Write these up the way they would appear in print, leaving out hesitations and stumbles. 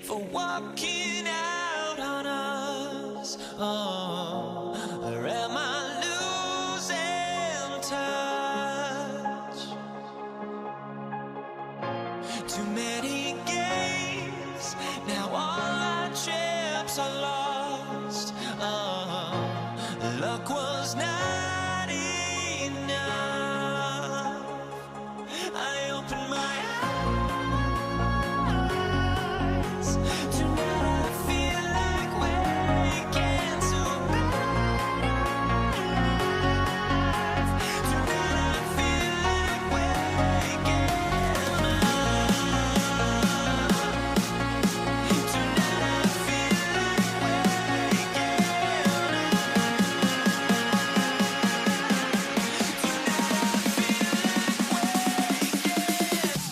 for walking out on us? Oh, or am I losing touch? Too many games, now all our chips are lost. Oh, luck was not enough. I opened my eyes. Tonight I feel like waking to life. Tonight I feel like waking up. Tonight I feel like waking up. Tonight I feel like waking up.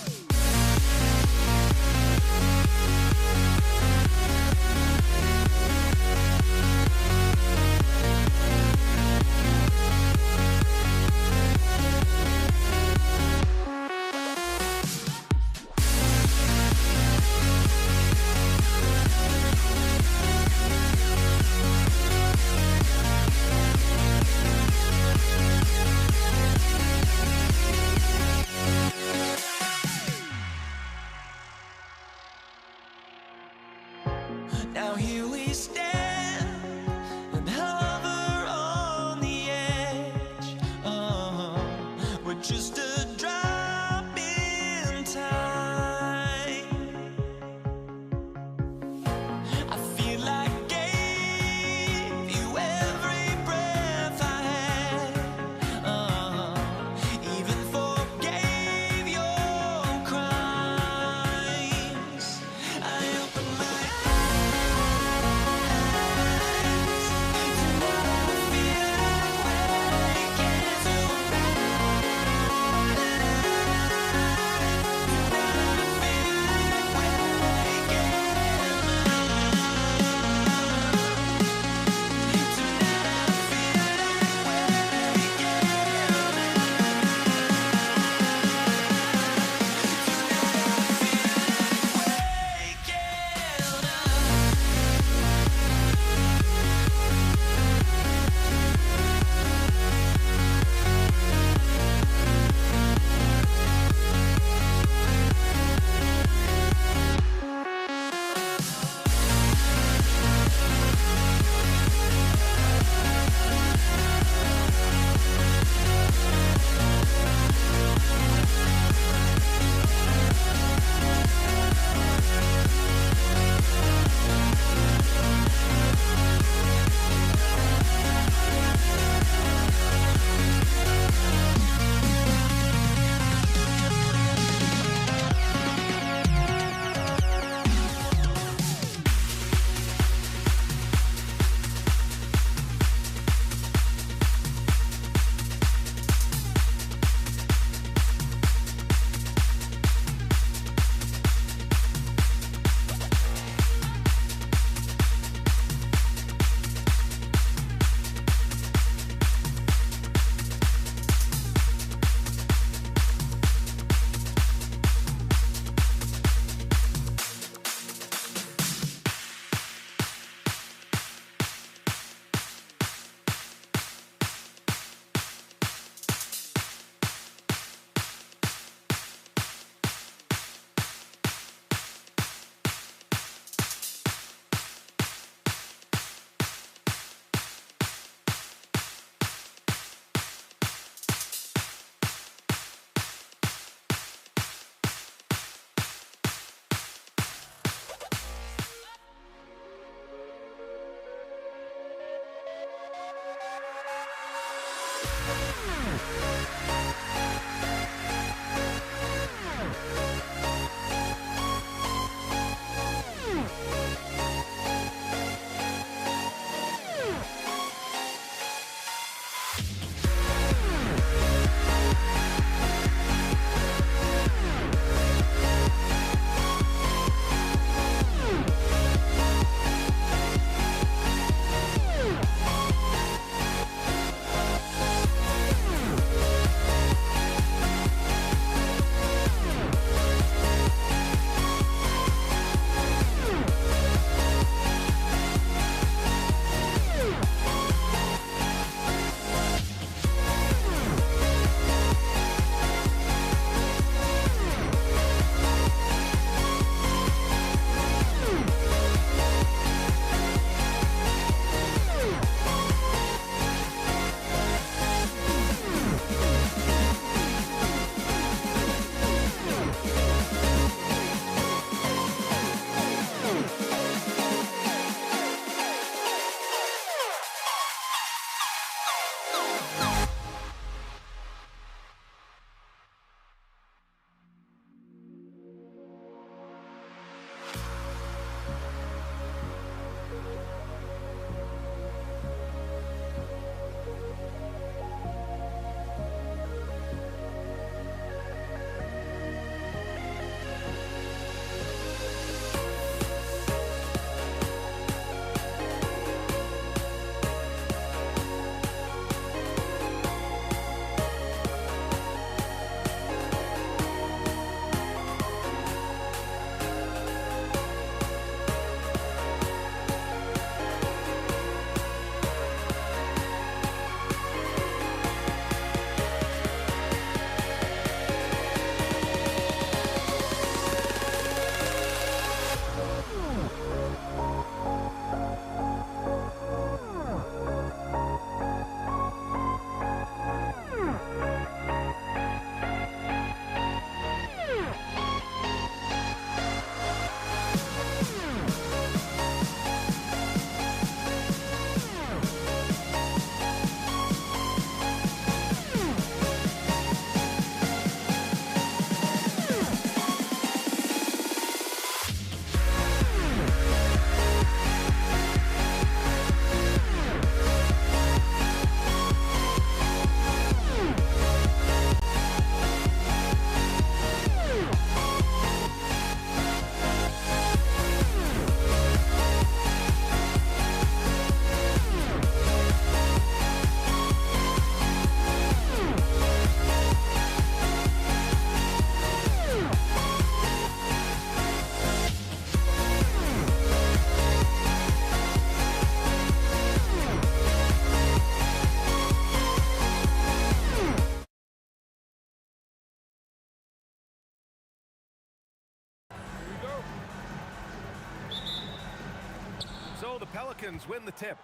So the Pelicans win the tip.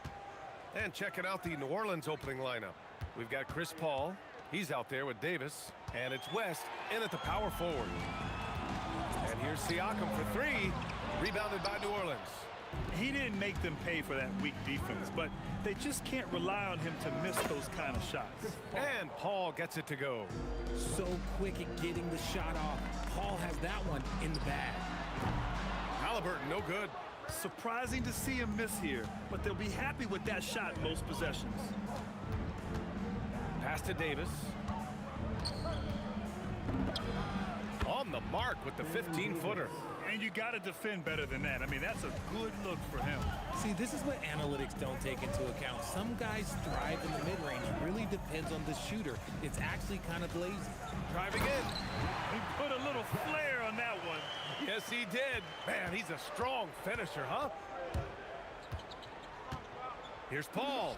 And checking out the New Orleans opening lineup. We've got Chris Paul. He's out there with Davis. And it's West in at the power forward. And here's Siakam for three. Rebounded by New Orleans. He didn't make them pay for that weak defense, but they just can't rely on him to miss those kind of shots. And Paul gets it to go. So quick at getting the shot off. Paul has that one in the bag. Halliburton, no good. Surprising to see him miss here, but they'll be happy with that shot most possessions. Pass to Davis. On the mark with the 15-footer. And you got to defend better than that. I mean, that's a good look for him. See, this is what analytics don't take into account. Some guys thrive in the mid-range. It really depends on the shooter. It's actually kind of lazy. Driving in. He put a little flair on that one. Yes, he did. Man, he's a strong finisher, huh? Here's Paul.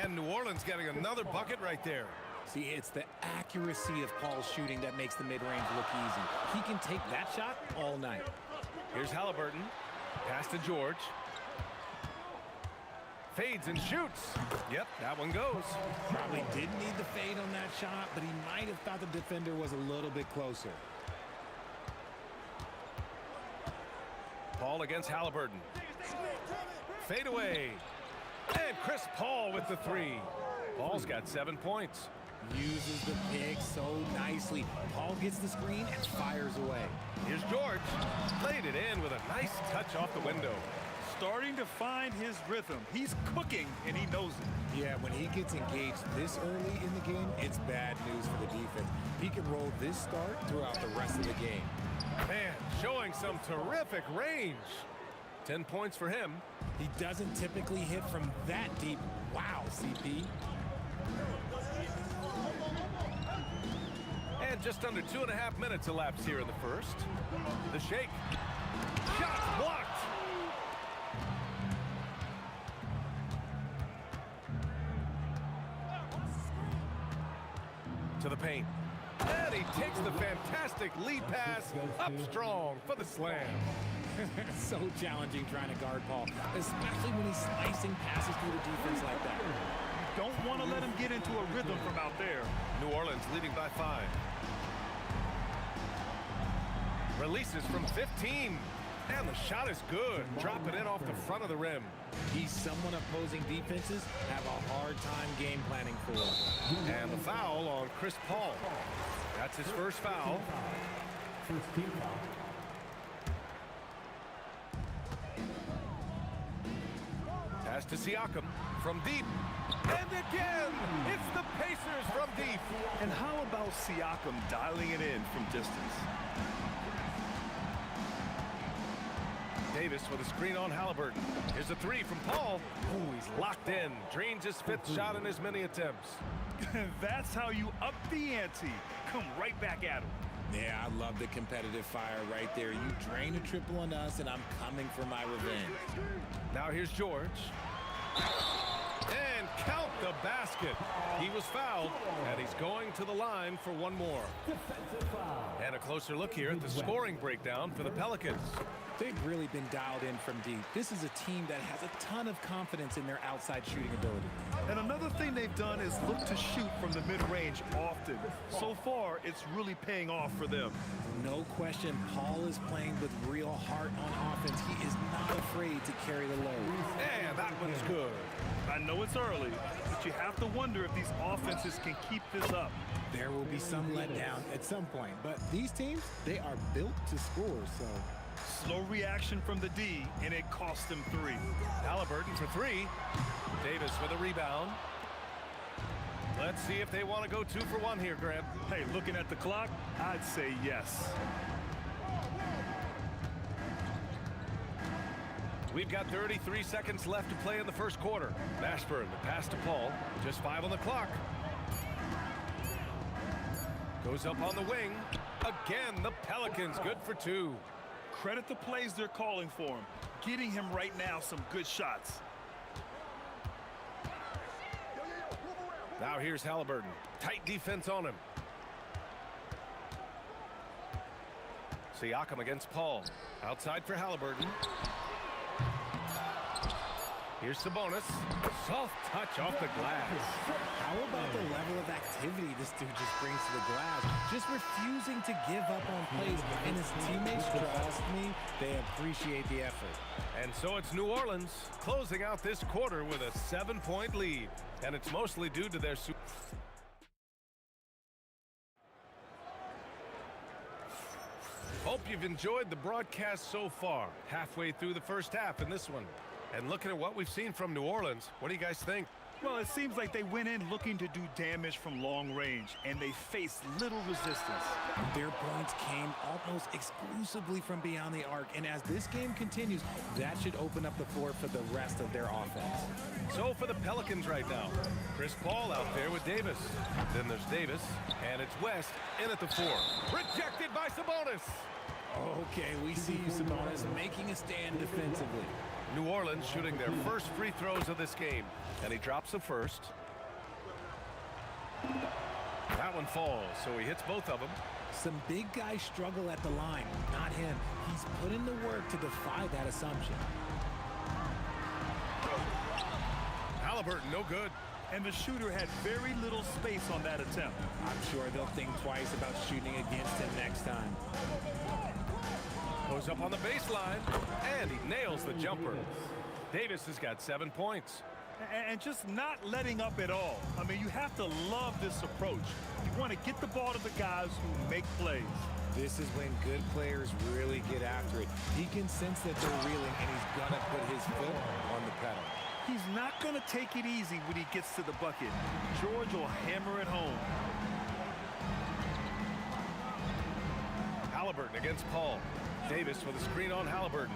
And New Orleans getting another bucket right there. See, it's the accuracy of Paul's shooting that makes the mid-range look easy. He can take that shot all night. Here's Halliburton. Pass to George. Fades and shoots. Yep, that one goes. Probably didn't need the fade on that shot, but he might have thought the defender was a little bit closer. Paul against Halliburton. Fade away. And Chris Paul with the three. Paul's got 7 points. Uses the pick so nicely. Paul gets the screen and fires away. Here's George. Played it in with a nice touch off the window. Starting to find his rhythm. He's cooking, and he knows it. Yeah, when he gets engaged this early in the game, it's bad news for the defense. He can roll this start throughout the rest of the game. Man, showing some terrific range. 10 points for him. He doesn't typically hit from that deep. Wow, CP. And just under 2.5 minutes elapsed here in the first. The shake. Shot blocked. To the paint. And he takes the fantastic lead pass up strong for the slam. So challenging trying to guard Paul, especially when he's slicing passes through the defense like that. Don't want to let him get into a rhythm from out there. New Orleans leading by 5. Releases from 15. And the shot is good. Drop it in off the front of the rim. He's someone opposing defenses have a hard time game planning for. And the foul on Chris Paul. That's his first foul. First team foul. Pass to Siakam from deep. And again, it's the Pacers from deep. And how about Siakam dialing it in from distance? Davis with a screen on Halliburton. Here's a three from Paul. Ooh, he's locked in. Drains his 5th shot in his many attempts. That's how you up the ante. Come right back at him. Yeah, I love the competitive fire right there. You drain a triple on us, and I'm coming for my revenge. Now here's George. And count the basket. He was fouled, and he's going to the line for one more. And a closer look here at the scoring breakdown for the Pelicans. They've really been dialed in from deep. This is a team that has a ton of confidence in their outside shooting ability. And another thing they've done is look to shoot from the mid-range often. So far, it's really paying off for them. No question, Paul is playing with real heart on offense. He is not afraid to carry the load. And that one's good. I know it's early, but you have to wonder if these offenses can keep this up. There will be some letdown at some point, but these teams, they are built to score, so... Slow reaction from the D, and it cost them 3. Halliburton for 3. Davis with a rebound. Let's see if they want to go 2 for 1 here, Grant. Hey, looking at the clock, I'd say yes. We've got 33 seconds left to play in the first quarter. Mashburn, the pass to Paul. Just 5 on the clock. Goes up on the wing. Again, the Pelicans good for 2. Credit the plays they're calling for him. Getting him right now some good shots. Now here's Halliburton. Tight defense on him. Siakam against Paul. Outside for Halliburton. Here's Sabonis. Soft touch off the glass. How about the level of activity this dude just brings to the glass? Just refusing to give up on plays. And his teammates, trust me, they appreciate the effort. And so it's New Orleans closing out this quarter with a 7-point lead. And it's mostly due to their Hope you've enjoyed the broadcast so far. Halfway through the first half in this one. And looking at what we've seen from New Orleans, what do you guys think? Well, it seems like they went in looking to do damage from long range, and they faced little resistance. Their points came almost exclusively from beyond the arc, and as this game continues, that should open up the floor for the rest of their offense. So for the Pelicans right now, Chris Paul out there with Davis. Then there's Davis, and it's West in at the 4. Rejected by Sabonis. Okay, we see you, Sabonis, making a stand defensively. New Orleans shooting their first free throws of this game, and he drops the first. That one falls, so he hits both of them. Some big guys struggle at the line, not him. He's put in the work to defy that assumption. Halliburton, no good. And the shooter had very little space on that attempt. I'm sure they'll think twice about shooting against him next time. Goes up on the baseline, and he nails the jumper. Davis has got 7 points. And just not letting up at all. I mean, you have to love this approach. You want to get the ball to the guys who make plays. This is when good players really get after it. He can sense that they're reeling, and he's going to put his foot on the pedal. He's not going to take it easy when he gets to the bucket. George will hammer it home. Halliburton against Paul. Davis with a screen on Halliburton.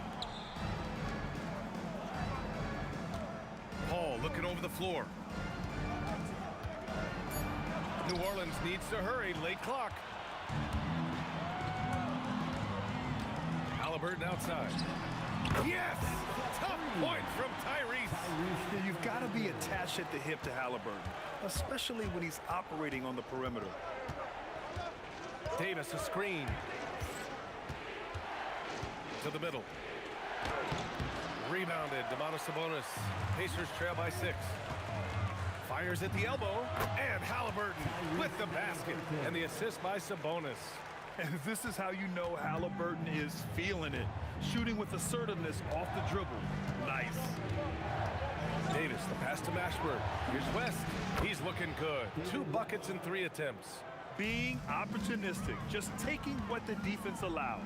Paul looking over the floor. New Orleans needs to hurry. Late clock. Halliburton outside. Yes! Tough point from Tyrese. You've got to be attached at the hip to Halliburton, especially when he's operating on the perimeter. Davis a screen. To the middle. Rebounded. Domantas Sabonis. Pacers trail by 6. Fires at the elbow. And Halliburton with the basket. And the assist by Sabonis. And this is how you know Halliburton is feeling it. Shooting with assertiveness off the dribble. Nice. Davis, the pass to Mashburn. Here's West. He's looking good. 2 buckets in 3 attempts. Being opportunistic. Just taking what the defense allows.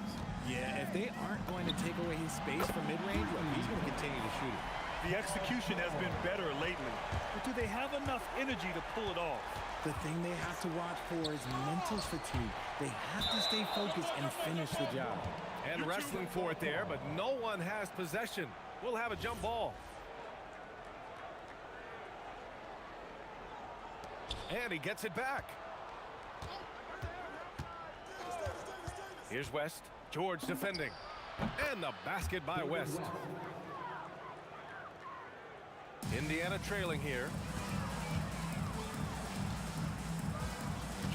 Yeah, if they aren't going to take away his space from mid-range, well, he's going to continue to shoot it. The execution has been better lately. But do they have enough energy to pull it off? The thing they have to watch for is mental fatigue. They have to stay focused and finish the job. And wrestling for it there, but no one has possession. We'll have a jump ball. And he gets it back. Here's West. George defending. And the basket by West. Indiana trailing here.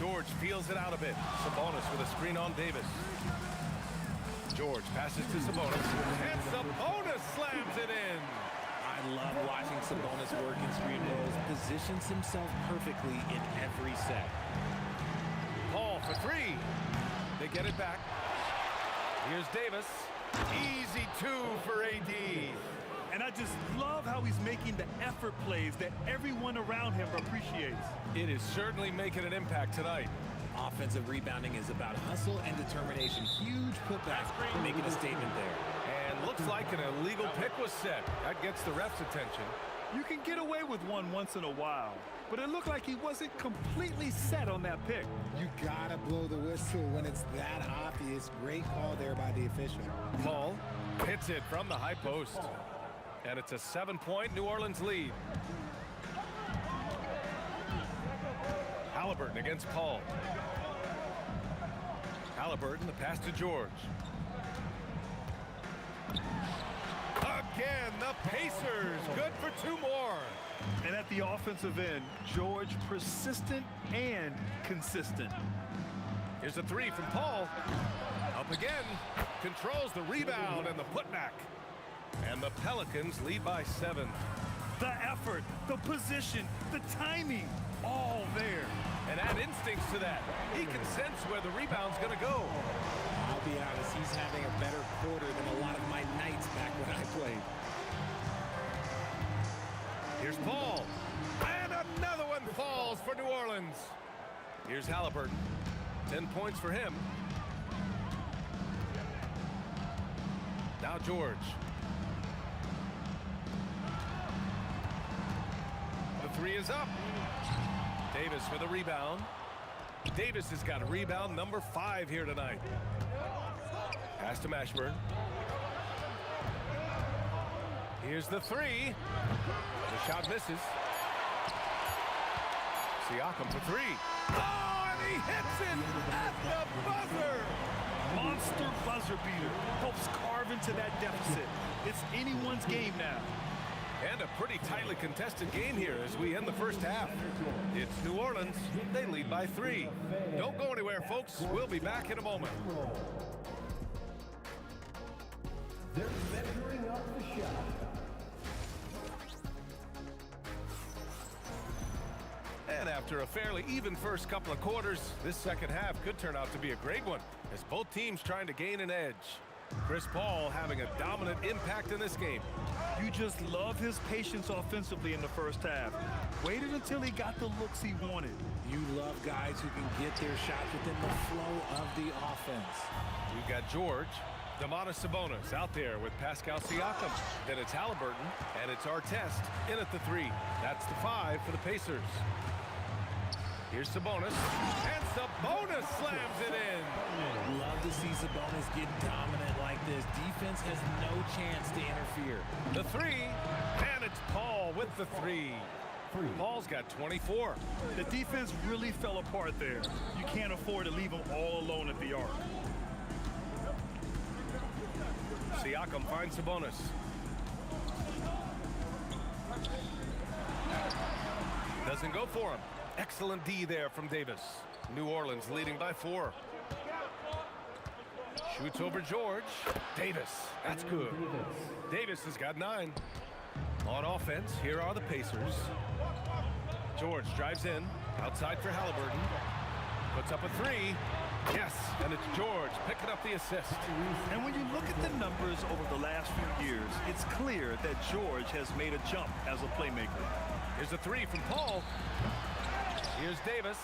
George feels it out a bit. Sabonis with a screen on Davis. George passes to Sabonis. And Sabonis slams it in. I love watching Sabonis work in screen roles. Positions himself perfectly in every set. Paul for 3. They get it back. Here's Davis. Easy 2 for AD. And I just love how he's making the effort plays that everyone around him appreciates. It is certainly making an impact tonight. Offensive rebounding is about hustle and determination. Huge putback, making a statement there. And looks like an illegal pick was set. That gets the ref's attention. You can get away with one once in a while, but it looked like he wasn't completely set on that pick. You gotta blow the whistle when it's that obvious. Great call there by the official. Paul hits it from the high post. And it's a 7-point New Orleans lead. Halliburton against Paul. Halliburton, the pass to George. Again, the Pacers, good for 2 more. And at the offensive end, George persistent and consistent. Here's a 3 from Paul. Up again, controls the rebound and the putback. And the Pelicans lead by 7. The effort, the position, the timing, all there. And add instincts to that. He can sense where the rebound's going to go. I'll be honest, he's having a better quarter than a lot of my nights back when I played. Here's Paul. And another one falls for New Orleans. Here's Halliburton. 10 points for him. Now George. The three is up. Davis for the rebound. Davis has got rebound number 5 here tonight. Pass to Mashburn. Here's the three. The shot misses. Siakam for 3. Oh, and he hits it at the buzzer. Monster buzzer beater. Helps carve into that deficit. It's anyone's game now. And a pretty tightly contested game here as we end the first half. It's New Orleans. They lead by 3. Don't go anywhere, folks. We'll be back in a moment. They're measuring up the shot. And after a fairly even first couple of quarters, this second half could turn out to be a great one as both teams trying to gain an edge. Chris Paul having a dominant impact in this game. You just love his patience offensively in the first half. Waited until he got the looks he wanted. You love guys who can get their shots within the flow of the offense. We've got George, Domantas Sabonis out there with Pascal Siakam. Then it's Halliburton, and it's Artest in at the 3. That's the 5 for the Pacers. Here's Sabonis, and Sabonis slams it in. Love to see Sabonis get dominant like this. Defense has no chance to interfere. The 3, and it's Paul with the 3. Paul's got 24. The defense really fell apart there. You can't afford to leave him all alone at the arc. Siakam finds Sabonis. Doesn't go for him. Excellent D there from Davis. New Orleans leading by 4. Shoots over George. Davis. That's good. Davis has got 9. On offense, here are the Pacers. George drives in. Outside for Halliburton. Puts up a 3. Yes, and it's George picking up the assist. And when you look at the numbers over the last few years, it's clear that George has made a jump as a playmaker. Here's a 3 from Paul. Here's Davis.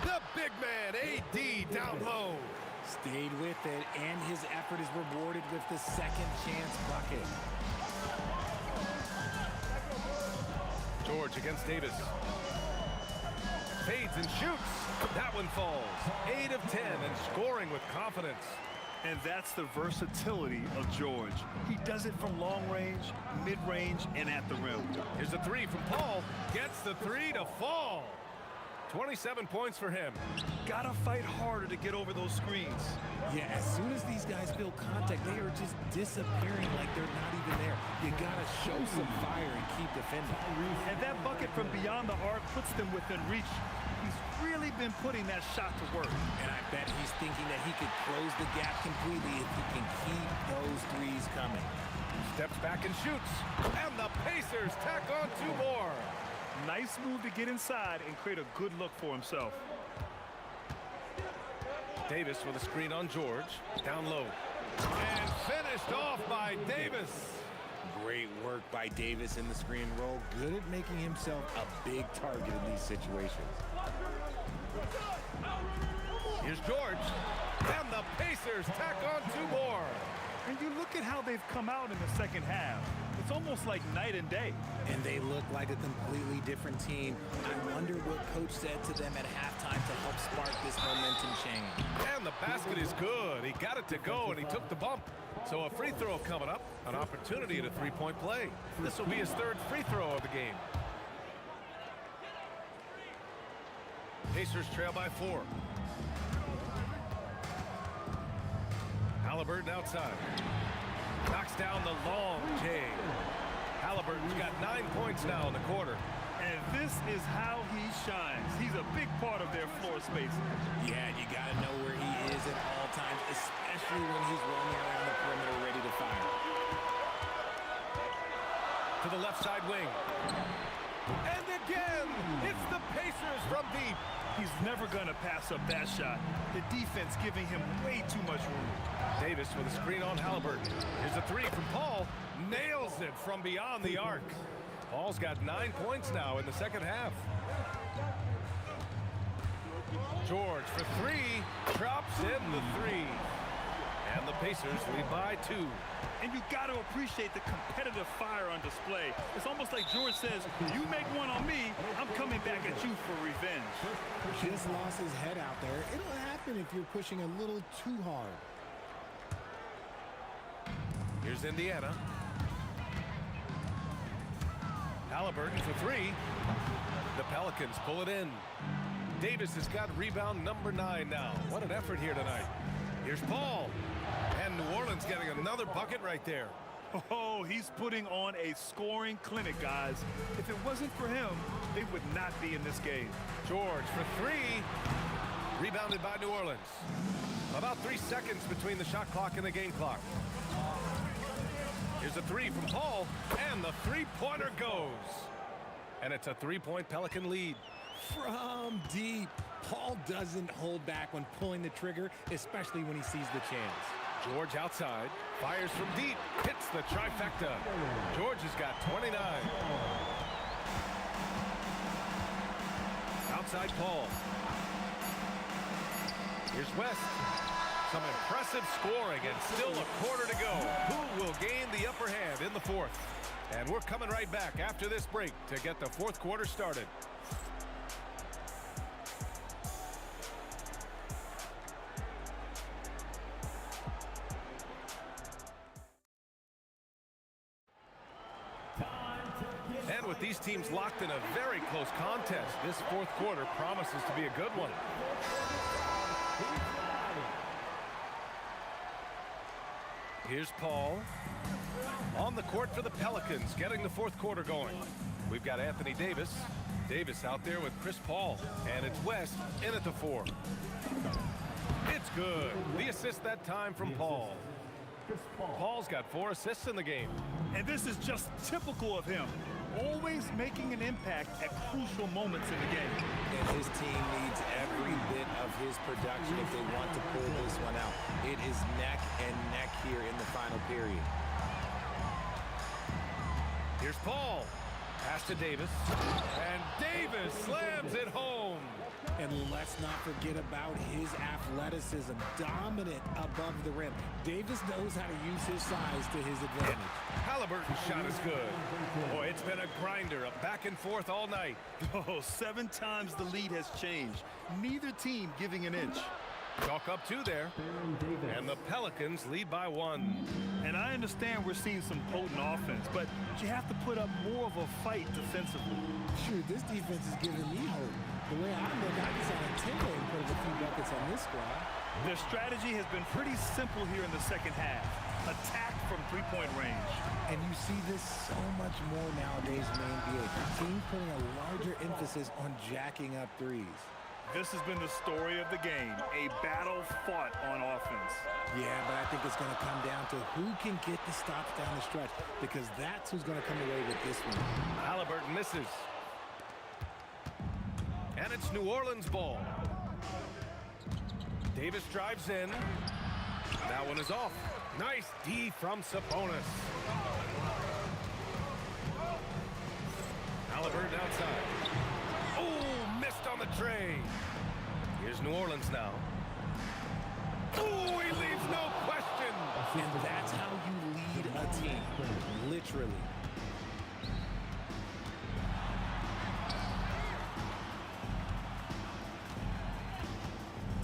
The big man, AD, down low. Stayed with it, and his effort is rewarded with the second chance bucket. George against Davis. Fades and shoots. That one falls. 8 of 10 and scoring with confidence. And that's the versatility of George. He does it from long range, mid-range, and at the rim. Here's a 3 from Paul. Gets the 3 to fall. 27 points for him. Gotta fight harder to get over those screens. Yeah, as soon as these guys feel contact, they are just disappearing like they're not even there. You gotta show some fire and keep defending. And that bucket from beyond the arc puts them within reach. He's really been putting that shot to work. And I bet he's thinking that he could close the gap completely if he can keep those threes coming. Steps back and shoots. And the Pacers tack on 2 more. Nice move to get inside and create a good look for himself. Davis with a screen on George. Down low. And finished off by Davis. Great work by Davis in the screen roll. Good at making himself a big target in these situations. Here's George. And the Pacers tack on 2 more. And you look at how they've come out in the second half. It's almost like night and day. And they look like a completely different team. I wonder what coach said to them at halftime to help spark this momentum change. And the basket is good. He got it to go, and he took the bump. So a free throw coming up, an opportunity at a 3-point play. This will be his 3rd free throw of the game. Pacers trail by 4. Halliburton outside. Knocks down the long J. Halliburton's got 9 points now in the quarter. And this is how he shines. He's a big part of their floor spacing. Yeah, you got to know where he is at all times, especially when he's roaming around the perimeter ready to fire. To the left side wing. from deep. He's never going to pass up that shot. The defense giving him way too much room. Davis with a screen on Halliburton. Here's a three from Paul. Nails it from beyond the arc. Paul's got 9 points now in the second half. George for three. Drops in the three. And the Pacers lead by 2. And you got to appreciate the competitive fire on display. It's almost like George says, you make one on me, I'm coming back at you for revenge. Just lost his head out there. It'll happen if you're pushing a little too hard. Here's Indiana. Halliburton for three. The Pelicans pull it in. Davis has got rebound number 9 now. What an effort here tonight. Here's Paul. And New Orleans getting another bucket right there. Oh, he's putting on a scoring clinic, guys. If it wasn't for him, they would not be in this game. George for three. Rebounded by New Orleans. About 3 seconds between the shot clock and the game clock. Here's a three from Paul. And the three-pointer goes. And it's a 3-point Pelican lead. From deep. Paul doesn't hold back when pulling the trigger, especially when he sees the chance. George outside, fires from deep, hits the trifecta. George has got 29. Outside Paul. Here's West. Some impressive scoring and still a quarter to go. Who will gain the upper hand in the fourth? And we're coming right back after this break to get the fourth quarter started. And with these teams locked in a very close contest, this fourth quarter promises to be a good one. Here's Paul on the court for the Pelicans, getting the fourth quarter going. We've got Anthony Davis. Davis out there with Chris Paul, and it's West in at the 4. It's good. The assist that time from Paul. Paul's got 4 assists in the game. And this is just typical of him. Always making an impact at crucial moments in the game. And his team needs every bit of his production if they want to pull this one out. It is neck and neck here in the final period. Here's Paul. Pass to Davis. And Davis slams it home. And let's not forget about his athleticism. Dominant above the rim. Davis knows how to use his size to his advantage. Halliburton's shot is good. Boy, it's been a grinder, a back and forth all night. Oh, 7 times the lead has changed. Neither team giving an inch. Chalk up 2 there. And the Pelicans lead by 1. And I understand we're seeing some potent offense, but you have to put up more of a fight defensively. Sure, this defense is giving me hope. The way I look, I just want to tingle and put a few buckets on this squad. Their strategy has been pretty simple here in the second half. Attack from three-point range. And you see this so much more nowadays in the NBA. Teams putting a larger emphasis on jacking up threes. This has been the story of the game, a battle fought on offense. Yeah, but I think it's going to come down to who can get the stops down the stretch, because that's who's going to come away with this one. Halliburton misses. And it's New Orleans ball. Davis drives in. That one is off. Nice D from Sabonis. Halliburton outside. Oh, missed on the tray. Here's New Orleans now. Oh, he leaves no question. And that's how you lead a team, literally.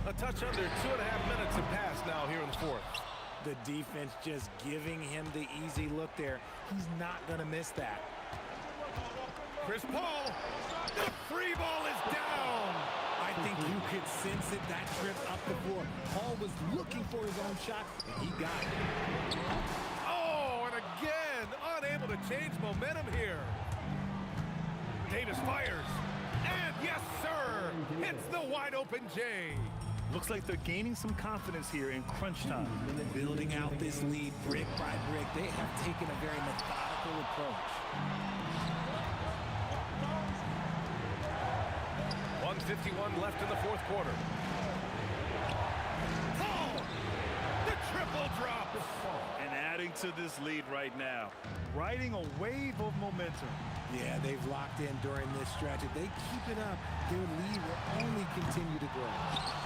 A touch under 2.5 minutes have passed now here in the fourth. The defense just giving him the easy look there. He's not going to miss that. Chris Paul, the free ball is down. I think you could sense it, that trip up the floor. Paul was looking for his own shot, and he got it. Oh, and again, unable to change momentum here. Davis fires. And yes, sir, hits the wide open J. Looks like they're gaining some confidence here in crunch time. Building out this lead brick by brick, they have taken a very methodical approach. 1 1:51 left in the fourth quarter. Paul! The triple drop! And adding to this lead right now, riding a wave of momentum. Yeah, they've locked in during this stretch. If they keep it up, their lead will only continue to grow.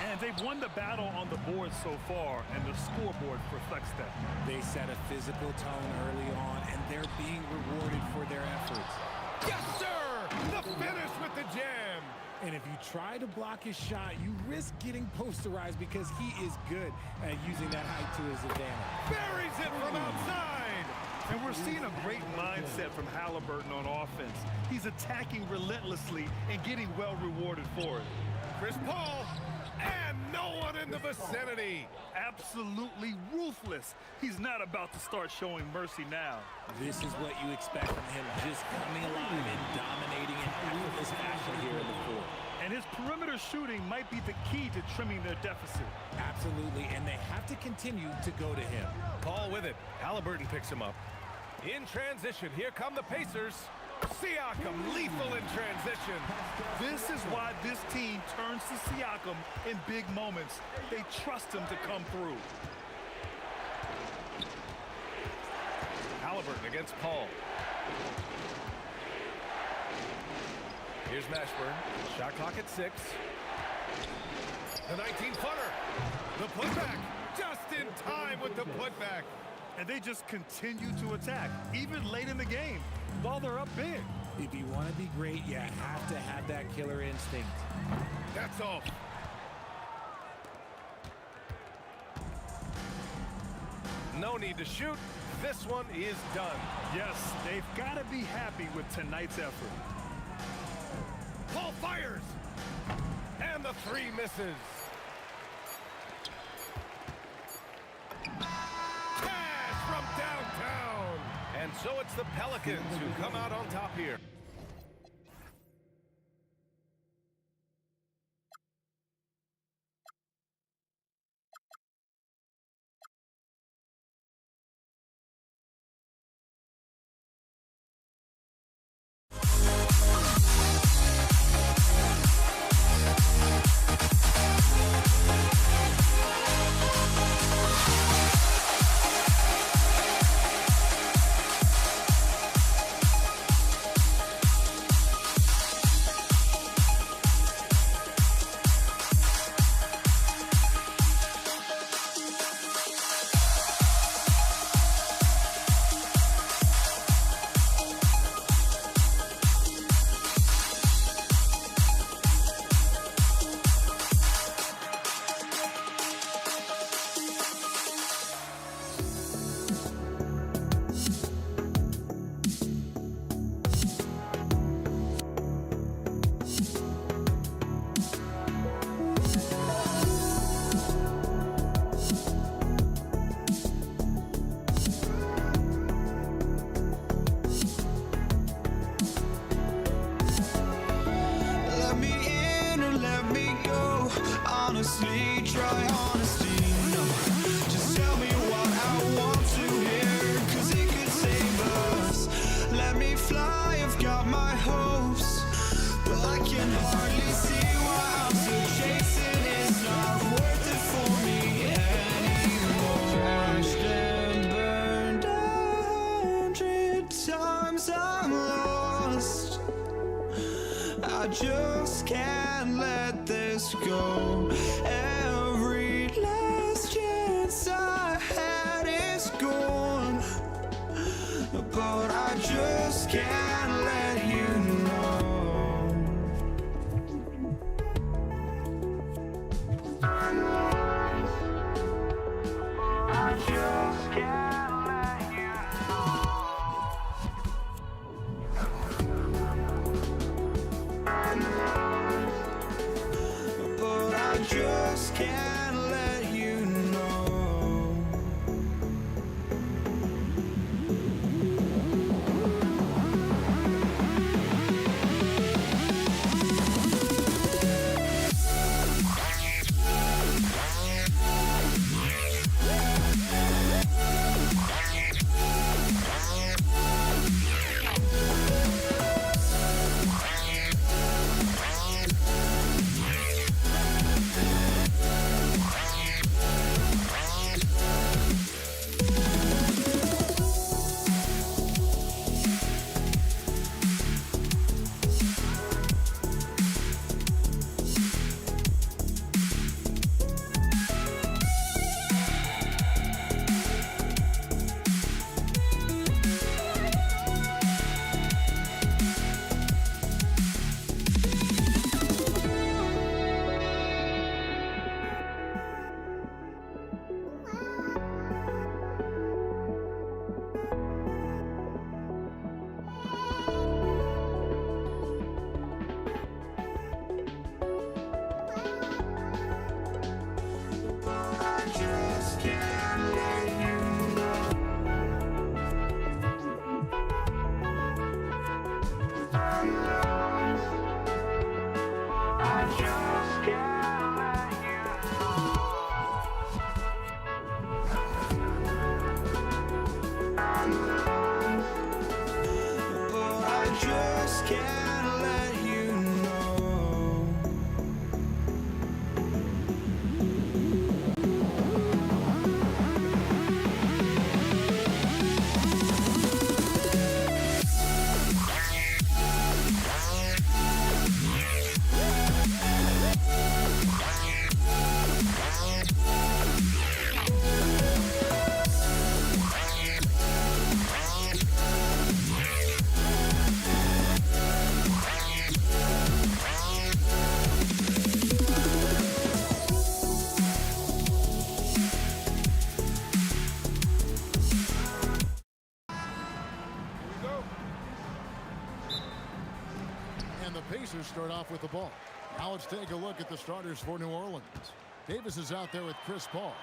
And they've won the battle on the board so far, and the scoreboard reflects that. They set a physical tone early on, and they're being rewarded for their efforts. Yes, sir! The finish with the jam! And if you try to block his shot, you risk getting posterized because he is good at using that height to his advantage. Buries it from outside! And we're seeing a great mindset from Halliburton on offense. He's attacking relentlessly and getting well rewarded for it. Chris Paul, and no one in the vicinity. Absolutely ruthless. He's not about to start showing mercy now. This is what you expect from him, just coming alive and dominating in effortless fashion here in the fourth. And his perimeter shooting might be the key to trimming their deficit. Absolutely, and they have to continue to go to him. Paul with it. Halliburton picks him up. In transition, here come the Pacers. Siakam lethal in transition. This is why this team turns to Siakam in big moments. They trust him to come through. Halliburton against Paul. Here's Mashburn. Shot clock at 6. The 19-footer. The putback. Just in time with the putback. And they just continue to attack, even late in the game, while they're up big. If you want to be great, you have to have that killer instinct. That's all. No need to shoot. This one is done. Yes, they've got to be happy with tonight's effort. Paul fires. And the 3 misses. Cash from downtown. And so it's the Pelicans who come out on top here. Let me in or let me go. Honestly, try honesty. No, just tell me what I want to hear, 'cause it could save us. Let me fly, I've got my hopes, but I can hardly see why I'm still chasing. It's not worth it for me anymore. Crashed and burned 100 times, I'm lost. I just can't let this go. Every last chance I had is gone, but I just can't let you know. I just can't let you know. But I just can't let you know. I just can't let you know. And the Pacers start off with the ball. Now let's take a look at the starters for New Orleans. Davis is out there with Chris Paul.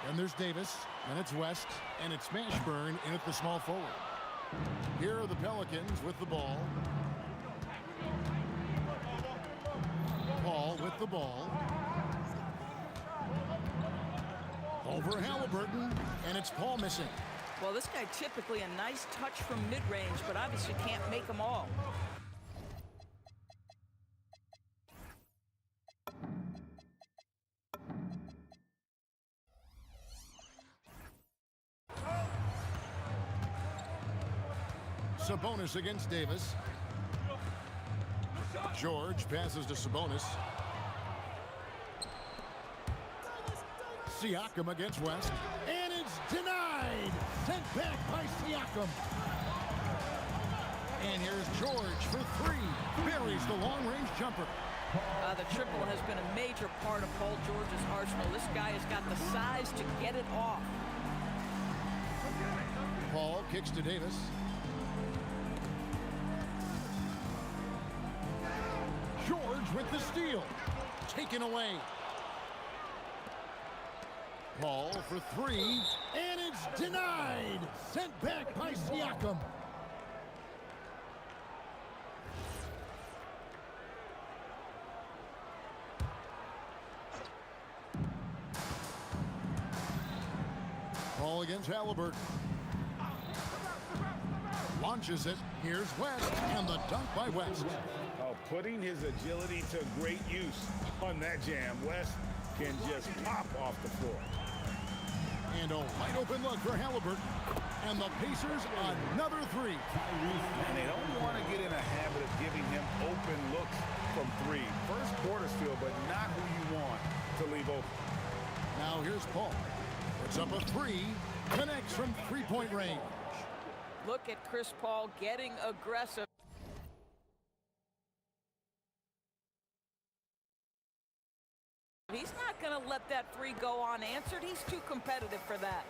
Then there's Davis, and it's West, and it's Mashburn in at the small forward. Here are the Pelicans with the ball. Paul with the ball. Over Halliburton, and it's Paul missing. Well, this guy typically a nice touch from mid-range, but obviously can't make them all. Sabonis against Davis. George passes to Sabonis. Siakam against West. And it's denied. Sent back by Siakam. And here's George for three. Buries the long-range jumper. The triple has been a major part of Paul George's arsenal. This guy has got the size to get it off. Paul kicks to Davis. George with the steal. Taken away. Paul for three. And it's denied. Sent back by Siakam. Paul against Halliburton. Launches it. Here's West. And the dunk by West. Putting his agility to great use on that jam. West can just pop off the floor. And a wide open look for Halliburton. And the Pacers another three. And they don't want to get in a habit of giving him open looks from three. First quarter steal, but not who you want to leave open. Now here's Paul. Puts up a three. Connects from three-point range. Look at Chris Paul getting aggressive. He's not going to let that three go unanswered. He's too competitive for that.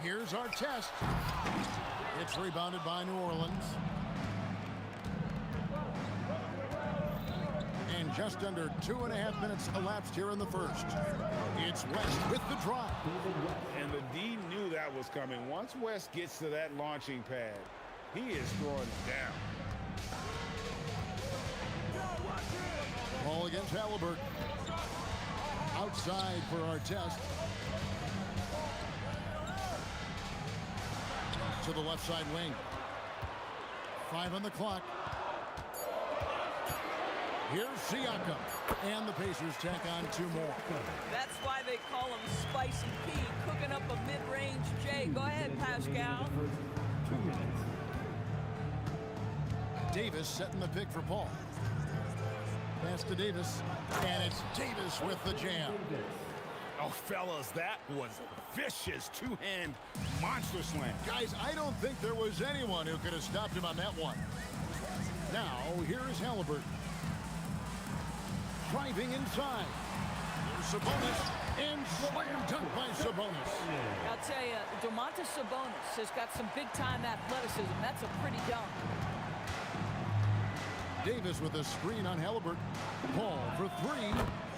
Here's our test. It's rebounded by New Orleans. And just under 2.5 minutes elapsed here in the first. It's West with the drive. And the D knew that was coming. Once West gets to that launching pad, he is throwing it down. Ball against Halliburton. Outside for our test. To the left side wing. 5 on the clock. Here's Siakam. And the Pacers tack on 2 more. That's why they call him Spicy P, cooking up a mid-range J. Go ahead, Pascal. Davis setting the pick for Paul. Pass to Davis. And it's Davis with the jam. Oh, fellas, that was a vicious two-hand monster slam. Guys, I don't think there was anyone who could have stopped him on that one. Now, here is Halliburton. Driving inside. Here's Sabonis. And slam dunk by Sabonis. I'll tell you, Domantas Sabonis has got some big-time athleticism. That's a pretty dunk. Davis with a screen on Halliburton. Paul for 3.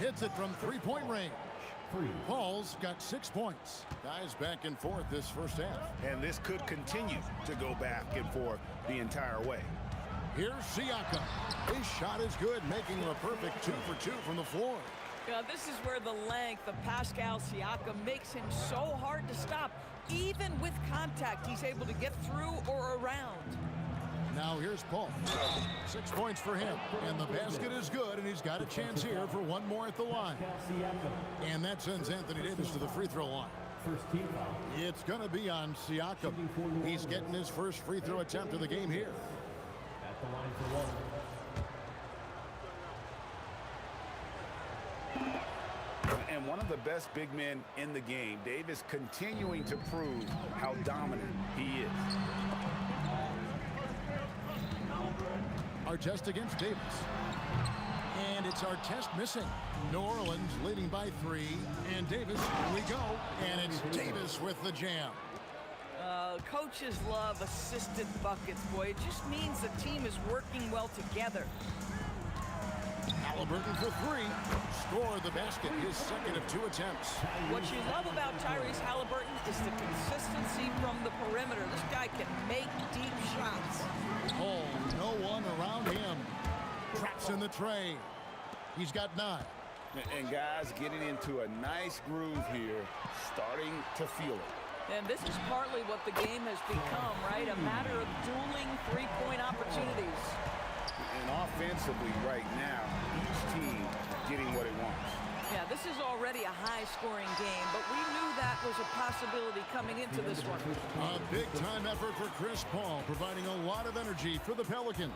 Hits it from three-point range. Paul's got 6 points. Guys back and forth this first half. And this could continue to go back and forth the entire way. Here's Siakam. His shot is good, making him a perfect 2 for 2 from the floor. This is where the length of Pascal Siakam makes him so hard to stop. Even with contact, he's able to get through or around. Now here's Paul. 6 points for him. And the basket is good, and he's got a chance here for one more at the line. And that sends Anthony Davis to the free throw line. It's going to be on Siakam. He's getting his first free throw attempt of the game here. And one of the best big men in the game, Davis, continuing to prove how dominant he is. Artest against Davis. And it's Artest missing. New Orleans leading by 3. And Davis, here we go. And it's Davis with the jam. Coaches love assisted buckets, boy. It just means the team is working well together. Halliburton for 3. Score the basket, his second of 2 attempts. What you love about Tyrese Halliburton is the consistency from the perimeter. This guy can make deep shots. Oh, no one around him. Traps in the tray. He's got 9. And guys getting into a nice groove here, starting to feel it. And this is partly what the game has become, right? A matter of dueling three-point opportunities. And offensively right now, each team getting what it wants. Yeah, this is already a high-scoring game, but we knew that was a possibility coming into this one. A big-time effort for Chris Paul, providing a lot of energy for the Pelicans.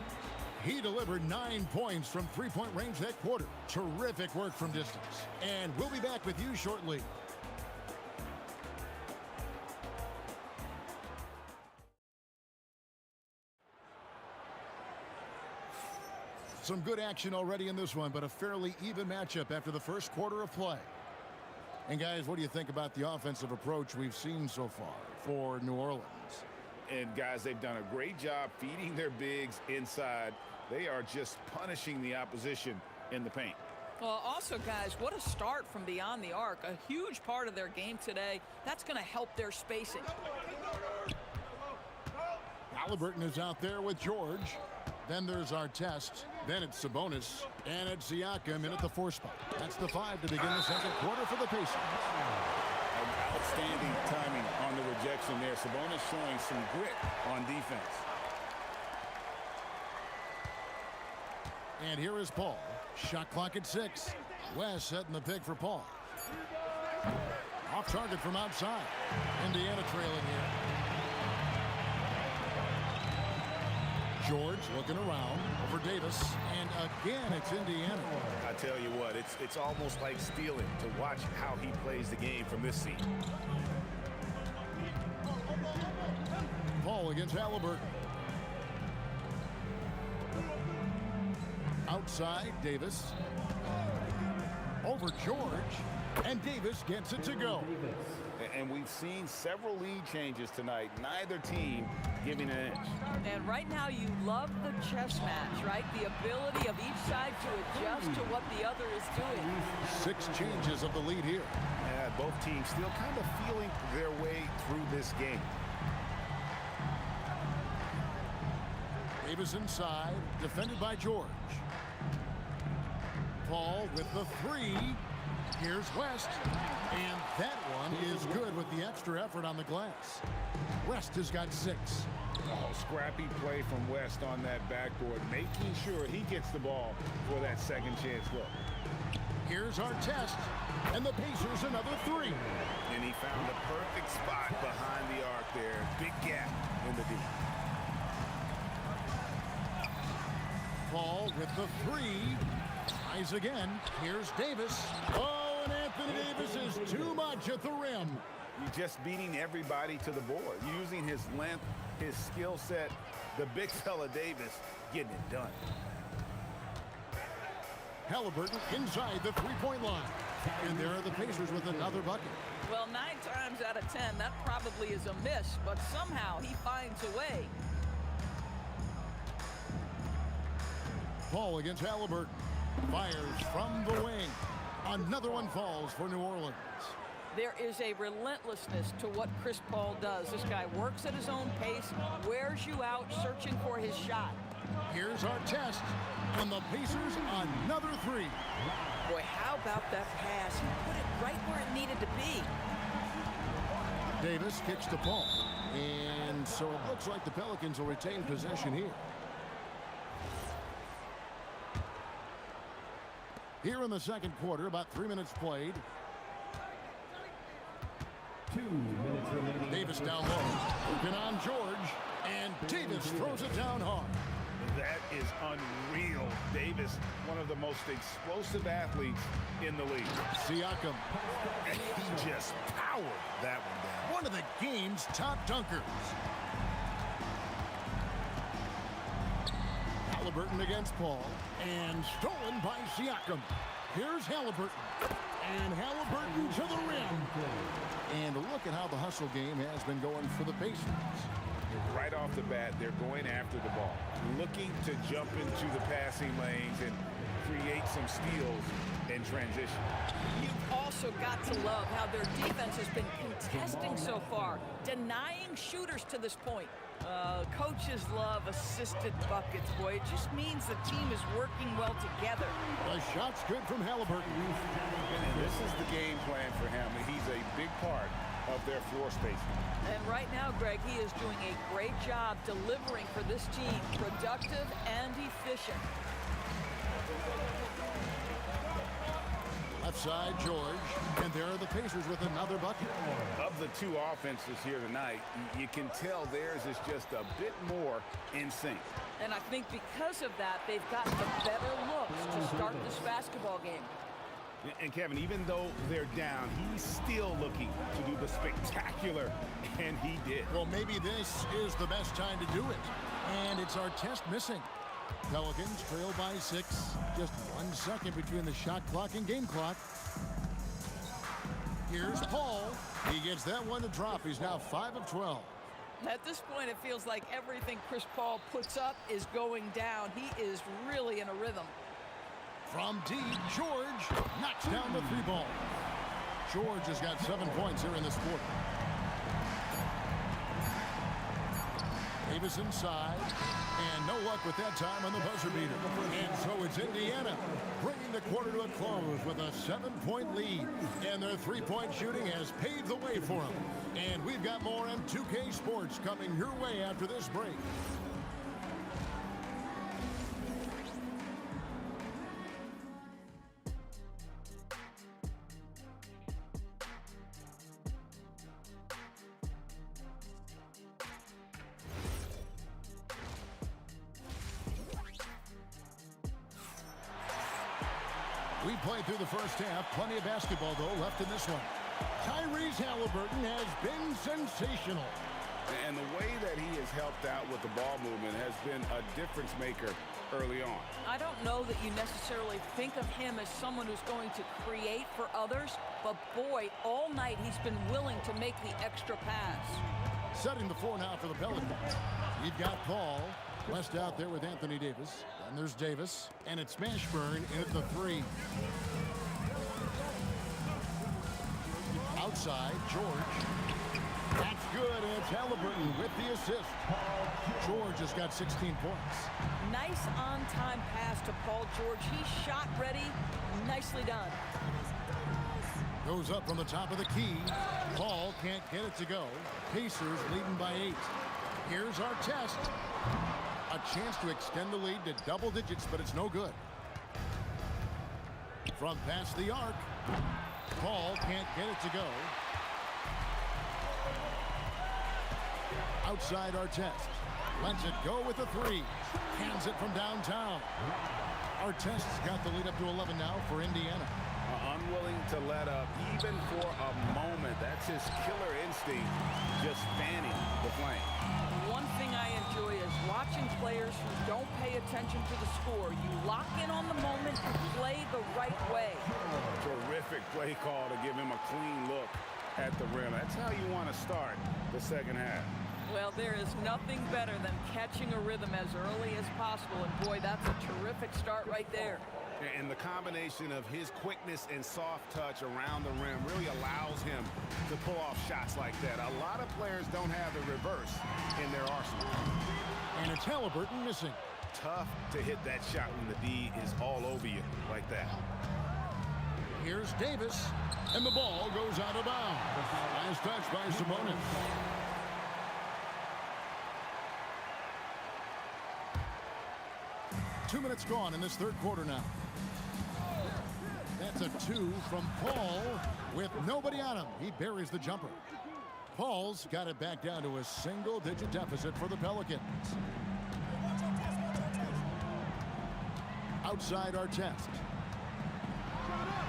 He delivered 9 points from three-point range that quarter. Terrific work from distance. And we'll be back with you shortly. Some good action already in this one, but a fairly even matchup after the first quarter of play. And guys, what do you think about the offensive approach we've seen so far for New Orleans? And guys, they've done a great job feeding their bigs inside. They are just punishing the opposition in the paint. Well, also, guys, what a start from beyond the arc. A huge part of their game today. That's going to help their spacing. Halliburton is out there with George. Then there's Artest. Then it's Sabonis. And it's Siakam in at the 4 spot. That's the 5 to begin the second quarter for the Pacers. An outstanding timing on the rejection there. Sabonis showing some grit on defense. And here is Paul. Shot clock at 6. West setting the pick for Paul. Off target from outside. Indiana trailing here. George looking around over Davis, and again it's Indiana. I tell you what, it's almost like stealing to watch how he plays the game from this seat. Paul against Halliburton. Outside, Davis. Over George, and Davis gets it to go. And we've seen several lead changes tonight. Neither team giving an inch. And right now you love the chess match, right? The ability of each side to adjust to what the other is doing. 6 changes of the lead here. Yeah, both teams still kind of feeling their way through this game. Davis inside, defended by George. Paul with the 3. Here's West. And that one is good with the extra effort on the glass. West has got 6. Oh, scrappy play from West on that backboard, making sure he gets the ball for that second chance look. Here's Artest. And the Pacers another 3. And he found the perfect spot behind the arc there. Big gap in the D. Paul with the 3. Tries again. Here's Davis. Oh, and Anthony Davis is too much at the rim. He's just beating everybody to the board, using his length, his skill set. The big fella Davis getting it done. Halliburton inside the 3-point line. And there are the Pacers with another bucket. Well, 9 times out of 10, that probably is a miss, but somehow he finds a way. Paul against Halliburton. Fires from the wing. Another one falls for New Orleans. There is a relentlessness to what Chris Paul does. This guy works at his own pace, wears you out, searching for his shot. Here's our test. And the Pacers, another three. Boy, how about that pass? He put it right where it needed to be. Davis kicks to Paul. And so it looks like the Pelicans will retain possession here. Here in the second quarter, about 3 minutes played. 2 minutes remaining. Davis down low. Working on George. And Davis throws it down hard. That is unreal. Davis, one of the most explosive athletes in the league. Siakam. He just powered that one down. One of the game's top dunkers. Halliburton against Paul. And stolen by Siakam. Here's Halliburton. And Halliburton to the rim. And look at how the hustle game has been going for the Pacers. Right off the bat, they're going after the ball, looking to jump into the passing lanes and create some steals in transition. You've also got to love how their defense has been contesting so far, denying shooters to this point. Coaches love assisted buckets, boy. It just means the team is working well together. The shot's good from Halliburton. And this is the game plan for him. He's a big part of their floor spacing. And right now, Greg, he is doing a great job delivering for this team, productive and efficient. Left side, George. And there are the Pacers with another bucket. Of the two offenses here tonight, you can tell theirs is just a bit more in sync. And I think because of that, they've gotten the better looks to start this basketball game. And Kevin, even though they're down, he's still looking to do the spectacular, and he did. Well, maybe this is the best time to do it. And it's our test missing. Pelicans trail by 6. Just 1 second between the shot clock and game clock. Here's Paul. He gets that one to drop. He's now 5 of 12. At this point, it feels like everything Chris Paul puts up is going down. He is really in a rhythm. From deep, George knocks down the 3-ball. George has got 7 points here in this quarter. Davis inside, and no luck with that time on the buzzer beater. And so it's Indiana bringing the quarter to a close with a 7-point lead. And their 3-point shooting has paved the way for them. And we've got more on 2K Sports coming your way after this break. We played through the first half. Plenty of basketball, though, left in this one. Tyrese Halliburton has been sensational. And the way that he has helped out with the ball movement has been a difference maker early on. I don't know that you necessarily think of him as someone who's going to create for others, but boy, all night he's been willing to make the extra pass. Setting the floor now for the Pelicans. You've got Paul. West out there with Anthony Davis. And there's Davis. And it's Mashburn in at the 3. Outside, George. That's good, and it's Halliburton with the assist. George has got 16 points. Nice on-time pass to Paul George. He's shot ready. Nicely done. Goes up from the top of the key. Paul can't get it to go. Pacers leading by 8. Here's our test. A chance to extend the lead to double digits, but it's no good. From past the arc, Paul can't get it to go. Outside our test. Lets it go with a 3. Hands it from downtown. Our test's got the lead up to 11 now for Indiana. Unwilling to let up even for a moment. That's his killer instinct, just fanning the flame. One thing I enjoy is watching players who don't pay attention to the score. You lock in on the moment and play the right way. Terrific play call to give him a clean look at the rim. That's how you want to start the second half. Well, there is nothing better than catching a rhythm as early as possible. And boy, that's a terrific start right there. And the combination of his quickness and soft touch around the rim really allows him to pull off shots like that. A lot of players don't have the reverse in their arsenal. And it's Halliburton missing. Tough to hit that shot when the D is all over you like that. Here's Davis, and the ball goes out of bounds. Nice touch by Sabonis. 2 minutes gone in this third quarter now. That's a 2 from Paul with nobody on him. He buries the jumper. Paul's got it back down to a single-digit deficit for the Pelicans. Outside our test.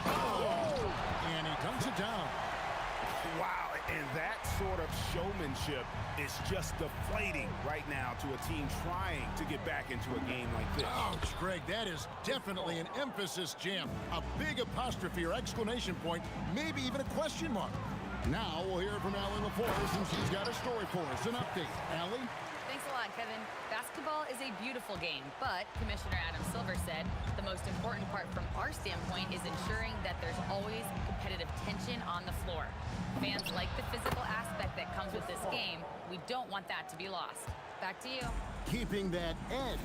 Oh! And he dunks it down. Wow, and that sort of showmanship is just deflating right now to a team trying to get back into a game like this. Ouch, Greg, that is definitely an emphasis jam. A big apostrophe or exclamation point, maybe even a question mark. Now we'll hear from Allie LaForest, and she's got a story for us. An update. Allie? Thanks a lot, Kevin. Basketball is a beautiful game, but Commissioner Adam Silver said the most important part from our standpoint is ensuring that there's always competitive tension on the floor. Fans like the physical aspect that comes with this game. We don't want that to be lost. Back to you. Keeping that edge.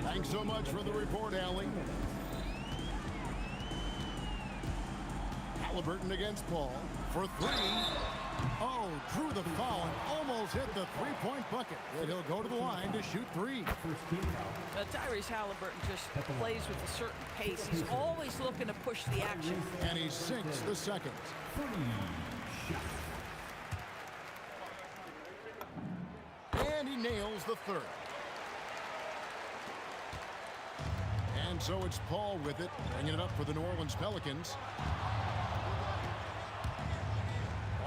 Thanks so much for the report, Allie. Halliburton against Paul for 3. Oh, drew the foul and almost hit the three-point bucket. And he'll go to the line to shoot 3. Tyrese Halliburton just plays with a certain pace. He's always looking to push the action. And he sinks the second. And he nails the third. And so it's Paul with it, bringing it up for the New Orleans Pelicans.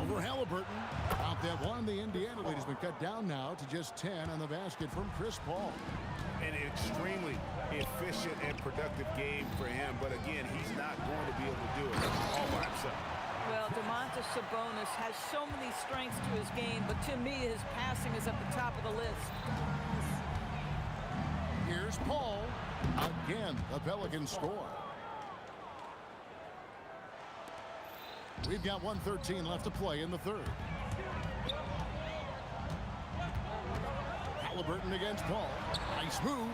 Over Halliburton. Out that one, the Indiana lead has been cut down now to just 10 on the basket from Chris Paul. An extremely efficient and productive game for him, but again, he's not going to be able to do it all by himself. Well, Domantas Sabonis has so many strengths to his game, but to me, his passing is at the top of the list. Here's Paul. Again, the Pelicans score. We've got 1:13 left to play in the third. Halliburton against Paul. Nice move.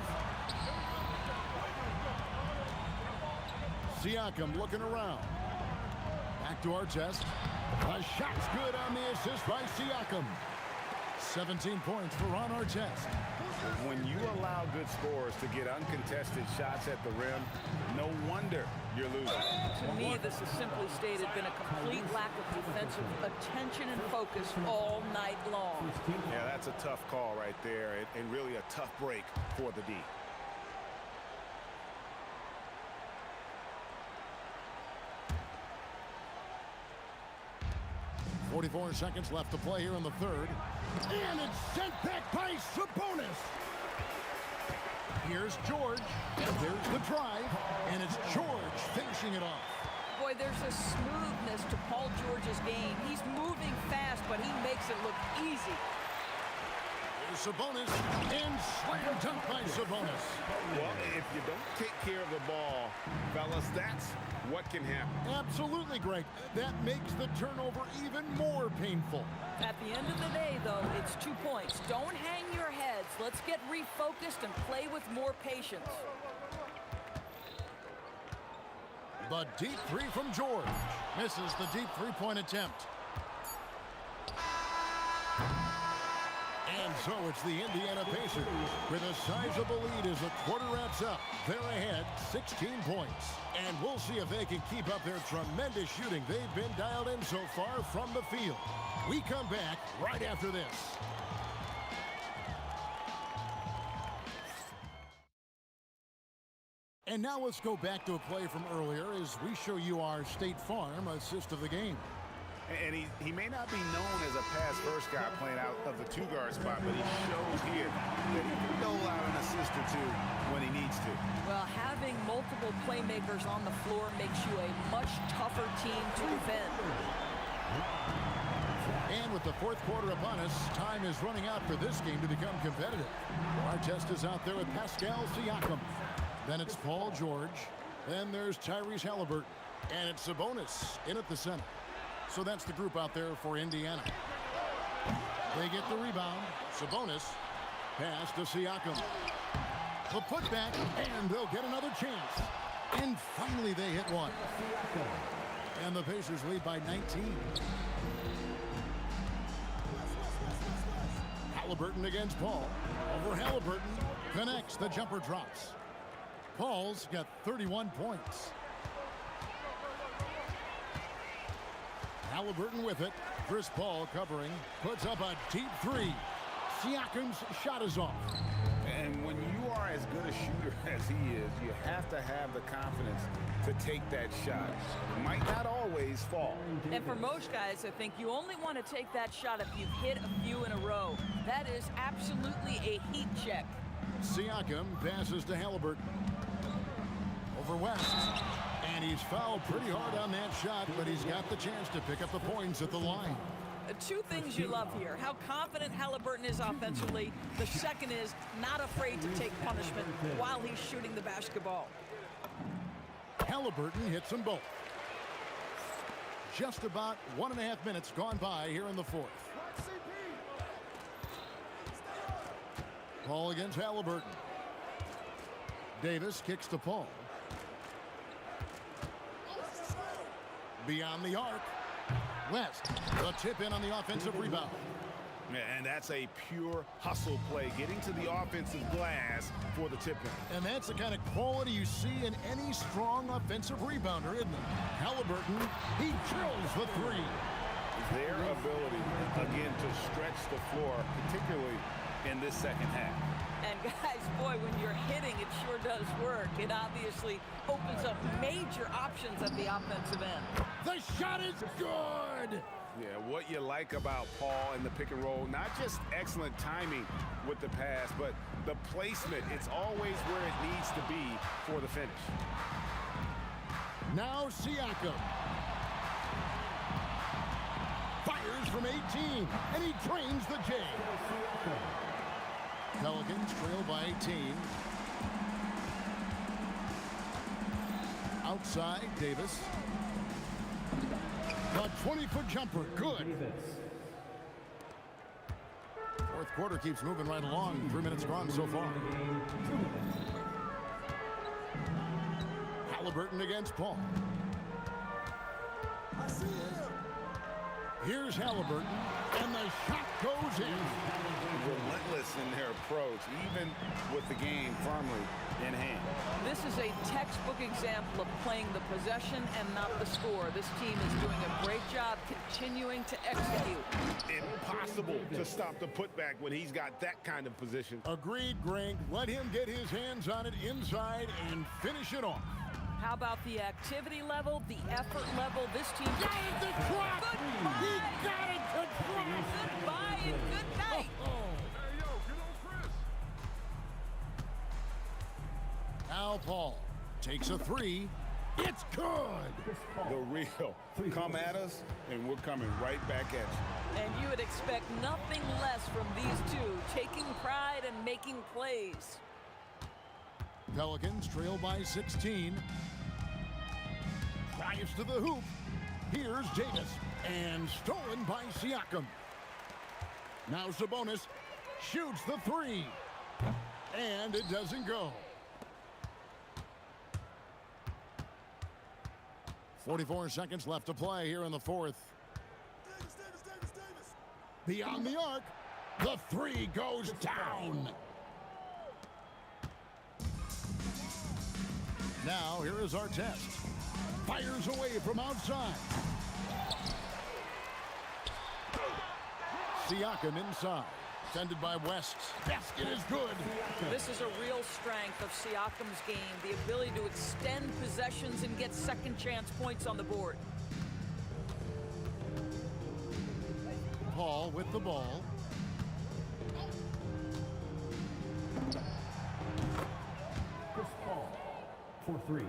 Siakam looking around. Back to our test. A shot's good on the assist by Siakam. 17 points for Ron Artest. When you allow good scorers to get uncontested shots at the rim, no wonder you're losing. To me, this has simply stated been a complete lack of defensive attention and focus all night long. Yeah, that's a tough call right there, and really a tough break for the D. .44 seconds left to play here in the third. And it's sent back by Sabonis. Here's George. There's the drive. And it's George finishing it off. Boy, there's a smoothness to Paul George's game. He's moving fast, but he makes it look easy. Here's Sabonis. And slam dunk by Sabonis. Well, if you don't take care of the ball, fellas, that's what can happen. Absolutely, Greg. That makes the turnover even more painful. At the end of the day, though, it's 2 points. Don't hang your heads. Let's get refocused and play with more patience. The deep 3 from George. Misses the deep 3-point attempt. And so it's the Indiana Pacers with a sizable lead as the quarter wraps up. They're ahead 16 points. And we'll see if they can keep up their tremendous shooting they've been dialed in so far from the field. We come back right after this. And now let's go back to a play from earlier as we show you our State Farm assist of the game. And he may not be known as a pass-first guy playing out of the two-guard spot, but he shows here that he can dole out an assist or two when he needs to. Well, having multiple playmakers on the floor makes you a much tougher team to defend. And with the fourth quarter upon us, time is running out for this game to become competitive. Artest is out there with Pascal Siakam. Then it's Paul George. Then there's Tyrese Halliburton. And it's Sabonis in at the center. So that's the group out there for Indiana. They get the rebound. Sabonis. Pass to Siakam. The putback, and they'll get another chance. And finally they hit one. And the Pacers lead by 19. Halliburton against Paul. Over Halliburton. Connects. The jumper drops. Paul's got 31 points. Halliburton with it. Chris Paul covering. Puts up a deep three. Siakam's shot is off. And when you are as good a shooter as he is, you have to have the confidence to take that shot. It might not always fall. And for most guys, I think you only want to take that shot if you've hit a few in a row. That is absolutely a heat check. Siakam passes to Halliburton. Over West. And he's fouled pretty hard on that shot, but he's got the chance to pick up the points at the line. Two things you love here. How confident Halliburton is offensively. The second is not afraid to take punishment while he's shooting the basketball. Halliburton hits them both. Just about 1.5 minutes gone by here in the fourth. Paul against Halliburton. Davis kicks to Paul. Beyond the arc. West, the tip in on the offensive rebound. And that's a pure hustle play, getting to the offensive glass for the tip in. And that's the kind of quality you see in any strong offensive rebounder, isn't it? Halliburton, he drills the three. Their ability, again, to stretch the floor, particularly in this second half. And guys, boy, when you're hitting, it sure does work. It obviously opens up major options at the offensive end. The shot is good! Yeah, what you like about Paul and the pick and roll, not just excellent timing with the pass, but the placement. It's always where it needs to be for the finish. Now Siakam. Fires from 18, and he drains the J. Pelicans trail by 18. Outside, Davis. A 20-foot jumper, good. Fourth quarter keeps moving right along. 3 minutes gone so far. Halliburton against Paul. Here's Halliburton, and the shot goes in. Relentless in their approach, even with the game firmly in hand. This is a textbook example of playing the possession and not the score. This team is doing a great job continuing to execute. Impossible to stop the putback when he's got that kind of position. Agreed, Greg. Let him get his hands on it inside and finish it off. How about the activity level, the effort level? This team Got it to drop! Goodbye! He got it to drop! Goodbye and good night! Now Paul takes a three. It's good! The real. Come at us, and we're coming right back at you. And you would expect nothing less from these two, taking pride and making plays. Pelicans trail by 16. Drives to the hoop. Here's Davis. And stolen by Siakam. Now Sabonis shoots the three. And it doesn't go. 44 seconds left to play here in the fourth. Beyond the arc. The three goes down. Now, here is our test. Fires away from outside. Siakam inside. Sended by West. Basket is good. This is a real strength of Siakam's game, the ability to extend possessions and get second chance points on the board. Paul with the ball. Chris Paul for three.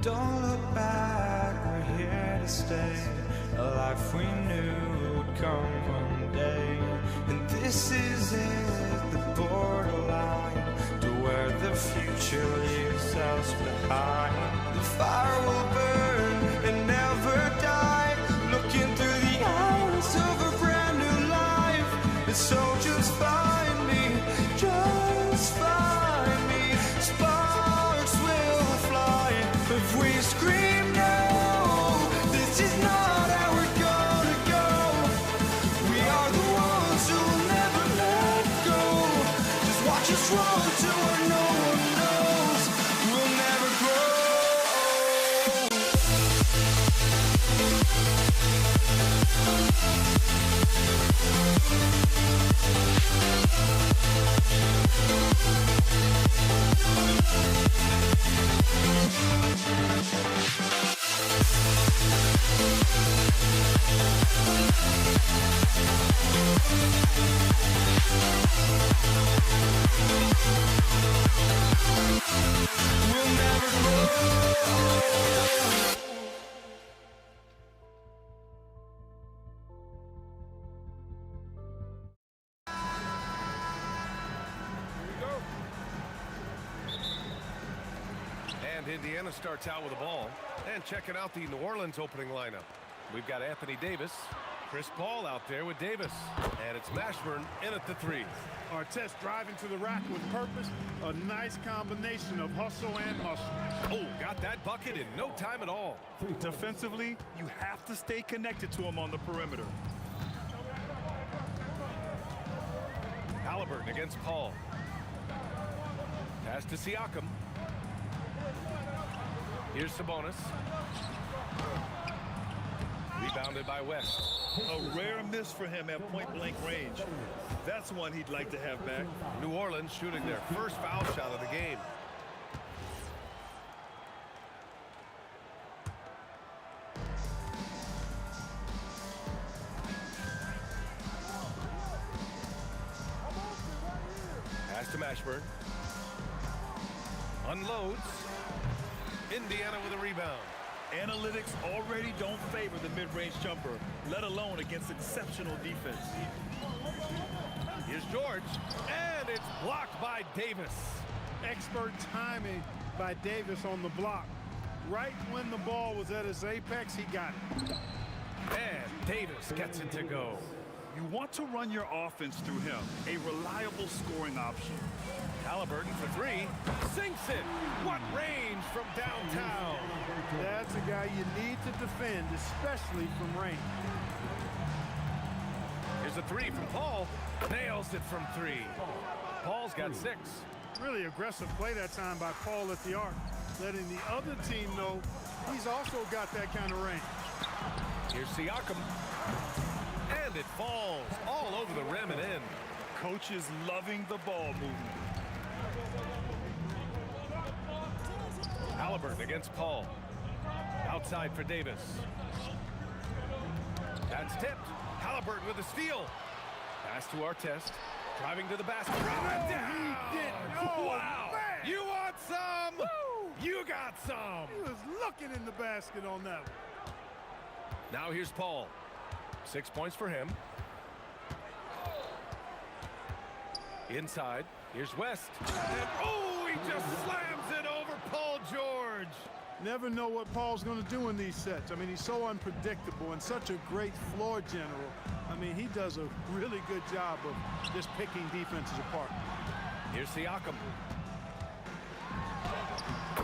Don't look back, we're here to stay. A life we knew would come one day. And this is it, the borderline to where the future leaves us behind. The fire will burn and never die, looking through the eyes of a brand new life. And so just find me, just find me. Sparks will fly if we scream no. This is not how we're gonna go. We are the ones who will never let go. Just watch us run to where no one knows. We'll never grow. We'll never grow. And Indiana starts out with the ball. And checking out the New Orleans opening lineup. We've got Anthony Davis. Chris Paul out there with Davis. And it's Mashburn in at the 3. Artest driving to the rack with purpose. A nice combination of hustle and muscle. Oh, got that bucket in no time at all. Defensively, you have to stay connected to him on the perimeter. Halliburton against Paul. Pass to Siakam. Here's Sabonis. Rebounded by West. A rare miss for him at point-blank range. That's one he'd like to have back. New Orleans shooting their first foul shot of the game. Pass to Mashburn. Unloads. Indiana with a rebound. Analytics already don't favor the mid-range jumper, let alone against exceptional defense. Here's George, and it's blocked by Davis. Expert timing by Davis on the block. Right when the ball was at its apex, he got it. And Davis gets it to go. You want to run your offense through him, a reliable scoring option. Halliburton for 3, sinks it. What range from downtown. That's a guy you need to defend, especially from range. Here's a 3 from Paul. Nails it from 3. Paul's got 6. Really aggressive play that time by Paul at the arc, letting the other team know he's also got that kind of range. Here's Siakam. And it falls all over the rim and in. Coach is loving the ball movement. Halliburton against Paul. Outside for Davis. That's tipped. Halliburton with a steal. Pass to Artest. Driving to the basket. Down. Oh, wow. Man. You want some? Woo. You got some. He was looking in the basket on that one. Now here's Paul. 6 points for him. Inside. Here's West. And oh, he just slams it over Paul George. Never know what Paul's going to do in these sets. I mean, he's so unpredictable and such a great floor general. I mean, he does a really good job of just picking defenses apart. Here's Siakam.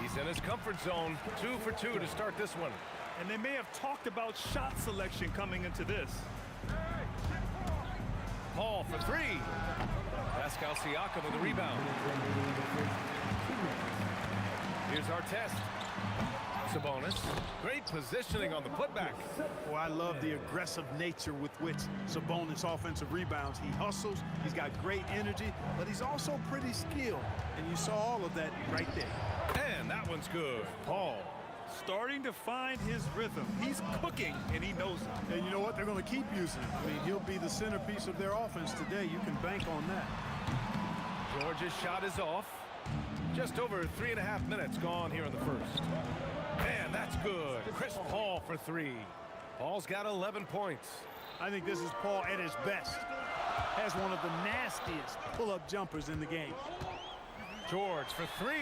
He's in his comfort zone. 2 for 2 to start this one. And they may have talked about shot selection coming into this. Paul for 3. Pascal Siakam with the rebound. Here's Artest. Sabonis. Great positioning on the putback. Oh, I love the aggressive nature with which Sabonis offensive rebounds. He hustles, he's got great energy, but he's also pretty skilled. And you saw all of that right there. And that one's good. Paul. Starting to find his rhythm. He's cooking, and he knows it. And you know what? They're going to keep using him. I mean, he'll be the centerpiece of their offense today. You can bank on that. George's shot is off. Just over 3.5 minutes gone here in the first. Man, that's good. Chris Paul for 3. Paul's got 11 points. I think this is Paul at his best. Has one of the nastiest pull-up jumpers in the game. George for 3.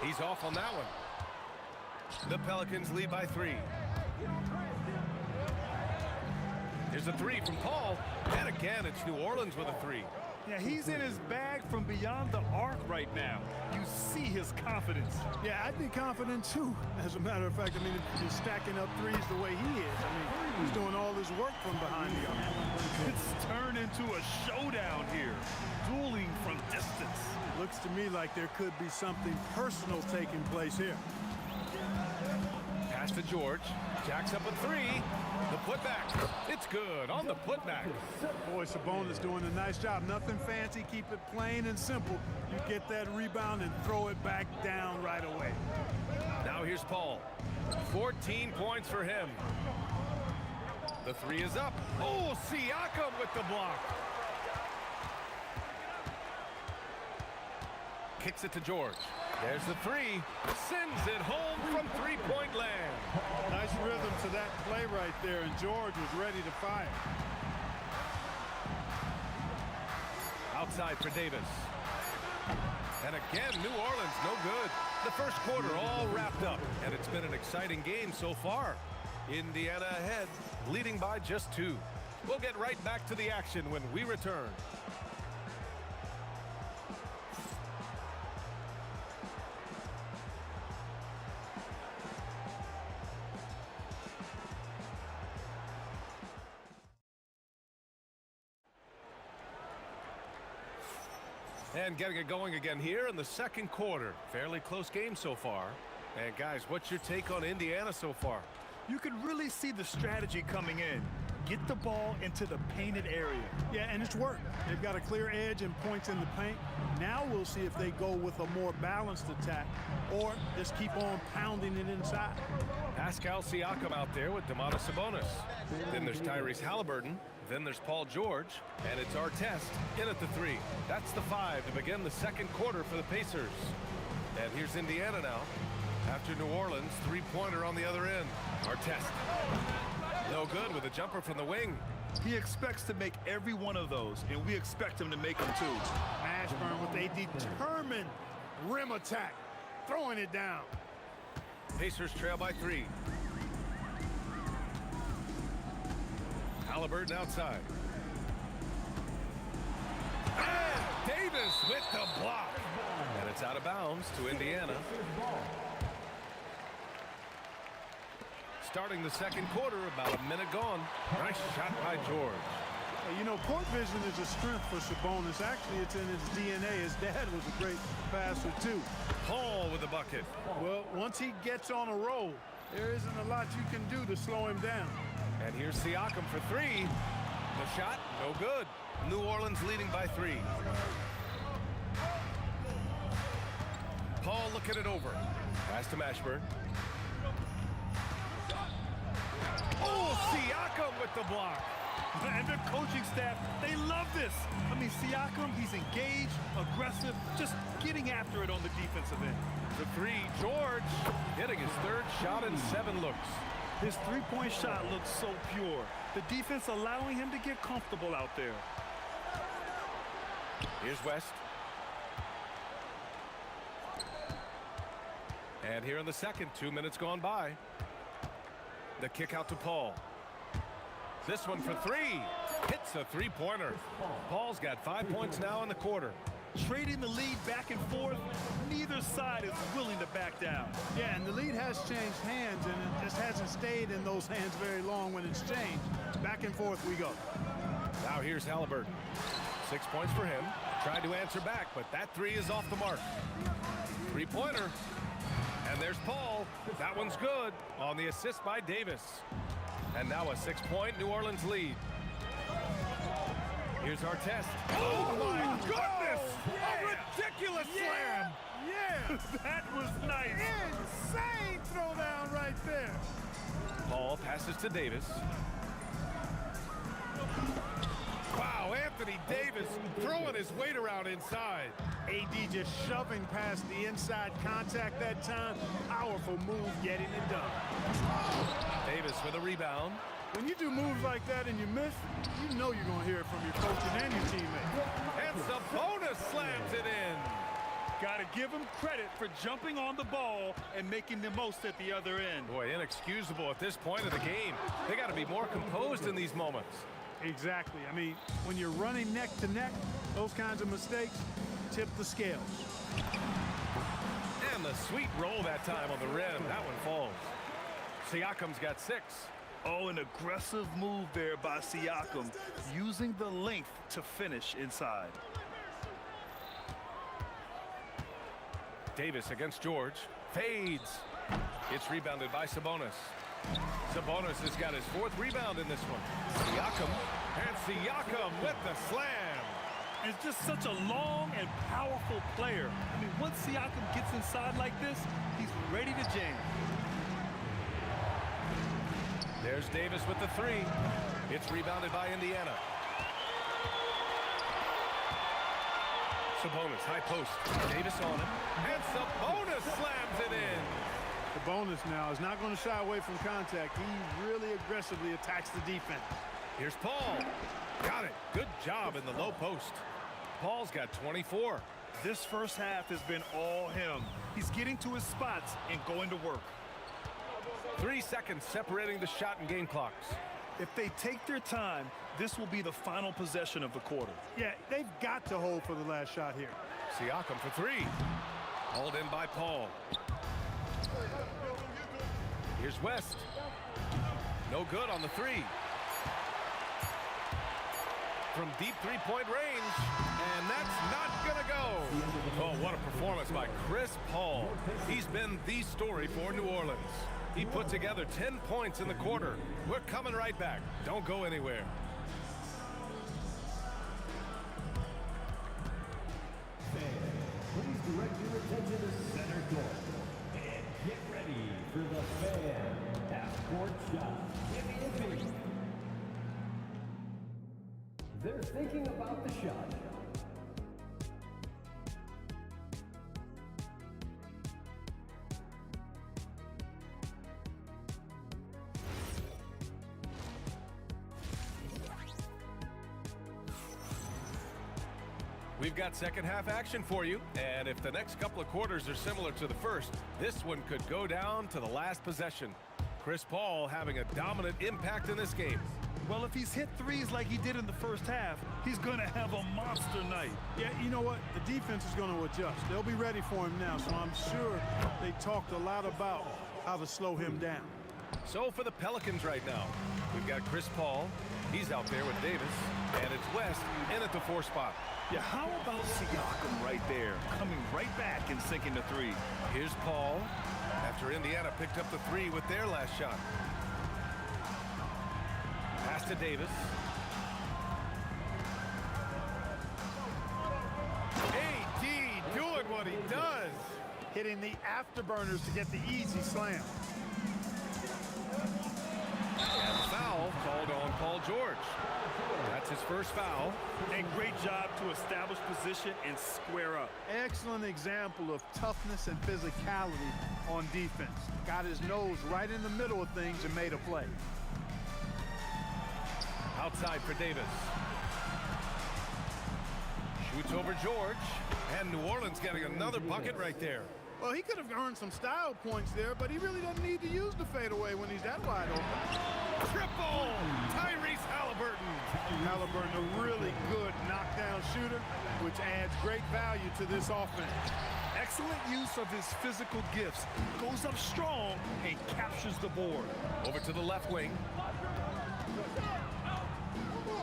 He's off on that one. The Pelicans lead by 3. Here's a 3 from Paul. And again, it's New Orleans with a 3. Yeah, he's in his bag from beyond the arc right now. You see his confidence. Yeah, I'd be confident too. As a matter of fact, I mean, if he's stacking up threes the way he is, I mean, he's doing all his work from behind the arc. It's turned into a showdown here. Dueling from distance. Looks to me like there could be something personal taking place here. Pass to George. Jacks up a 3. The putback. It's good on the putback. Boy, Sabonis doing a nice job. Nothing fancy. Keep it plain and simple. You get that rebound and throw it back down right away. Now here's Paul. 14 points for him. The 3 is up. Oh, Siakam with the block. Kicks it to George. There's the 3. Sends it home from three-point land. Nice rhythm to that play right there, and George was ready to fire. Outside for Davis. And again, New Orleans no good. The first quarter all wrapped up, and it's been an exciting game so far. Indiana ahead, leading by just 2. We'll get right back to the action when we return. And getting it going again here in the second quarter. Fairly close game so far. And guys, what's your take on Indiana so far? You can really see the strategy coming in. Get the ball into the painted area. Yeah, and it's worked. They've got a clear edge and points in the paint. Now we'll see if they go with a more balanced attack or just keep on pounding it inside. Pascal Siakam out there with Domantas Sabonis. Then there's Tyrese Halliburton. Then there's Paul George. And it's Artest in at the 3. That's the 5 to begin the second quarter for the Pacers. And here's Indiana now. After New Orleans, 3-pointer on the other end. Artest. No good with a jumper from the wing. He expects to make every one of those, and we expect him to make them too. Mashburn with a determined rim attack, throwing it down. Pacers trail by 3. Halliburton outside. And Davis with the block. And it's out of bounds to Indiana. Starting the second quarter, about a minute gone. Nice shot by George. You know, court vision is a strength for Sabonis. Actually, it's in his DNA. His dad was a great passer, too. Paul with the bucket. Well, once he gets on a roll, there isn't a lot you can do to slow him down. And here's Siakam for 3. The shot, no good. New Orleans leading by 3. Paul looking it over. Pass to Mashburn. Oh, Siakam with the block. And their coaching staff, they love this. I mean, Siakam, he's engaged, aggressive, just getting after it on the defensive end. The 3, George, hitting his 3rd shot in 7 looks. His three-point shot looks so pure. The defense allowing him to get comfortable out there. Here's West. And here in the second, 2 minutes gone by. The kick out to Paul. This one for 3. Hits a 3-pointer. Paul's got 5 points now in the quarter. Trading the lead back and forth, neither side is willing to back down. Yeah, and the lead has changed hands, and it just hasn't stayed in those hands very long when it's changed. Back and forth we go. Now here's Halliburton. 6 points for him. Tried to answer back, but that 3 is off the mark. 3-pointer. And there's Paul. That one's good on the assist by Davis. And now a 6-point New Orleans lead. Here's Artest. Oh, my goodness! A ridiculous slam! Yeah! That was nice. Insane throwdown right there. Paul passes to Davis. Wow, Anthony Davis throwing his weight around inside. AD just shoving past the inside contact that time. Powerful move getting it done. Davis with a rebound. When you do moves like that and you miss, you know you're going to hear it from your coaches and your teammates. And Sabonis slams it in. Got to give him credit for jumping on the ball and making the most at the other end. Boy, inexcusable at this point of the game. They got to be more composed in these moments. Exactly. I mean, when you're running neck to neck, those kinds of mistakes tip the scales. And the sweet roll that time on the rim. That one falls. Siakam's got 6. Oh, an aggressive move there by Siakam, using the length to finish inside. Davis against George. Fades. It's rebounded by Sabonis. Sabonis has got his 4th rebound in this one. Siakam. And Siakam with the slam. It's just such a long and powerful player. I mean, once Siakam gets inside like this, he's ready to jam. There's Davis with the 3. It's rebounded by Indiana. Sabonis, high post. Davis on him. And Sabonis slams it in. Sabonis now is not going to shy away from contact. He really aggressively attacks the defense. Here's Paul. Got it. Good job in the low post. Paul's got 24. This first half has been all him. He's getting to his spots and going to work. 3 seconds separating the shot and game clocks. If they take their time, this will be the final possession of the quarter. Yeah, they've got to hold for the last shot here. Siakam for 3. Hauled in by Paul. Here's West. No good on the 3. From deep 3-point range. And that's not going to go. Oh, what a performance by Chris Paul. He's been the story for New Orleans. He put together 10 points in the quarter. We're coming right back. Don't go anywhere. Please direct your attention to center court. And get ready for the fan half-court shot. Immediately. They're thinking about the shot. We've got second half action for you, and if the next couple of quarters are similar to the first, this one could go down to the last possession. Chris Paul having a dominant impact in this game. Well, if he's hit threes like he did in the first half, he's going to have a monster night. Yeah, you know what? The defense is going to adjust. They'll be ready for him now, so I'm sure they talked a lot about how to slow him down. So for the Pelicans right now, we've got Chris Paul. He's out there with Davis, and it's West in at the 4 spot. Yeah, how about Siakam right there, coming right back and sinking the 3? Here's Paul, after Indiana picked up the 3 with their last shot. Pass to Davis. AD doing what he does. Hitting the afterburners to get the easy slam. And foul called on Paul George. That's his first foul. And great job to establish position and square up. Excellent example of toughness and physicality on defense. Got his nose right in the middle of things and made a play. Outside for Davis. Shoots over George. And New Orleans getting another bucket right there. Well, he could have earned some style points there, but he really doesn't need to use the fadeaway when he's that wide open. Triple! Tyrese Halliburton. Halliburton, a really good knockdown shooter, which adds great value to this offense. Excellent use of his physical gifts. Goes up strong and captures the board. Over to the left wing.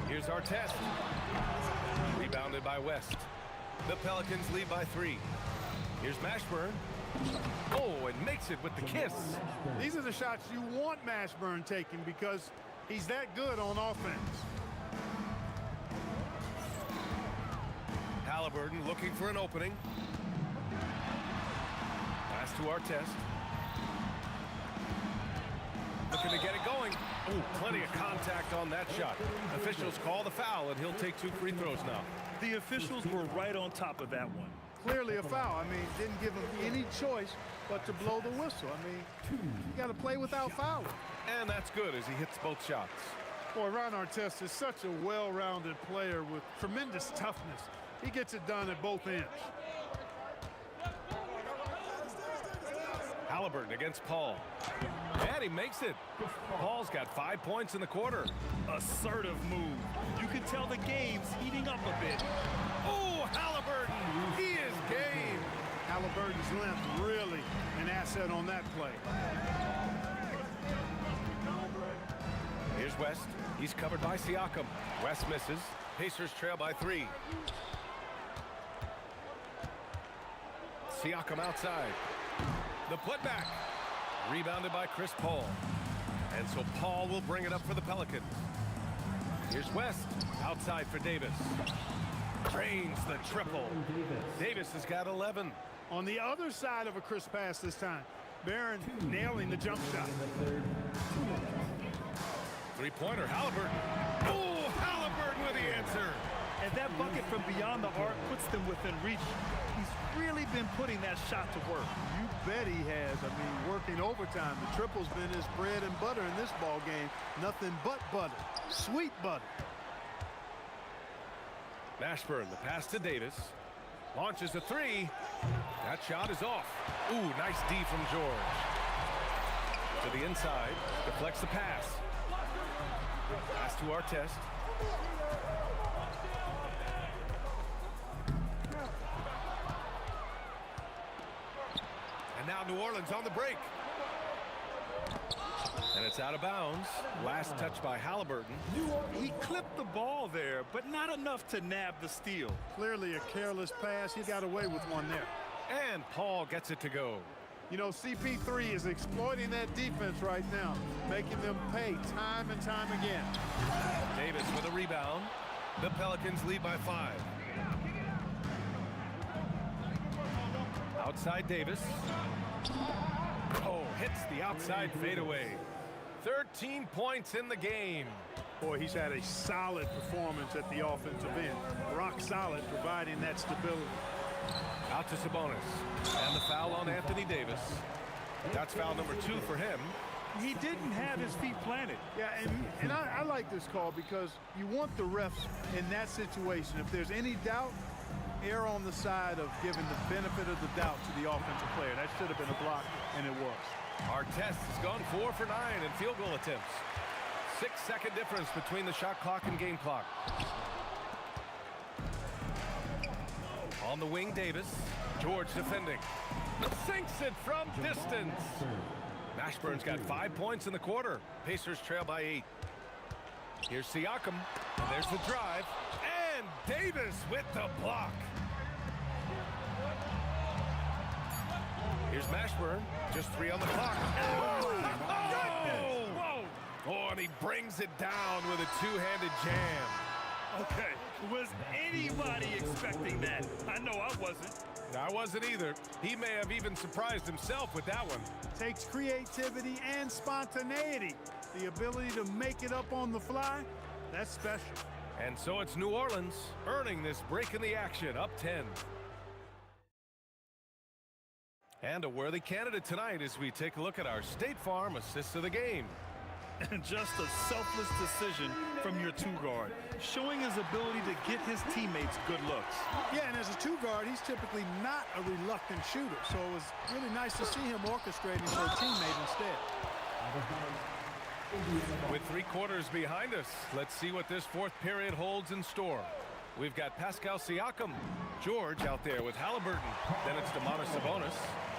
Here's Artest. Rebounded by West. The Pelicans lead by 3. Here's Mashburn. Oh, and makes it with the kiss. These are the shots you want Mashburn taking because he's that good on offense. Halliburton looking for an opening. Pass to Artest. Looking to get it going. Oh, plenty of contact on that shot. Officials call the foul, and he'll take 2 free throws now. The officials were right on top of that one. clearly a foul. I mean, didn't give him any choice but to blow the whistle. I mean, you got to play without fouling. And that's good as he hits both shots. Boy, Ron Artest is such a well-rounded player with tremendous toughness. He gets it done at both ends. Halliburton against Paul. And he makes it. Paul's got 5 points in the quarter. Assertive move. You can tell the game's heating up a bit. Oh, Halliburton! He is game! Halliburton's length really an asset on that play. Here's West. He's covered by Siakam. West misses. Pacers trail by 3. Siakam outside. The putback. Rebounded by Chris Paul. And so Paul will bring it up for the Pelicans. Here's West. Outside for Davis. Drains the triple. Davis has got 11. On the other side of a crisp pass this time. Barron nailing the jump shot. Three-pointer, Halliburton. Oh, Halliburton with the answer. And that bucket from beyond the arc puts them within reach. He's really been putting that shot to work. You bet he has. I mean, working overtime. The triple's been his bread and butter in this ball game. Nothing but butter. Sweet butter. Mashburn, the pass to Davis. Launches a 3. That shot is off. Ooh, nice D from George. To the inside. Deflects the pass. Pass to Artest. And now New Orleans on the break. And it's out of bounds. Last touch by Halliburton. He clipped the ball there, but not enough to nab the steal. Clearly a careless pass. He got away with one there. And Paul gets it to go. You know, CP3 is exploiting that defense right now, making them pay time and time again. Davis with a rebound. The Pelicans lead by 5. Outside Davis. Oh, hits the outside fadeaway. 13 points in the game. Boy, he's had a solid performance at the offensive end. Rock solid, providing that stability. Out to Sabonis. And the foul on Anthony Davis. That's foul number 2 for him. He didn't have his feet planted. Yeah, and I like this call because you want the refs in that situation. If there's any doubt, err on the side of giving the benefit of the doubt to the offensive player. That should have been a block, and it was. Artest has gone 4 for 9 in field goal attempts. 6-second difference between the shot clock and game clock. On the wing, Davis. George defending. Sinks it from distance. Mashburn's got 5 points in the quarter. Pacers trail by 8. Here's Siakam. And there's the drive. And Davis with the block. Here's Mashburn. Just 3 on the clock. Oh, and he brings it down with a two-handed jam. Okay, was anybody expecting that? I know I wasn't. I wasn't either. He may have even surprised himself with that one. Takes creativity and spontaneity. The ability to make it up on the fly, that's special. And so it's New Orleans earning this break in the action, up 10. And a worthy candidate tonight as we take a look at our State Farm assist of the game. And just a selfless decision from your 2-guard, showing his ability to get his teammates good looks. Yeah, and as a 2-guard, he's typically not a reluctant shooter, so it was really nice to see him orchestrating for a teammate instead. With 3 quarters behind us, let's see what this 4th period holds in store. We've got Pascal Siakam, George out there with Halliburton. Then it's Domantas Sabonis,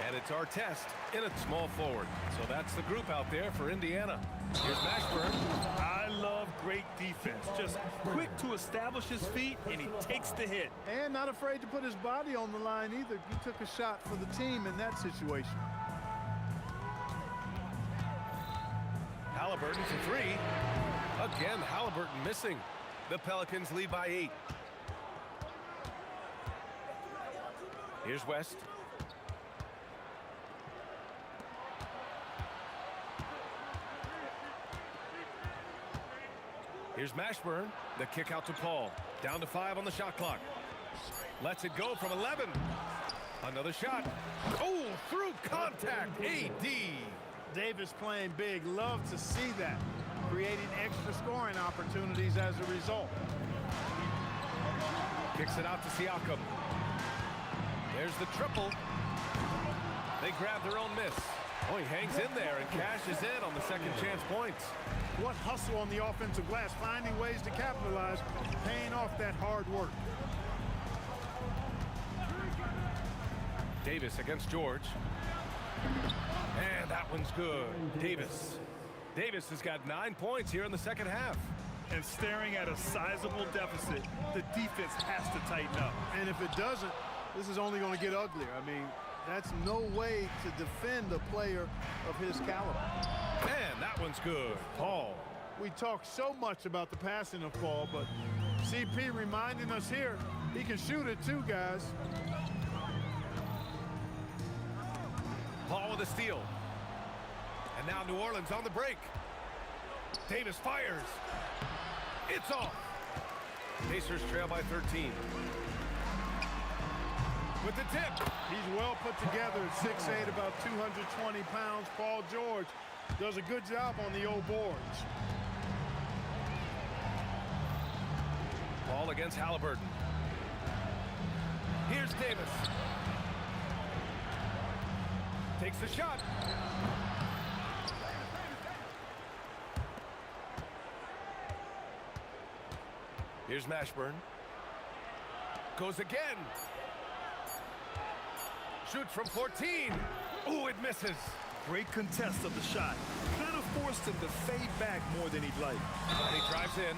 and it's Artest in at small forward. So that's the group out there for Indiana. Here's Mashburn. I love great defense. Just quick to establish his feet, and he takes the hit. And not afraid to put his body on the line either. He took a shot for the team in that situation. Halliburton for 3. Again, Halliburton missing. The Pelicans lead by 8. Here's West. Here's Mashburn. The kick out to Paul. Down to 5 on the shot clock. Lets it go from 11. Another shot. Oh, through contact. AD. Davis playing big. Love to see that. Creating extra scoring opportunities as a result. Kicks it out to Siakam. There's the triple. They grab their own miss. Oh, he hangs in there and cashes in on the second chance points. What hustle on the offensive glass, finding ways to capitalize, paying off that hard work. Davis against George. And that one's good. Davis. Davis has got 9 points here in the second half. And staring at a sizable deficit, the defense has to tighten up. And if it doesn't, this is only going to get uglier. I mean, that's no way to defend a player of his caliber. Man, that one's good. Paul. We talk so much about the passing of Paul, but CP reminding us here, he can shoot it too, guys. Paul with a steal. And now New Orleans on the break. Davis fires. It's off. Pacers trail by 13. With the tip. He's well put together at 6'8", about 220 pounds. Paul George does a good job on the old boards. Paul against Halliburton. Here's Davis. Takes the shot. Here's Mashburn. Goes again. Shoots from 14. Ooh, it misses. Great contest of the shot. Kind of forced him to fade back more than he'd like. And he drives in.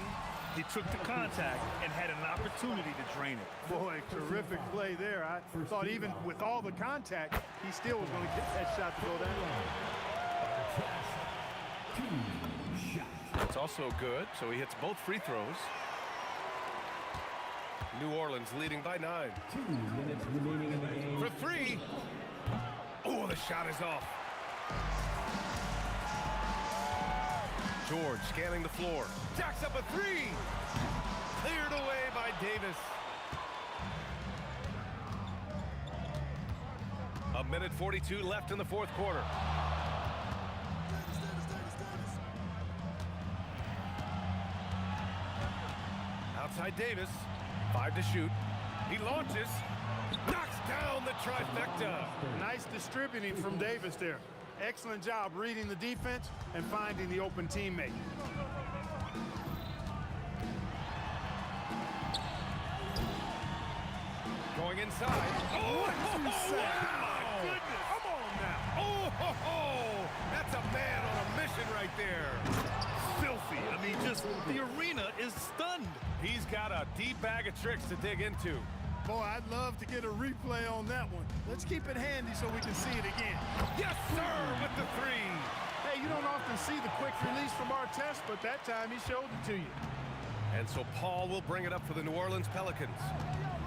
He took the contact and had an opportunity to drain it. Boy, terrific play there. I thought even with all the contact, he still was going to get that shot to go down. It's also good, so he hits both free throws. New Orleans leading by 9. 2 minutes remaining in the game. For 3. Oh, the shot is off. George scanning the floor. Jacks up a 3. Cleared away by Davis. A minute 42 left in the fourth quarter. Outside Davis. 5 to shoot. He launches. Knocks down the trifecta. Nice distributing from Davis there. Excellent job reading the defense and finding the open teammate. Going inside. Oh, What you say? wow. Goodness. Come on now. Oh, ho, ho. That's a man on a mission right there. Filthy. I mean, just the arena is stunned. He's got a deep bag of tricks to dig into. Boy, I'd love to get a replay on that one. Let's keep it handy so we can see it again. Yes, sir, with the 3. Hey, you don't often see the quick release from Artest, but that time he showed it to you. And so Paul will bring it up for the New Orleans Pelicans.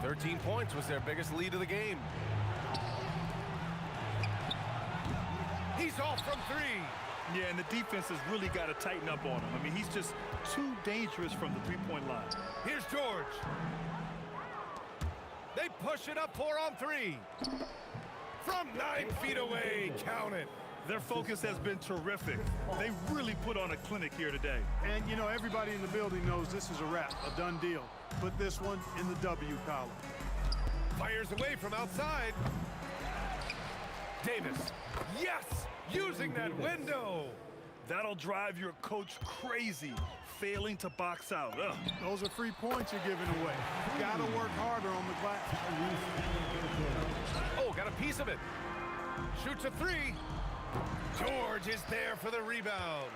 13 points was their biggest lead of the game. He's off from 3. Yeah, and the defense has really got to tighten up on him. I mean, he's just too dangerous from the three-point line. Here's George. They push it up 4 on 3. From 9 feet away, count it. Their focus has been terrific. They really put on a clinic here today. And, you know, everybody in the building knows this is a wrap, a done deal. Put this one in the W column. Fires away from outside. Davis. Yes! Using that window. That'll drive your coach crazy, failing to box out. Ugh. Those are free points you're giving away. Got to work harder on the glass. Oh, got a piece of it. Shoots a 3. George is there for the rebound.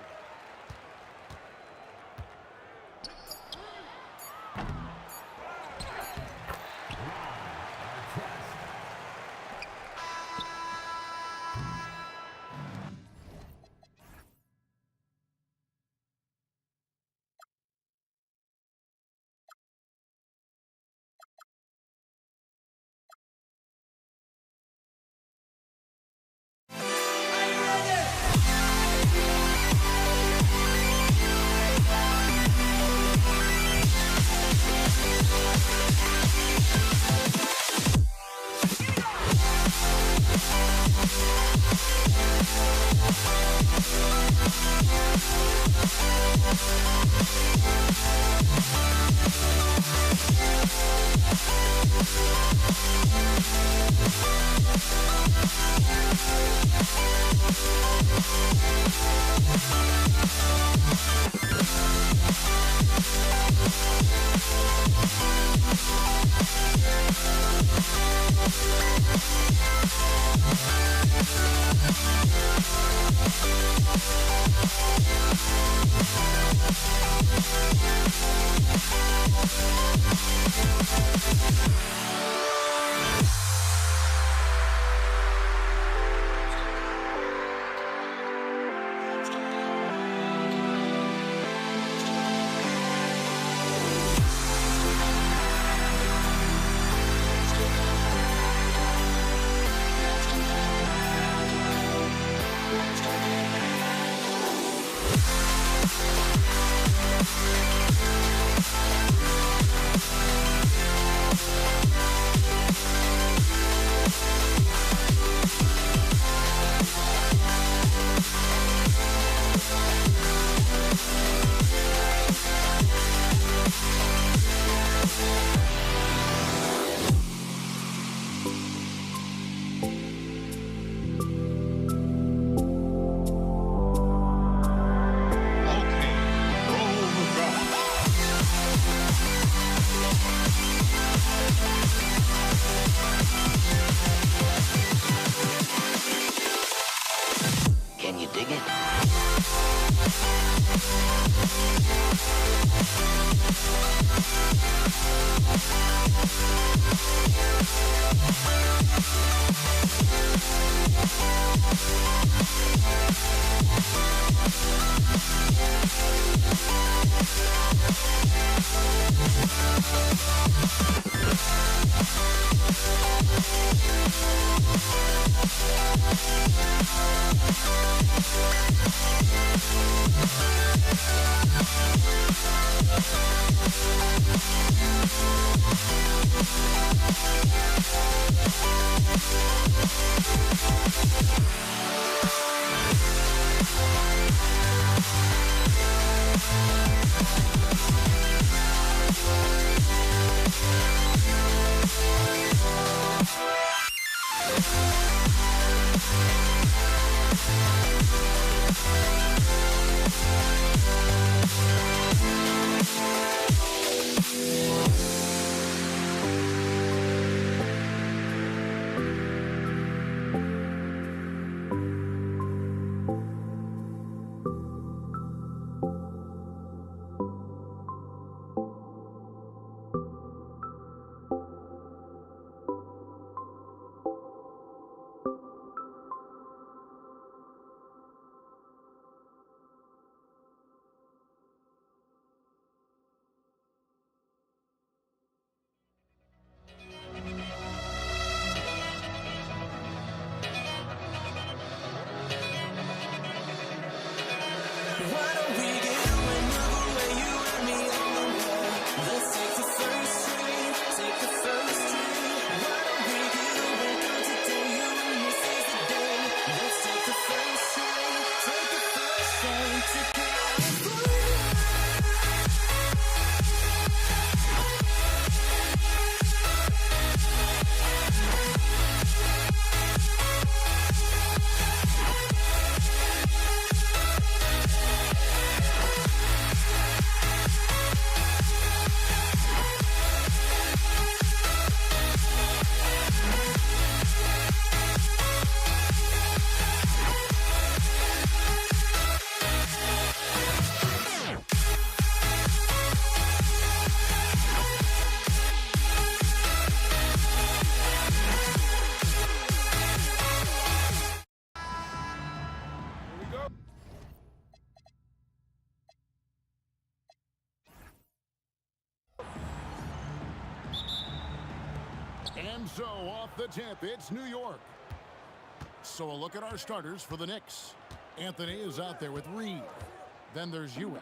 Can you dig it? And so off the tip, it's New York. So a look at our starters for the Knicks. Anthony is out there with Reed. Then there's Ewing.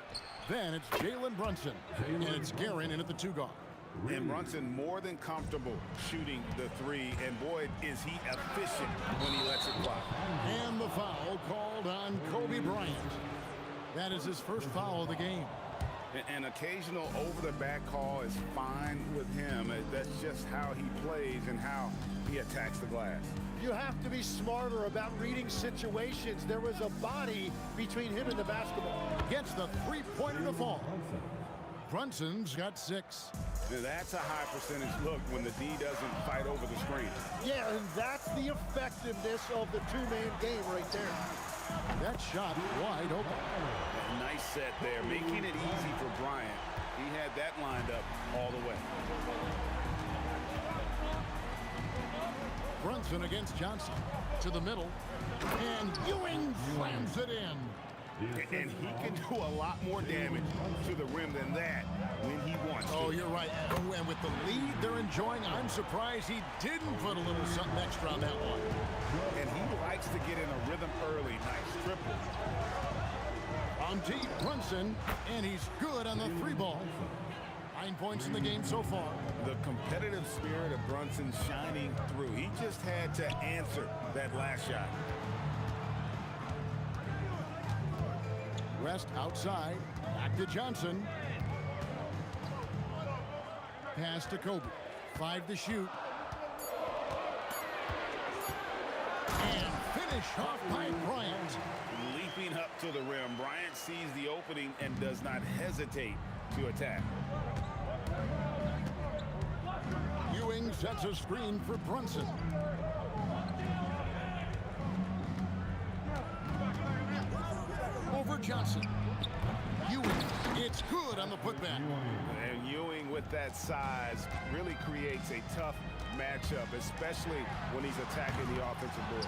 Then it's Jalen Brunson. And it's Guerin in at the 2 guard. And Brunson more than comfortable shooting the 3. And boy, is he efficient when he lets it fly. And the foul called on Kobe Bryant. That is his first foul of the game. An occasional over-the-back call is fine with him. That's just how he plays and how he attacks the glass. You have to be smarter about reading situations. There was a body between him and the basketball. Gets the 3-pointer to fall. Brunson's got 6. Now that's a high percentage look when the D doesn't fight over the screen. Yeah, and that's the effectiveness of the two-man game right there. That shot wide open. Nice set there, making it easy for Bryant. He had that lined up all the way. Brunson against Johnson. To the middle. And Ewing slams it in. And he can do a lot more damage to the rim than that when he wants to. Oh, you're right. And with the lead they're enjoying, I'm surprised he didn't put a little something extra on that one. And he likes to get in a rhythm early. Nice triple. On deep, Brunson, and he's good on the 3-ball. 9 points in the game so far. The competitive spirit of Brunson shining through. He just had to answer that last shot. West outside. Back to Johnson. Pass to Kobe. 5 to shoot. And finish off by Bryant. Leaping up to the rim. Bryant sees the opening and does not hesitate to attack. Ewing sets a screen for Brunson. Over Johnson. Ewing, it's good on the putback. And Ewing with that size really creates a tough matchup, especially when he's attacking the offensive board.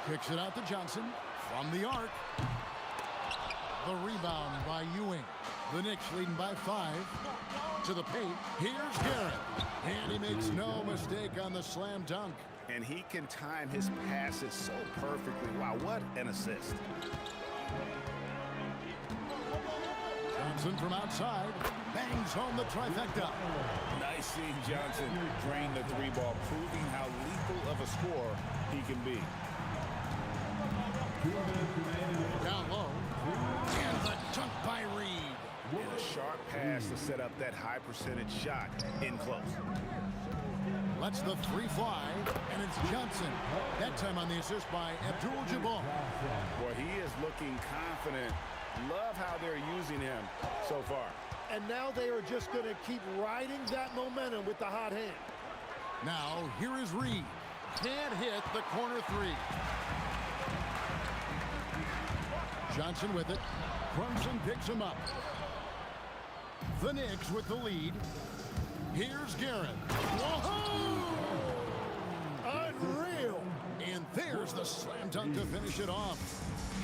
Kicks it out to Johnson from the arc. The rebound by Ewing. The Knicks leading by 5. To the paint. Here's Garrett. And he makes no mistake on the slam dunk. And he can time his passes so perfectly. Wow, what an assist. Johnson from outside. Bangs home the trifecta. Nice seeing Johnson drain the 3-ball, proving how lethal of a scorer he can be. Down low. And the dunk by Reed. And a sharp pass to set up that high percentage shot in close. Lets the 3 fly, and it's Johnson. That time on the assist by Abdul-Jabbar. Boy, he is looking confident. Love how they're using him so far. And now they are just going to keep riding that momentum with the hot hand. Now, here is Reed. Can't hit the corner 3. Johnson with it. Brunson picks him up. The Knicks with the lead. Here's Garrett. Whoa! Unreal. And there's the slam dunk to finish it off.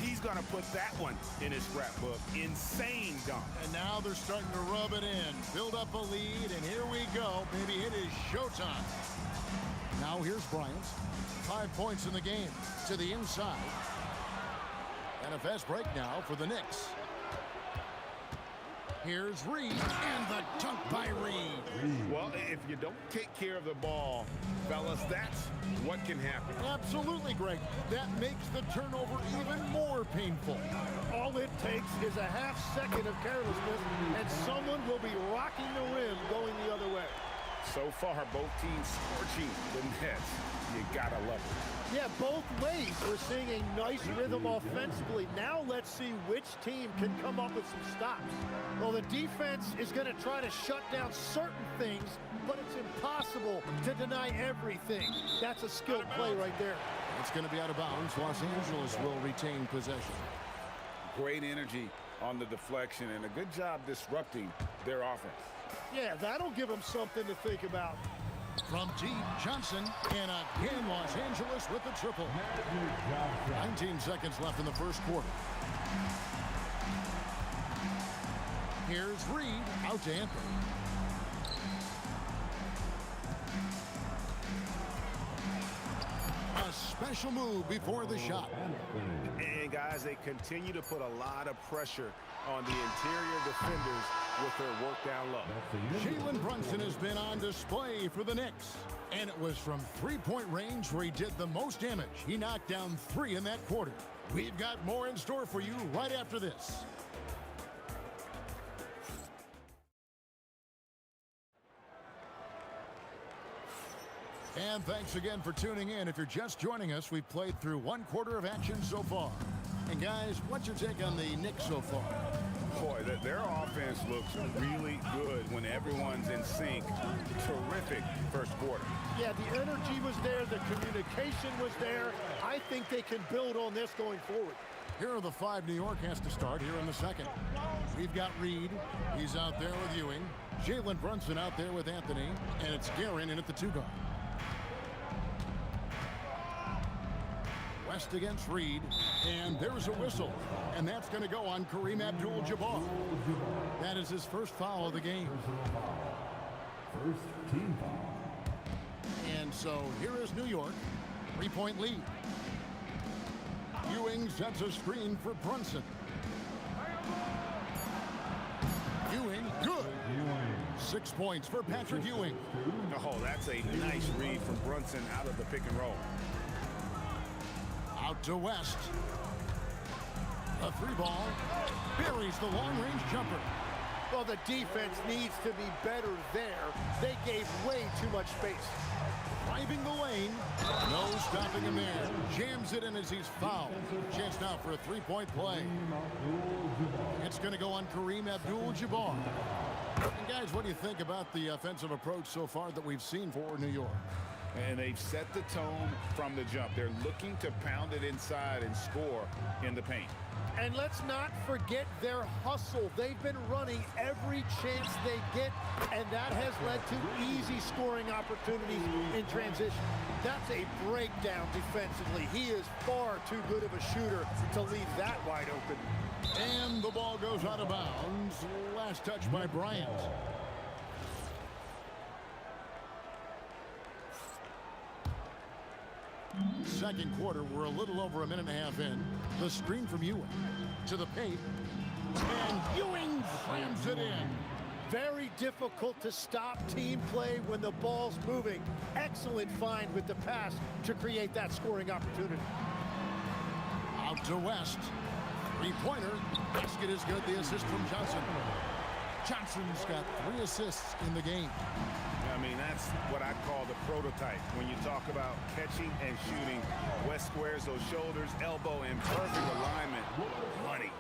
He's going to put that one in his scrapbook. Insane dunk. And now they're starting to rub it in. Build up a lead, and here we go. Baby, it is showtime. Now here's Bryant. 5 points in the game. To the inside. And a fast break now for the Knicks. Here's Reed, and the dunk by Reed. Well, if you don't take care of the ball, fellas, that's what can happen. Absolutely, Greg. That makes the turnover even more painful. All it takes is a half second of carelessness, and someone will be rocking the rim going the other way. So far, both teams scorching the nets. You gotta love it. Yeah, both ways. We're seeing a nice rhythm offensively. Now let's see which team can come up with some stops. Well, the defense is going to try to shut down certain things, but it's impossible to deny everything. That's a skilled play right there. It's going to be out of bounds. Los Angeles will retain possession. Great energy on the deflection and a good job disrupting their offense. Yeah, that'll give them something to think about. From deep, Johnson, and again Los Angeles with the triple. 19 seconds left in the first quarter. Here's Reed, out to Anthony. A special move before the shot. And guys, they continue to put a lot of pressure on the interior defenders with their work down low. Jalen Brunson has been on display for the Knicks. And it was from 3-point range where he did the most damage. He knocked down 3 in that quarter. We've got more in store for you right after this. And thanks again for tuning in. If you're just joining us, we've played through 1 quarter of action so far. And guys, what's your take on the Knicks so far? Boy, their offense looks really good when everyone's in sync. Terrific first quarter. Yeah, the energy was there. The communication was there. I think they can build on this going forward. Here are the 5 New York has to start here in the second. We've got Reed. He's out there with Ewing. Jalen Brunson out there with Anthony. And it's Guerin in at the 2 guard. West against Reed. And there's a whistle. And that's going to go on Kareem Abdul-Jabbar. That is his first foul of the game. First team foul. And so here is New York. 3-point lead. Ewing sets a screen for Brunson. Ewing, good. 6 points for Patrick Ewing. Oh, that's a nice read from Brunson out of the pick and roll. Out to West. A 3-ball. Buries the long-range jumper. Well, the defense needs to be better there. They gave way too much space. Driving the lane. No stopping him there. Jams it in as he's fouled. Chance now for a 3-point play. It's going to go on Kareem Abdul-Jabbar. And guys, what do you think about the offensive approach so far that we've seen for New York? And they've set the tone from the jump. They're looking to pound it inside and score in the paint. And let's not forget their hustle. They've been running every chance they get, and that has led to easy scoring opportunities in transition. That's a breakdown defensively. He is far too good of a shooter to leave that wide open. And the ball goes out of bounds. Last touch by Bryant. Second quarter, we're a little over a minute and a half in. The screen from Ewing to the paint. And Ewing slams it in. Very difficult to stop team play when the ball's moving. Excellent find with the pass to create that scoring opportunity. Out to West. 3-pointer. Basket is good. The assist from Johnson. Johnson's got 3 assists in the game. I mean, that's what I call the prototype. When you talk about catching and shooting, West squares those shoulders, elbow in perfect alignment. Money.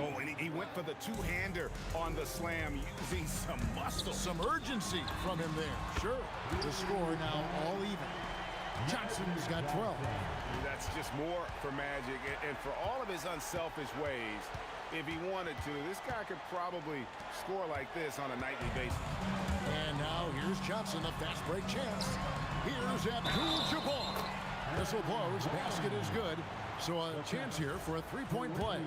Oh, and he went for the 2-hander on the slam using some muscle. Some urgency from him there. Sure. The score now all even. Johnson's got 12. That's just more for Magic. And for all of his unselfish ways, if he wanted to, this guy could probably score like this on a nightly basis. And now here's Johnson, a fast break chance. Here's Abdul-Jabbar. Whistle blows, basket is good. So a chance here for a 3-point play.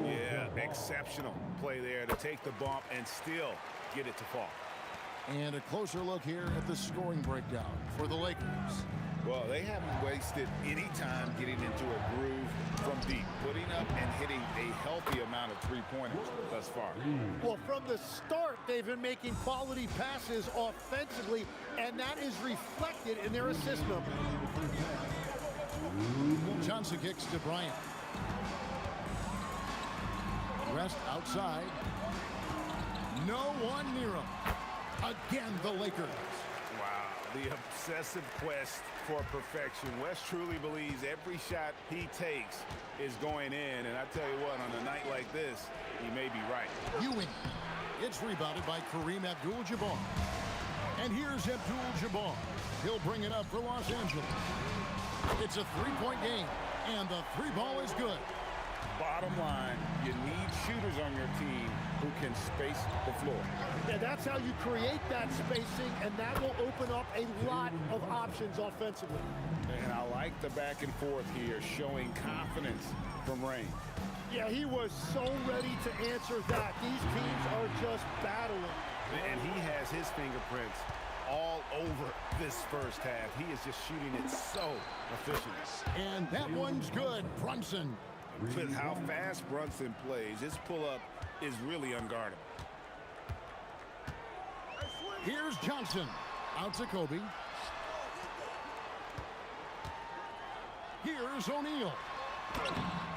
Yeah, exceptional play there to take the bump and still get it to fall. And a closer look here at the scoring breakdown for the Lakers. Well, they haven't wasted any time getting into a groove from deep, putting up and hitting a healthy amount of 3-pointers thus far. Well, from the start, they've been making quality passes offensively, and that is reflected in their assist number. Johnson kicks to Bryant. West outside. No one near him. Again, the Lakers. Wow, the obsessive quest for perfection. West truly believes every shot he takes is going in, and I tell you what, on a night like this, he may be right. Ewing. It's rebounded by Kareem Abdul-Jabbar. And here's Abdul-Jabbar. He'll bring it up for Los Angeles. It's a 3-point game, and the 3-ball is good. Bottom line, you need shooters on your team who can space the floor. Yeah, that's how you create that spacing, and that will open up a lot of options offensively. And I like the back and forth here, showing confidence from Rain. Yeah, he was so ready to answer that. These teams are just battling. And he has his fingerprints all over this first half. He is just shooting it so efficient. And that one's good. Brunson. With how fast Brunson plays, his pull-up is really unguardable. Here's Johnson. Out to Kobe. Here's O'Neal.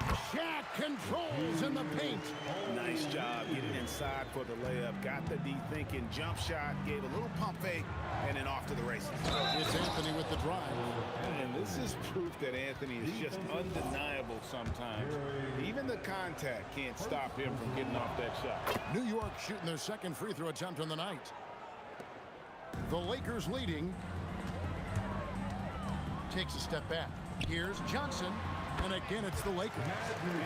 Shaq controls in the paint. Nice job getting inside for the layup. Got the D thinking. Jump shot. Gave a little pump fake. And then off to the races. It's Anthony with the drive. And this is proof that Anthony is just undeniable sometimes. Even the contact can't stop him from getting off that shot. New York shooting their second free throw attempt on the night. The Lakers leading. Takes a step back. Here's Johnson. And again, it's the Lakers.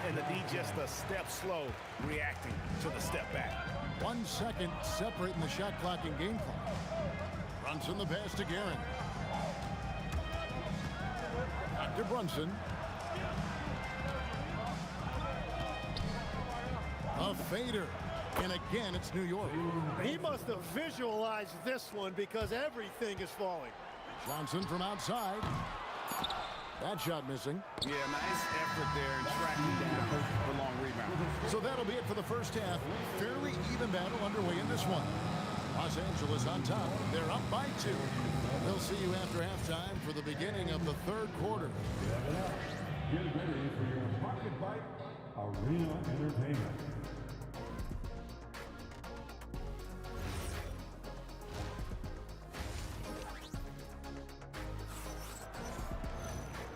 And the D just a step slow, reacting to the step back. 1 second separating the shot clock and game clock. Brunson the pass to Guerin. Back to Brunson. A fader. And again, it's New York. He must have visualized this one because everything is falling. Johnson from outside. That shot missing. Yeah, nice effort there and tracking down the long rebound. So that'll be it for the first half. Fairly even battle underway in this one. Los Angeles on top. They're up by 2. We'll see you after halftime for the beginning of the third quarter. Get ready for your Pocket Bite Arena Entertainment.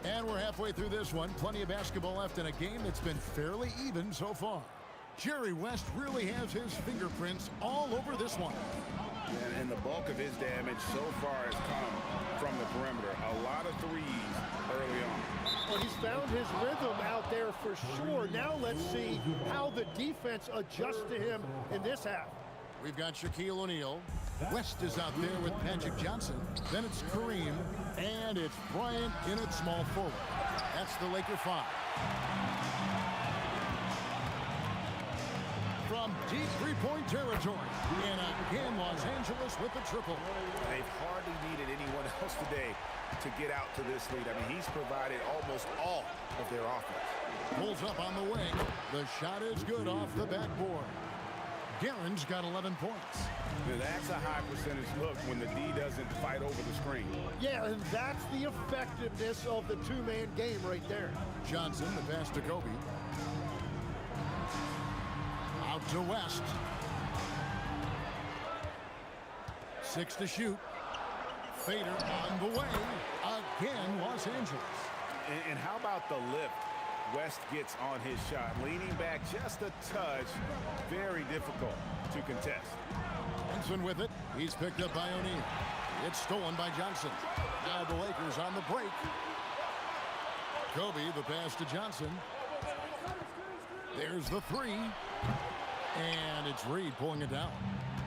And we're halfway through this one. Plenty of basketball left in a game that's been fairly even so far. Jerry West really has his fingerprints all over this one. And the bulk of his damage so far has come from the perimeter. A lot of threes early on. Well, he's found his rhythm out there for sure. Now let's see how the defense adjusts to him in this half. We've got Shaquille O'Neal. West is out there with Magic Johnson. Then it's Kareem. And it's Bryant in at small forward. That's the Laker 5. From deep three-point territory. And again, Los Angeles with the triple. They've hardly needed anyone else today to get out to this lead. I mean, he's provided almost all of their offense. Pulls up on the wing. The shot is good off the backboard. Guerin's got 11 points. Now that's a high percentage look when the D doesn't fight over the screen. Yeah, and that's the effectiveness of the two-man game right there. Johnson, the pass to Kobe. Out to West. 6 to shoot. Fader on the way. Again, Los Angeles. And how about the lift West gets on his shot? Leaning back just a touch. Very difficult to contest. Brunson with it. He's picked up by O'Neal. It's stolen by Johnson. Now the Lakers on the break. Kobe, the pass to Johnson. There's the 3. And it's Reed pulling it down.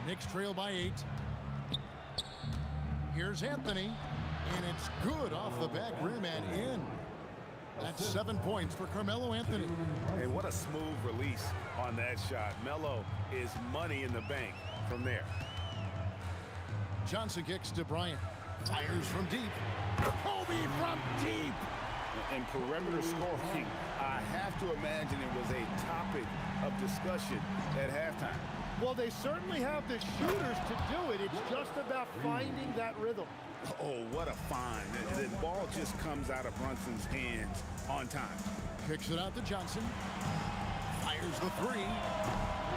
Knicks trail by 8. Here's Anthony. And it's good off the back rim and in. That's 7 points for Carmelo Anthony. And what a smooth release on that shot. Melo is money in the bank from there. Johnson kicks to Bryant. Fires from deep. Kobe from deep. And perimeter scoring, I have to imagine it was a topic of discussion at halftime. Well, they certainly have the shooters to do it. It's just about finding that rhythm. Oh, what a find. The ball just comes out of Brunson's hands on time. Kicks it out to Johnson. Fires the 3.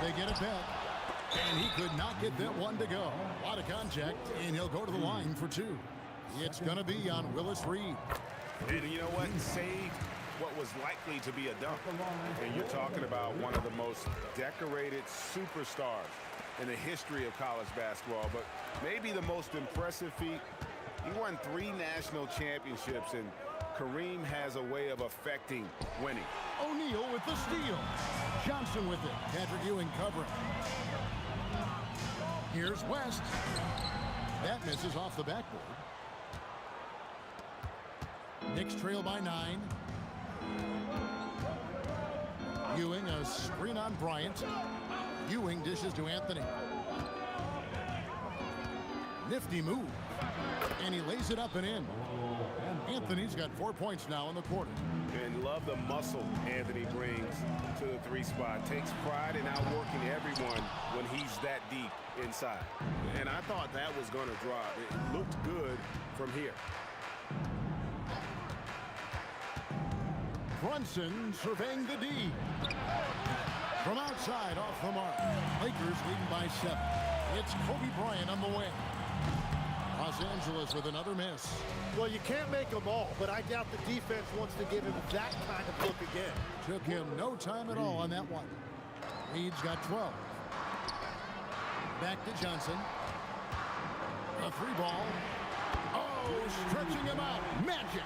They get it back. And he could not get that one to go. A lot of contact, and he'll go to the line for 2. It's going to be on Willis Reed. And you know what? Saved what was likely to be a dunk. And you're talking about one of the most decorated superstars in the history of college basketball. But maybe the most impressive feat, he won 3 national championships, and Kareem has a way of affecting winning. O'Neal with the steal. Johnson with it. Patrick Ewing covering. Here's West. That misses off the backboard. Knicks trail by 9. Ewing, a screen on Bryant. Ewing dishes to Anthony. Nifty move. And he lays it up and in. Anthony's got 4 points now in the quarter. And love the muscle Anthony brings to the 3 spot. Takes pride in outworking everyone when he's that deep inside. And I thought that was going to drop. It looked good from here. Brunson surveying the D. From outside, off the mark. Lakers leading by 7. It's Kobe Bryant on the wing. Los Angeles with another miss. Well, you can't make them all, but I doubt the defense wants to give him that kind of look again. Took him no time at all on that one. Reed's got 12. Back to Johnson. A 3 ball. Oh, stretching him out. Magic.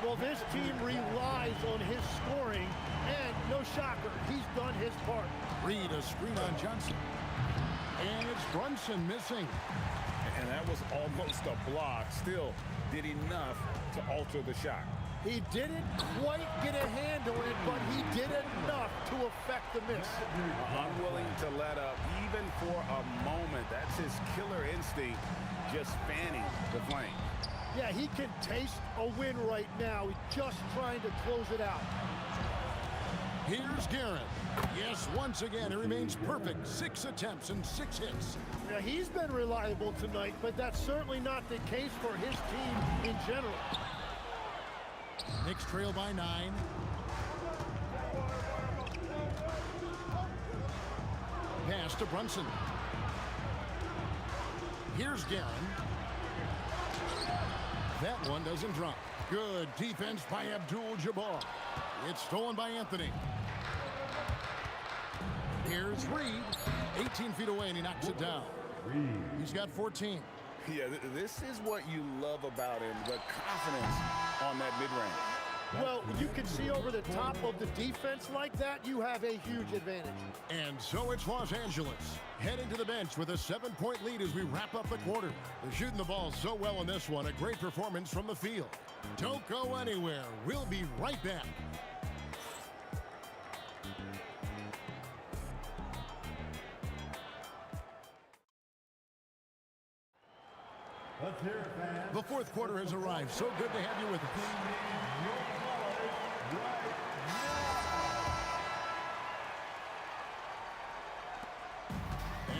Well, this team relies on his scoring, and no shocker, he's done his part. Reed, a screen on Johnson. And it's Brunson missing. And that was almost a block. Still did enough to alter the shot. He didn't quite get a hand on it, but he did enough to affect the miss. Unwilling to let up even for a moment. That's his killer instinct, just fanning the flame. Yeah, he can taste a win right now. He's just trying to close it out. Here's Garrett. Yes, once again, he remains perfect. 6 attempts and 6 hits. Yeah, he's been reliable tonight, but that's certainly not the case for his team in general. Knicks trail by 9. Pass to Brunson. Here's Guerin. That one doesn't drop. Good defense by Abdul-Jabbar. It's stolen by Anthony. Here's Reed. 18 feet away, and he knocks it down. He's got 14. Yeah, this is what you love about him, the confidence on that mid-range. Well, you can see over the top of the defense like that, you have a huge advantage. And so it's Los Angeles heading to the bench with a 7-point lead as we wrap up the quarter. They're shooting the ball so well in this one. A great performance from the field. Don't go anywhere. We'll be right back. Let's hear it, fans. The fourth quarter has arrived. So good to have you with us.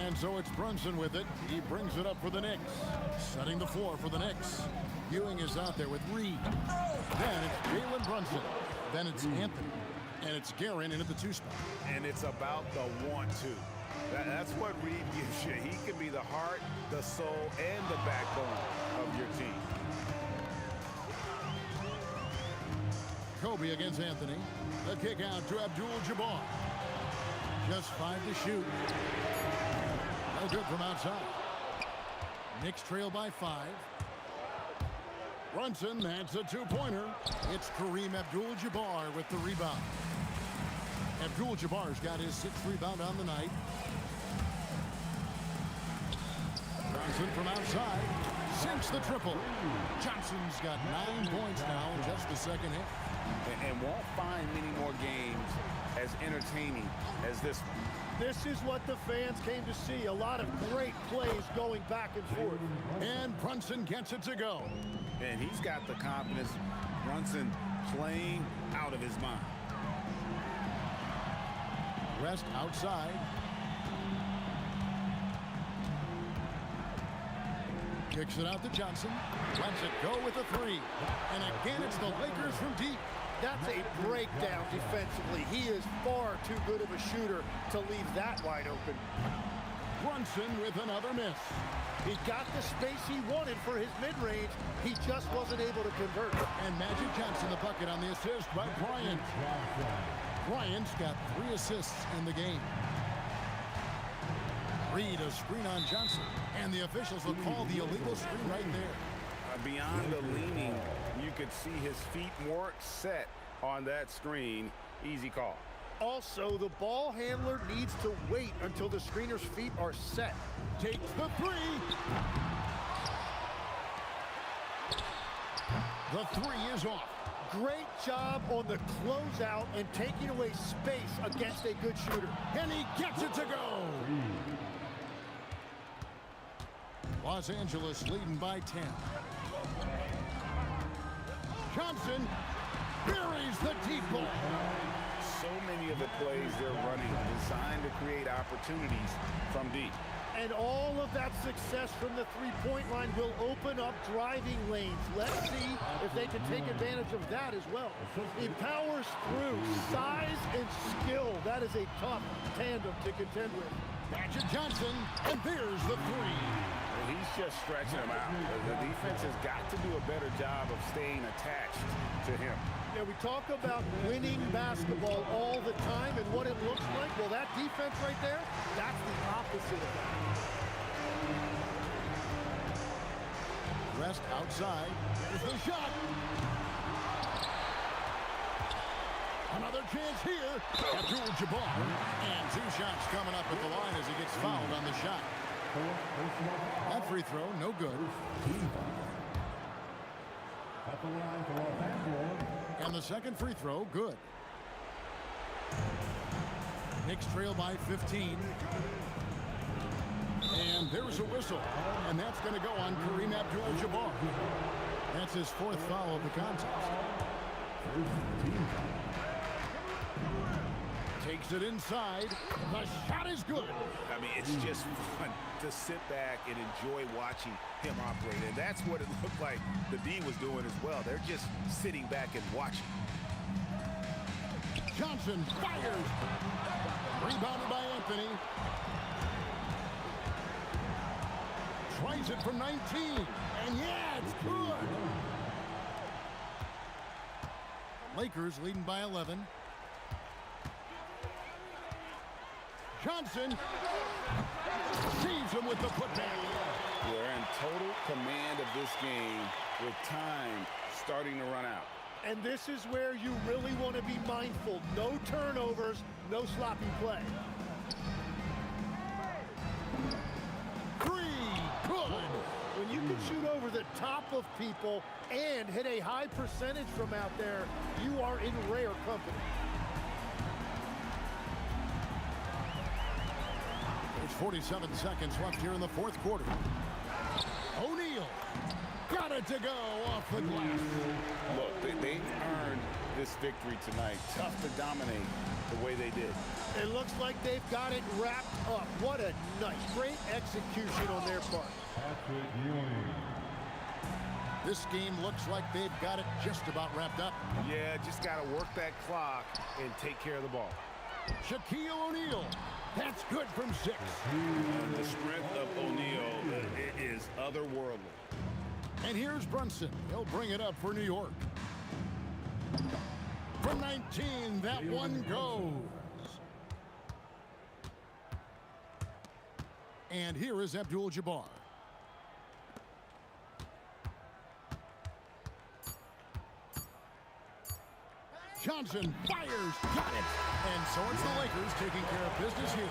And so it's Brunson with it. He brings it up for the Knicks. Setting the floor for the Knicks. Ewing is out there with Reed. Then it's Jalen Brunson. Then it's Anthony. And it's Guerin in at the 2 spot. And it's about the 1-2. That's what Reed gives you. He can be the heart, the soul, and the backbone of your team. Kobe against Anthony. The kick out to Abdul-Jabbar. Just 5 to shoot. No good from outside. Knicks trail by 5. Brunson, that's a 2-pointer. It's Kareem Abdul-Jabbar with the rebound. Abdul-Jabbar's got his 6th rebound on the night. Brunson from outside sinks the triple. Johnson's got 9 points now in just the second hit. And won't find many more games as entertaining as this one. This is what the fans came to see. A lot of great plays going back and forth. And Brunson gets it to go. And he's got the confidence. Brunson playing out of his mind. Rest outside. Kicks it out to Johnson. Lets it go with a 3. And again, it's the Lakers from deep. That's a breakdown defensively. He is far too good of a shooter to leave that wide open. Brunson with another miss. He got the space he wanted for his mid-range. He just wasn't able to convert. And Magic Johnson the bucket on the assist by Bryant. Bryant's got 3 assists in the game. Reed, a screen on Johnson. And the officials will call the illegal screen right there. Beyond the leaning, you could see his feet more set on that screen. Easy call. Also, the ball handler needs to wait until the screener's feet are set. Takes the 3. The 3 is off. Great job on the closeout and taking away space against a good shooter. And he gets it to go. Los Angeles leading by 10. Johnson buries the deep ball. So many of the plays they're running designed to create opportunities from deep. And all of that success from the three-point line will open up driving lanes. Let's see if they can take advantage of that as well. He powers through. Size and skill. That is a tough tandem to contend with. Magic Johnson, and there's the three. He's just stretching him out. The defense has got to do a better job of staying attached to him. Yeah, we talk about winning basketball all the time and what it looks like. Well, that defense right there, that's the opposite of that. Rest outside. Here's the shot. Another chance here. Abdul-Jabbar. And 2 shots coming up at the line as he gets fouled on the shot. That free throw, no good. At the line for Los Angeles. And the second free throw, good. Knicks trail by 15. And there's a whistle. And that's going to go on Kareem Abdul-Jabbar. That's his 4th foul of the contest. Takes it inside. The shot is good. I mean, it's just fun to sit back and enjoy watching him operate. And that's what it looked like the D was doing as well. They're just sitting back and watching. Johnson fires. Rebounded by Anthony. Tries it from 19. And yeah, it's good. Lakers leading by 11. Johnson sees him with the putback. They're in total command of this game with time starting to run out. And this is where you really want to be mindful. No turnovers, no sloppy play. 3, good. When you can shoot over the top of people and hit a high percentage from out there, you are in rare company. There's 47 seconds left here in the 4th quarter. O'Neal got it to go off the glass. Look, they earned this victory tonight. Tough to dominate the way they did. It looks like they've got it wrapped up. What a night. Great execution on their part. This game looks like they've got it just about wrapped up. Yeah, just got to work that clock and take care of the ball. Shaquille O'Neal. That's good from 6. The strength of O'Neal is otherworldly. And here's Brunson. He'll bring it up for New York. From 19, that one goes. And here is Abdul-Jabbar. Johnson fires, got it. And so it's the Lakers taking care of business here.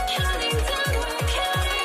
Counting down, we're counting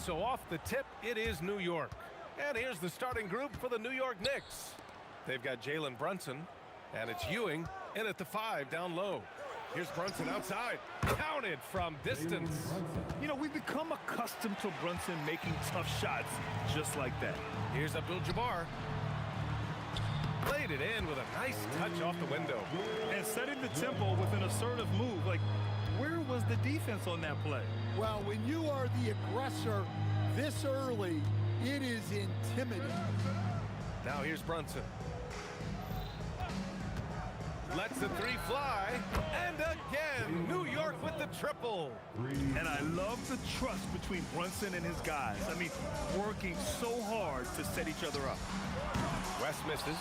So off the tip, it is New York. And here's the starting group for the New York Knicks. They've got Jalen Brunson, and it's Ewing in at the 5 down low. Here's Brunson outside, counted from distance. You know, we've become accustomed to Brunson making tough shots just like that. Here's Abdul-Jabbar. Played it in with a nice touch off the window. And setting the tempo with an assertive move. Like, where was the defense on that play? Well, when you are the aggressor this early, it is intimidating. Now here's Brunson. Lets the 3 fly, and again, New York with the triple. And I love the trust between Brunson and his guys. I mean, working so hard to set each other up. West misses.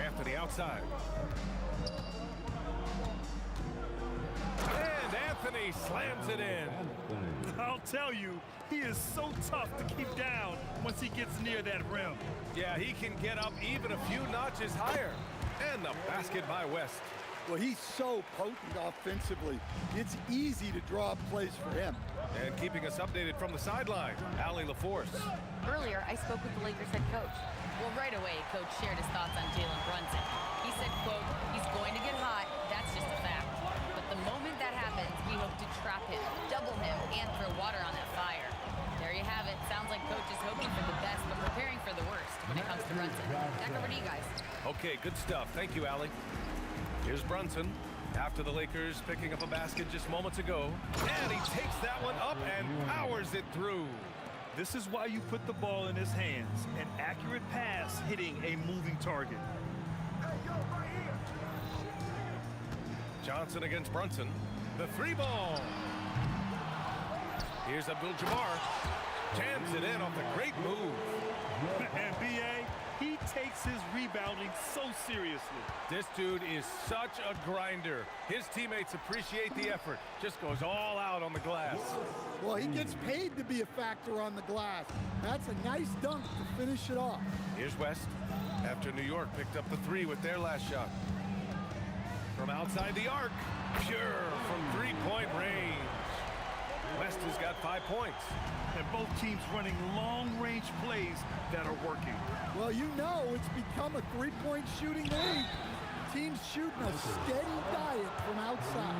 Anthony outside. And Anthony slams it in. I'll tell you, he is so tough to keep down once he gets near that rim. Yeah, he can get up even a few notches higher. And the basket by West. Well, he's so potent offensively. It's easy to draw up plays for him. And keeping us updated from the sideline, Allie LaForce. Earlier, I spoke with the Lakers head coach. Well, right away, coach shared his thoughts on Jalen Brunson. He said, quote, he's going to get hot. That's just a fact. But the moment that happens, we hope to trap him, double him, and throw water on that fire. There you have it. Sounds like coach is hoping for the best, but preparing for the worst when it comes to Brunson. Back over to you guys. Okay, good stuff. Thank you, Allie. Here's Brunson. After the Lakers picking up a basket just moments ago. And he takes that one up and powers it through. This is why you put the ball in his hands. An accurate pass hitting a moving target. Johnson against Brunson. The 3 ball. Here's Abdul-Jabbar. Jams it in off the great move. And B.A., he takes his rebounding so seriously. This dude is such a grinder. His teammates appreciate the effort. Just goes all out on the glass. Well, he gets paid to be a factor on the glass. That's a nice dunk to finish it off. Here's West. After New York picked up the 3 with their last shot. From outside the arc. Pure from 3-point range. West has got 5 points. And both teams running long-range plays that are working. Well, you know it's become a 3-point shooting league. Teams shooting a steady diet from outside.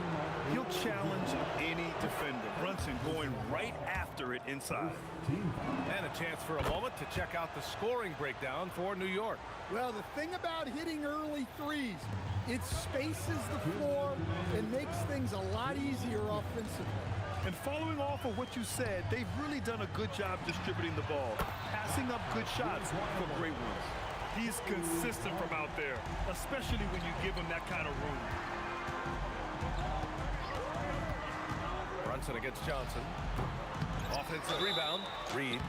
He'll challenge any defender. Brunson going right after it inside. And a chance for a moment to check out the scoring breakdown for New York. Well, the thing about hitting early threes, it spaces the floor and makes things a lot easier offensively. And following off of what you said, they've really done a good job distributing the ball, passing up good shots for great ones. He's consistent from out there, especially when you give him that kind of room. Brunson against Johnson. Offensive rebound, Reed.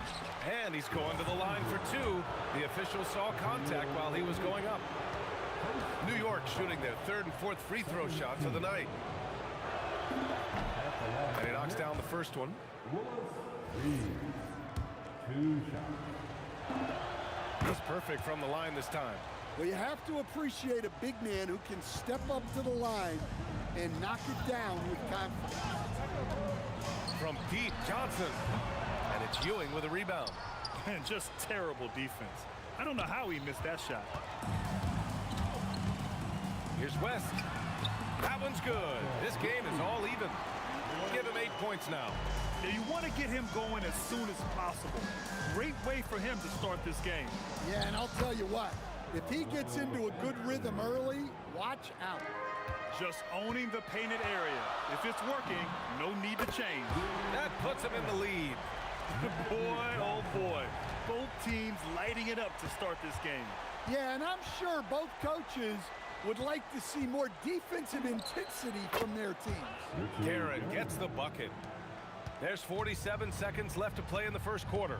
And he's going to the line for 2. The official saw contact while he was going up. New York shooting their 3rd and 4th free throw shots of the night. And he knocks down the first one. 2 shots. He's perfect from the line this time. Well, you have to appreciate a big man who can step up to the line and knock it down with confidence. From Pete Johnson. And it's Ewing with a rebound. And just terrible defense. I don't know how he missed that shot. Here's West. That one's good. This game is all even. Give him 8 points now. Yeah, you want to get him going as soon as possible. Great way for him to start this game. Yeah, and I'll tell you what, if he gets into a good rhythm early, watch out. Just owning the painted area. If it's working, no need to change. That puts him in the lead. Boy, oh boy. Both teams lighting it up to start this game. Yeah, and I'm sure both coaches would like to see more defensive intensity from their teams. Karen gets the bucket. There's 47 seconds left to play in the first quarter.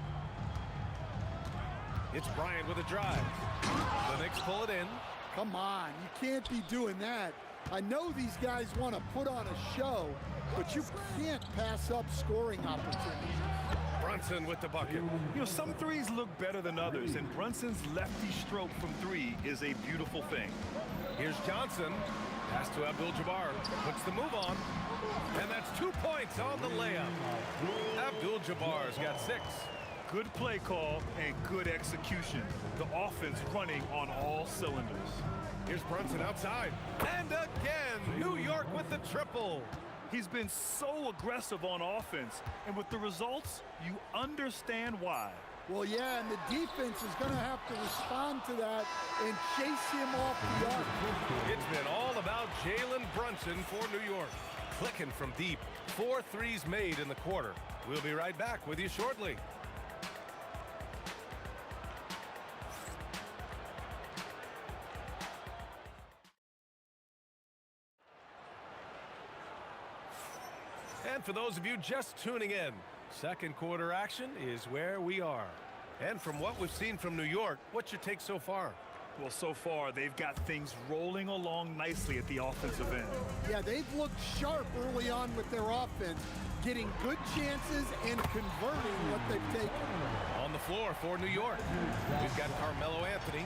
It's Bryant with a drive. The Knicks pull it in. Come on, you can't be doing that. I know these guys want to put on a show, but you can't pass up scoring opportunities. Brunson with the bucket. You know, some threes look better than others, and Brunson's lefty stroke from three is a beautiful thing. Here's Johnson. Pass to Abdul-Jabbar. Puts the move on. And that's 2 points on the layup. Abdul-Jabbar's got 6. Good play call and good execution. The offense running on all cylinders. Here's Brunson outside. And again, New York with the triple. He's been so aggressive on offense, and with the results, you understand why. Well, yeah, and the defense is going to have to respond to that and chase him off the arc. It's been all about Jalen Brunson for New York. Clicking from deep. 4 threes made in the quarter. We'll be right back with you shortly. And for those of you just tuning in, second quarter action is where we are. And from what we've seen from New York, what's your take so far? Well, so far, they've got things rolling along nicely at the offensive end. Yeah, they've looked sharp early on with their offense, getting good chances and converting what they've taken. On the floor for New York, we've got Carmelo Anthony,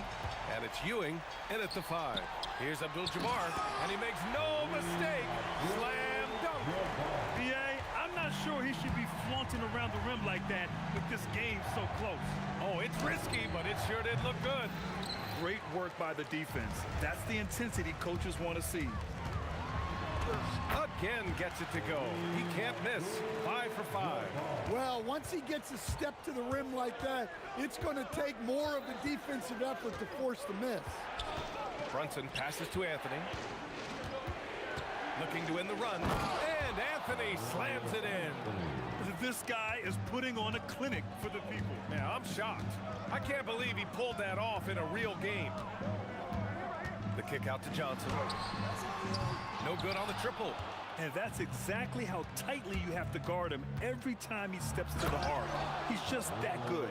and it's Ewing in at the 5. Here's Abdul-Jabbar, and he makes no mistake. Slam dunk. B.A., I'm not sure he should be flaunting around the rim like that with this game so close. Oh, it's risky, but it sure did look good. Great work by the defense. That's the intensity coaches want to see. Again gets it to go. He can't miss. 5 for 5. Well, once he gets a step to the rim like that, it's going to take more of a defensive effort to force the miss. Brunson passes to Anthony. Looking to win the run. And Anthony slams it in. This guy is putting on a clinic for the people. Yeah, I'm shocked. I can't believe he pulled that off in a real game. The kick out to Johnson. No good on the triple. And that's exactly how tightly you have to guard him every time he steps to the arc. He's just that good.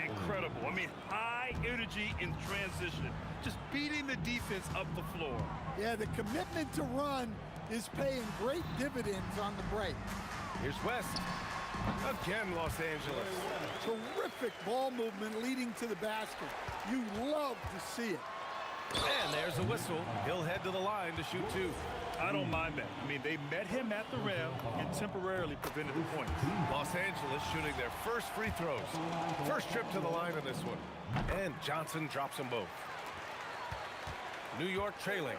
Incredible. I mean, high energy in transition. Just beating the defense up the floor. Yeah, the commitment to run is paying great dividends on the break. Here's West. Again, Los Angeles. Terrific ball movement leading to the basket. You love to see it. And there's a whistle. He'll head to the line to shoot 2. I don't mind that. I mean, they met him at the rim and temporarily prevented the points. Los Angeles shooting their first free throws. First trip to the line in this one. And Johnson drops them both. New York trailing.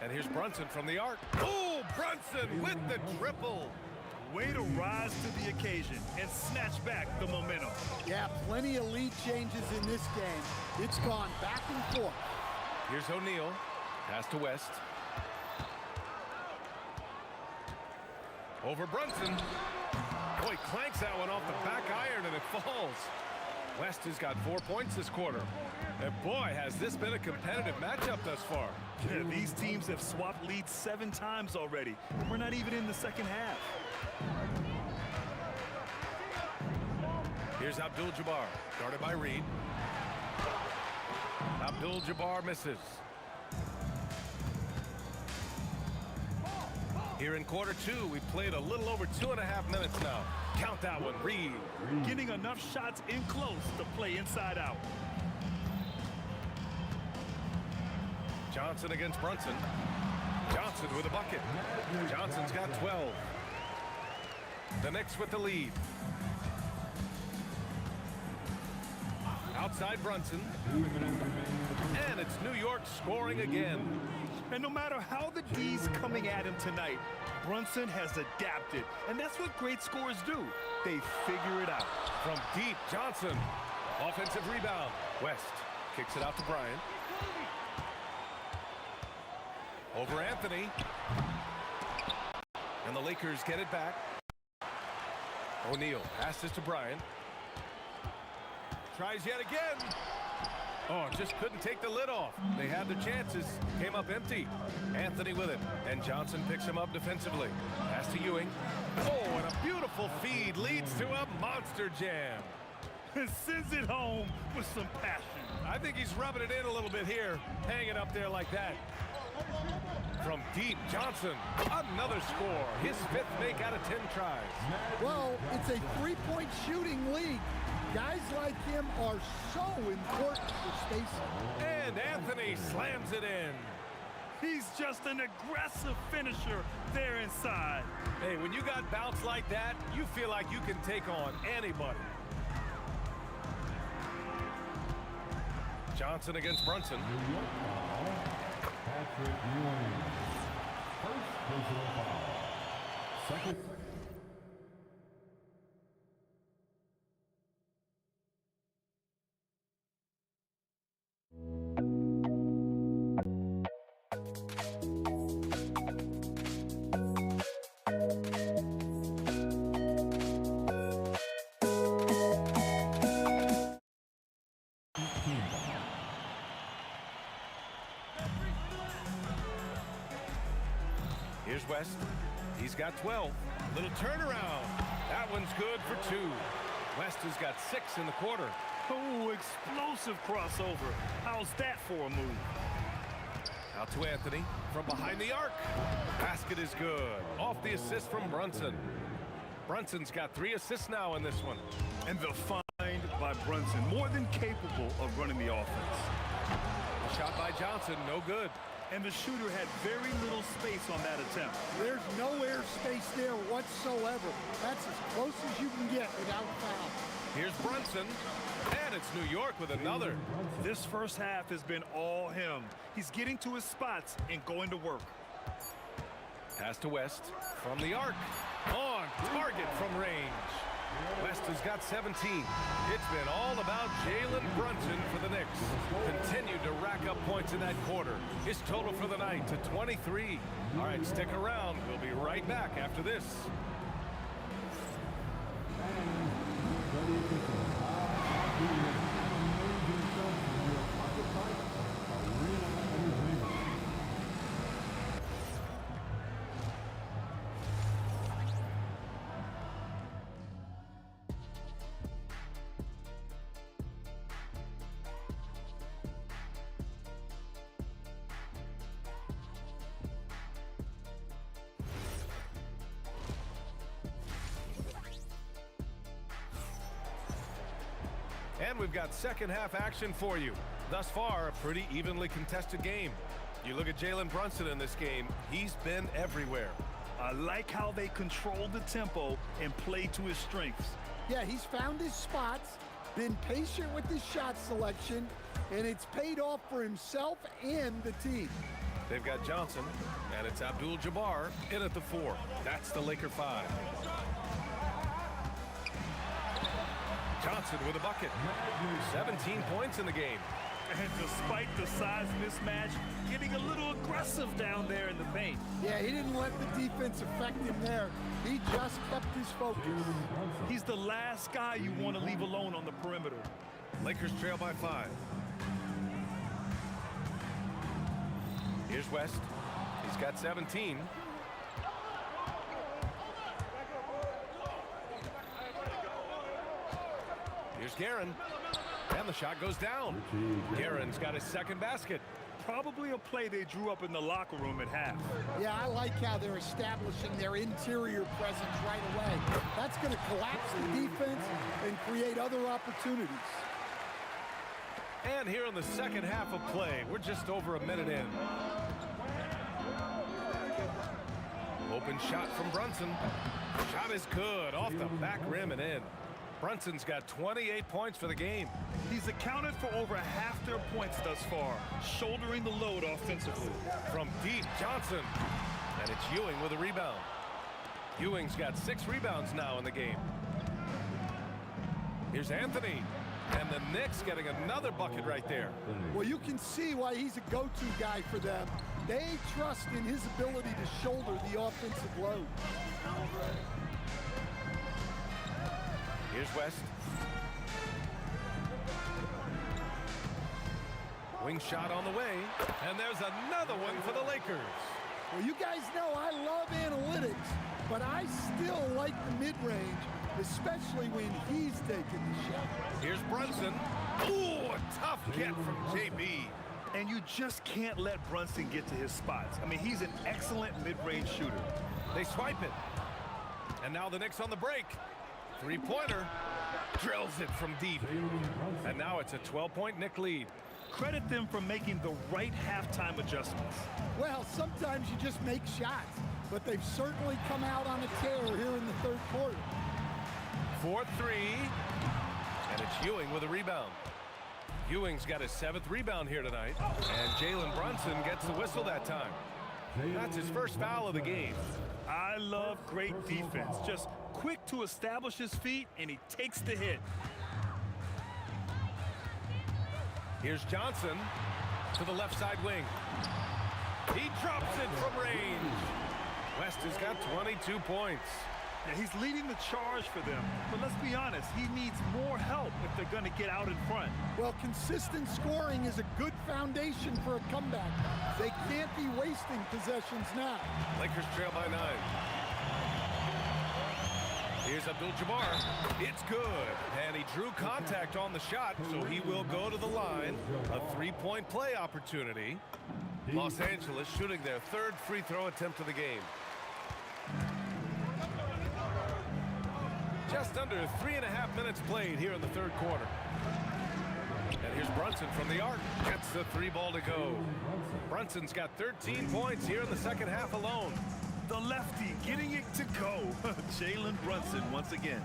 And here's Brunson from the arc. Oh, Brunson with the triple. Way to rise to the occasion and snatch back the momentum. Yeah, plenty of lead changes in this game. It's gone back and forth. Here's O'Neal. Pass to West. Over Brunson. Boy, clanks that one off the back iron and it falls. West has got 4 points this quarter. And boy, has this been a competitive matchup thus far. Yeah, these teams have swapped leads 7 times already. We're not even in the second half. Here's Abdul-Jabbar, guarded by Reed. Abdul-Jabbar misses. Here in quarter 2, we've played a little over 2.5 minutes now. Count that one, Reed. Getting enough shots in close to play inside out. Johnson against Brunson. Johnson with a bucket. Johnson's got 12. The Knicks with the lead. Outside Brunson. And it's New York scoring again. And no matter how the D's coming at him tonight, Brunson has adapted. And that's what great scorers do. They figure it out. From deep, Johnson. Offensive rebound. West kicks it out to Bryant. Over Anthony. And the Lakers get it back. O'Neal passes to Bryant. Tries yet again. Oh, just couldn't take the lid off. They had their chances. Came up empty. Anthony with it. And Johnson picks him up defensively. Pass to Ewing. Oh, and a beautiful feed leads to a monster jam. And sends it home with some passion. I think he's rubbing it in a little bit here. Hanging up there like that. From deep, Johnson, another score. His 5th make out of 10 tries. Well, it's a three-point shooting league. Guys like him are so important for spacing. And Anthony slams it in. He's just an aggressive finisher there inside. Hey, when you got bounce like that, you feel like you can take on anybody. Johnson against Brunson. Patrick Ewing. First personal foul. Second. Here's West. He's got 12. Little turnaround. That one's good for 2. West has got 6 in the quarter. Oh, explosive crossover. How's that for a move? Out to Anthony from behind the arc. Basket is good. Off the assist from Brunson. Brunson's got 3 assists now in this one. And the find by Brunson, more than capable of running the offense. A shot by Johnson, no good. And the shooter had very little space on that attempt. There's no air space there whatsoever. That's as close as you can get without foul. Here's Brunson, and it's New York with another. This first half has been all him. He's getting to his spots and going to work. Pass to West from the arc. On target from range. West has got 17. It's been all about Jalen Brunson for the Knicks. Continued to rack up points in that quarter. His total for the night to 23. All right, stick around. We'll be right back after this. And we've got second half action for you. Thus far, a pretty evenly contested game. You look at Jalen Brunson in this game, he's been everywhere. I like how they control the tempo and play to his strengths. Yeah, he's found his spots, been patient with his shot selection, and it's paid off for himself and the team. They've got Johnson, and it's Abdul-Jabbar in at the 4. That's the Laker 5. Johnson with a bucket. 17 points in the game. And despite the size mismatch, getting a little aggressive down there in the paint. Yeah, he didn't let the defense affect him there. He just kept his focus. He's the last guy you want to leave alone on the perimeter. Lakers trail by 5. Here's West. He's got 17. Here's Guerin. And the shot goes down. Guerin's got his second basket. Probably a play they drew up in the locker room at half. Yeah, I like how they're establishing their interior presence right away. That's going to collapse the defense and create other opportunities. And here in the second half of play, we're just over a minute in. Open shot from Brunson. Shot is good, off the back rim and in. Brunson's got 28 points for the game. He's accounted for over half their points thus far, shouldering the load offensively. From deep, Johnson. And it's Ewing with a rebound. Ewing's got 6 rebounds now in the game. Here's Anthony. And the Knicks getting another bucket right there. Well, you can see why he's a go-to guy for them. They trust in his ability to shoulder the offensive load. Here's West. Wing shot on the way. And there's another one for the Lakers. Well, you guys know I love analytics, but I still like the mid-range, especially when he's taking the shot. Here's Brunson. Ooh, a tough get from JB. And you just can't let Brunson get to his spots. I mean, he's an excellent mid-range shooter. They swipe it. And now the Knicks on the break. Three-pointer. Drills it from deep. And now it's a 12-point Knick lead. Credit them for making the right halftime adjustments. Well, sometimes you just make shots, but they've certainly come out on a tear here in the third quarter. 4-3. And it's Ewing with a rebound. Ewing's got his 7th rebound here tonight. And Jalen Brunson gets the whistle that time. That's his first foul of the game. I love great defense. Just quick to establish his feet, and he takes the hit. Here's Johnson to the left side wing. He drops it from range. West has got 22 points. Yeah, he's leading the charge for them. But let's be honest, he needs more help if they're going to get out in front. Well, consistent scoring is a good foundation for a comeback. They can't be wasting possessions now. Lakers trail by 9. Here's Abdul-Jabbar. It's good. And he drew contact on the shot, so he will go to the line. A 3-point play opportunity. Los Angeles shooting their 3rd free throw attempt of the game. Just under 3.5 minutes played here in the third quarter. And here's Brunson from the arc. Gets the 3 ball to go. Brunson's got 13 points here in the second half alone. The lefty getting it to go. Jalen Brunson once again.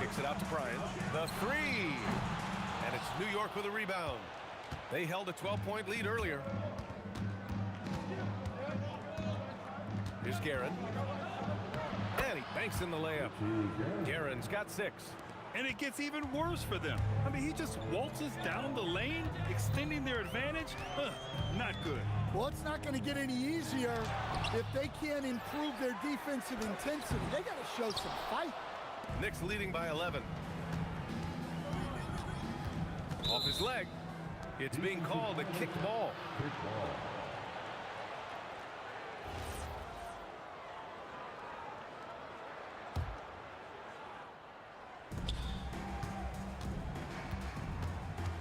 Kicks it out to Bryant. The 3. And it's New York with a rebound. They held a 12-point lead earlier. Here's Guerin. And he banks in the layup. Guerin's got 6. And it gets even worse for them. I mean, he just waltzes down the lane, extending their advantage. Not good. Well, it's not going to get any easier if they can't improve their defensive intensity. They got to show some fight. Knicks leading by 11. Off his leg. It's being called a kicked ball.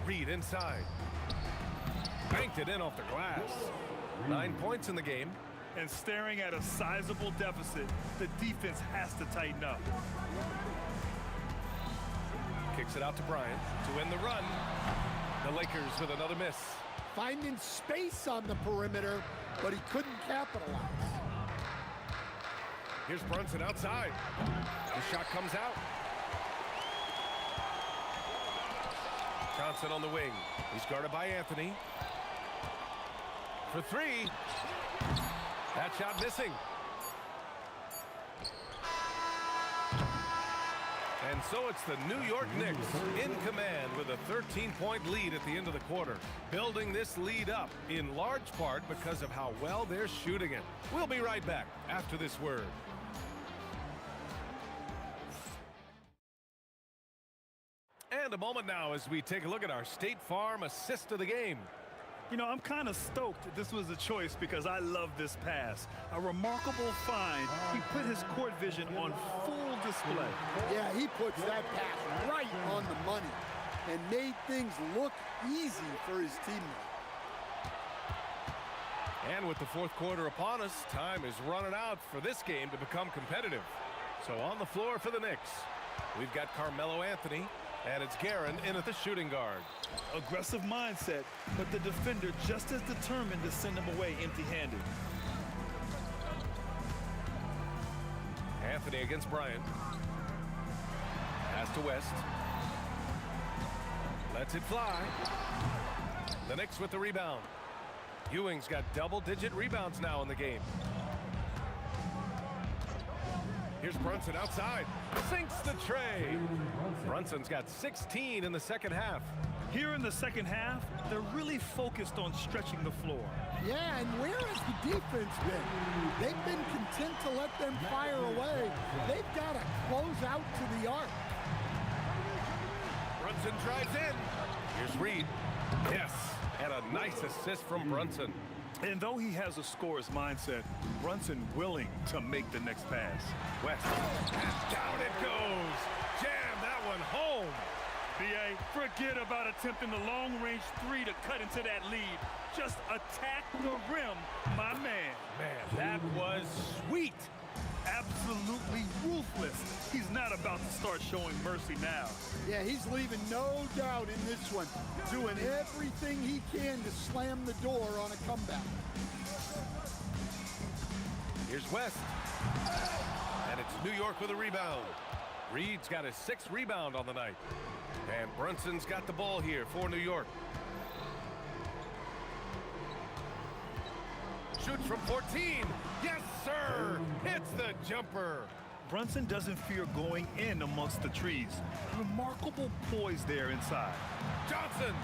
Reed inside. Banked it in off the glass. 9 points in the game. And staring at a sizable deficit, the defense has to tighten up. Kicks it out to Bryant to win the run. The Lakers with another miss. Finding space on the perimeter, but he couldn't capitalize. Here's Brunson outside. The shot comes out. Johnson on the wing. He's guarded by Anthony. For 3. That shot missing. And so it's the New York Knicks in command with a 13-point lead at the end of the quarter. Building this lead up in large part because of how well they're shooting it. We'll be right back after this word. And a moment now as we take a look at our State Farm assist of the game. You know, I'm kind of stoked this was a choice because I love this pass. A remarkable find. He put his court vision on full display. Yeah, he puts that pass right on the money and made things look easy for his teammate. And with the fourth quarter upon us, time is running out for this game to become competitive. So on the floor for the Knicks, we've got Carmelo Anthony, and it's Guerin in at the shooting guard. Aggressive mindset, but the defender just as determined to send him away empty-handed. Anthony against Bryant. Pass to West. Lets it fly. The Knicks with the rebound. Ewing's got double-digit rebounds now in the game. Here's Brunson outside. Sinks the tray. Brunson's got 16 in the second half. Here in the second half, they're really focused on stretching the floor. Yeah, and where has the defense been? They've been content to let them fire away. They've got to close out to the arc. Brunson drives in. Here's Reed. Yes, and a nice assist from Brunson. And though he has a scorer's mindset, Brunson willing to make the next pass. West. And down it goes. Jam that one home. B.A., forget about attempting the long-range three to cut into that lead. Just attack the rim, my man. Man, that was sweet. Absolutely ruthless. He's not about to start showing mercy now. Yeah, he's leaving no doubt in this one. Doing everything he can to slam the door on a comeback. Here's West. And it's New York with a rebound. Reed's got his 6th rebound on the night. And Brunson's got the ball here for New York. Shoots from 14. Yes, sir. Hits the jumper. Brunson doesn't fear going in amongst the trees. Remarkable poise there inside. Johnson.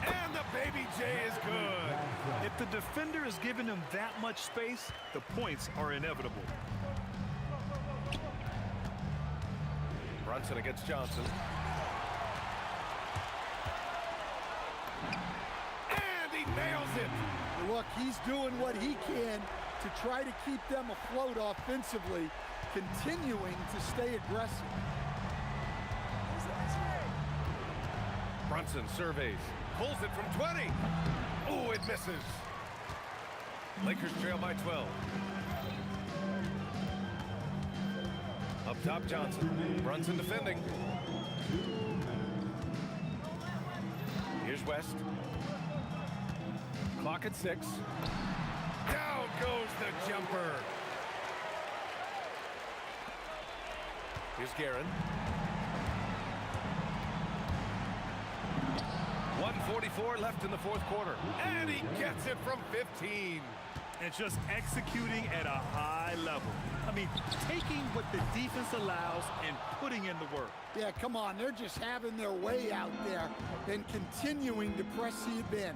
And the Baby J is good. If the defender is giving him that much space, the points are inevitable. Brunson against Johnson. And he nails it. Look, he's doing what he can to try to keep them afloat offensively, continuing to stay aggressive. Brunson surveys. Pulls it from 20. Oh, it misses. Lakers trail by 12. Up top, Johnson. Brunson defending. Here's West. Clock at 6. Down goes the jumper. Here's Guerin. 1:44 left in the 4th quarter. And he gets it from 15. And just executing at a high level. I mean, taking what the defense allows and putting in the work. Yeah, come on. They're just having their way out there and continuing to press the advantage.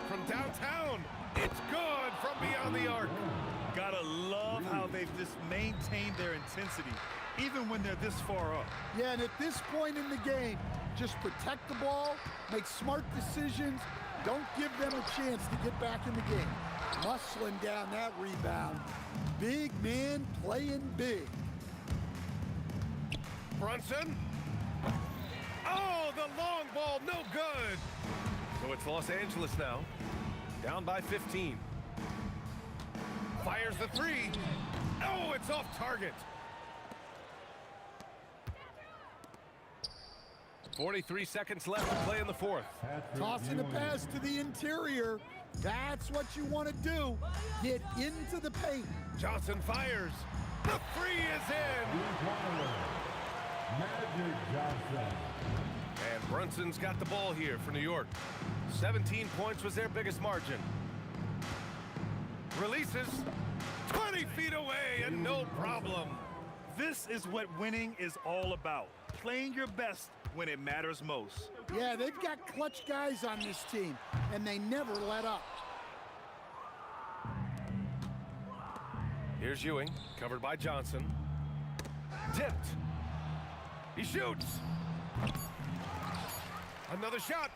From downtown, it's good from beyond the arc. Gotta love how they've just maintained their intensity, even when they're this far up. Yeah, and at this point in the game, just protect the ball, make smart decisions, don't give them a chance to get back in the game. Muscling down that rebound. Big man playing big. Brunson. Oh, the long ball, no good. So it's Los Angeles now, down by 15. Fires the 3. Oh, it's off target. 43 seconds left to play in the 4th. Tossing a pass to the interior. That's what you want to do. Get into the paint. Johnson fires. The 3 is in. Magic Johnson. And Brunson's got the ball here for New York. 17 points was their biggest margin. Releases. 20 feet away and no problem. This is what winning is all about. Playing your best when it matters most. Yeah, they've got clutch guys on this team, and they never let up. Here's Ewing, covered by Johnson. Tipped. He shoots. Another shot.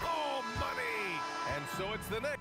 Oh, money. And so it's the next.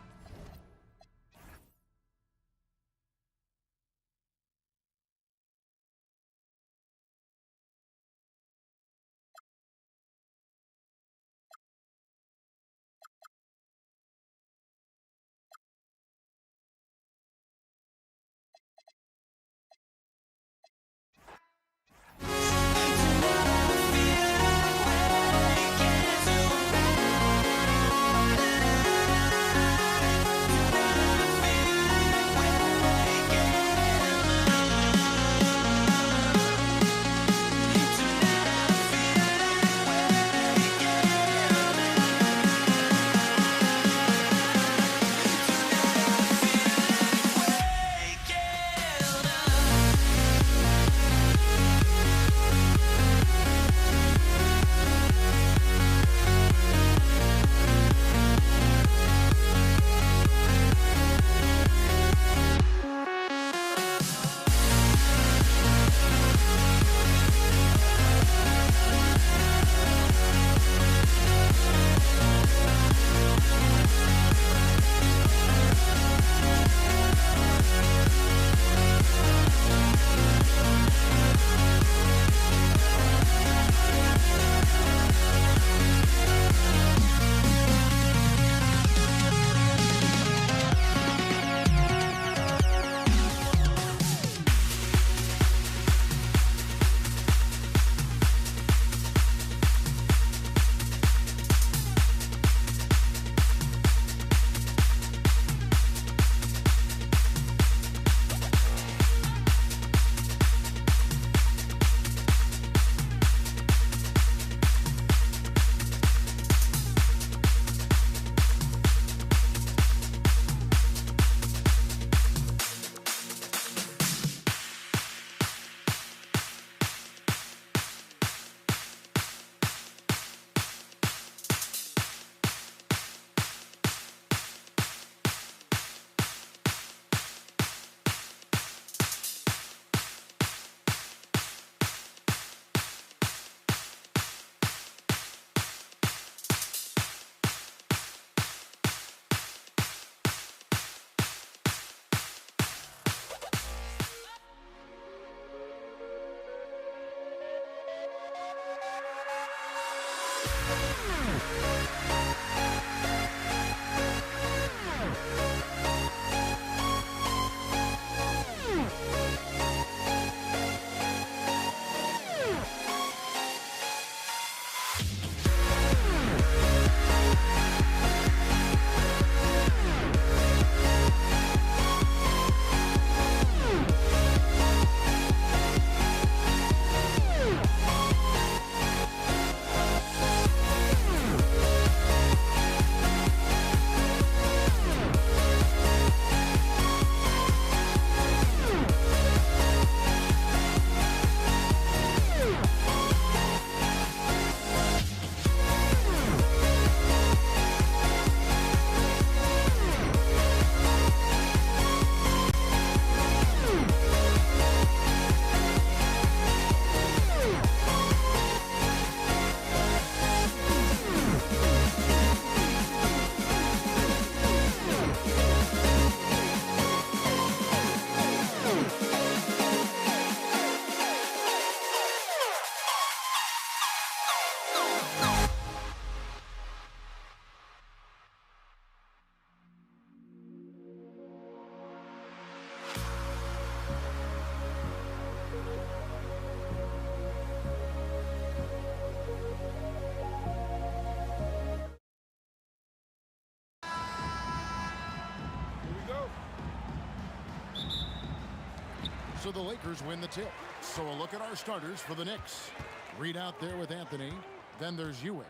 So the Lakers win the tip. So a look at our starters for the Knicks. Reed out there with Anthony. Then there's Ewing.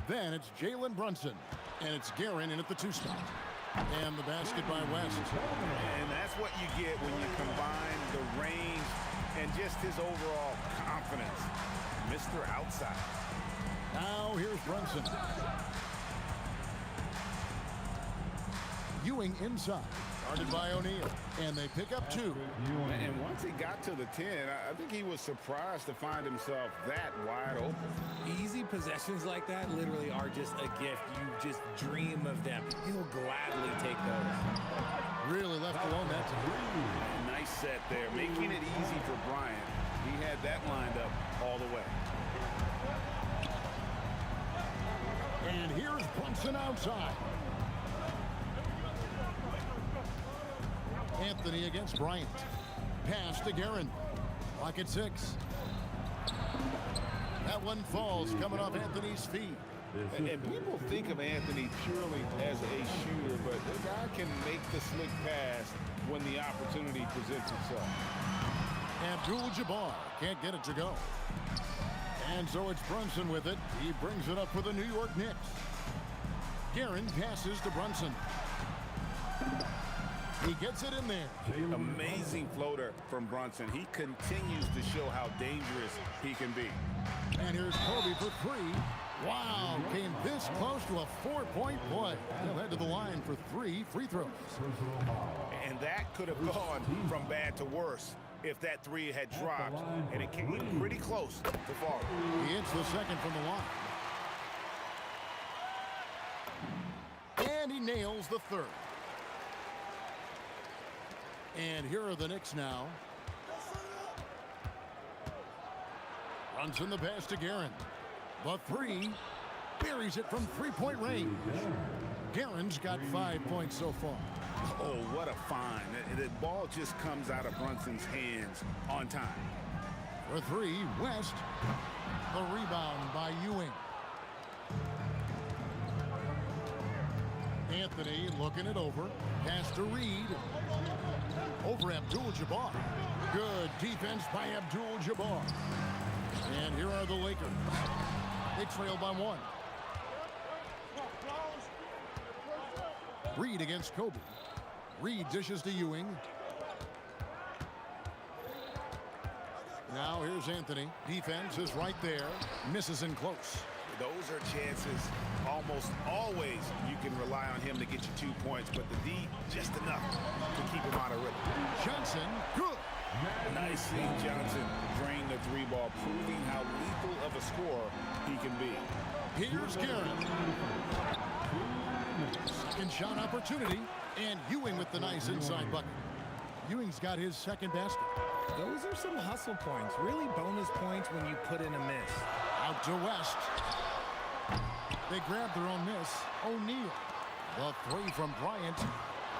Then it's Jalen Brunson. And it's Guerin in at the 2 spot. And the basket by West. And that's what you get when you combine the range and just his overall confidence. Mr. Outside. Now here's Brunson. Ewing inside. Guarded by O'Neal. And they pick up 2. And once he got to the 10, I think he was surprised to find himself that wide open. Easy possessions like that literally are just a gift. You just dream of them. He'll gladly take those. Really left alone that time. Nice set there, making it easy for Bryant. He had that lined up all the way. And here's Brunson outside. Anthony against Bryant. Pass to Guerin. Lock at 6. That one falls coming off Anthony's feet. And people think of Anthony purely as a shooter, but the guy can make the slick pass when the opportunity presents itself. Abdul-Jabbar can't get it to go. And so it's Brunson with it. He brings it up for the New York Knicks. Guerin passes to Brunson. He gets it in there. Amazing floater from Brunson. He continues to show how dangerous he can be. And here's Kobe for 3. Wow, came this close to a 4-point play. He'll head to the line for 3 free throws. And that could have gone from bad to worse if that 3 had dropped, and it came pretty close to fall. He hits the second from the line. And he nails the 3rd. And here are the Knicks now. Brunson the pass to Guerin. The 3 buries it from 3-point range. Guerin's got 5 points so far. Oh, what a find. The ball just comes out of Brunson's hands on time. For 3, West. The rebound by Ewing. Anthony looking it over. Pass to Reed. Over Abdul-Jabbar. Good defense by Abdul-Jabbar. And here are the Lakers. They trail by 1. Reed against Kobe. Reed dishes to Ewing. Now here's Anthony. Defense is right there. Misses in close. Those are chances almost always you can rely on him to get you 2 points, but the D just enough to keep him out of rhythm. Johnson, good. Nice seeing Johnson drain the 3 ball, proving how lethal of a scorer he can be. Here's Guerin. Second shot opportunity, and Ewing with the nice inside bucket. Ewing's got his second basket. Those are some hustle points, really bonus points when you put in a miss. Out to West. They grab their own miss. O'Neal. The three from Bryant.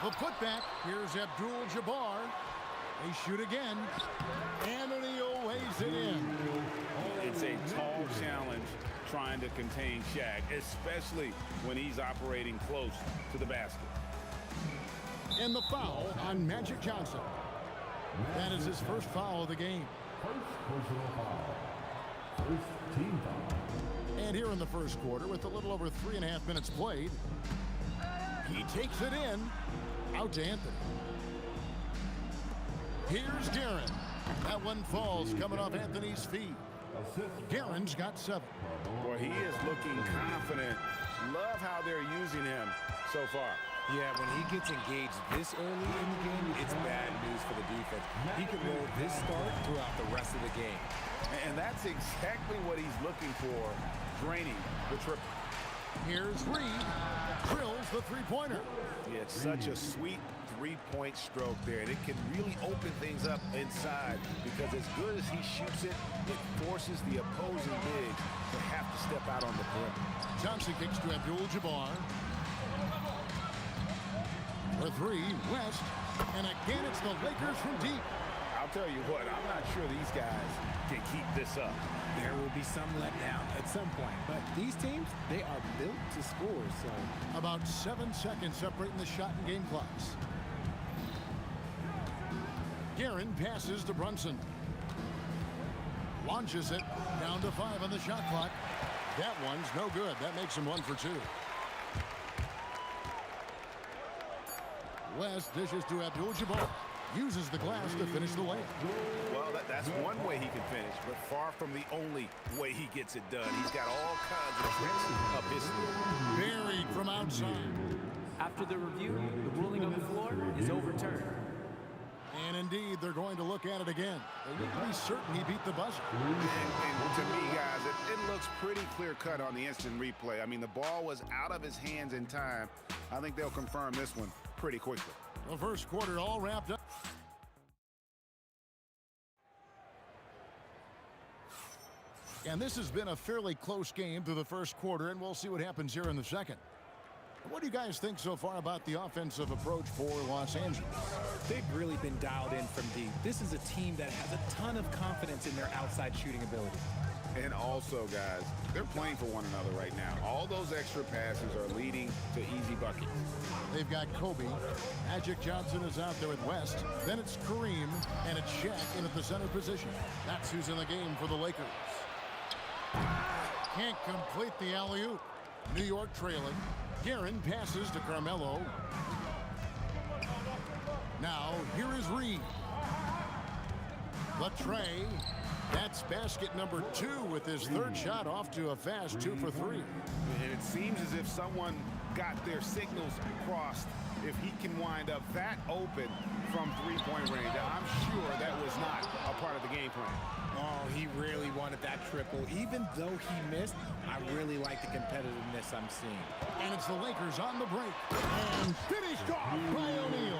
The putback. Here's Abdul-Jabbar. They shoot again. And O'Neal weighs it in. It's a tall challenge trying to contain Shaq, especially when he's operating close to the basket. And the foul on Magic Johnson. That is his first foul of the game. First personal foul. First team foul. And here in the first quarter, with a little over 3.5 minutes played, he takes it in. Out to Anthony. Here's Guerin. That one falls coming off Anthony's feet. Guerin's got 7. Boy, he is looking confident. Love how they're using him so far. Yeah, when he gets engaged this early in the game, it's bad news for the defense. He can roll this start throughout the rest of the game. And that's exactly what he's looking for, draining the triple. Here's Reed. Drills the three-pointer. Yeah, it's such a sweet three-point stroke there, and it can really open things up inside because as good as he shoots it, it forces the opposing bigs to have to step out on the perimeter. Johnson kicks to Abdul-Jabbar. For 3, West. And again, it's the Lakers from deep. I'll tell you what, I'm not sure these guys can keep this up. There will be some letdown at some point, but these teams, they are built to score, so. About 7 seconds separating the shot and game clocks. Guerin passes to Brunson. Launches it down to 5 on the shot clock. That one's no good. That makes him 1 for 2. West dishes to Abdul-Jabbar. Uses the glass to finish the layup. Well, that's one way he can finish, but far from the only way he gets it done. He's got all kinds of tricks up his sleeve. Buried from outside. After the review, the ruling on the floor is overturned. And indeed, they're going to look at it again. They need to be certain he beat the buzzer. And to me, guys, it looks pretty clear-cut on the instant replay. I mean, the ball was out of his hands in time. I think they'll confirm this one pretty quickly. The first quarter all wrapped up. And this has been a fairly close game through the first quarter, and we'll see what happens here in the second. What do you guys think so far about the offensive approach for Los Angeles? They've really been dialed in from deep. This is a team that has a ton of confidence in their outside shooting ability. And also, guys, they're playing for one another right now. All those extra passes are leading to easy buckets. They've got Kobe. Magic Johnson is out there with West. Then it's Kareem, and it's Shaq in at the center position. That's who's in the game for the Lakers. Can't complete the alley-oop. New York trailing. Guerin passes to Carmelo. Now, here is Reed. Latre. That's basket number 2 with his third shot off to a fast 2 for 3. And it seems as if someone got their signals crossed. If he can wind up that open from three-point range, I'm sure that was not a part of the game plan. Oh, he really wanted that triple. Even though he missed, I really like the competitiveness I'm seeing. And it's the Lakers on the break. And finished off by O'Neal.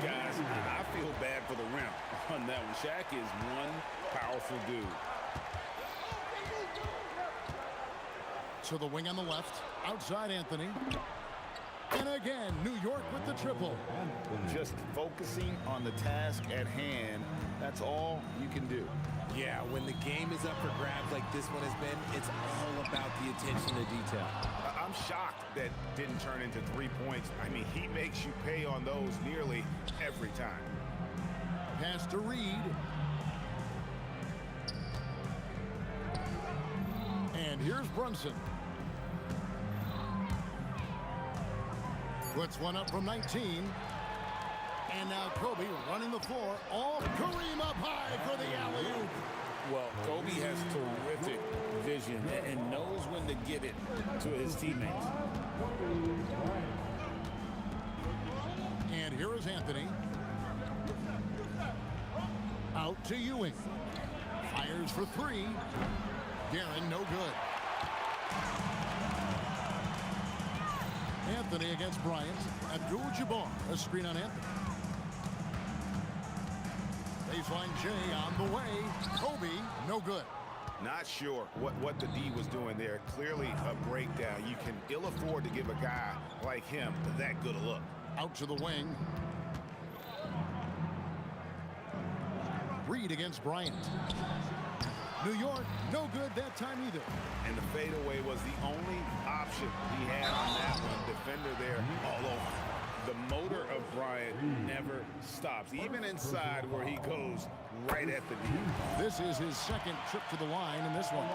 Guys, I feel bad for the rim on that one. Shaq is one powerful dude. To the wing on the left. Outside Anthony. And again, New York with the triple. Just focusing on the task at hand. That's all you can do. Yeah, when the game is up for grabs like this one has been, it's all about the attention to detail. I'm shocked that didn't turn into 3 points. I mean, he makes you pay on those nearly every time. Pass to Reed. And here's Brunson. Puts one up from 19. And now Kobe running the floor. All Kareem up high for the alley-oop. Well, Kobe has terrific vision and knows when to get it to his teammates. And here is Anthony. Out to Ewing. Fires for 3. Guerin, no good. Anthony against Bryant. Abdul-Jabbar, a screen on Anthony. Baseline J on the way. Kobe, no good. Not sure what the D was doing there. Clearly a breakdown. You can ill afford to give a guy like him that good a look. Out to the wing. Reed against Bryant. New York, no good that time either. And the fadeaway was the only option he had on that one. Defender there all over. The motor of Bryant never stops, even inside where he goes right at the D. This is his second trip to the line in this one.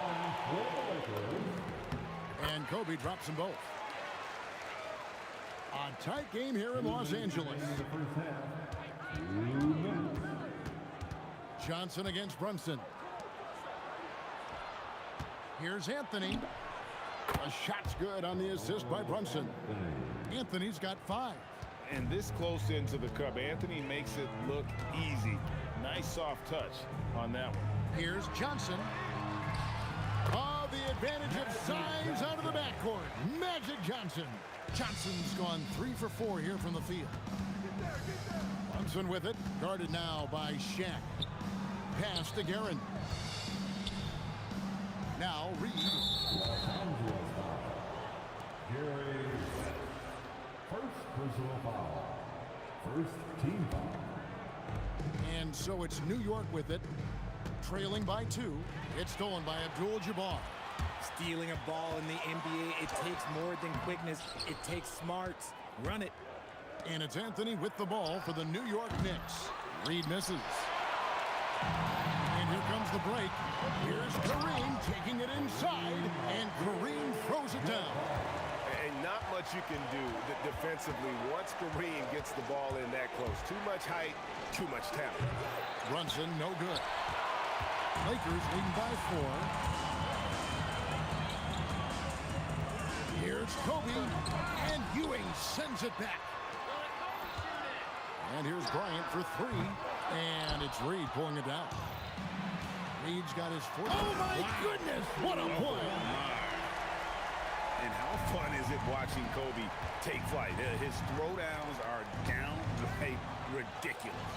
And Kobe drops them both. A tight game here in Los Angeles. Johnson against Brunson. Here's Anthony. A shot's good on the assist by Brunson. Anthony's got 5. And this close into the cup, Anthony makes it look easy. Nice soft touch on that one. Here's Johnson. Oh, the advantage of size out of the backcourt. Magic Johnson. Johnson's gone 3 for 4 here from the field. Brunson with it. Guarded now by Shaq. Pass to Guerin. Now Reed. First personal foul. First team foul. And so it's New York with it. Trailing by 2. It's stolen by Abdul-Jabbar. Stealing a ball in the NBA, it takes more than quickness. It takes smarts. Run it. And it's Anthony with the ball for the New York Knicks. Reed misses. And here comes the break. Here's Kareem taking it inside, and Kareem throws it down. And not much you can do defensively once Kareem gets the ball in that close. Too much height, too much talent. Brunson, no good. Lakers leading by 4. Here's Kobe, and Ewing sends it back. And here's Bryant for 3, and it's Reed pulling it down. Reed's got his 4th. Oh, my goodness, what a play. And how fun is it watching Kobe take flight? His throwdowns are downright ridiculous.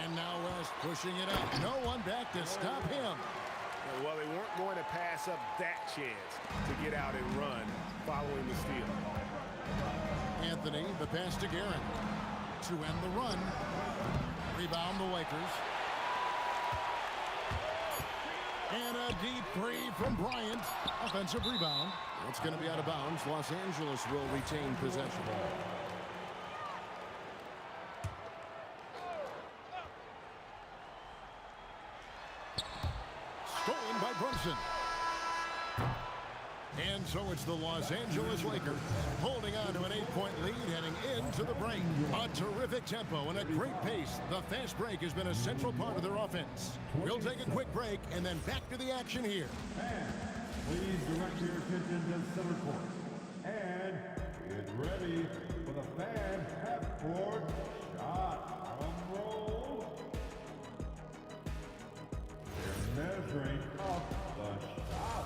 And now West pushing it up. No one back to stop him. Well, they weren't going to pass up that chance to get out and run following the steal. Anthony, the pass to Guerin to end the run. Rebound the Lakers. And a deep 3 from Bryant. Offensive rebound. It's going to be out of bounds. Los Angeles will retain possession. Stolen by Brunson. And so it's the Los Angeles Lakers holding on to an 8-point lead heading into the break. A terrific tempo and a great pace. The fast break has been a central part of their offense. We'll take a quick break and then back to the action here. And please direct your attention to center court. And get ready for the fan half-court shot. Drum roll. They're measuring up the shot.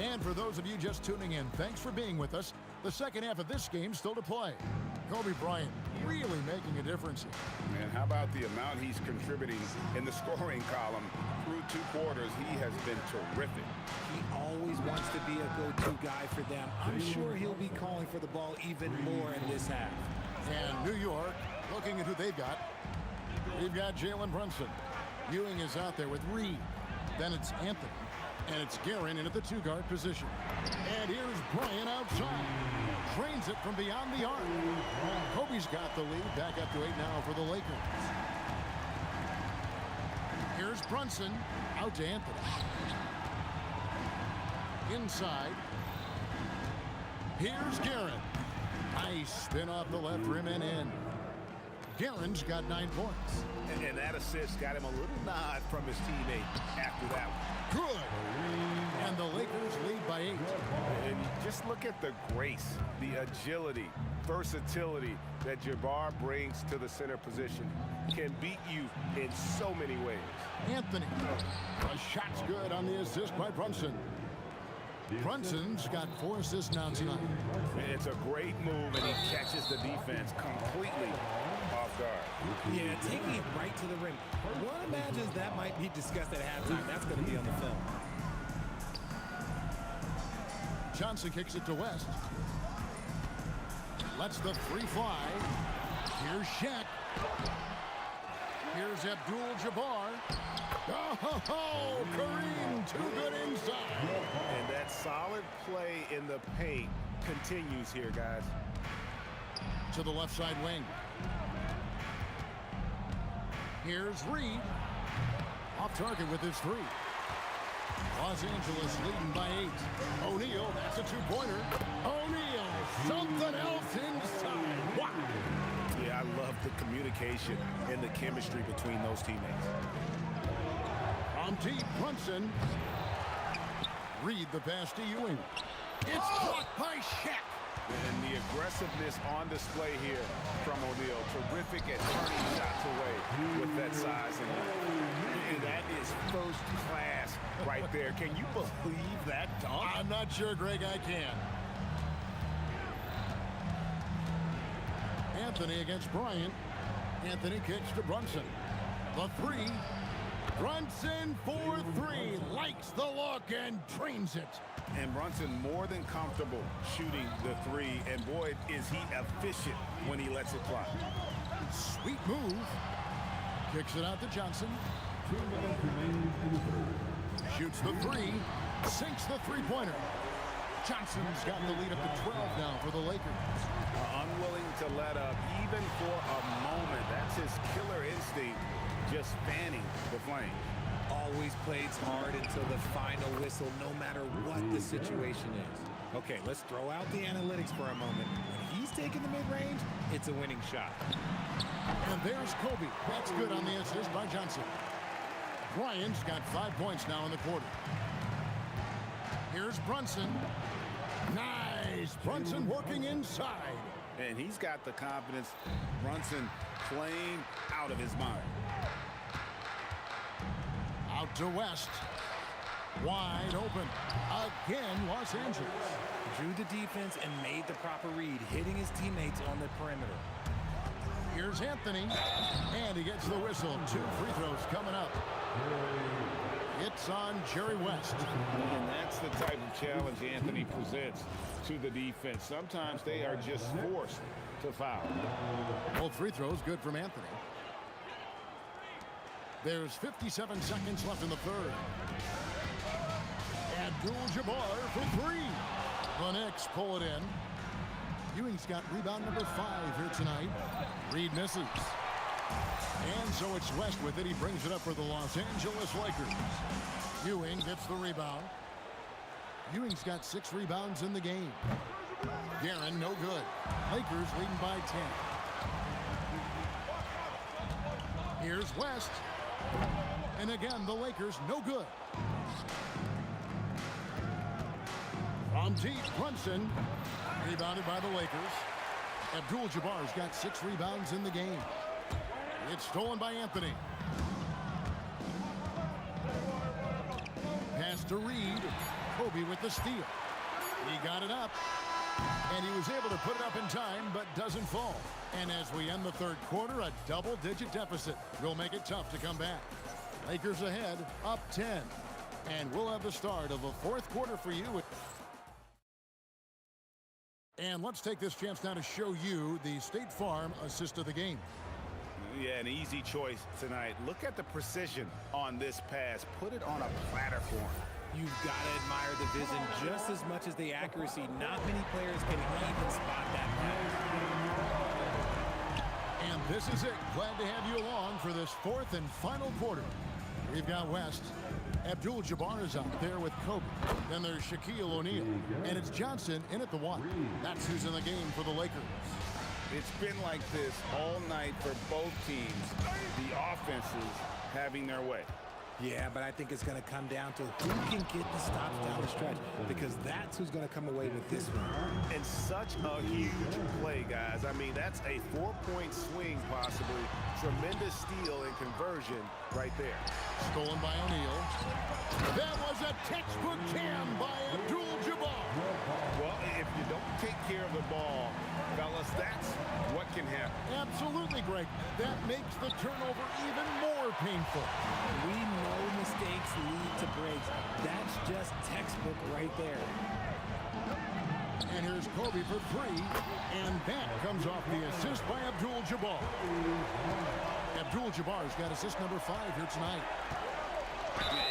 And for those of you just tuning in, thanks for being with us. The second half of this game still to play. Kobe Bryant really making a difference here. And how about the amount he's contributing in the scoring column? Through 2 quarters, he has been terrific. He always wants to be a go-to guy for them. I'm sure he'll be calling for the ball even more in this half. And New York, looking at who they've got. We've got Jalen Brunson. Ewing is out there with Reed. Then it's Anthony. And it's Guerin in at the 2-guard position. And here's Bryant outside. Drains it from beyond the arc. Kobe's got the lead. Back up to 8 now for the Lakers. Here's Brunson. Out to Anthony. Inside. Here's Guerin. Nice spin off the left rim and in. Guerin's got 9 points. And that assist got him a little nod from his teammate after that one. Good. And the Lakers lead by 8. And just look at the grace, the agility, versatility that Jabbar brings to the center position. Can beat you in so many ways. Anthony. A shot's good on the assist by Brunson. Brunson's got 4 assists now tonight. It's a great move, and he catches the defense completely off guard. Yeah, taking it right to the rim. One imagines that might be discussed at halftime. That's going to be on the film. Johnson kicks it to West. Lets the three fly. Here's Shaq. Here's Abdul-Jabbar. Oh, Kareem, too good inside. And that solid play in the paint continues here, guys. To the left side wing. Here's Reed. Off target with his three. Los Angeles leading by 8. O'Neal, that's a two-pointer. O'Neal, something else inside. Wow. Yeah, I love the communication and the chemistry between those teammates. From deep, Brunson. Reed the pass to Ewing. It's blocked by Shaq. And the aggressiveness on display here from O'Neal. Terrific at turning shots away with that size. And that is first class right there. Can you believe that dunk? I'm not sure, Greg, I can. Anthony against Bryant. Anthony kicks to Brunson. The three. Brunson for three. Likes the look and drains it. And Brunson more than comfortable shooting the three. And boy, is he efficient when he lets it fly. Sweet move. Kicks it out to Johnson. 2 minutes remaining in the third. Shoots the three. Sinks the three-pointer. Johnson's got the lead up to 12 now for the Lakers. Unwilling to let up even for a moment. That's his killer instinct, just fanning the flame. Always plays hard until the final whistle, no matter what the situation is. Okay, let's throw out the analytics for a moment. When he's taking the mid-range, it's a winning shot. And there's Kobe. That's good on the assist by Johnson. Bryant's got 5 points now in the quarter. Here's Brunson. Nice. Brunson working inside. And he's got the confidence. Brunson playing out of his mind. Out to West. Wide open. Again, Los Angeles. Drew the defense and made the proper read, hitting his teammates on the perimeter. Here's Anthony. And he gets the whistle. 2 free throws coming up. It's on Jerry West. And that's the type of challenge Anthony presents to the defense. Sometimes they are just forced to foul. Both free throws good from Anthony. There's 57 seconds left in the third. Abdul-Jabbar for three. The Knicks pull it in. Ewing's got rebound number 5 here tonight. Reed misses. And so it's West with it. He brings it up for the Los Angeles Lakers. Ewing gets the rebound. Ewing's got 6 rebounds in the game. Guerin, no good. Lakers leading by 10. Here's West. And again, the Lakers no good. From deep, Brunson. Rebounded by the Lakers. Abdul-Jabbar's got 6 rebounds in the game. It's stolen by Anthony. Pass to Reed. Kobe with the steal. He got it up. And he was able to put it up in time, but doesn't fall. And as we end the third quarter, a double-digit deficit will make it tough to come back. Lakers ahead, up 10. And we'll have the start of the fourth quarter for you. And let's take this chance now to show you the State Farm assist of the game. Yeah, an easy choice tonight. Look at the precision on this pass. Put it on a platter for him. You've got to admire the vision just as much as the accuracy. Not many players can even spot that pass. And this is it. Glad to have you along for this fourth and final quarter. We've got West. Abdul-Jabbar is out there with Kobe. Then there's Shaquille O'Neal. And it's Johnson in at the 1. That's who's in the game for the Lakers. It's been like this all night for both teams. The offenses having their way. Yeah, but I think it's going to come down to who can get the stops down the stretch, because that's who's going to come away with this one. And such a huge play, guys. I mean, that's a 4-point swing, possibly. Tremendous steal and conversion right there. Stolen by O'Neal. That was a textbook jam by Abdul-Jabbar. Well, if you don't take care of the ball, fellas, that's what can happen. Absolutely, Greg. That makes the turnover even more painful. We know mistakes lead to breaks. That's just textbook right there. And here's Kobe for three, and that comes off the assist by Abdul-Jabbar. Abdul-Jabbar's got assist number 5 here tonight.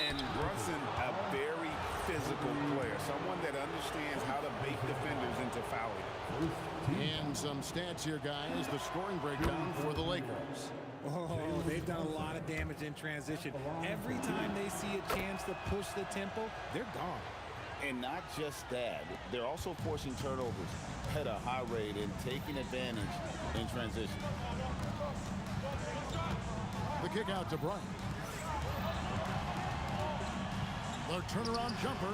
And Brunson, a very physical player, someone that understands how to bait defenders into fouling. And some stats here, guys. The scoring breakdown for the Lakers. Oh, they've done a lot of damage in transition. Every time they see a chance to push the tempo, they're gone. And not just that, they're also forcing turnovers at a high rate and taking advantage in transition. The kick out to Bryant. The turnaround jumper,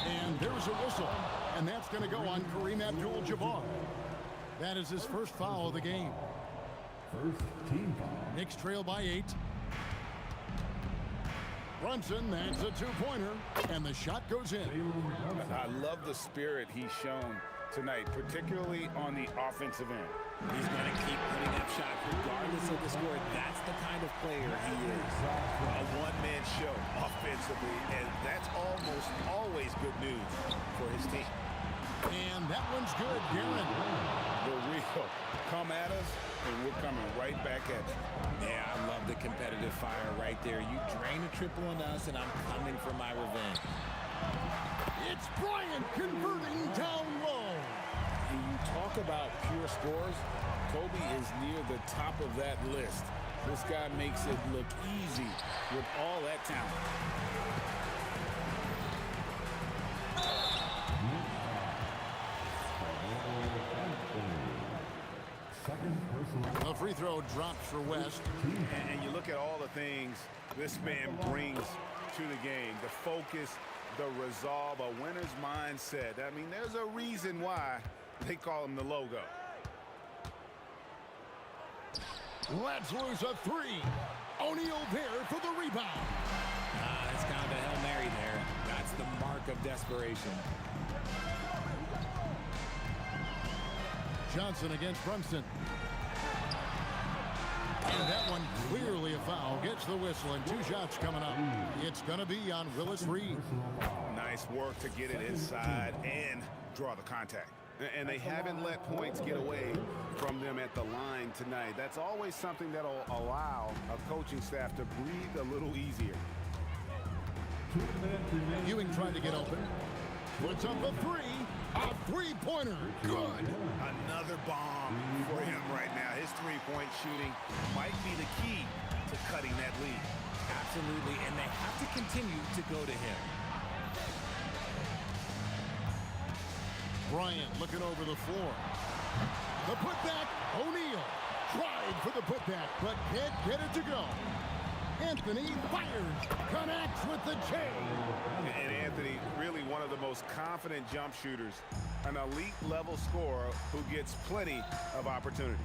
and there's a whistle. And that's going to go on Kareem Abdul-Jabbar. That is his first foul of the game. First team foul. Knicks trail by 8. Brunson, that's a 2-pointer, and the shot goes in. I love the spirit he's shown tonight, particularly on the offensive end. He's going to keep putting up shots regardless of the score. That's the kind of player he is. A one-man show offensively, and that's almost always good news for his team. And that one's good, Darren. The real come at us, and we're coming right back at you. Yeah, I love the competitive fire right there. You drain a triple on us, and I'm coming for my revenge. It's Bryant converting down low. When you talk about pure scores, Kobe is near the top of that list. This guy makes it look easy with all that talent. A free throw drops for West. And you look at all the things this man brings to the game. The focus, the resolve, a winner's mindset. I mean, there's a reason why they call him the logo. Let's lose a 3. O'Neal there for the rebound. That's kind of a Hail Mary there. That's the mark of desperation. Johnson against Brunson. And that one clearly a foul. Gets the whistle, and 2 shots coming up. It's going to be on Willis Reed. Nice work to get it inside and draw the contact. And they haven't let points get away from them at the line tonight. That's always something that'll allow a coaching staff to breathe a little easier. Ewing tried to get open. Puts up a 3. A 3-pointer. Good. Another bomb for him right now. His 3-point shooting might be the key to cutting that lead. Absolutely, and they have to continue to go to him. Bryant looking over the floor. The putback, O'Neal. Tried for the putback, but can't get it to go. Anthony fires, connects with the J. And Anthony, really one of the most confident jump shooters, an elite level scorer who gets plenty of opportunities.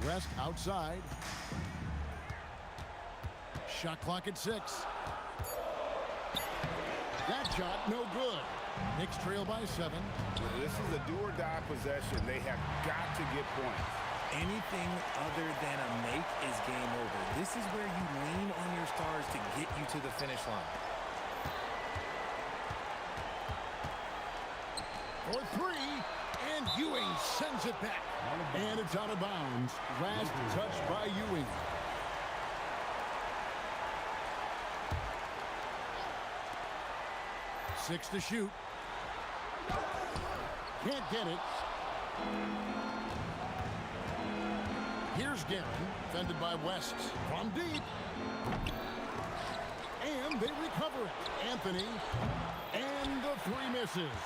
West outside. Shot clock at 6. That shot no good. Knicks trail by 7. This is a do-or-die possession. They have got to get points. Anything other than a make is game over. This is where you lean on your stars to get you to the finish line. For 3, and Ewing sends it back. And it's out of bounds. Last touch by Ewing. Six to shoot. Can't get it. Here's Guerin, fended by West from deep. And they recover it. Anthony, and the 3 misses.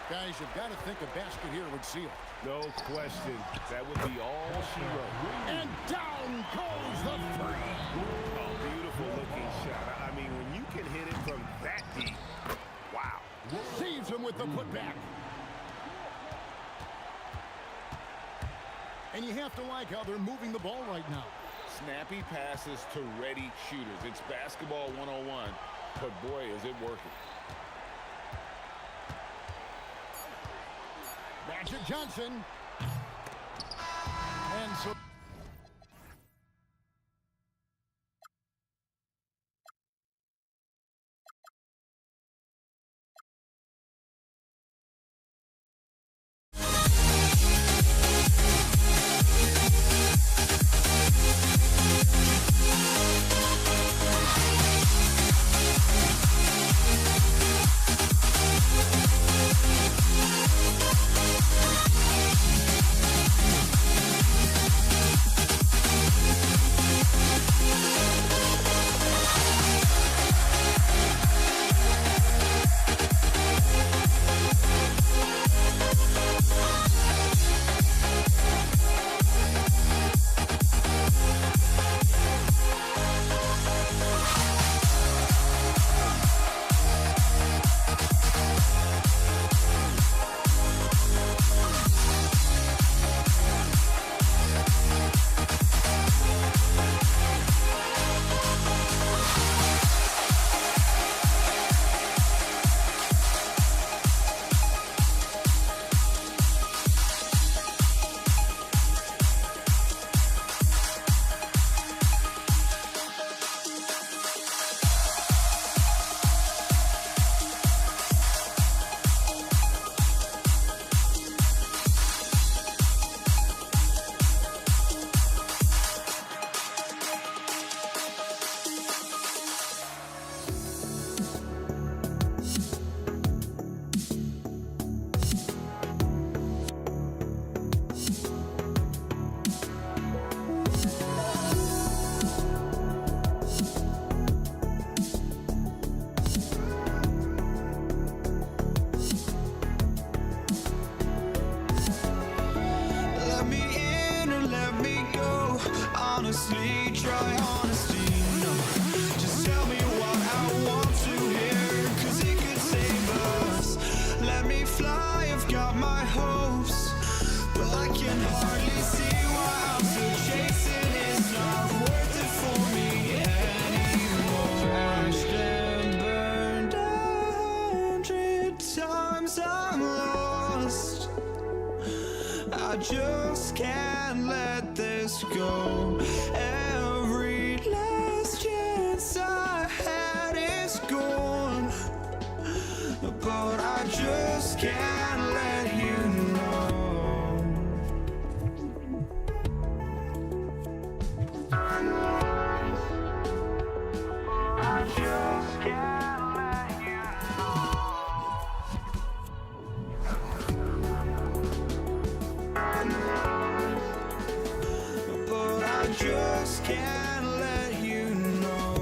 Guys, you've got to think a basket here would seal it. No question. That would be all she wrote. And down goes the three. Oh, beautiful looking shot. I mean, when you can hit it from that deep, wow. Saves him with the putback. And you have to like how they're moving the ball right now. Snappy passes to ready shooters. It's basketball 101, but boy, is it working. Magic Johnson. And so... honestly, try honesty, no. Just tell me what I want to hear, 'cause it could save us. Let me fly, I've got my hopes, but I can hardly see why I'm still chasing. It's not worth it for me anymore. Crashed and burned 100 times, I'm lost. I just can't let this go. Every last chance I had is gone, but I just can't let you know. I just can't let you know. But I just can't let you know.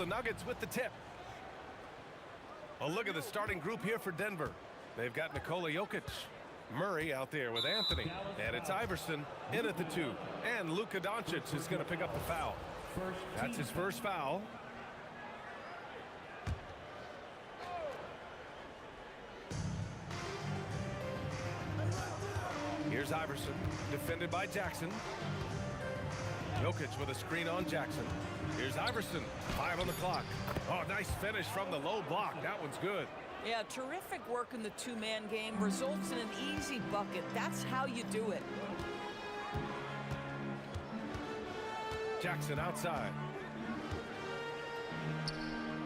Nuggets with the tip. A look at the starting group here for Denver. They've got Nikola Jokic. Murray out there with Anthony. And it's Iverson in at the 2. And Luka Doncic is going to pick up the foul. That's his first foul. Here's Iverson, defended by Jackson. Jokic with a screen on Jackson. Here's Iverson, 5 on the clock. Oh, nice finish from the low block. That one's good. Yeah, terrific work in the two-man game results in an easy bucket. That's how you do it. Jackson outside.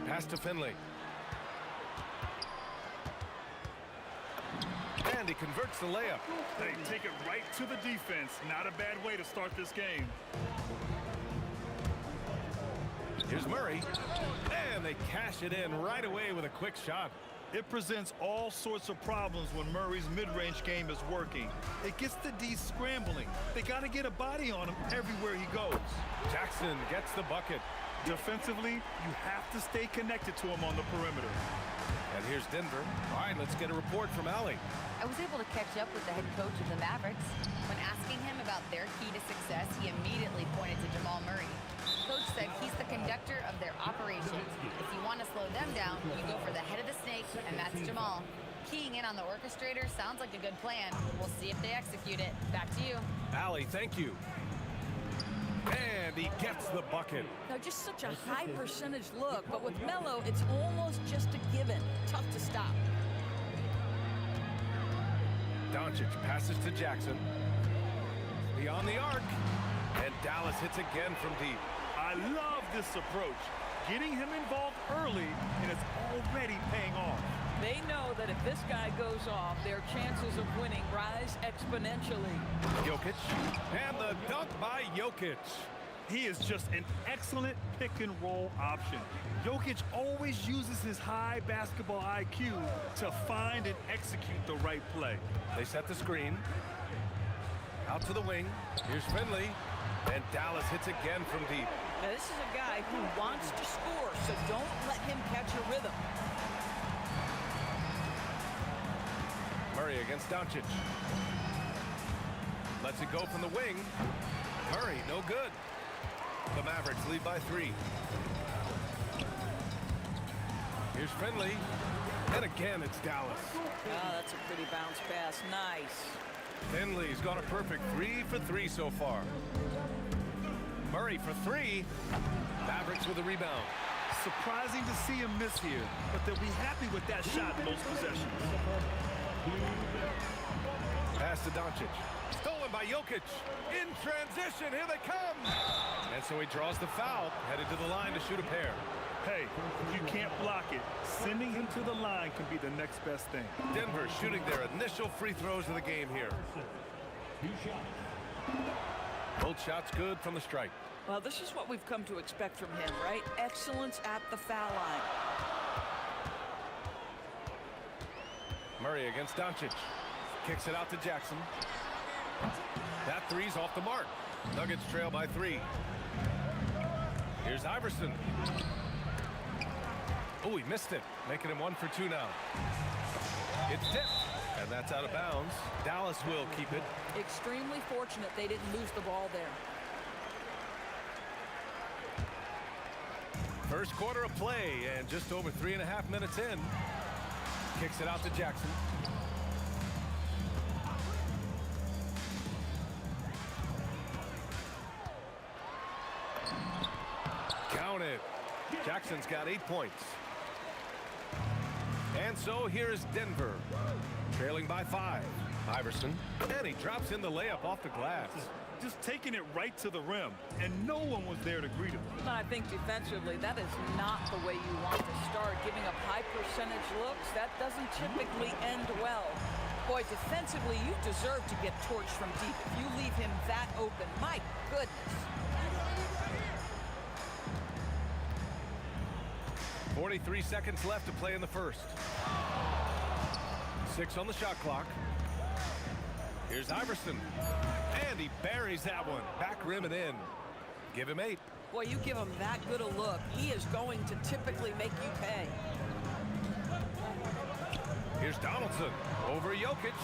Pass to Finley. And he converts the layup. They take it right to the defense. Not a bad way to start this game. Here's Murray. And they cash it in right away with a quick shot. It presents all sorts of problems when Murray's mid-range game is working. It gets the D scrambling. They got to get a body on him everywhere he goes. Jackson gets the bucket. Defensively, you have to stay connected to him on the perimeter. And here's Denver. All right, let's get a report from Allie. I was able to catch up with the head coach of the Mavericks. When asking him about their key to success, he immediately pointed to Jamal Murray. Coach said he's the conductor of their operations. If you want to slow them down, you go for the head of the snake, and that's Jamal. Keying in on the orchestrator sounds like a good plan. We'll see if they execute it. Back to you. Allie, thank you. And he gets the bucket. Now, just such a high percentage look, but with Melo, it's almost just a given. Tough to stop. Doncic passes to Jackson. Beyond the arc. And Dallas hits again from deep. I love this approach. Getting him involved early, and it's already paying off. They know that if this guy goes off, their chances of winning rise exponentially. Jokic. And the dunk by Jokic. He is just an excellent pick-and-roll option. Jokic always uses his high basketball IQ to find and execute the right play. They set the screen. Out to the wing. Here's Finley. And Dallas hits again from deep. Now, this is a guy who wants to score, so don't let him catch a rhythm. Murray against Doncic. Lets it go from the wing. Murray, no good. The Mavericks lead by 3. Here's Finley. And again, it's Dallas. Ah, that's a pretty bounce pass. Nice. Finley's got a perfect 3 for 3 so far. Murray for 3. Mavericks with a rebound. Surprising to see him miss here, but they'll be happy with that shot in those possessions. Pass to Doncic. Stolen by Jokic. In transition, here they come. And so he draws the foul, headed to the line to shoot a pair. Hey, if you can't block it, sending him to the line can be the next best thing. Denver shooting their initial free throws of the game here. Both shots good from the strike. Well, this is what we've come to expect from him, right? Excellence at the foul line. Murray against Doncic. Kicks it out to Jackson. That three's off the mark. Nuggets trail by 3. Here's Iverson. Oh, he missed it. Making him 1 for 2 now. It's tipped. And that's out of bounds. Dallas will keep it. Extremely fortunate they didn't lose the ball there. First quarter of play and just over 3.5 minutes in. Kicks it out to Jackson. Count it. Jackson's got 8 points. And so here's Denver, trailing by 5. Iverson, and he drops in the layup off the glass. Just taking it right to the rim, and no one was there to greet him. I think defensively, that is not the way you want to start. Giving up high percentage looks, that doesn't typically end well. Boy, defensively, you deserve to get torched from deep if you leave him that open. My goodness. 43 seconds left to play in the first. 6 on the shot clock. Here's Iverson. And he buries that one. Back rim and in. Give him 8. Boy, you give him that good a look, he is going to typically make you pay. Here's Donaldson over Jokic.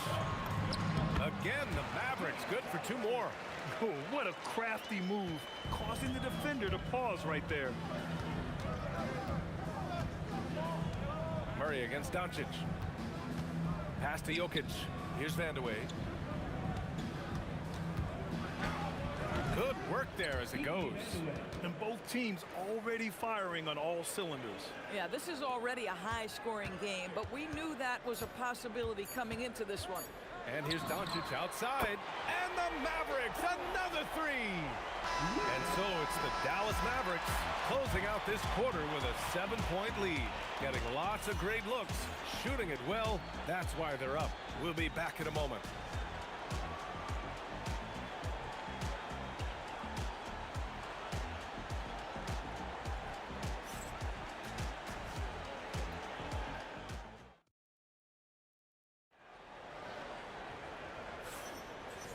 Again, the Mavericks good for 2 more. Oh, what a crafty move, causing the defender to pause right there. Murray against Doncic. Pass to Jokic. Here's Vandeweghe. Good work there as it goes. And both teams already firing on all cylinders. Yeah, this is already a high-scoring game, but we knew that was a possibility coming into this one. And here's Doncic outside. And the Mavericks, another 3. And so it's the Dallas Mavericks closing out this quarter with a 7-point lead. Getting lots of great looks, shooting it well. That's why they're up. We'll be back in a moment.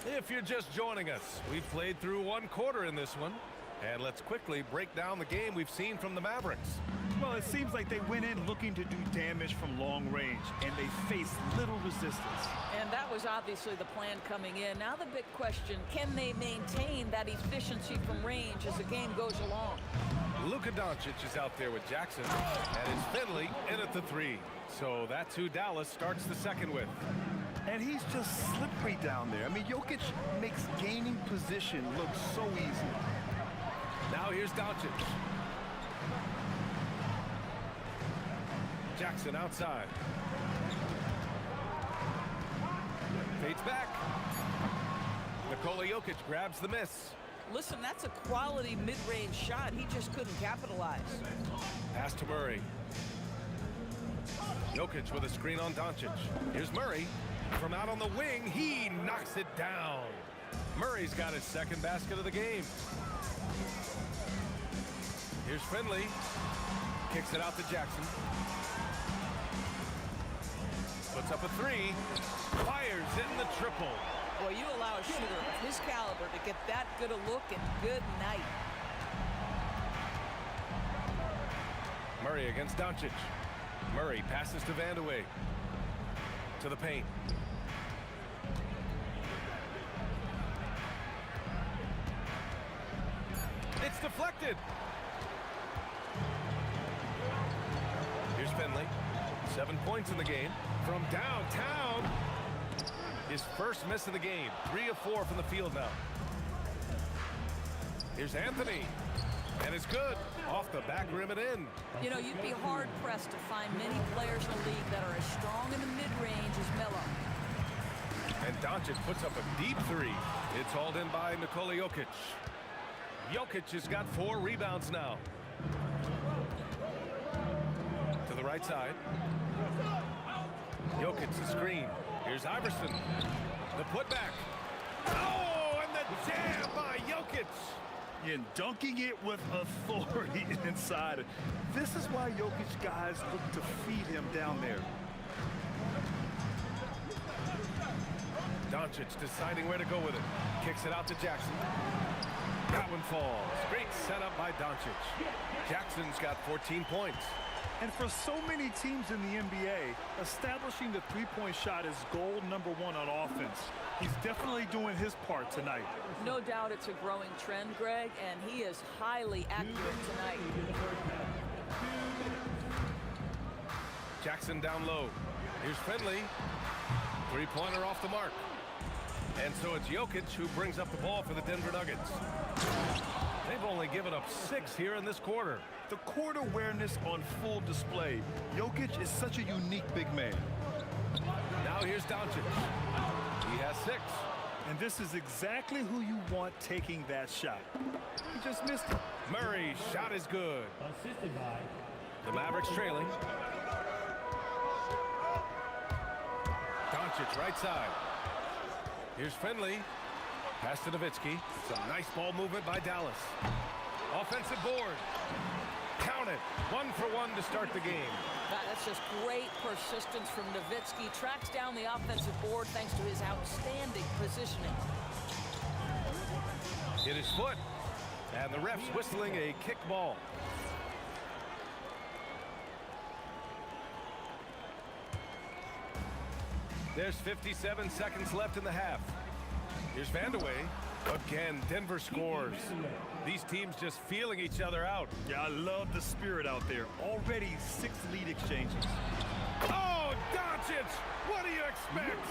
If you're just joining us, we've played through 1 quarter in this one. And let's quickly break down the game we've seen from the Mavericks. Well, it seems like they went in looking to do damage from long range, and they faced little resistance. And that was obviously the plan coming in. Now the big question, can they maintain that efficiency from range as the game goes along? Luka Doncic is out there with Jackson, and it's Finley in at the 3. So that's who Dallas starts the second with. And he's just slippery down there. I mean, Jokic makes gaining position look so easy. Now here's Doncic. Jackson outside. Fades back. Nikola Jokic grabs the miss. Listen, that's a quality mid-range shot. He just couldn't capitalize. Pass to Murray. Jokic with a screen on Doncic. Here's Murray. From out on the wing, he knocks it down. Murray's got his second basket of the game. Here's Finley. Kicks it out to Jackson. Puts up a 3. Fires in the triple. Boy, you allow a shooter of his caliber to get that good a look, and good night. Murray against Doncic. Murray passes to Vandeweghe. To the paint. It's deflected. Here's Finley. 7 points in the game. From downtown. His first miss of the game. 3 of 4 from the field now. Here's Anthony. And it's good. Off the back rim and in. You know, you'd be hard-pressed to find many players in the league that are as strong in the mid-range as Melo. And Doncic puts up a deep 3. It's hauled in by Nikola Jokic. Jokic has got 4 rebounds now. To the right side. Jokic the screen. Here's Iverson. The putback. Oh, and the jam by Jokic. And dunking it with authority inside. This is why Jokic guys look to feed him down there. Doncic deciding where to go with it. Kicks it out to Jackson. That one falls. Great setup by Doncic. Jackson's got 14 points. And for so many teams in the NBA, establishing the three-point shot is goal number 1 on offense. He's definitely doing his part tonight. No doubt it's a growing trend, Greg, and he is highly accurate tonight. Jackson down low. Here's Finley. 3-pointer off the mark. And so it's Jokic who brings up the ball for the Denver Nuggets. They've only given up 6 here in this quarter. The court awareness on full display. Jokic is such a unique big man. Now here's Doncic. He has 6. And this is exactly who you want taking that shot. He just missed it. Murray's shot is good. The Mavericks trailing. Doncic right side. Here's Finley. Pass to Nowitzki. Some nice ball movement by Dallas. Offensive board. Count it. 1 for 1 to start the game. That's just great persistence from Nowitzki. Tracks down the offensive board thanks to his outstanding positioning. Hit his foot. And the ref's whistling a kick ball. There's 57 seconds left in the half. Here's Vandeweghe. Again, Denver scores. These teams just feeling each other out. Yeah, I love the spirit out there. Already 6 lead exchanges. Oh, Doncic! What do you expect?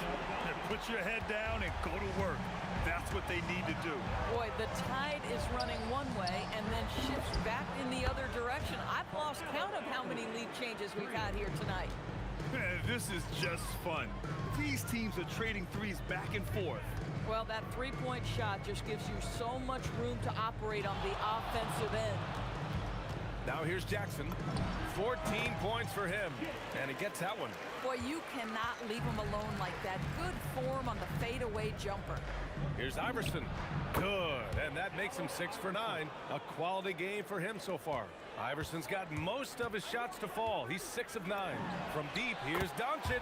And put your head down and go to work. That's what they need to do. Boy, the tide is running one way and then shifts back in the other direction. I've lost count of how many lead changes we've had here tonight. Man, this is just fun. These teams are trading threes back and forth. Well, that three-point shot just gives you so much room to operate on the offensive end. Now here's Jackson. 14 points for him, and he gets that one. Boy, you cannot leave him alone like that. Good form on the fadeaway jumper. Here's Iverson. Good, and that makes him 6 for 9. A quality game for him so far. Iverson's got most of his shots to fall. He's 6 of 9. From deep, here's Doncic.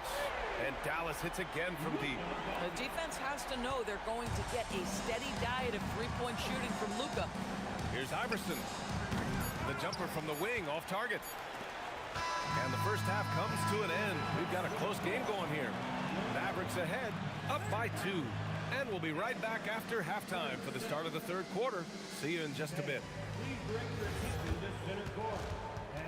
And Dallas hits again from deep. The defense has to know they're going to get a steady diet of three-point shooting from Luka. Here's Iverson. The jumper from the wing off target. And the first half comes to an end. We've got a close game going here. Mavericks ahead, up by 2. And we'll be right back after halftime for the start of the third quarter. See you in just a bit. Please direct your attention to center court. And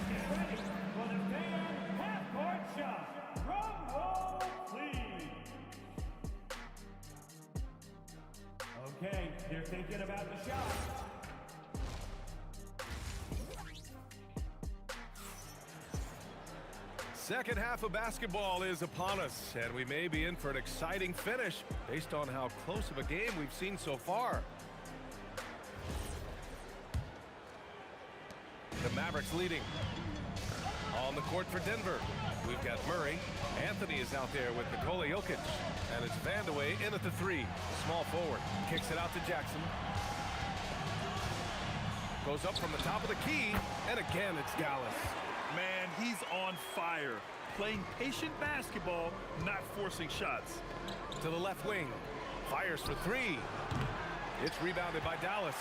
get ready for the fan half-court shot. Drum roll, please. Okay, they're thinking about the shot. Second half of basketball is upon us, and we may be in for an exciting finish based on how close of a game we've seen so far. The Mavericks leading. On the court for Denver, we've got Murray. Anthony is out there with Nikola Jokic, and it's Vandeweghe in at the 3. Small forward, kicks it out to Jackson. Goes up from the top of the key, and again it's Dallas. Man, he's on fire. Playing patient basketball, not forcing shots. To the left wing. Fires for 3. It's rebounded by Dallas.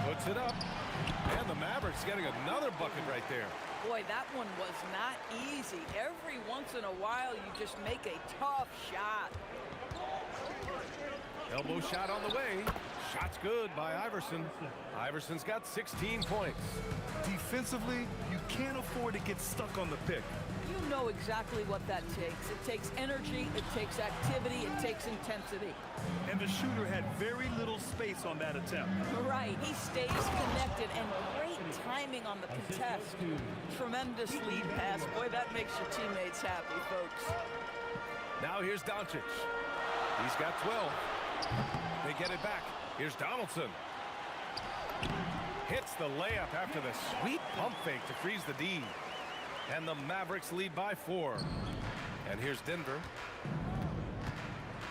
Puts it up. And the Mavericks getting another bucket right there. Boy, that one was not easy. Every once in a while, you just make a tough shot. Elbow shot on the way. Shot's good by Iverson. Iverson's got 16 points. Defensively, you can't afford to get stuck on the pick. You know exactly what that takes. It takes energy, it takes activity, it takes intensity. And the shooter had very little space on that attempt. Right, he stays connected and great timing on the contest. Tremendous lead pass. Boy, that makes your teammates happy, folks. Now here's Doncic. He's got 12. They get it back. Here's Donaldson. Hits the layup after the sweet pump fake to freeze the D. And the Mavericks lead by 4. And here's Denver.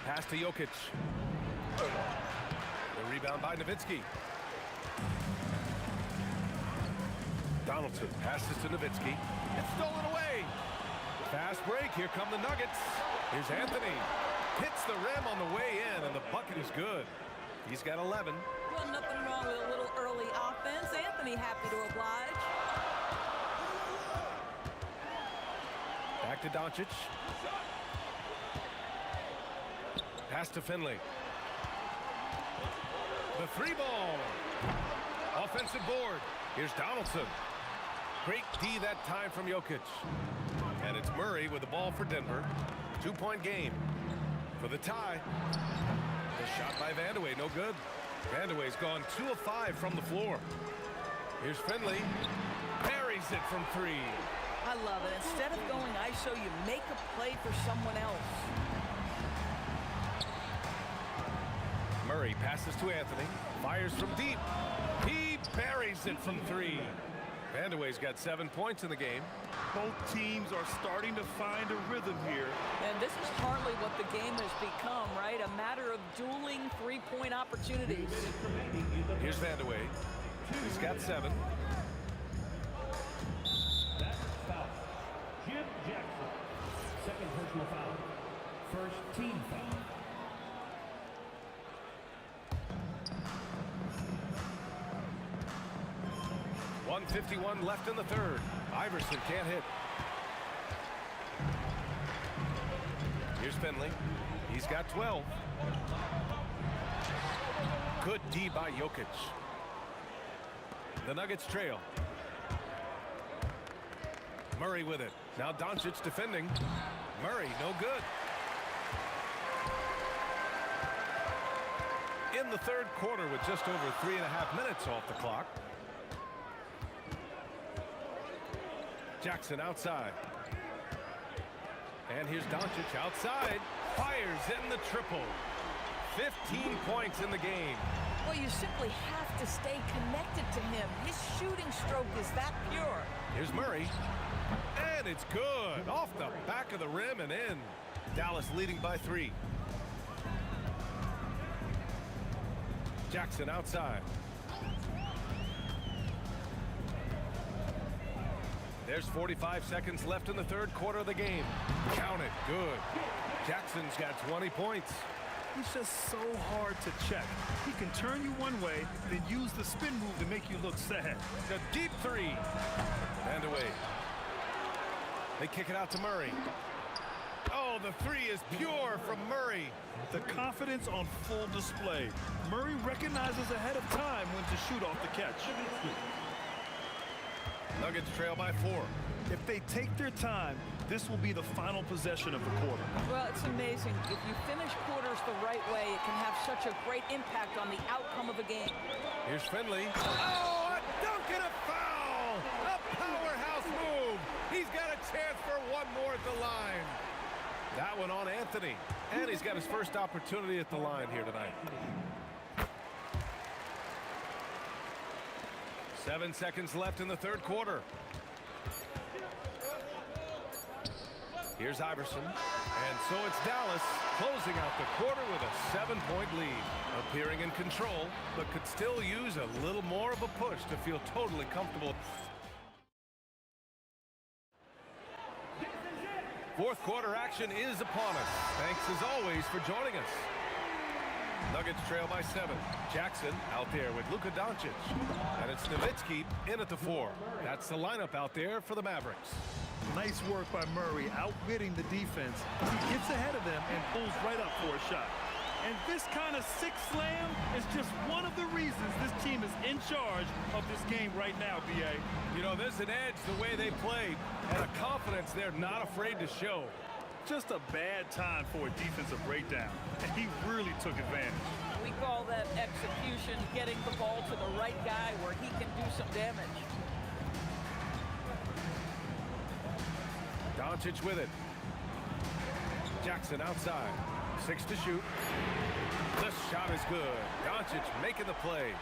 Pass to Jokic. The rebound by Nowitzki. Donaldson passes to Nowitzki. It's stolen away. Fast break. Here come the Nuggets. Here's Anthony. Hits the rim on the way in, and the bucket is good. He's got 11. Well, nothing wrong with a little early offense. Anthony happy to oblige. Back to Doncic. Pass to Finley. The 3 ball. Offensive board. Here's Donaldson. Great D that time from Jokic. And it's Murray with the ball for Denver. 2-point game. For the tie. The shot by Vandeweghe, no good. Vandeweghe's gone 2 of 5 from the floor. Here's Finley. Buries it from 3. I love it. Instead of going ISO, you make a play for someone else. Murray passes to Anthony. Fires from deep. He buries it from 3. Vandeweghe's got 7 points in the game. Both teams are starting to find a rhythm here. And this is partly what the game has become, right? A matter of dueling three-point opportunities. Here's Vandeweghe. He's got 7. That's foul. Jim Jackson. Second personal foul. First team foul. 1:51 left in the third. Iverson can't hit. Here's Finley. He's got 12. Good D by Jokic. The Nuggets trail. Murray with it. Now Doncic defending. Murray, no good. In the third quarter with just over 3.5 minutes off the clock. Jackson outside. And here's Doncic outside. Fires in the triple. 15 points in the game. Well, you simply have to stay connected to him. His shooting stroke is that pure. Here's Murray. And it's good. Off the back of the rim and in. Dallas leading by 3. Jackson outside. There's 45 seconds left in the third quarter of the game. Count it. Good. Jackson's got 20 points. He's just so hard to check. He can turn you one way, then use the spin move to make you look sad. The deep three. And away. They kick it out to Murray. Oh, the three is pure from Murray. The confidence on full display. Murray recognizes ahead of time when to shoot off the catch. Nuggets trail by 4. If they take their time, this will be the final possession of the quarter. Well, it's amazing. If you finish quarters the right way, it can have such a great impact on the outcome of a game. Here's Finley. Oh, a dunk and a foul! A powerhouse move! He's got a chance for one more at the line. That one on Anthony. And he's got his first opportunity at the line here tonight. 7 seconds left in the third quarter. Here's Iverson. And so it's Dallas closing out the quarter with a 7-point lead. Appearing in control, but could still use a little more of a push to feel totally comfortable. Fourth quarter action is upon us. Thanks as always for joining us. Nuggets trail by 7. Jackson out there with Luka Doncic. And it's Nowitzki in at the 4. That's the lineup out there for the Mavericks. Nice work by Murray, outwitting the defense. He gets ahead of them and pulls right up for a shot. And this kind of six slam is just one of the reasons this team is in charge of this game right now, B.A. You know, there's an edge the way they played and a confidence they're not afraid to show. Just a bad time for a defensive breakdown, and he really took advantage. We call that execution, getting the ball to the right guy where he can do some damage. Doncic with it. Jackson outside. 6 to shoot. The shot is good. Doncic making the play.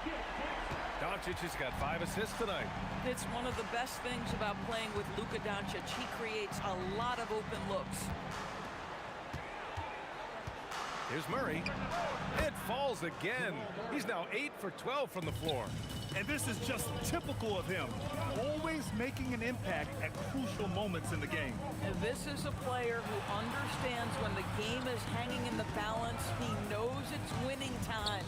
Doncic has got 5 assists tonight. It's one of the best things about playing with Luka Doncic. He creates a lot of open looks. Here's Murray. It falls again. He's now 8 for 12 from the floor. And this is just typical of him, always making an impact at crucial moments in the game. And this is a player who understands when the game is hanging in the balance. He knows it's winning time.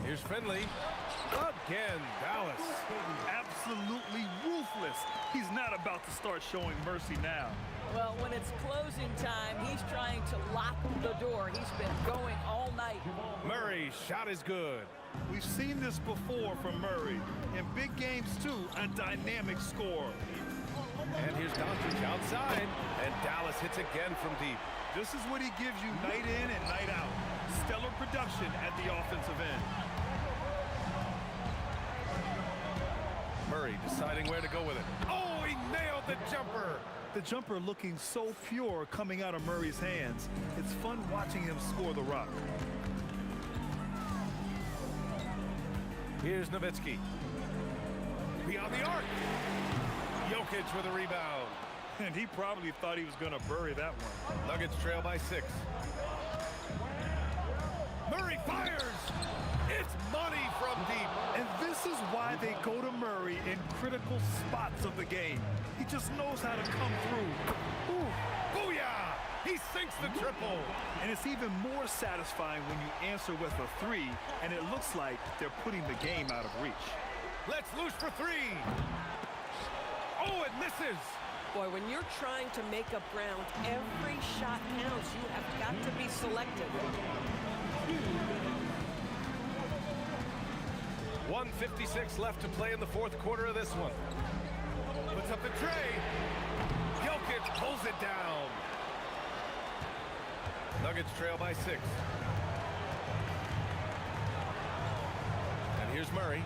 Here's Finley. Again, Dallas. Absolutely ruthless. He's not about to start showing mercy now. Well, when it's closing time, he's trying to lock the door. He's been going all night. Murray's shot is good. We've seen this before from Murray. In big games, too, a dynamic score. And here's Doncic outside, and Dallas hits again from deep. This is what he gives you night in and night out. Stellar production at the offensive end. Murray deciding where to go with it. Oh, he nailed the jumper. The jumper looking so pure coming out of Murray's hands. It's fun watching him score the rock. Here's Nowitzki. Beyond the arc. Jokic with a rebound. And he probably thought he was going to bury that one. Nuggets trail by 6. Murray fires. It's money from deep. And this is why they go to Murray in critical spots of the game. He just knows how to come through. Ooh. Booyah! He sinks the triple. And it's even more satisfying when you answer with a 3, and it looks like they're putting the game out of reach. Let's loose for three. Oh, it misses. Boy, when you're trying to make up ground, every shot counts. You have got to be selective. 1:56 left to play in the fourth quarter of this one. Puts up the tray. Jokic pulls it down. Nuggets trail by 6. And here's Murray.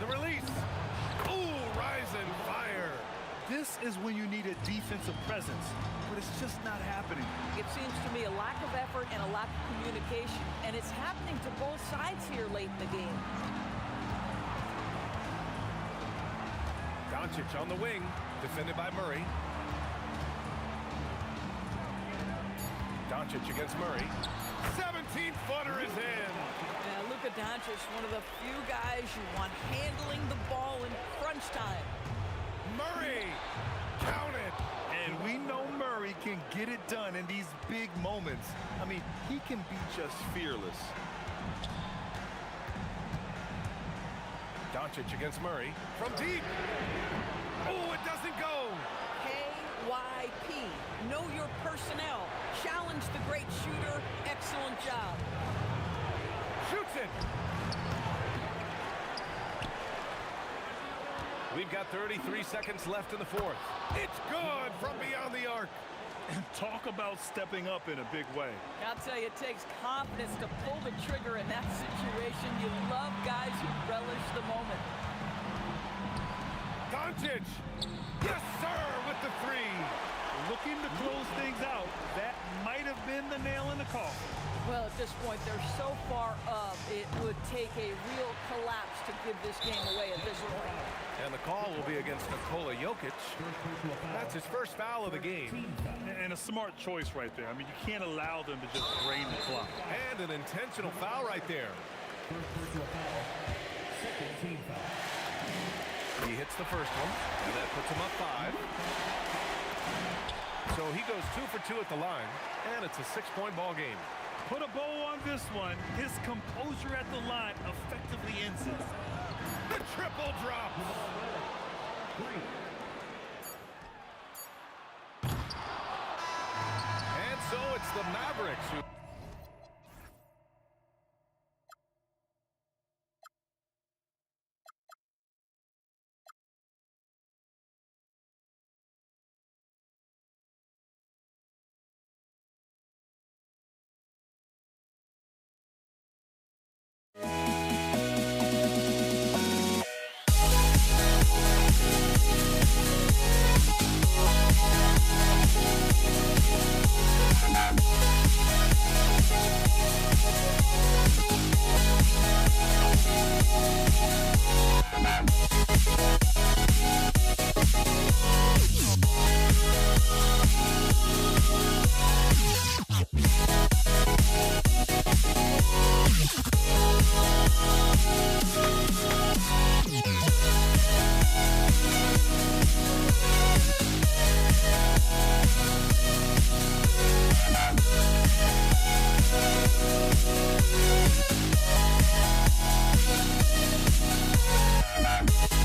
The release. Ooh, rise and fire. This is when you need a defensive presence, but it's just not happening. It seems to me a lack of effort and a lack of communication, and it's happening to both sides here late in the game. Doncic on the wing, defended by Murray. Doncic against Murray. 17-footer is in. Yeah, Luka Doncic, one of the few guys you want handling the ball in crunch time. Murray, count it. And we know Murray can get it done in these big moments. I mean, he can be just fearless. Doncic against Murray from deep. Oh, it doesn't go. KYP. Know your personnel. Challenge the great shooter. Excellent job. Shoots it. We've got 33 seconds left in the fourth. It's good from beyond the arc. And talk about stepping up in a big way. I'll tell you, it takes confidence to pull the trigger in that situation. You love guys who relish the moment. Doncic. Yes, sir, with the three. Looking to close things out. That might have been the nail in the coffin. Well, at this point, they're so far up, it would take a real collapse to give this game away at this point. And the call will be against Nikola Jokic. That's his first foul of the game. And a smart choice right there. I mean, you can't allow them to just drain the clock. And an intentional foul right there. He hits the first one, and that puts him up 5. So he goes 2 for 2 at the line, and it's a 6-point ball game. Put a bow on this one. His composure at the line effectively ends it. The triple drop. And so it's the Mavericks who... Bye.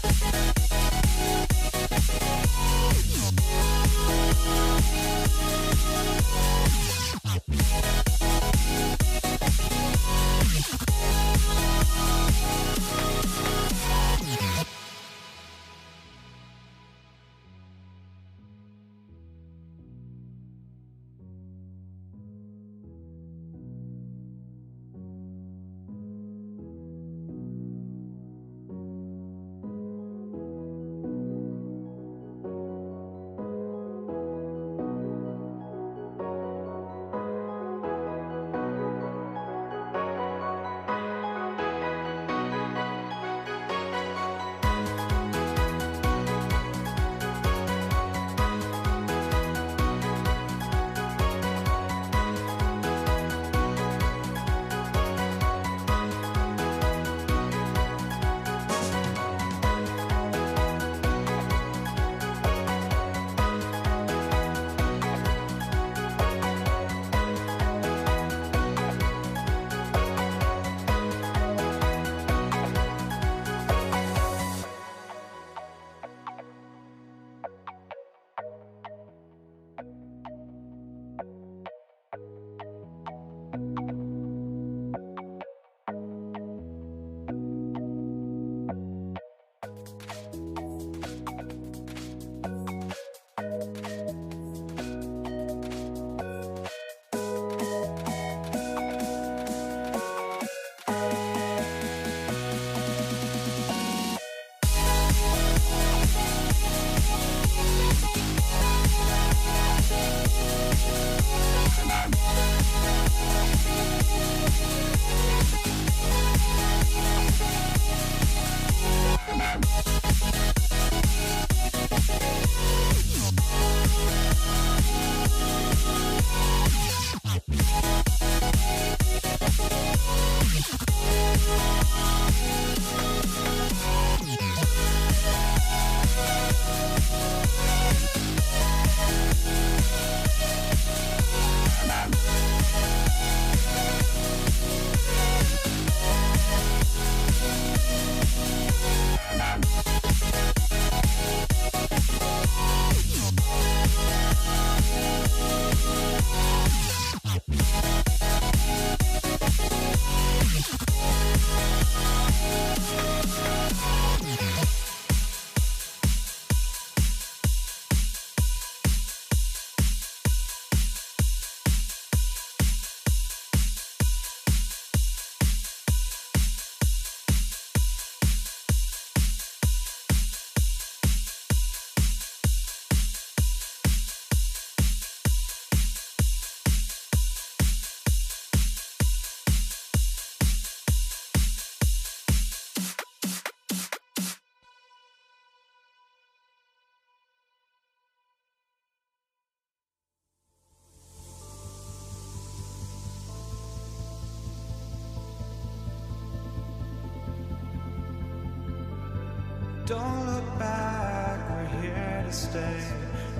Don't look back, we're here to stay.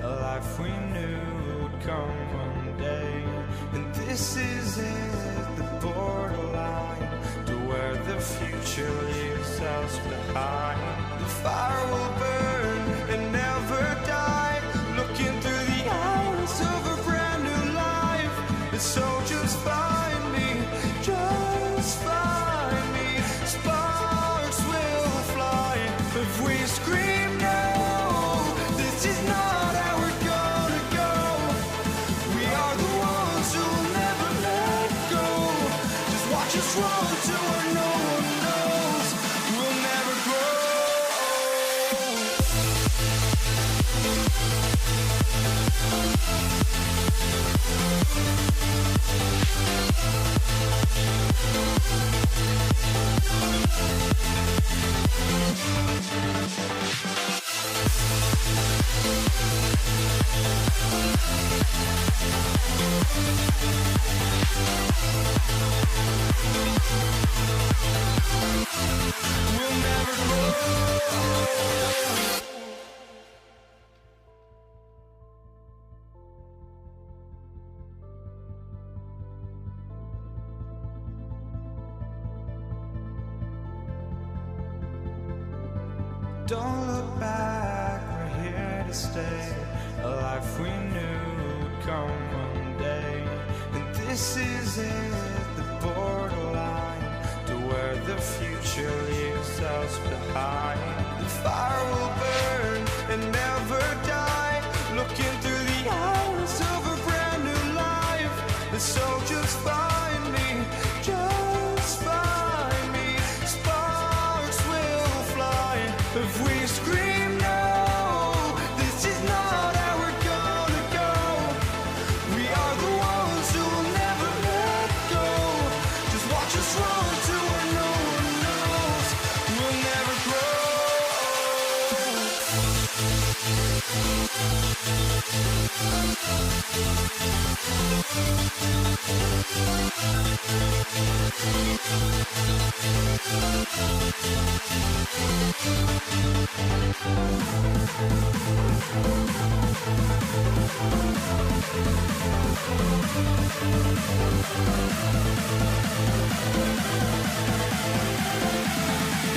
A life we knew would come one day. And this is it, the borderline to where the future leaves us behind. The fire will burn and never die, looking through the eyes of a brand new life. And so just find me, just find me. Sparks will fly if we scream no. This is not how we're gonna go. We are the ones who'll never let go. Just watch us run to where no one knows. We'll never grow. We'll never grow. Don't look back, we're here to stay. A life we knew would come one day. And this is it, the borderline to where the future leaves us behind. The fire will burn and never die, looking through the eyes of a brand new life. And so just find me, just find me. Sparks will fly if we scream no. This is not how we're gonna go. We are the ones who will never let go. Just watch us run to where no one knows. We'll never grow.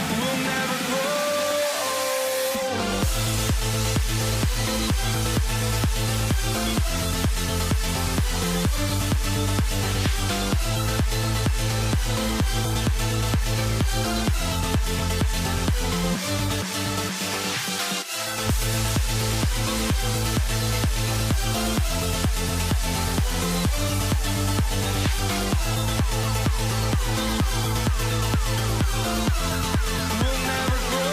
We'll never grow. We'll never grow.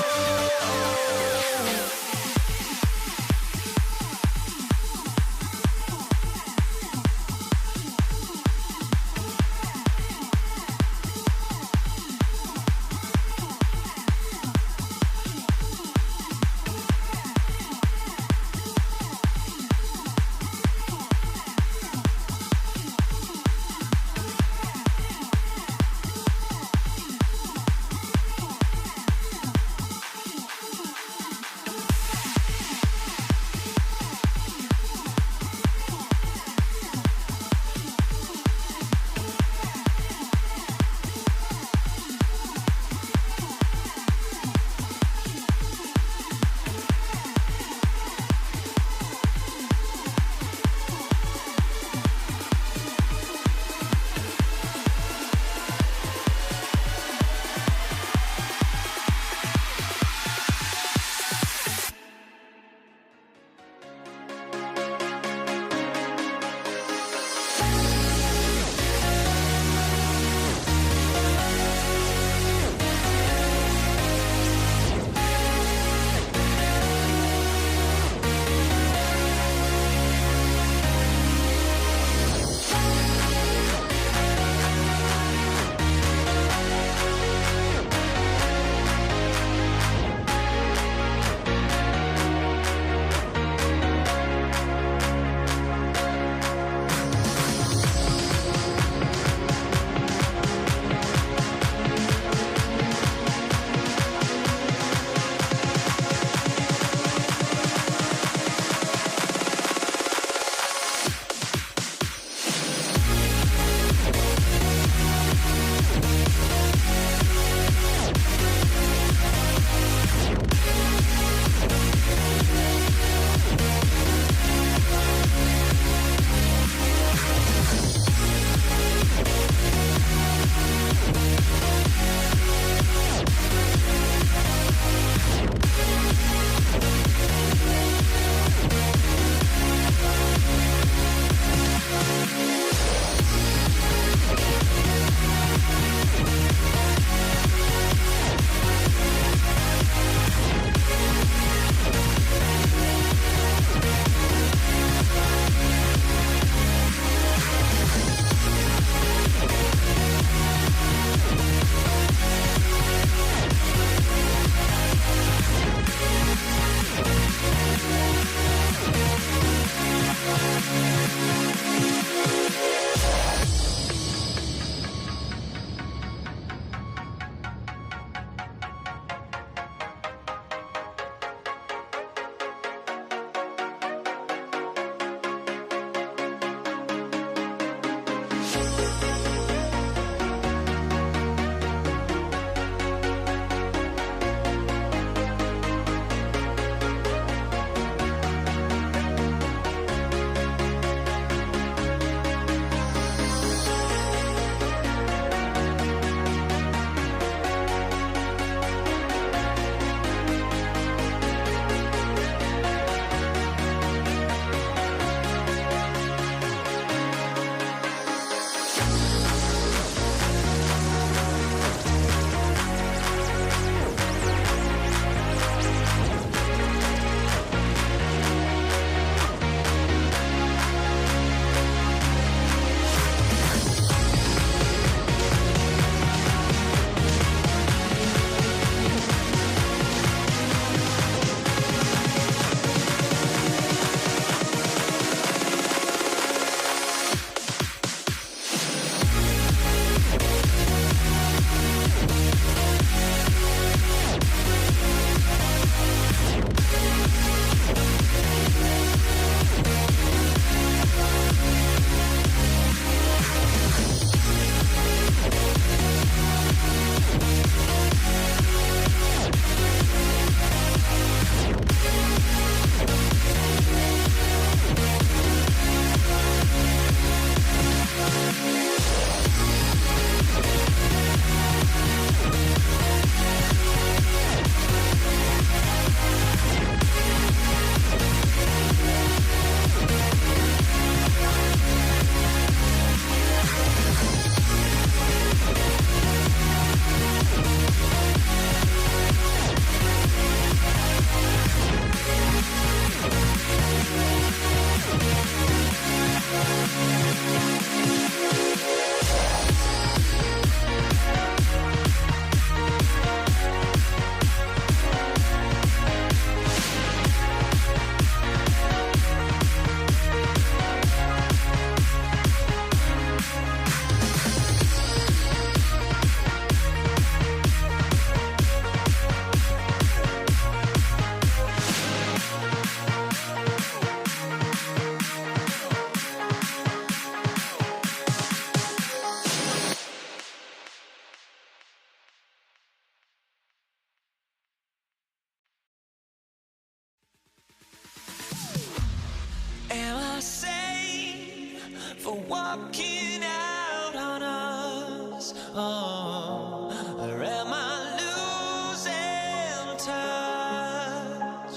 walking out on us. Oh, or am I losing touch?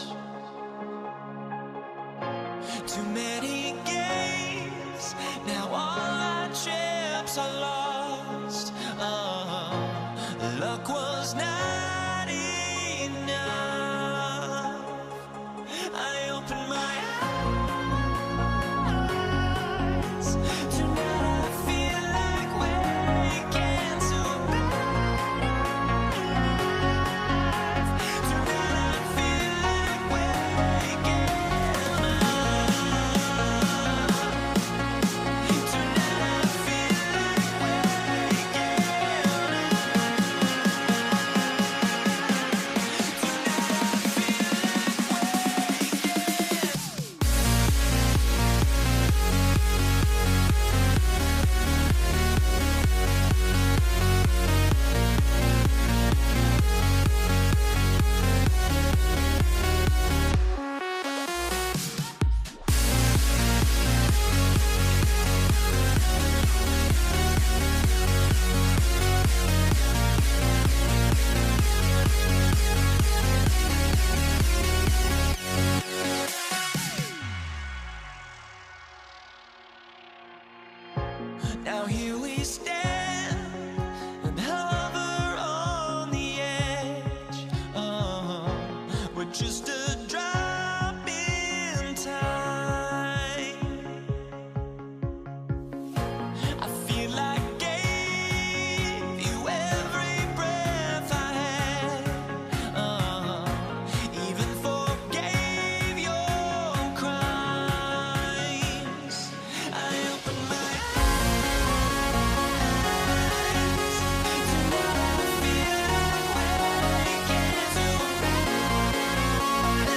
Too many games, now all our chips are lost. Oh, luck was not enough. I opened my eyes. Tonight I feel like waking to a better life. Tonight I feel like waking up. Tonight I feel like waking Now here we stand and hover on the edge. Oh, we're just a drop in time. I feel like I gave you every breath I had. Oh, even forgave your crimes. I opened my Tonight I feel like waking to a better life.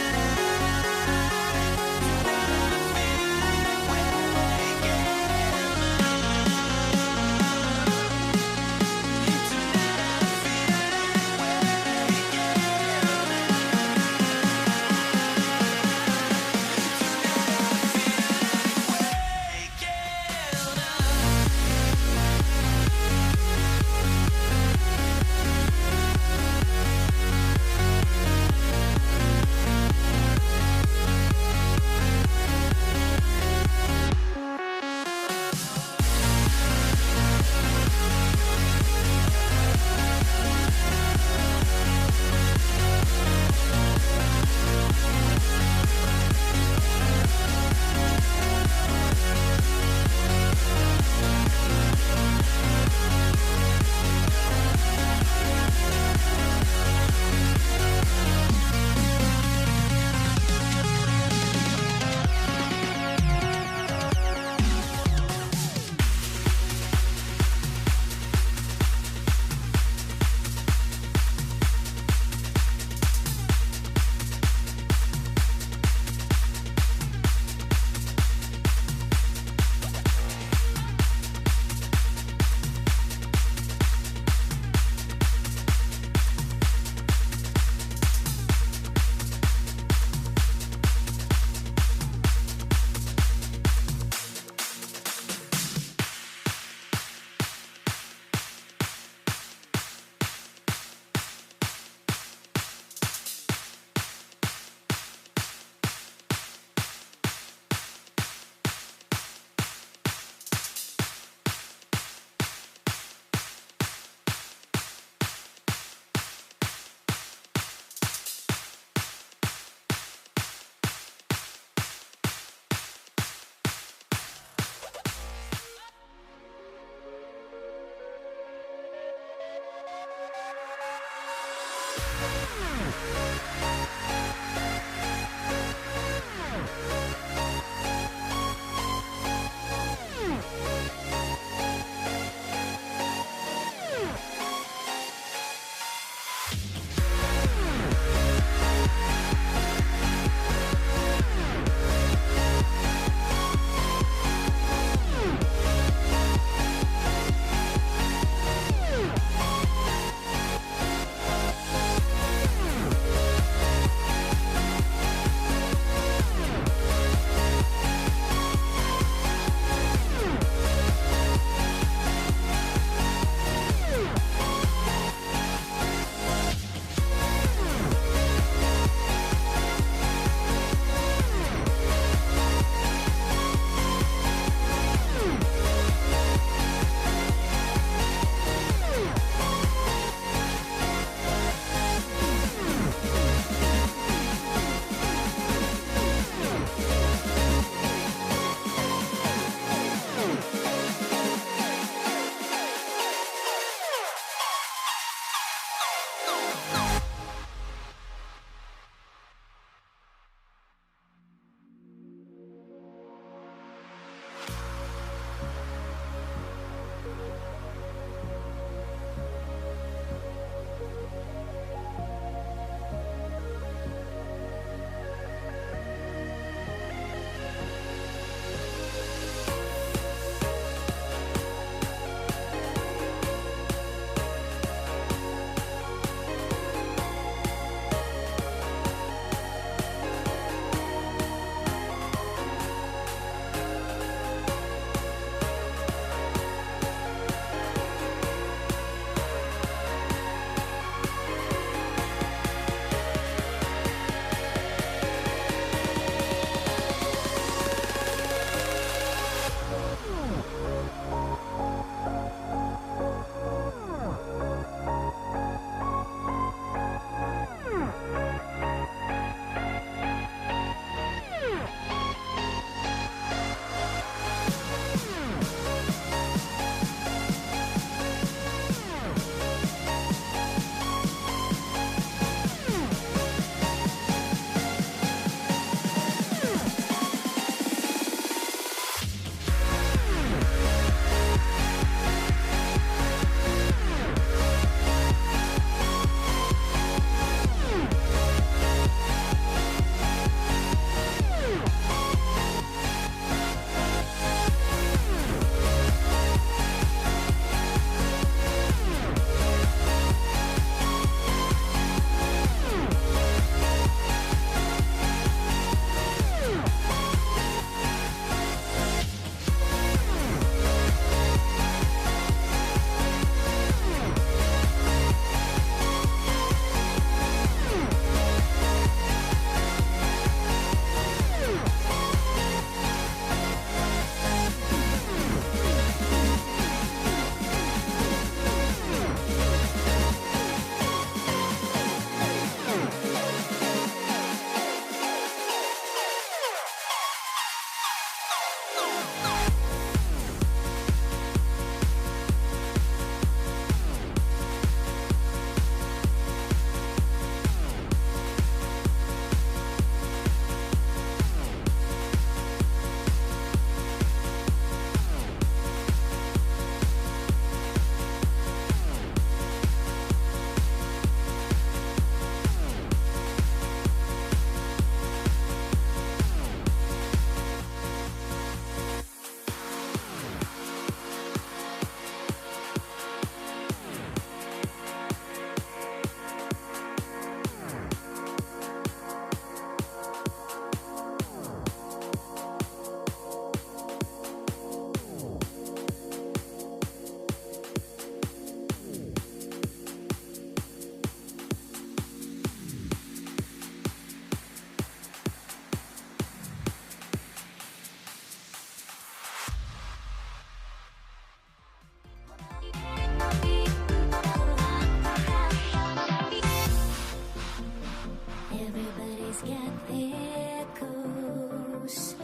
Everybody's got their goals,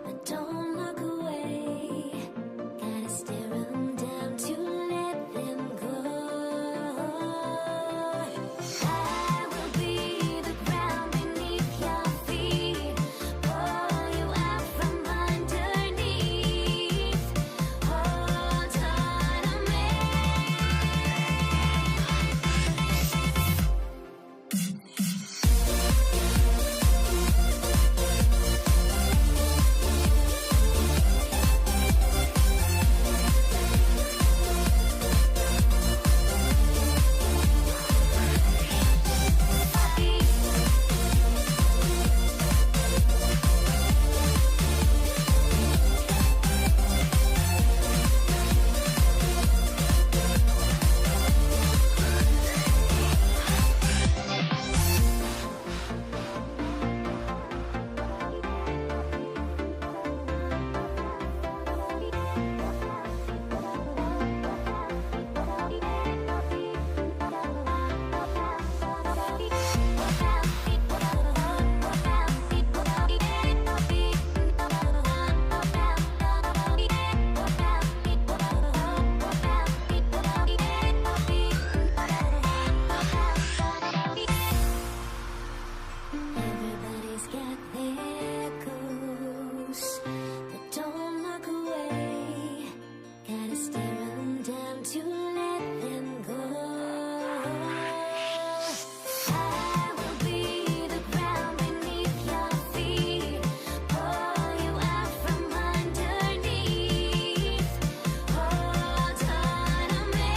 but don't look away. Gotta stare 'em down to let them go. I will be the ground beneath your feet, pull you out from underneath. Hold on to me. Everybody's got their goals, but don't look away. Gotta stare 'em down to let them go. I will be the ground beneath your feet, pull you out from underneath. Hold on to me.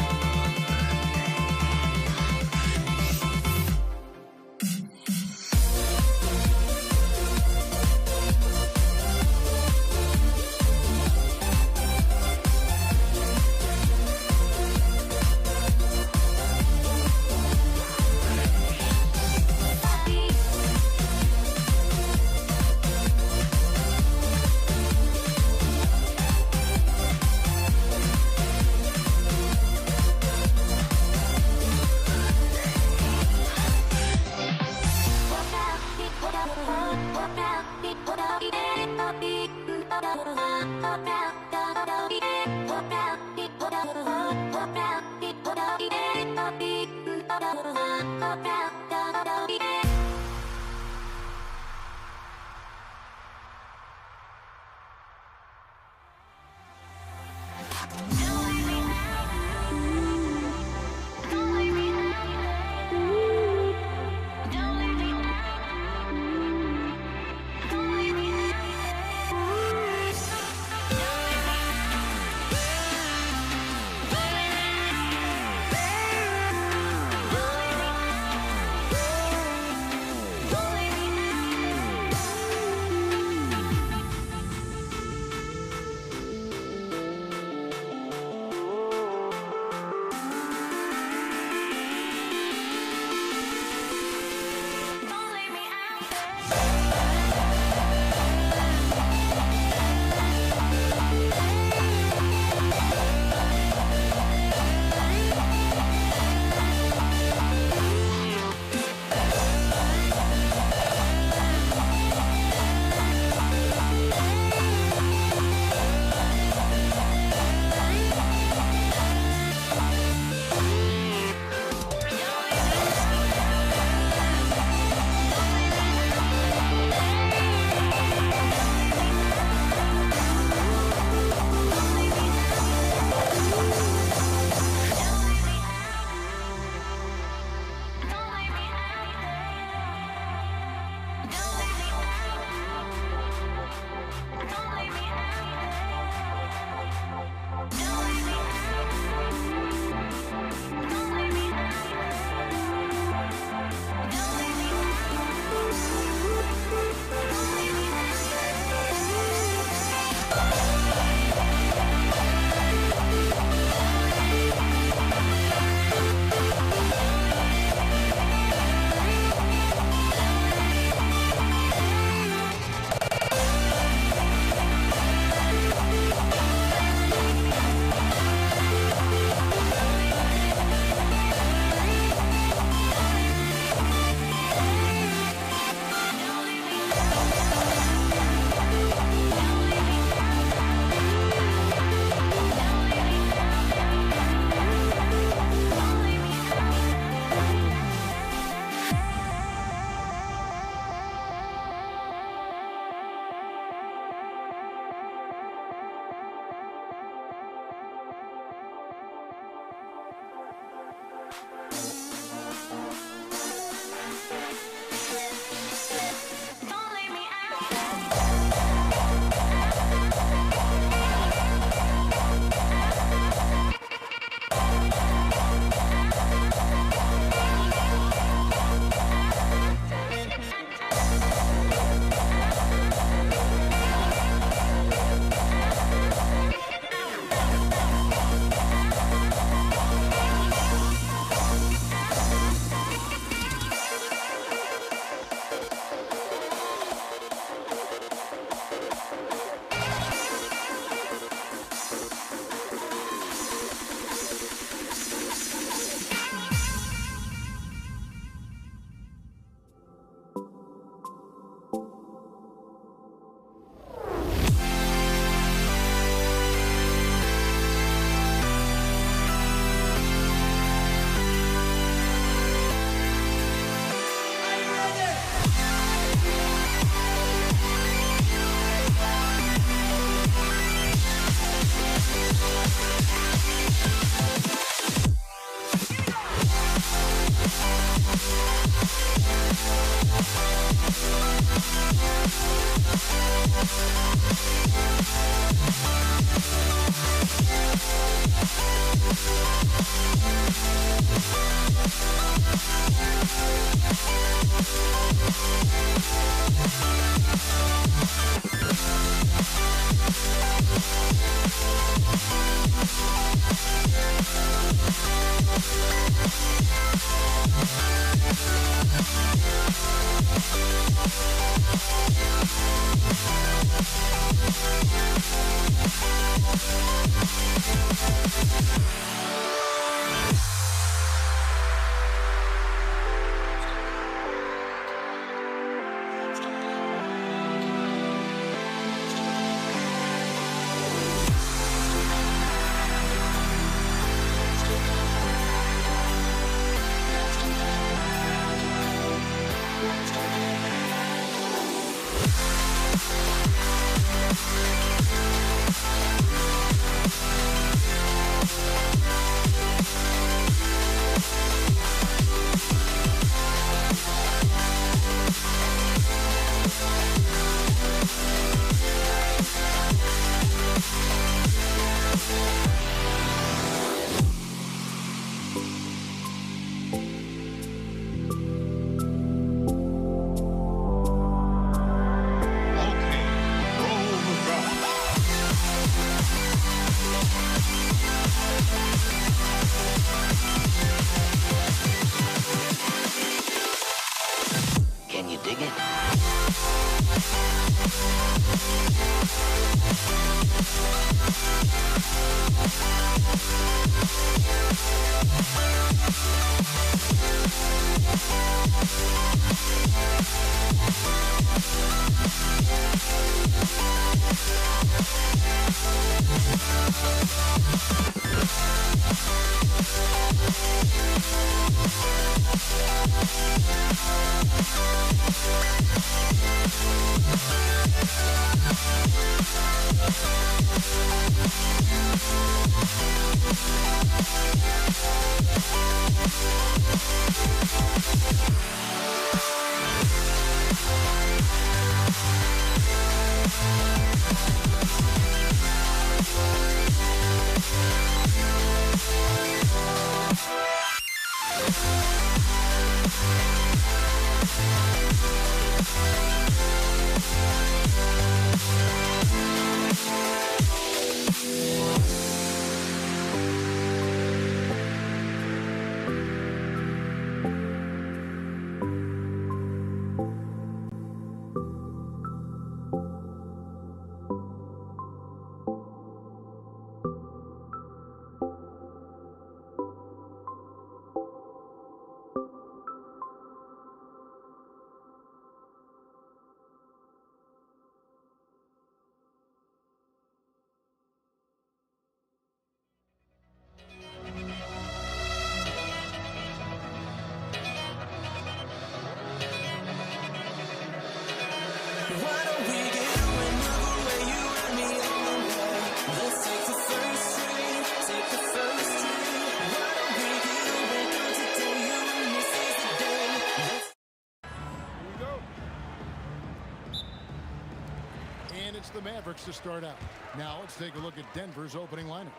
it's the Mavericks to start out. Now let's take a look at Denver's opening lineup.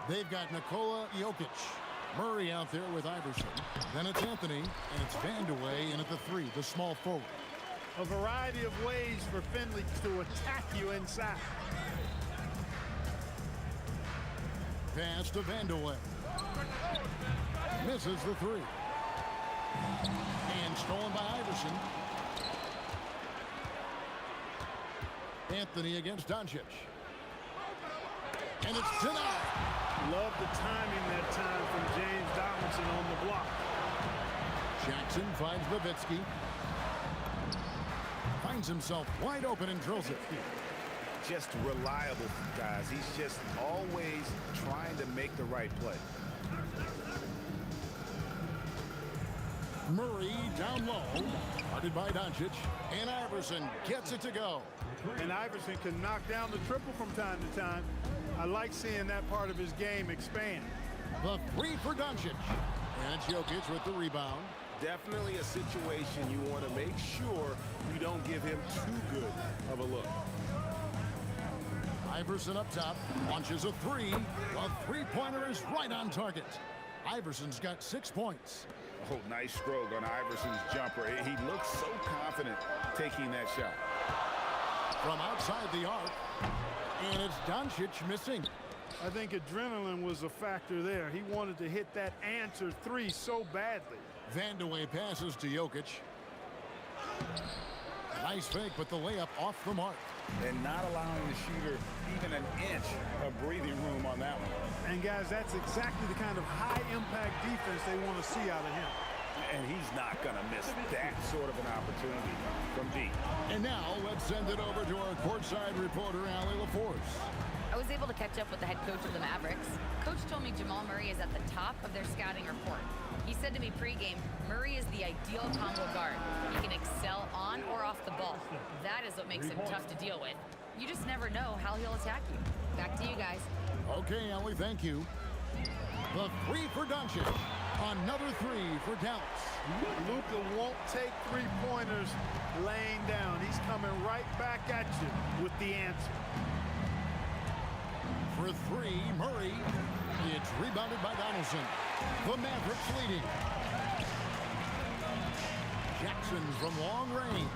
They've got Nikola Jokic. Murray out there with Iverson. Then it's Anthony, and it's Vandeweghe in at the 3, the small forward. A variety of ways for Finley to attack you inside. Pass to Vandeweghe. Misses the 3. And stolen by Iverson. Anthony against Doncic. And it's denied. Love the timing that time from James Donaldson on the block. Jackson finds Nowitzki. Finds himself wide open and drills it. Just reliable, guys. He's just always trying to make the right play. Murray down low. Guarded by Doncic. And Iverson gets it to go. And Iverson can knock down the triple from time to time. I like seeing that part of his game expand. The 3 for Doncic. And it's Jokic with the rebound. Definitely a situation you want to make sure you don't give him too good of a look. Iverson up top. Launches a 3. The three-pointer is right on target. Iverson's got 6 points. Oh, nice stroke on Iverson's jumper. He looks so confident taking that shot. From outside the arc. And it's Doncic missing. I think adrenaline was a factor there. He wanted to hit that answer 3 so badly. Vandeweghe passes to Jokic. Nice fake, but the layup off the mark. And not allowing the shooter even an inch of breathing room on that one. And guys, that's exactly the kind of high-impact defense they want to see out of him. And he's not going to miss that sort of an opportunity from deep. And now let's send it over to our courtside reporter, Allie LaForce. I was able to catch up with the head coach of the Mavericks. Coach told me Jamal Murray is at the top of their scouting report. He said to me pregame, Murray is the ideal combo guard. He can excel on or off the ball. That is what makes him tough to deal with. You just never know how he'll attack you. Back to you guys. Okay, Ellie, thank you. The 3 for Doncic. Another 3 for Dallas. Luka won't take three-pointers laying down. He's coming right back at you with the answer. For 3, Murray. It's rebounded by Donaldson. The Mavericks leading. Jackson from long range.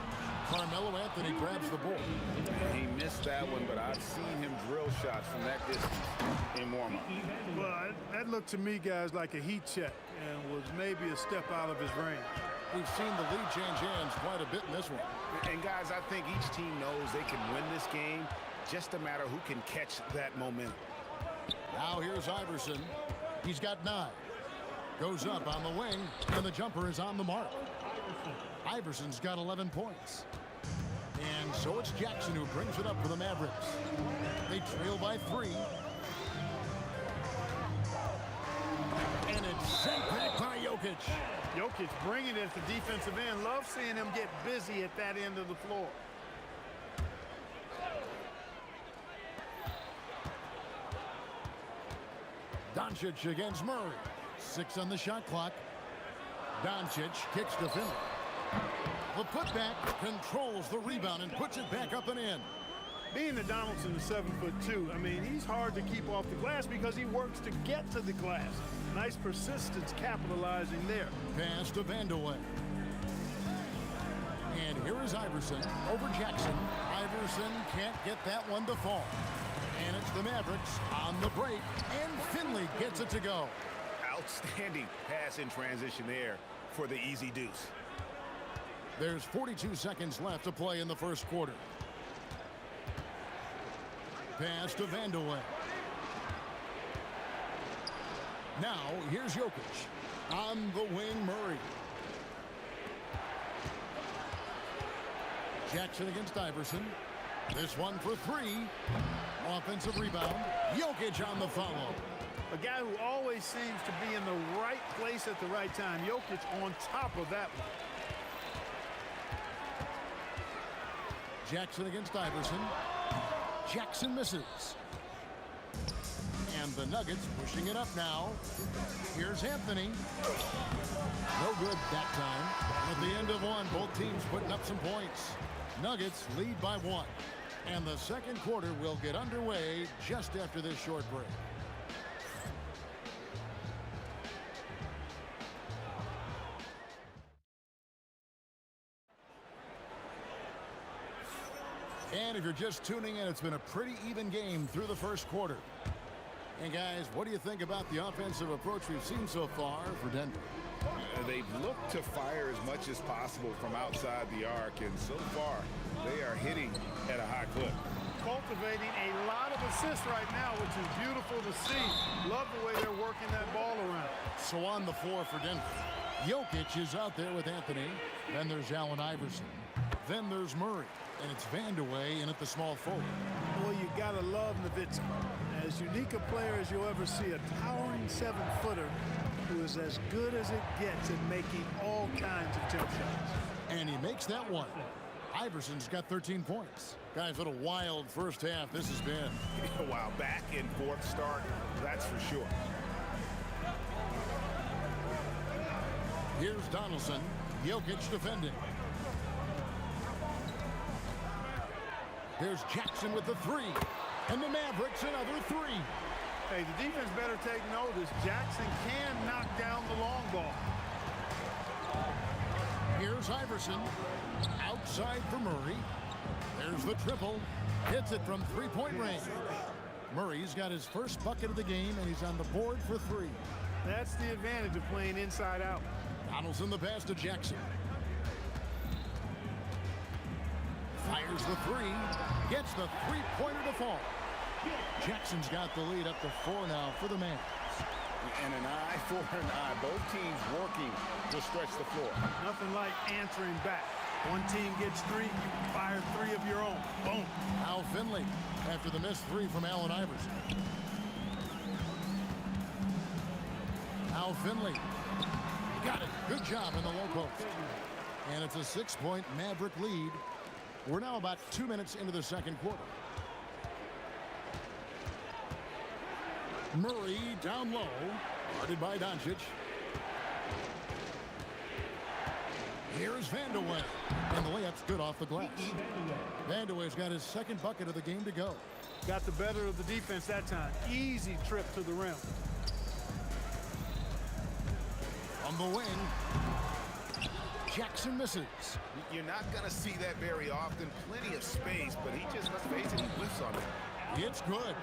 Carmelo Anthony grabs the ball. He missed that one, but I've seen him drill shots from that distance in warm-up. Well, that looked to me, guys, like a heat check and was maybe a step out of his range. We've seen the lead change hands quite a bit in this one. And, guys, I think each team knows they can win this game. Just a matter who can catch that momentum. Now here's Iverson. He's got 9. Goes up on the wing, and the jumper is on the mark. Iverson's got 11 points. And so it's Jackson who brings it up for the Mavericks. They trail by 3. And it's sent back by Jokic. Jokic bringing it at the defensive end. Love seeing him get busy at that end of the floor. Doncic against Murray. 6 on the shot clock. Doncic kicks to Finley. The putback controls the rebound and puts it back up and in. Being that Donaldson is 7'2", I mean, he's hard to keep off the glass because he works to get to the glass. Nice persistence capitalizing there. Pass to Vandeweghe. And here is Iverson over Jackson. Iverson can't get that one to fall. And it's the Mavericks on the break. And Finley gets it to go. Outstanding pass in transition there for the easy deuce. There's 42 seconds left to play in the first quarter. Pass to Vandeweghe. Now, here's Jokic. On the wing, Murray. Jackson against Iverson. This one for 3. Offensive rebound. Jokic on the follow. A guy who always seems to be in the right place at the right time. Jokic on top of that one. Jackson against Iverson. Jackson misses. And the Nuggets pushing it up now. Here's Anthony. No good that time. At the end of one, both teams putting up some points. Nuggets lead by 1. And the second quarter will get underway just after this short break. And if you're just tuning in, it's been a pretty even game through the first quarter. And guys, what do you think about the offensive approach we've seen so far for Denver? They've looked to fire as much as possible from outside the arc, and so far they are hitting at a high clip. Cultivating a lot of assists right now, which is beautiful to see. Love the way they're working that ball around. So on the floor for Denver, Jokic is out there with Anthony. Then there's Allen Iverson. Then there's Murray. And it's Vandeweghe in at the small forward. Well, you got to love Nowitzki. As unique a player as you'll ever see, a towering 7-footer who is as good as it gets at making all kinds of jump shots. And he makes that one. Iverson's got 13 points. Guys, what a wild first half this has been. Wow, back and forth start, that's for sure. Here's Donaldson. Jokic defending. There's Jackson with the three. And the Mavericks another three. Hey, the defense better take notice. Jackson can knock down the long ball. Here's Iverson. Outside for Murray. There's the triple. Hits it from three-point range. Murray's got his first bucket of the game, and he's on the board for three. That's the advantage of playing inside out. Donaldson the pass to Jackson. Fires the three. Gets the three-pointer to fall. Jackson's got the lead up to 4 now for the Mavs. And an eye for an eye. Both teams working to stretch the floor. Nothing like answering back. One team gets three, you fire three of your own. Boom. Al Finley after the missed three from Allen Iverson. Al Finley. Got it. Good job in the low post. And it's a 6-point Maverick lead. We're now about 2 minutes into the second quarter. Murray down low. Guarded by Doncic. Here's Vandeweghe. And the layup's good off the glass. Vandeweghe's got his second bucket of the game to go. Got the better of the defense that time. Easy trip to the rim. On the wing. Jackson misses. You're not going to see that very often. Plenty of space, but he just, let's face it, he whiffs on it. It's good.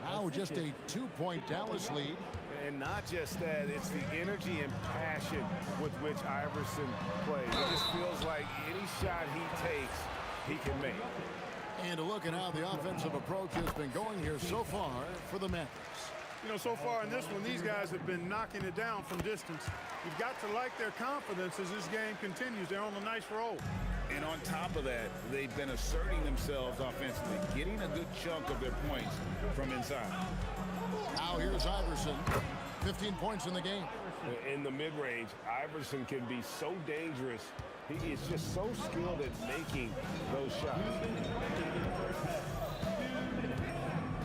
Now just a 2-point Dallas lead. And not just that, it's the energy and passion with which Iverson plays. It just feels like any shot he takes, he can make. And a look at how the offensive approach has been going here so far for the Mavericks. You know, so far in this one, these guys have been knocking it down from distance. You've got to like their confidence as this game continues. They're on a nice roll. And on top of that, they've been asserting themselves offensively, getting a good chunk of their points from inside. Now here's Iverson. 15 points in the game. In the mid-range, Iverson can be so dangerous. He is just so skilled at making those shots.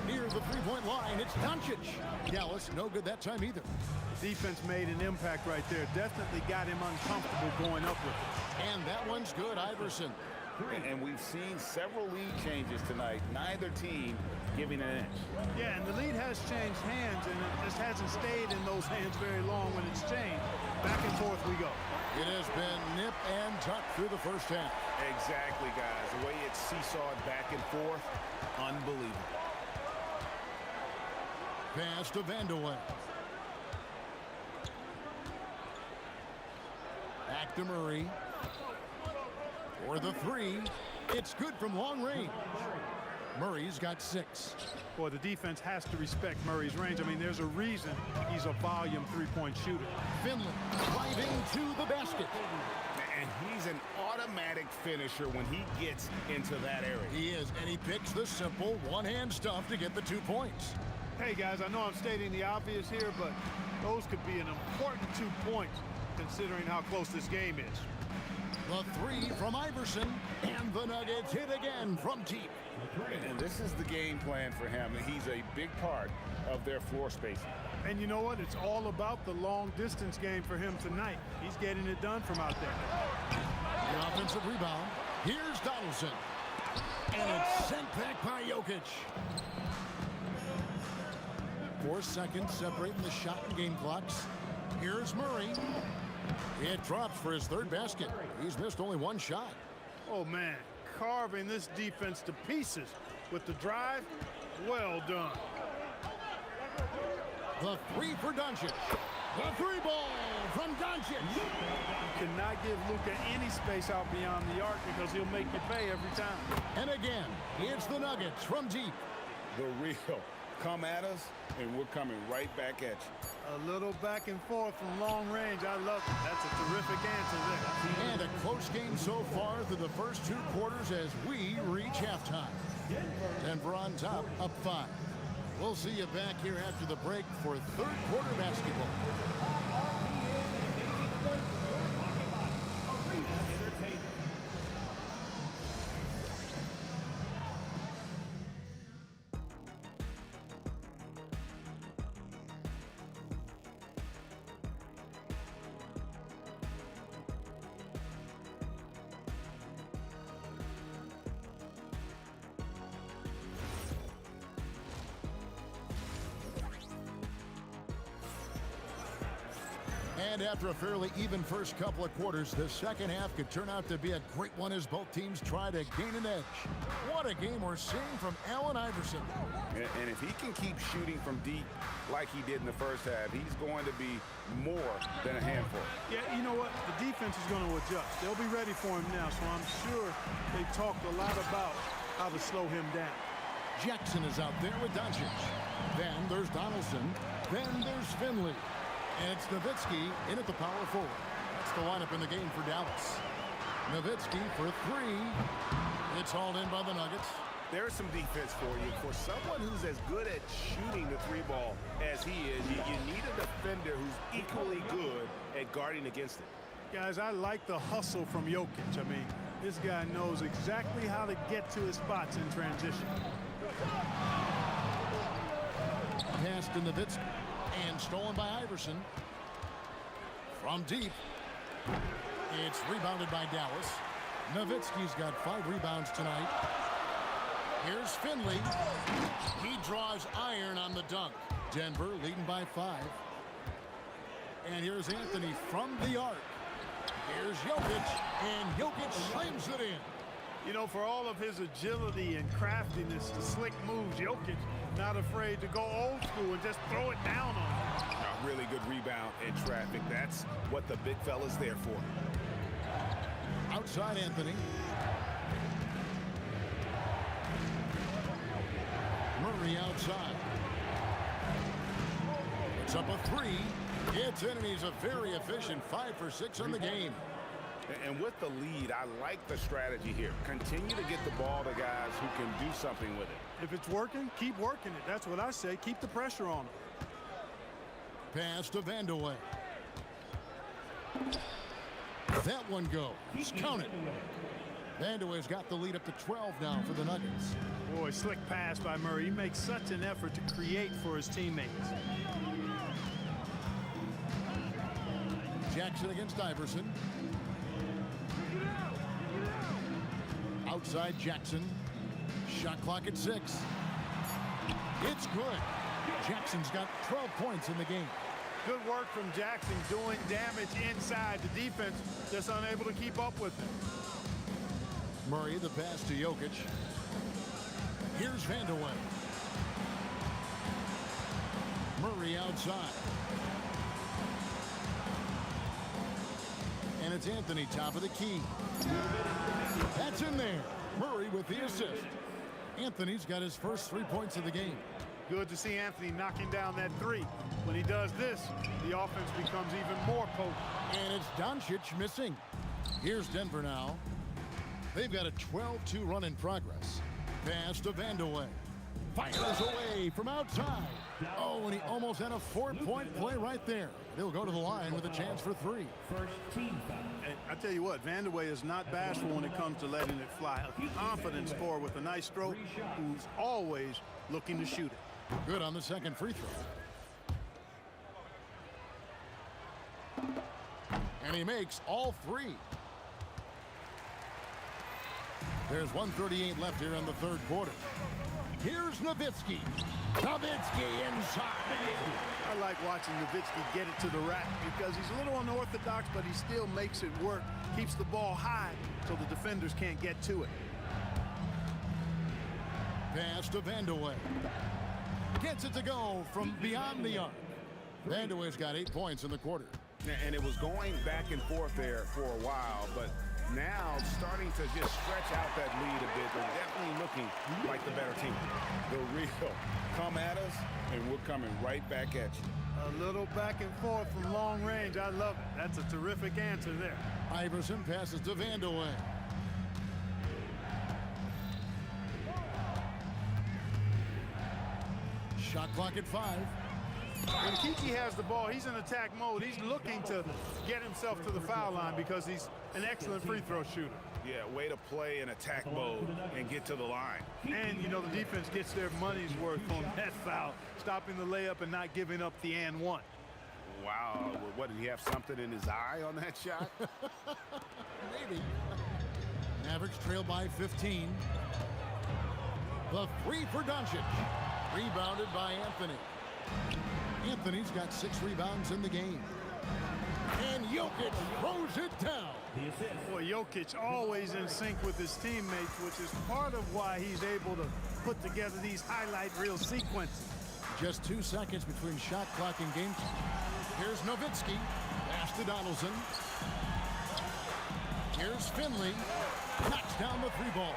Near the three-point line, it's Doncic. Dallas, no good that time either. Defense made an impact right there. Definitely got him uncomfortable going up with it. And that one's good, Iverson. And we've seen several lead changes tonight. Neither team giving an inch. Yeah, and the lead has changed hands, and it just hasn't stayed in those hands very long when it's changed. Back and forth we go. It has been nip and tuck through the first half. Exactly, guys. The way it's seesawed back and forth, unbelievable. Pass to Vandeweghe. Back to Murray. For the three. It's good from long range. Murray's got 6. Boy, the defense has to respect Murray's range. I mean, there's a reason he's a volume three-point shooter. Finley driving to the basket. And he's an automatic finisher when he gets into that area. He is, and he picks the simple one-hand stuff to get the 2 points. Hey, guys, I know I'm stating the obvious here, but those could be an important 2 points considering how close this game is. The three from Iverson, and the Nuggets hit again from deep. And this is the game plan for him. He's a big part of their floor spacing. And you know what? It's all about the long-distance game for him tonight. He's getting it done from out there. The offensive rebound. Here's Donaldson. And it's sent back by Jokic. 4 seconds separating the shot and game clocks. Here's Murray. It drops for his 3rd basket. He's missed only 1 shot. Oh, man, carving this defense to pieces with the drive. Well done. The 3 for Doncic. The 3 ball from Doncic. You cannot give Luka any space out beyond the arc because he'll make you pay every time. And again, it's the Nuggets from deep. The real. Come at us, and we're coming right back at you. A little back and forth from long range. I love it. That's a terrific answer there. And a close game so far through the first 2 quarters as we reach halftime. Denver on top, up 5. We'll see you back here after the break for 3rd quarter basketball. And after a fairly even first couple of quarters, the second half could turn out to be a great one as both teams try to gain an edge. What a game we're seeing from Allen Iverson. And if he can keep shooting from deep like he did in the first half, he's going to be more than a handful. Yeah, you know what? The defense is going to adjust. They'll be ready for him now, so I'm sure they've talked a lot about how to slow him down. Jackson is out there with Doncic. Then there's Donaldson. Then there's Finley. And it's Nowitzki in at the power forward. That's the lineup in the game for Dallas. Nowitzki for 3. It's hauled in by the Nuggets. There's some defense for you. For someone who's as good at shooting the 3 ball as he is, you need a defender who's equally good at guarding against it. Guys, I like the hustle from Jokic. I mean, this guy knows exactly how to get to his spots in transition. Pass to Nowitzki. And stolen by Iverson. From deep. It's rebounded by Dallas. Nowitzki's got 5 rebounds tonight. Here's Finley. He draws iron on the dunk. Denver leading by 5. And here's Anthony from the arc. Here's Jokic. And Jokic slams it in. You know, for all of his agility and craftiness, the slick moves, Jokic not afraid to go old school and just throw it down on him. A really good rebound in traffic. That's what the big fella's there for. Outside Anthony. Murray outside. It's up a 3. It's in, and he's a very efficient 5 for 6 on the game. And with the lead, I like the strategy here. Continue to get the ball to guys who can do something with it. If it's working, keep working it. That's what I say. Keep the pressure on him. Pass to Vandeweghe. That one goes. Count it. Vandeweghe's got the lead up to 12 now for the Nuggets. Boy, slick pass by Murray. He makes such an effort to create for his teammates. Jackson against Iverson. Outside Jackson. Shot clock at 6. It's good. Jackson's got 12 points in the game. Good work from Jackson doing damage inside. The defense just unable to keep up with him. Murray, the pass to Jokic. Here's Vandeweghe. Murray outside. And it's Anthony, top of the key. That's in there. Murray with the assist. Anthony's got his first 3 points of the game. Good to see Anthony knocking down that 3. When he does this, the offense becomes even more potent. And it's Doncic missing. Here's Denver now. They've got a 12-2 run in progress. Pass to Vandeweghe. Fires away from outside. Oh, and he almost had a 4-point play right there. He'll go to the line with a chance for 3. And I tell you what, Vandeweghe is not bashful when it comes to letting it fly. A confident scorer with a nice stroke who's always looking to shoot it. Good on the second free throw. And he makes all 3. There's 1:38 left here in the third quarter. Here's Nowitzki. Nowitzki inside. I like watching Nowitzki get it to the rack because he's a little unorthodox, but he still makes it work. Keeps the ball high so the defenders can't get to it. Pass to Vandeweghe. Gets it to go from beyond the arc. Vandeweghe's got 8 points in the quarter. And it was going back and forth there for a while, but now starting to just stretch out that lead a bit. They're definitely looking like the better team. The real come at us, and we're coming right back at you. A little back and forth from long range. I love it. That's a terrific answer there. Iverson passes to Vandeweghe. Shot clock at 5. When Kiki has the ball, he's in attack mode. He's looking to get himself to the foul line because he's an excellent free throw shooter. Yeah, way to play in attack mode and get to the line. And, you know, the defense gets their money's worth on that foul, stopping the layup and not giving up the and one. Wow, what, did he have something in his eye on that shot? Maybe. Mavericks trail by 15. The three for Doncic. Rebounded by Anthony. Anthony's got 6 rebounds in the game. And Jokic throws it down. Boy, Jokic always in sync with his teammates, which is part of why he's able to put together these highlight reel sequences. Just 2 seconds between shot clock and game time. Here's Nowitzki. Pass to Donaldson. Here's Finley. Knocks down the 3-ball.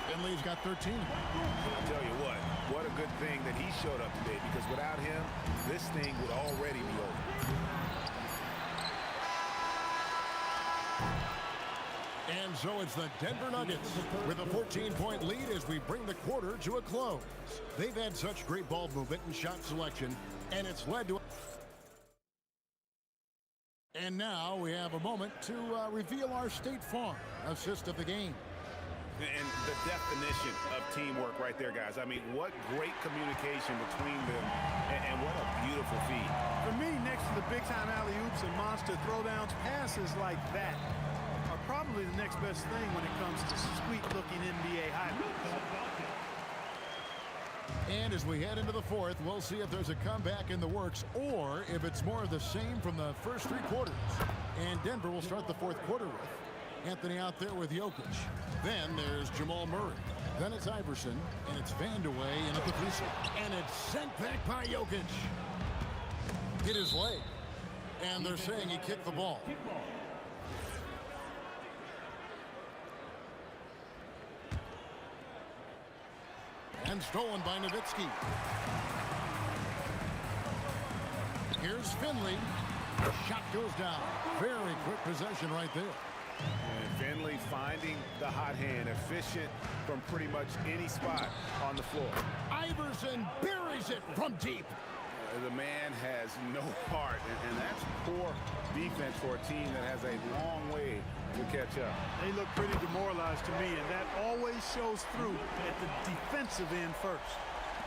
Finley's got 13. I'll tell you what a good thing that he showed up today, because without him, this thing would already be over. And so it's the Denver Nuggets with a 14-point lead as we bring the quarter to a close. They've had such great ball movement and shot selection, and it's led to... And now we have a moment to reveal our State Farm assist of the game. And the definition of teamwork right there, guys. I mean, what great communication between them, and what a beautiful feed. For me, next to the big-time alley-oops and monster throwdowns, passes like that are probably the next best thing when it comes to sweet-looking NBA highlights. And as we head into the fourth, we'll see if there's a comeback in the works or if it's more of the same from the first 3 quarters. And Denver will start the fourth quarter with Anthony out there with Jokic. Then there's Jamal Murray. Then it's Iverson, and it's Vandeweghe in at the free throw. And it's sent back by Jokic. Hit his leg. And they're saying he kicked the ball. And stolen by Nowitzki. Here's Finley. Shot goes down. Very quick possession right there. And Finley finding the hot hand, efficient from pretty much any spot on the floor. Iverson buries it from deep. The man has no heart, and that's poor defense for a team that has a long way to catch up. They look pretty demoralized to me, and that always shows through at the defensive end first.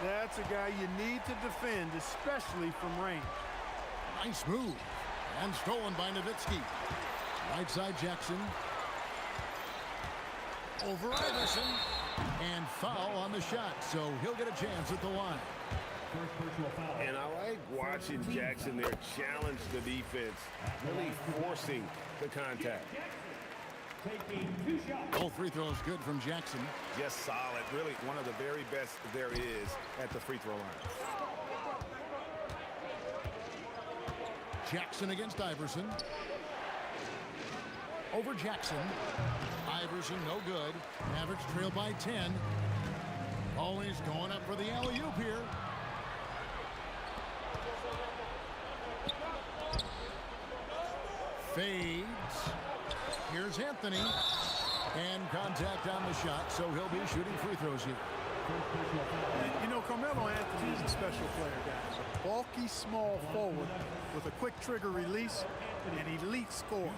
That's a guy you need to defend, especially from range. Nice move. And stolen by Nowitzki. Right side Jackson. Over Iverson. And foul on the shot, so he'll get a chance at the line. And I like watching Jackson there challenge the defense, really forcing the contact. Both free throws good from Jackson. Just solid. Really one of the very best there is at the free throw line. Jackson against Iverson. Over Jackson. Iverson no good. Mavericks trail by 10. Always going up for the alley-oop here. Fades. Here's Anthony. And contact on the shot, so he'll be shooting free throws here. You know, Carmelo Anthony is a special player, guys. A bulky, small forward with a quick trigger release and elite score.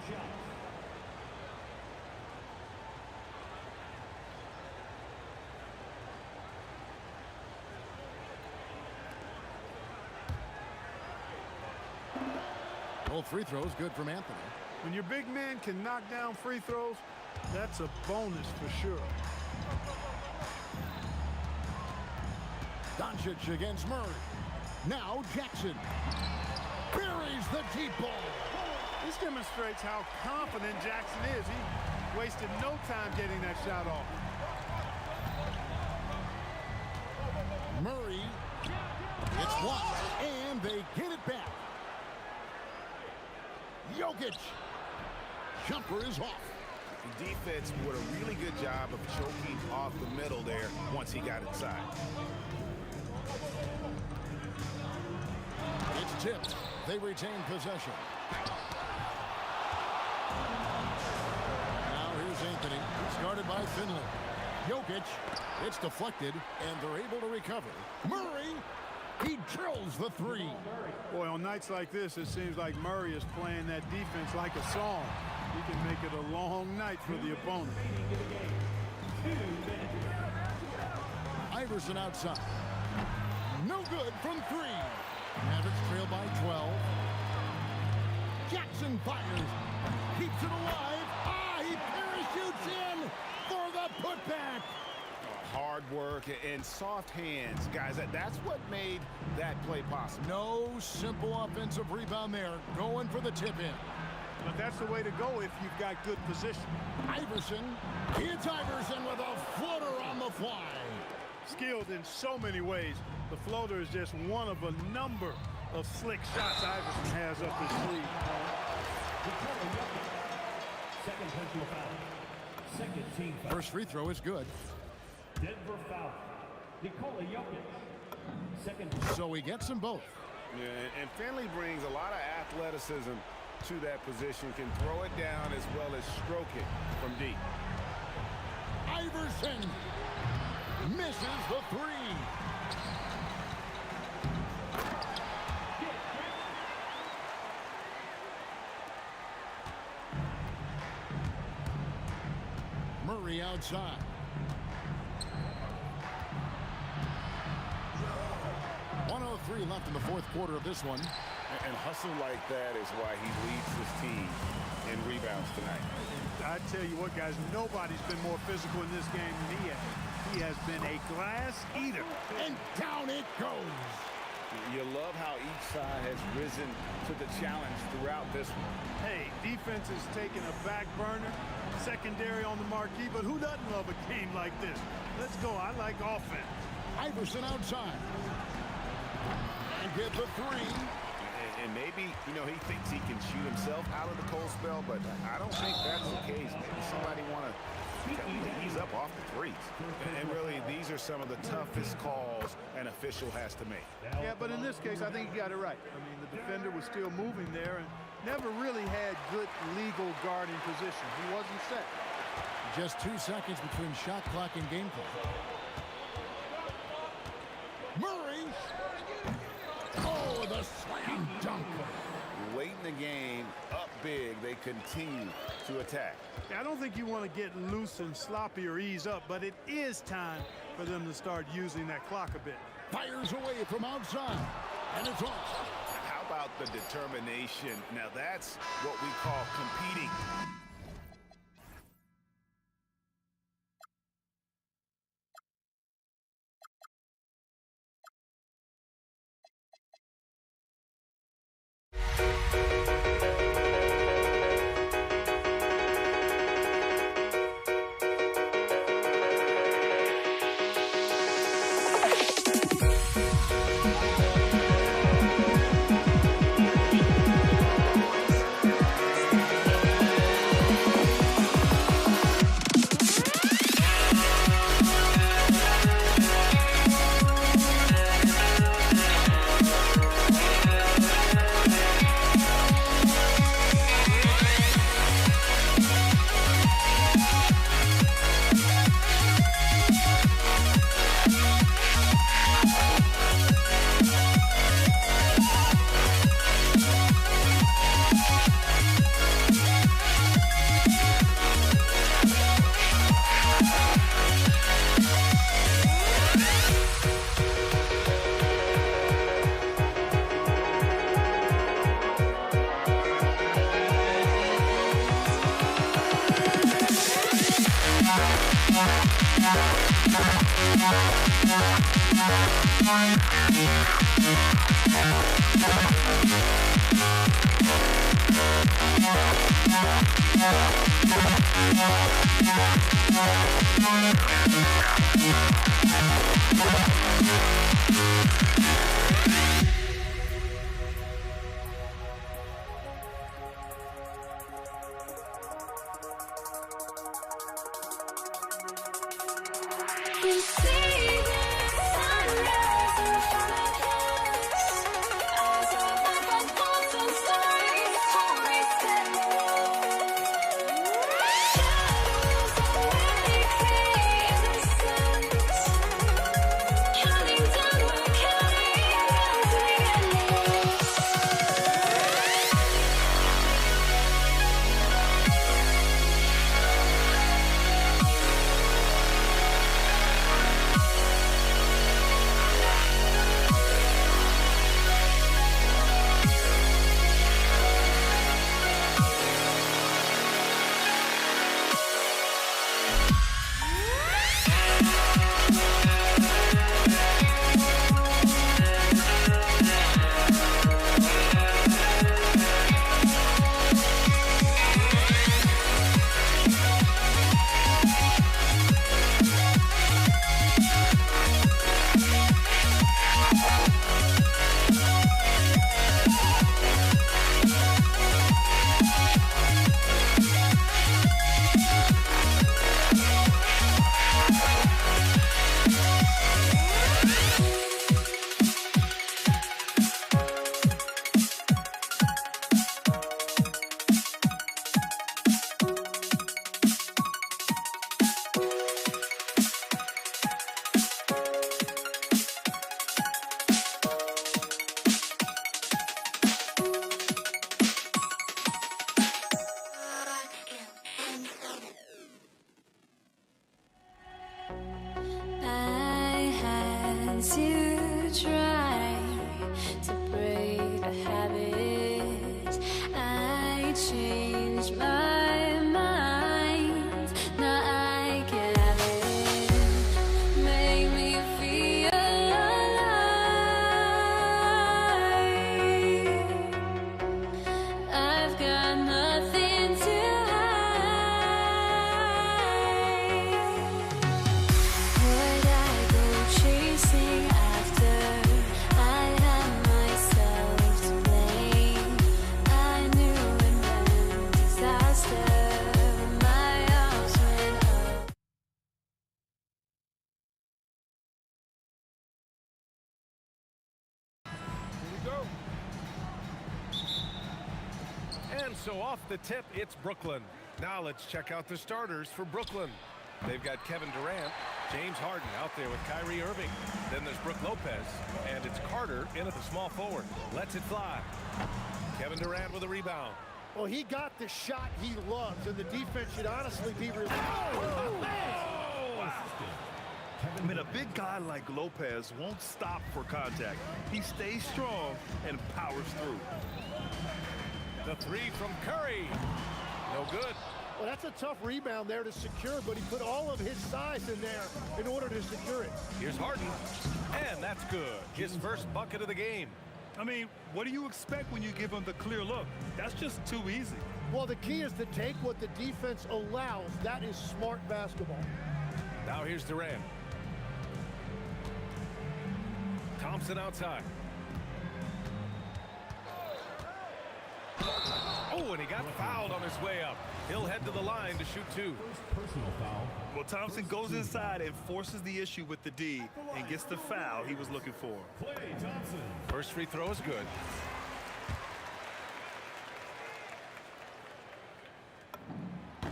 Both free throws good from Anthony. When your big man can knock down free throws, That's a bonus for sure. Doncic against Murray. Now Jackson buries the deep ball. This demonstrates how confident Jackson is. He wasted no time getting that shot off. Murray, it's blocked, and they get it back. Jokic, jumper is off. The defense did a really good job of choking off the middle there once he got inside. It's tipped. They retain possession. Now here's Anthony, started by Finley. Jokic, it's deflected, and they're able to recover. Murray, he drills the three. Boy, on nights like this, it seems like Murray is playing that defense like a song. He can make it a long night for the opponent. Iverson outside. No good from three. Mavericks trail by 12. Jackson fires. Keeps it alive. He parachutes in for the putback. Hard work and soft hands, guys. That's what made that play possible. No simple offensive rebound there. Going for the tip-in. But that's the way to go if you've got good position. Iverson. It's Iverson with a floater on the fly. Skilled in so many ways. The floater is just one of a number of slick shots Iverson has up his sleeve. Second personal foul. Second team foul. First free throw is good. Denver foul. Nikola Jokic. Second. So he gets them both. Yeah, and Finley brings a lot of athleticism to that position. Can throw it down as well as stroke it from deep. Iverson misses the three. Murray outside. .103 left in the fourth quarter of this one. And hustle like that is why he leads his team in rebounds tonight. I tell you what, guys, nobody's been more physical in this game than he has. He has been a glass eater. And down it goes. You love how each side has risen to the challenge throughout this one. Hey, defense is taking a back burner, secondary on the marquee, but who doesn't love a game like this? Let's go. I like offense. Iverson outside. And get the three. And maybe, he thinks he can shoot himself out of the cold spell, but I don't think that's the case. Maybe somebody want to ease up off the threes. And really, these are some of the toughest calls an official has to make. Yeah, but in this case, I think he got it right. I mean, the defender was still moving there and never really had good legal guarding position. He wasn't set. Just 2 seconds between shot clock and game clock. Murray. Oh, the slam dunk. Late in the game, up big, they continue to attack. I don't think you want to get loose and sloppy or ease up, but it is time for them to start using that clock a bit. Fires away from outside, and it's off. How about the determination? Now that's what we call competing. You see the sunrise in front of us. Eyes are open, thoughts and stories to reset. Shadows of many in the sense. Counting down, we're counting down to the endless. I had to try to break the habit. I changed my mind. Now I can have it. Make me feel alive. I've got nothing to would I go chasing after? I had myself to blame. I knew it meant disaster. My arms went up. And so off the tip, it's Brooklyn. Now let's check out the starters for Brooklyn. They've got Kevin Durant, James Harden out there with Kyrie Irving. Then there's Brook Lopez, and it's Carter in at the small forward. Lets it fly. Kevin Durant with a rebound. Well, he got the shot he loves, and the defense should honestly be relieved. I mean, a big guy like Lopez won't stop for contact. He stays strong and powers through. The three from Curry. No good. Well, that's a tough rebound there to secure, but he put all of his size in there in order to secure it. Here's Harden, and that's good. His first bucket of the game. I mean, what do you expect when you give him the clear look? That's just too easy. Well, the key is to take what the defense allows. That is smart basketball. Now here's Durant. Thompson outside. Oh, and he got fouled on his way up. He'll head to the line to shoot two. Personal foul. Well, Thompson goes inside and forces the issue with the D and gets the foul he was looking for. Klay Thompson. First free throw is good.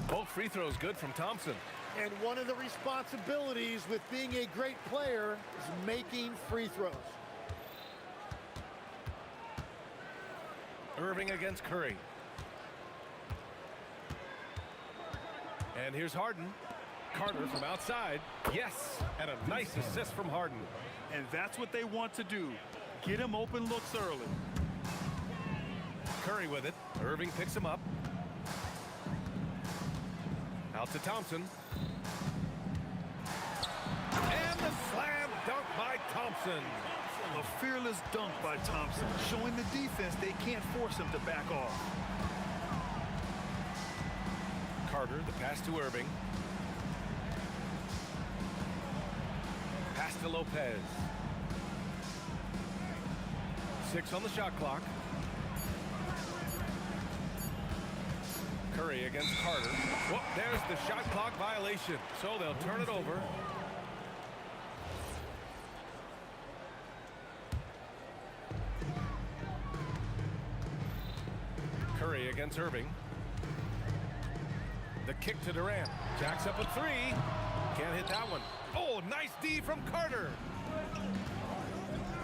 Both free throws good from Thompson. And one of the responsibilities with being a great player is making free throws. Irving against Curry. And here's Harden. Carter from outside. Yes, and a nice assist from Harden. And that's what they want to do. Get him open looks early. Curry with it. Irving picks him up. Out to Thompson. Thompson. A fearless dunk by Thompson, showing the defense they can't force him to back off. Carter, the pass to Irving. Pass to Lopez. 6 on the shot clock. Curry against Carter. Whoop, there's the shot clock violation. So they'll turn it over. Curry against Irving. The kick to Durant. Jacks up a 3. Can't hit that one. Oh, nice D from Carter.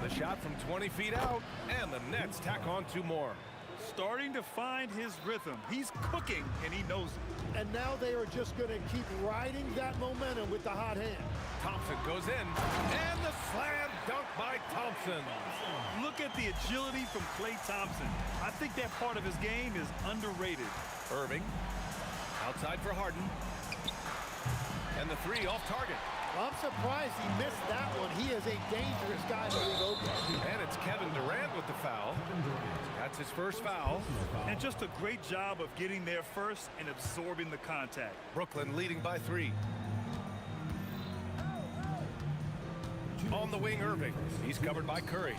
The shot from 20 feet out, and the Nets tack on 2 more. Starting to find his rhythm. He's cooking, and he knows it. And now they are just going to keep riding that momentum with the hot hand. Thompson goes in, and the slam dunk by Thompson. Look at the agility from Klay Thompson. I think that part of his game is underrated. Irving, outside for Harden. And the 3 off target. I'm surprised he missed that one. He is a dangerous guy to leave open. And it's Kevin Durant with the foul. That's his first foul. And just a great job of getting there first and absorbing the contact. Brooklyn leading by 3. On the wing, Irving. He's covered by Curry.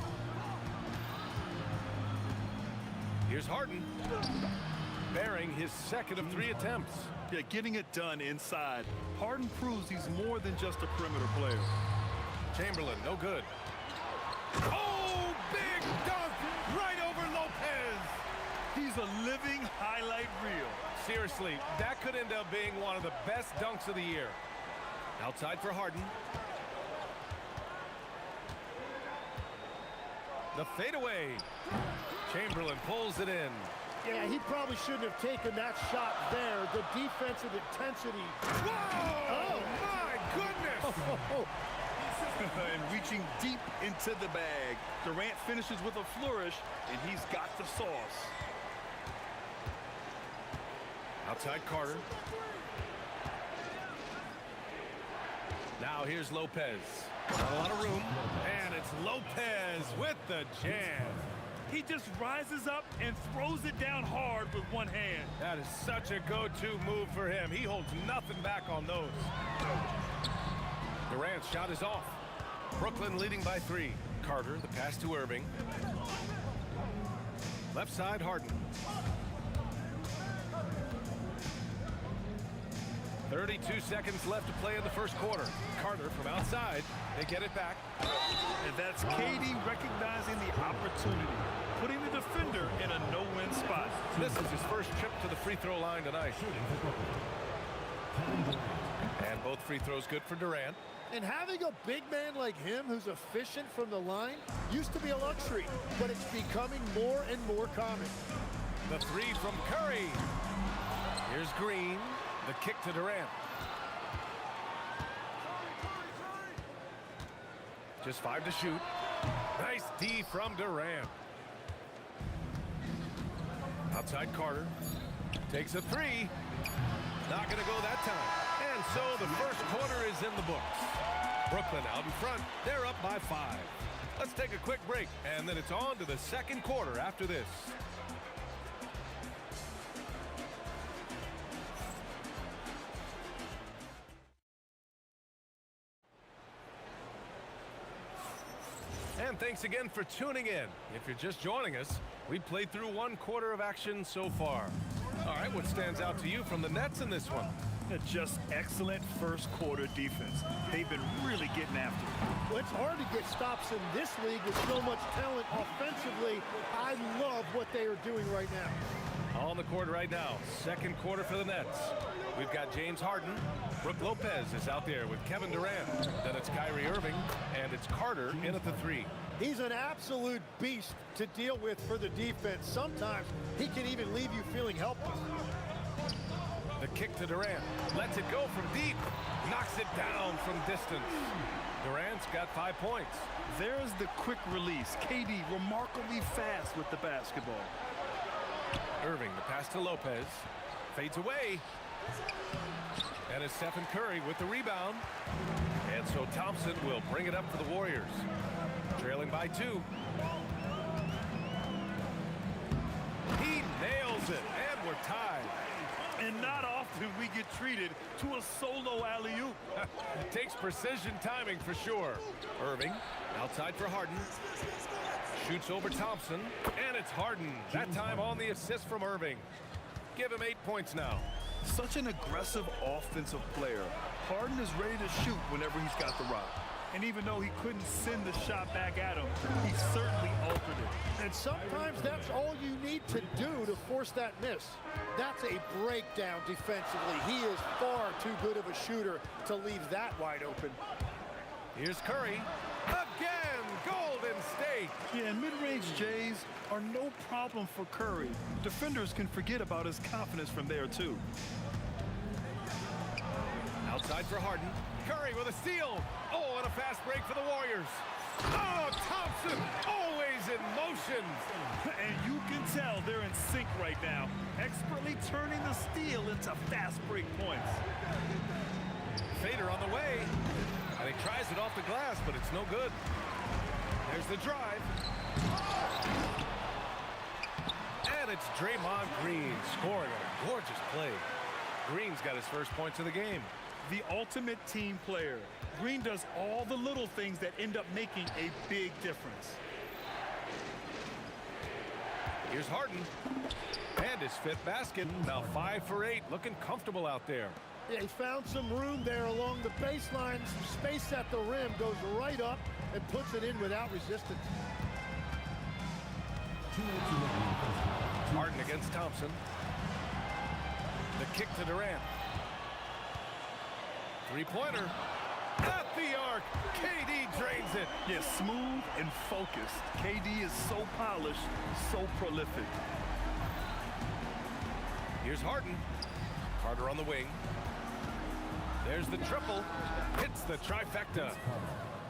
Here's Harden. Bearing his second of 3 attempts. Yeah, getting it done inside. Harden proves he's more than just a perimeter player. Chamberlain, no good. Oh, big dunk right over Lopez. He's a living highlight reel. Seriously, that could end up being one of the best dunks of the year. Outside for Harden. The fadeaway. Chamberlain pulls it in. Yeah, he probably shouldn't have taken that shot there. The defensive intensity. Whoa! Oh, my goodness! And reaching deep into the bag. Durant finishes with a flourish, and he's got the sauce. Outside Carter. Now here's Lopez. Not a lot of room. And it's Lopez with the jam. He just rises up and throws it down hard with one hand. That is such a go-to move for him. He holds nothing back on those. Durant's shot is off. Brooklyn leading by 3. Carter, the pass to Irving. Left side, Harden. 32 seconds left to play in the first quarter. Carter from outside. They get it back. And that's KD recognizing the opportunity, putting the defender in a no-win spot. This is his first trip to the free throw line tonight. And both free throws good for Durant. And having a big man like him who's efficient from the line used to be a luxury, but it's becoming more and more common. The 3 from Curry. Here's Green. The kick to Durant. Just 5 to shoot. Nice D from Durant. Outside Carter. Takes a 3. Not going to go that time. And so the first quarter is in the books. Brooklyn out in front. They're up by 5. Let's take a quick break, and then it's on to the second quarter after this. And thanks again for tuning in. If you're just joining us, we played through 1 quarter of action so far. All right, what stands out to you from the Nets in this one? Just excellent first quarter defense. They've been really getting after it. Well, it's hard to get stops in this league with so much talent offensively. I love what they are doing right now. On the court right now, second quarter for the Nets. We've got James Harden. Brook Lopez is out there with Kevin Durant. Then it's Kyrie Irving, and it's Carter in at the 3. He's an absolute beast to deal with for the defense. Sometimes he can even leave you feeling helpless. The kick to Durant. Lets it go from deep. Knocks it down from distance. Durant's got 5 points. There's the quick release. KD remarkably fast with the basketball. Irving, the pass to Lopez. Fades away. And it's Stephen Curry with the rebound. And so Thompson will bring it up for the Warriors. Trailing by 2. He nails it, and we're tied. And not often we get treated to a solo alley-oop. Takes precision timing for sure. Irving, outside for Harden. Shoots over Thompson, and it's Harden. That time on the assist from Irving. Give him 8 points now. Such an aggressive offensive player. Harden is ready to shoot whenever he's got the rock. And even though he couldn't send the shot back at him, he certainly altered it. And sometimes that's all you need to do to force that miss. That's a breakdown defensively. He is far too good of a shooter to leave that wide open. Here's Curry. Again, Golden State. Yeah, and mid-range Jays are no problem for Curry. Defenders can forget about his confidence from there, too. Outside for Harden. Curry with a steal. Oh, and a fast break for the Warriors. Oh, Thompson always in motion. And you can tell they're in sync right now, expertly turning the steal into fast break points. Fader on the way. And he tries it off the glass, but it's no good. There's the drive. And it's Draymond Green scoring a gorgeous play. Green's got his first points of the game. The ultimate team player. Green does all the little things that end up making a big difference. Here's Harden. And his 5th basket. Now 5 for 8. Looking comfortable out there. Yeah, he found some room there along the baseline. Some space at the rim. Goes right up and puts it in without resistance. Harden against Thompson. The kick to Durant. 3-pointer. At the arc. KD drains it. Yeah, smooth and focused. KD is so polished, so prolific. Here's Harden. Carter on the wing. There's the triple. Hits the trifecta.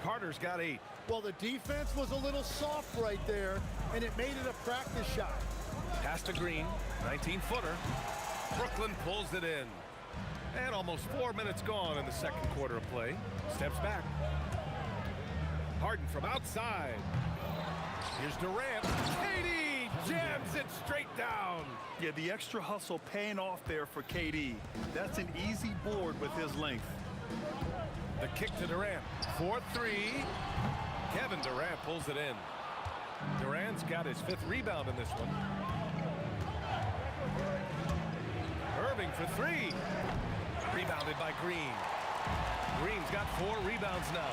Carter's got 8. Well, the defense was a little soft right there, and it made it a practice shot. Pass to Green. 19-footer. Brooklyn pulls it in. And almost 4 minutes gone in the second quarter of play. Steps back. Harden from outside. Here's Durant. KD jams it straight down. Yeah, the extra hustle paying off there for KD. That's an easy board with his length. The kick to Durant. 4-3. Kevin Durant pulls it in. Durant's got his 5th rebound in this one. Irving for 3. Rebounded by Green. Green's got 4 rebounds now.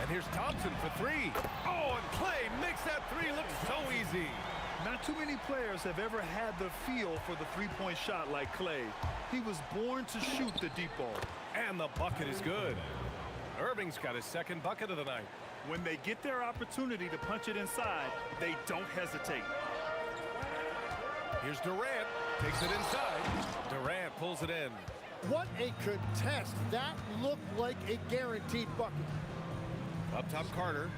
And here's Thompson for 3. Oh, and Clay makes that 3 look so easy. Not too many players have ever had the feel for the three-point shot like Clay. He was born to shoot the deep ball. And the bucket is good. Irving's got his 2nd bucket of the night. When they get their opportunity to punch it inside, they don't hesitate. Here's Durant. Takes it inside. Durant pulls it in. What a contest. That looked like a guaranteed bucket. Up top, Carter.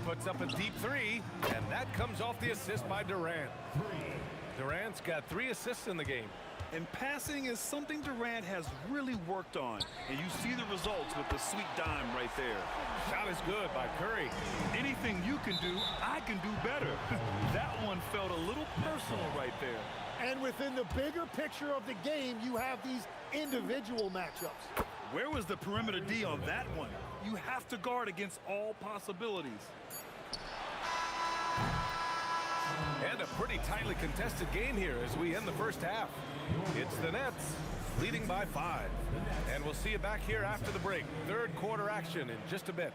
Puts up a deep 3. And that comes off the assist by Durant. Durant's got 3 assists in the game. And passing is something Durant has really worked on. And you see the results with the sweet dime right there. Shot is good by Curry. Anything you can do, I can do better. That one felt a little personal right there. And within the bigger picture of the game, you have these individual matchups. Where was the perimeter D on that one? You have to guard against all possibilities. And a pretty tightly contested game here as we end the first half. It's the Nets leading by 5. And we'll see you back here after the break. 3rd quarter action in just a bit.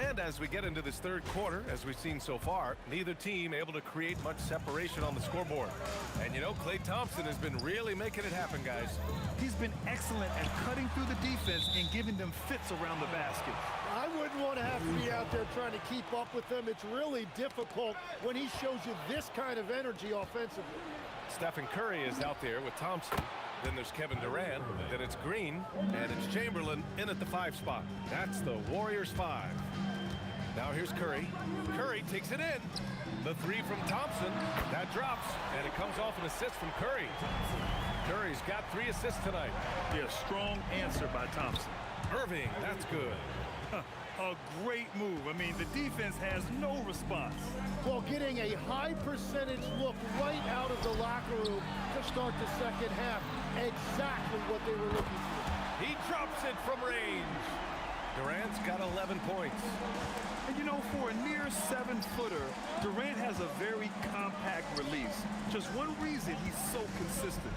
And as we get into this third quarter, as we've seen so far, neither team able to create much separation on the scoreboard. And you know, Klay Thompson has been really making it happen, guys. He's been excellent at cutting through the defense and giving them fits around the basket. I wouldn't want to have to be out there trying to keep up with him. It's really difficult when he shows you this kind of energy offensively. Stephen Curry is out there with Thompson. Then there's Kevin Durant. Then it's Green. And it's Chamberlain in at the 5 spot. That's the Warriors 5. Now here's Curry. Curry takes it in. The 3 from Thompson. That drops. And it comes off an assist from Curry. Curry's got 3 assists tonight. Yeah, strong answer by Thompson. Irving, that's good. A great move. I mean, the defense has no response. Well, getting a high percentage look right out of the locker room to start the second half. Exactly what they were looking for. He drops it from range. Durant's got 11 points. And you know, for a near 7-footer, Durant has a very compact release. Just one reason he's so consistent.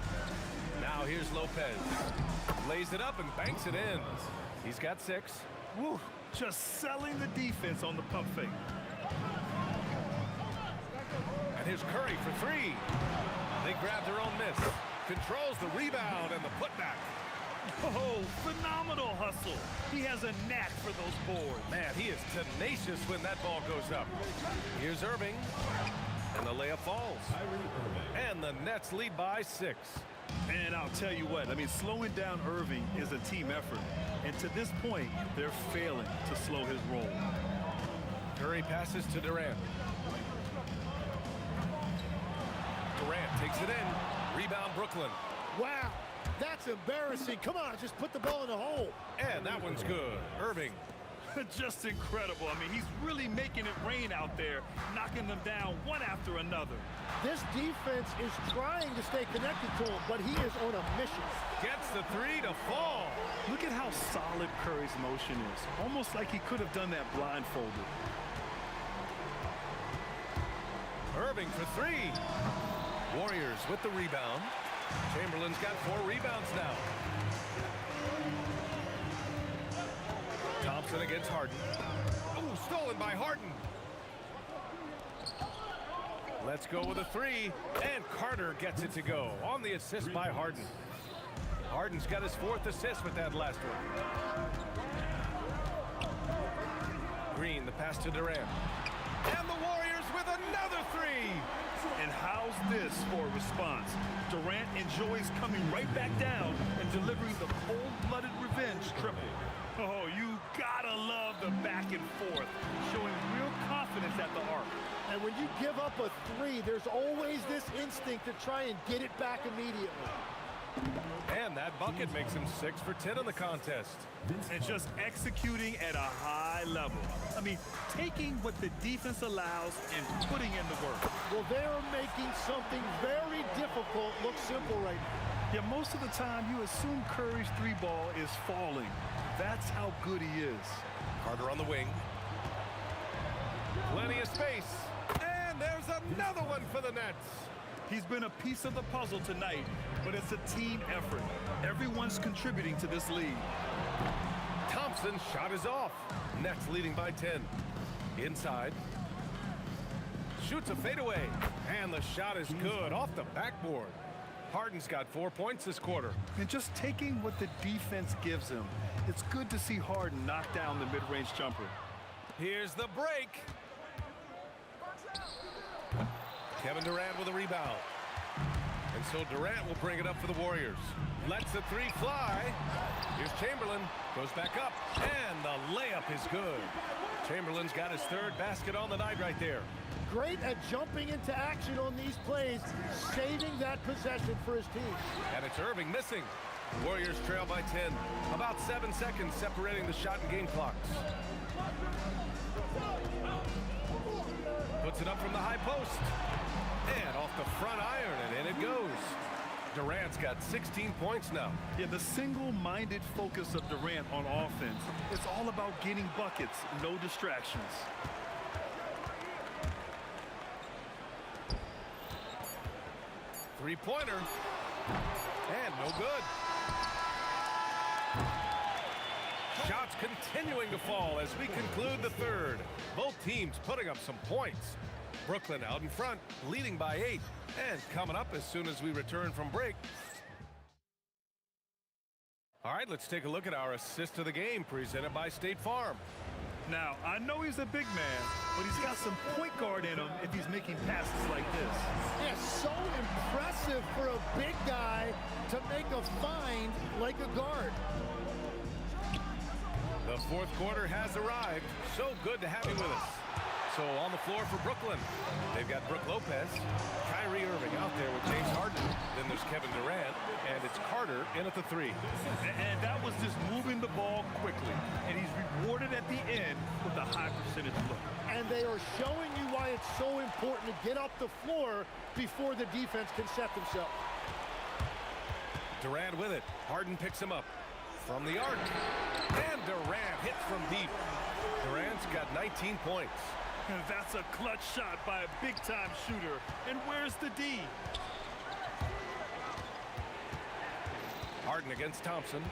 Now here's Lopez. Lays it up and banks it in. He's got 6. Woo, just selling the defense on the pump fake. And here's Curry for 3. They grab their own miss. Controls the rebound and the putback. Oh, phenomenal hustle. He has a knack for those boards. Man, he is tenacious when that ball goes up. Here's Irving. And the layup falls. And the Nets lead by 6. And I'll tell you what, I mean, slowing down Irving is a team effort. And to this point, they're failing to slow his roll. Curry passes to Durant. Durant takes it in. Rebound Brooklyn. Wow, that's embarrassing. Come on, just put the ball in the hole. And that one's good. Irving. Just incredible. I mean, he's really making it rain out there, knocking them down one after another. This defense is trying to stay connected to him, but he is on a mission. Gets the 3 to fall. Look at how solid Curry's motion is. Almost like he could have done that blindfolded. Irving for 3. Warriors with the rebound. Chamberlain's got 4 rebounds now. Thompson against Harden. Oh, stolen by Harden. Let's go with a 3. And Carter gets it to go on the assist by Harden. Harden's got his 4th assist with that last one. Green, the pass to Durant. And the Warriors with another 3. And how's this for a response? Durant enjoys coming right back down and delivering the cold-blooded revenge triple. Oh, you gotta love the back and forth, showing real confidence at the arc. And when you give up a 3, there's always this instinct to try and get it back immediately. And that bucket makes him 6 for 10 in the contest. And just executing at a high level. I mean, taking what the defense allows and putting in the work. Well, they're making something very difficult look simple right now. Yeah, most of the time you assume Curry's 3-ball is falling. That's how good he is. Carter on the wing. Plenty of space. And there's another one for the Nets. He's been a piece of the puzzle tonight, but it's a team effort. Everyone's contributing to this lead. Thompson's shot is off. Nets leading by 10. Inside. Shoots a fadeaway. And the shot is good off the backboard. Harden's got 4 points this quarter. And just taking what the defense gives him, it's good to see Harden knock down the mid-range jumper. Here's the break. Kevin Durant with a rebound. And so Durant will bring it up for the Warriors. Lets the 3 fly. Here's Chamberlain. Goes back up. And the layup is good. Chamberlain's got his 3rd basket on the night right there. Great at jumping into action on these plays, saving that possession for his team. And it's Irving missing. Warriors trail by 10. About 7 seconds separating the shot and game clocks. Puts it up from the high post. And off the front iron, and in it goes. Durant's got 16 points now. Yeah, the single-minded focus of Durant on offense, it's all about getting buckets, no distractions. Three-pointer. And no good. Shots continuing to fall as we conclude the third. Both teams putting up some points. Brooklyn out in front, leading by 8. And coming up as soon as we return from break. All right, let's take a look at our assist of the game presented by State Farm. Now, I know he's a big man, but he's got some point guard in him if he's making passes like this. Yeah, so impressive for a big guy to make a find like a guard. The fourth quarter has arrived. So good to have you with us. So on the floor for Brooklyn, they've got Brook Lopez, Kyrie Irving out there with James Harden. Then there's Kevin Durant, and it's Carter in at the 3. And that was just moving the ball quickly. And he's rewarded at the end with a high percentage look. And they are showing you why it's so important to get up the floor before the defense can set themselves. Durant with it. Harden picks him up from the arc. And Durant hits from deep. Durant's got 19 points. And that's a clutch shot by a big-time shooter. And where's the D? Harden against Thompson.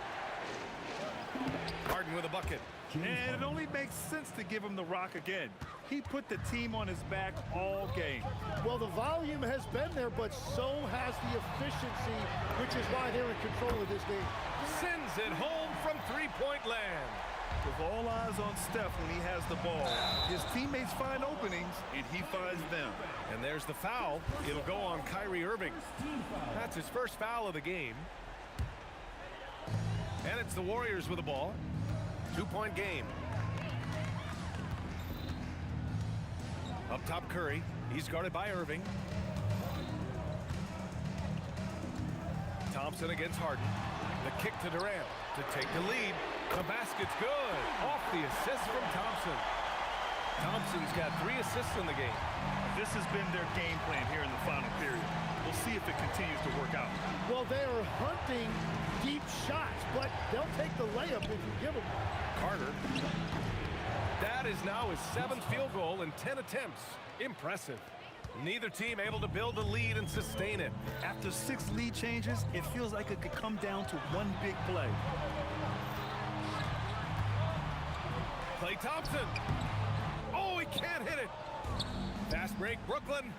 Harden with a bucket. And it only makes sense to give him the rock again. He put the team on his back all game. Well, the volume has been there, but so has the efficiency, which is why they're in control of this game. Sends it home from three-point land. With all eyes on Steph when he has the ball, his teammates find openings, and he finds them. And there's the foul. It'll go on Kyrie Irving. That's his first foul of the game. And it's the Warriors with the ball. 2-point game. Up top, Curry. He's guarded by Irving. Thompson against Harden. The kick to Durant to take the lead. The basket's good. Off the assist from Thompson. Thompson's got 3 assists in the game. This has been their game plan here in the final period. We'll see if it continues to work out. Well, they are hunting deep shots, but they'll take the layup if you give them. Carter. That is now his 7th field goal in 10 attempts. Impressive. Neither team able to build a lead and sustain it. After 6 lead changes, it feels like it could come down to one big play. Klay Thompson. Oh, he can't hit it. Fast break, Brooklyn.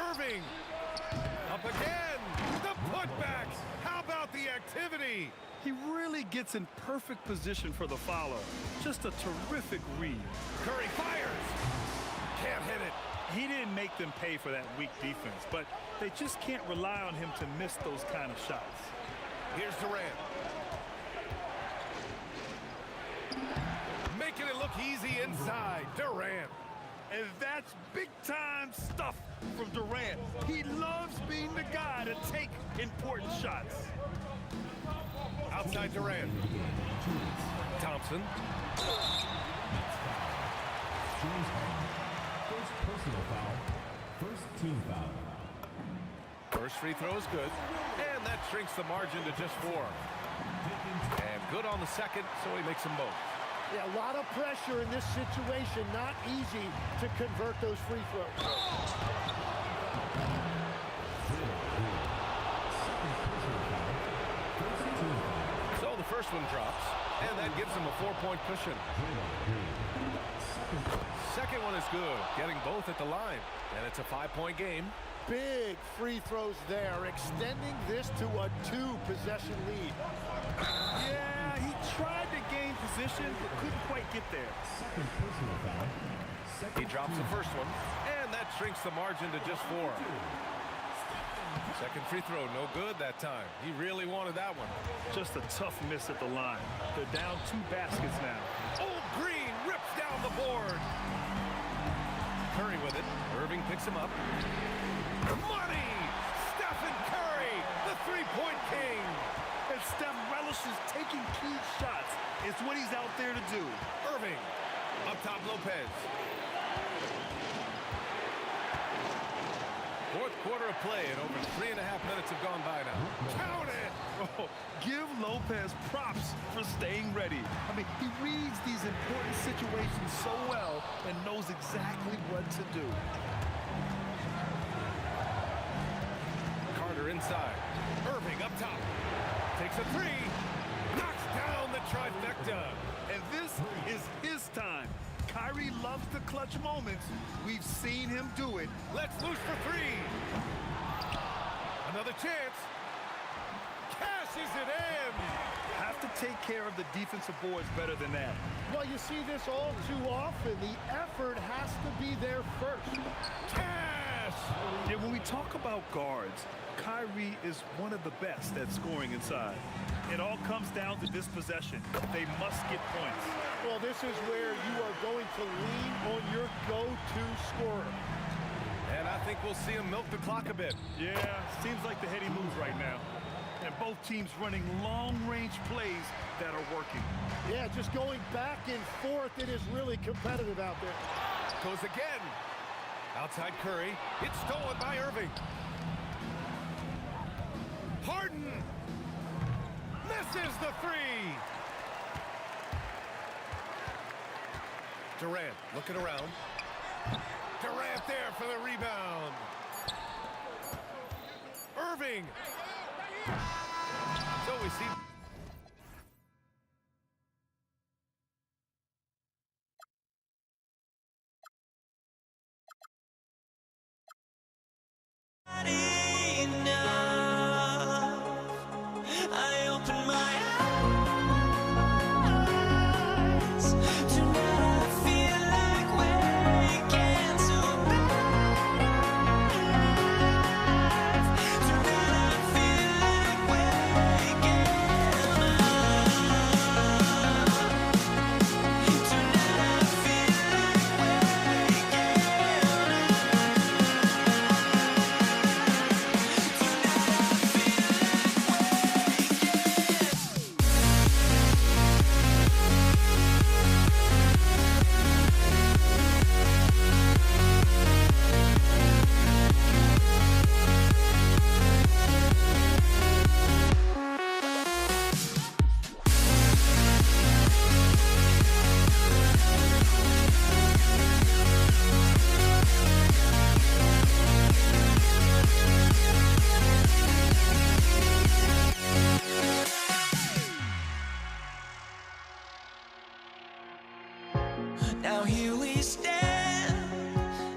Irving. Up again. The putback. How about the activity? He really gets in perfect position for the follow. Just a terrific read. Curry fires. Can't hit it. He didn't make them pay for that weak defense, but they just can't rely on him to miss those kind of shots. Here's Durant. Making it look easy inside. Durant. And that's big-time stuff from Durant. He loves being the guy to take important shots. Outside Durant. Thompson. First personal foul. First team foul. First free throw is good. And that shrinks the margin to just 4. And good on the second, so he makes them both. Yeah, a lot of pressure in this situation. Not easy to convert those free throws. So the first one drops, and that gives him a 4-point cushion. Second one is good, getting both at the line. And it's a 5-point game. Big free throws there, extending this to a 2-possession lead. Yeah, he tried to gain position, but couldn't quite get there. Second personal foul. He drops the first one, and that shrinks the margin to just 4. Second free throw, no good that time. He really wanted that one. Just a tough miss at the line. They're down 2 baskets now. Old Green rips down the board. Curry with it. Irving picks him up. Money! Stephen Curry, the 3-point king. And Steph relishes taking key shots. It's what he's out there to do. Irving, up top Lopez. Fourth quarter of play, and over 3.5 minutes have gone by now. Count it! Oh, give Lopez props for staying ready. I mean, he reads these important situations so well and knows exactly what to do. Carter inside. Irving up top. Takes a 3. Knocks down the trifecta. And this is his time. Kyrie loves the clutch moments. We've seen him do it. Let's loose for three. Another chance. Cashes it in. Have to take care of the defensive boards better than that. Well, you see this all too often. The effort has to be there first. Cash. Yeah, when we talk about guards, Kyrie is one of the best at scoring inside. It all comes down to this possession. They must get points. Well, this is where you are going to lean on your go-to scorer. And I think we'll see him milk the clock a bit. Yeah, seems like the heady move right now. And both teams running long-range plays that are working. Yeah, just going back and forth. It is really competitive out there. Goes again. Outside Curry. It's stolen by Irving. Harden misses the three. Durant looking around. Durant there for the rebound. Irving. So we see. I open my Now here we stand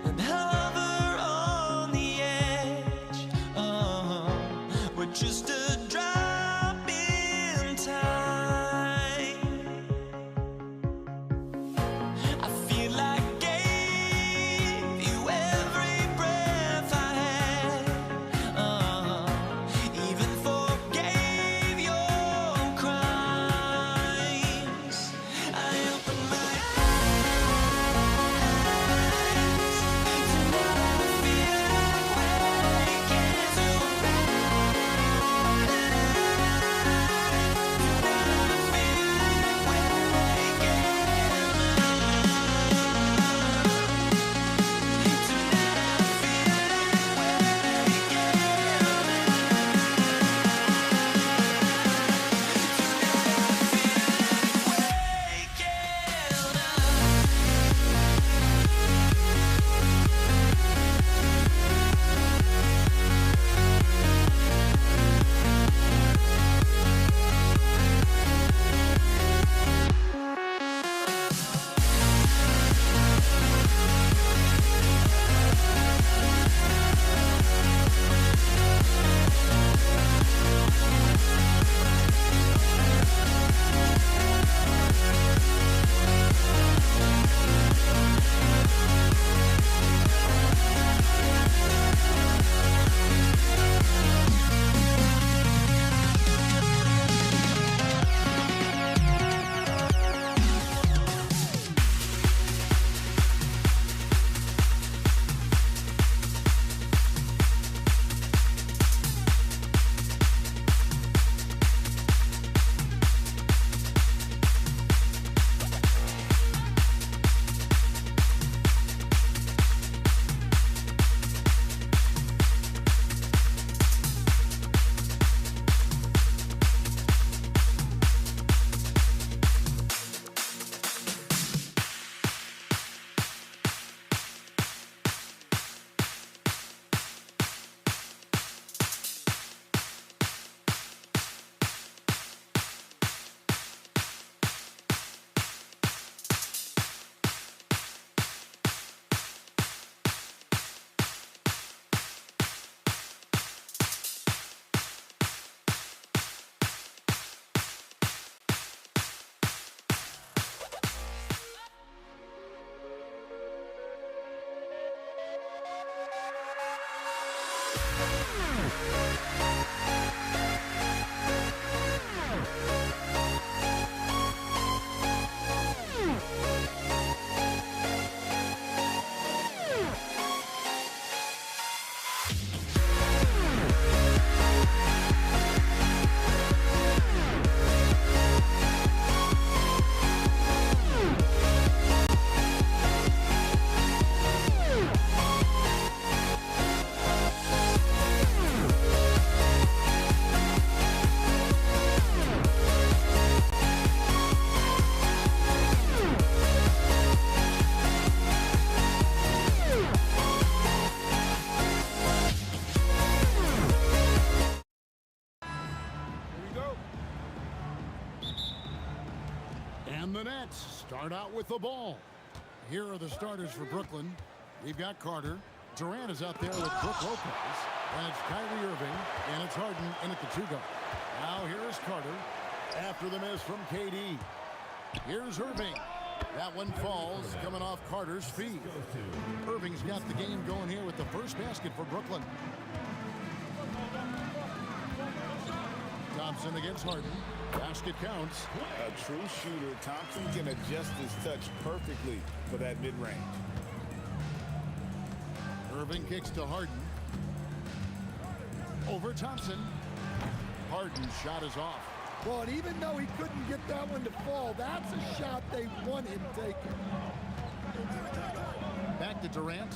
and hover on the edge. We're just a drop in time. I feel like I gave you every breath I had. Even forgave your crimes. I opened my eyes. And the Nets start out with the ball. Here are the starters for Brooklyn. We've got Carter. Durant is out there with Brook Lopez. And it's Kyrie Irving. And it's Harden in at the 2-guard. Now here is Carter. After the miss from KD. Here's Irving. That one falls, coming off Carter's feet. Irving's got the game going here with the first basket for Brooklyn. Thompson against Harden. Basket counts. A true shooter, Thompson can adjust his touch perfectly for that mid-range. Irving kicks to Harden. Over Thompson. Harden's shot is off. Well, and even though he couldn't get that one to fall, that's a shot they want him taking. Back to Durant.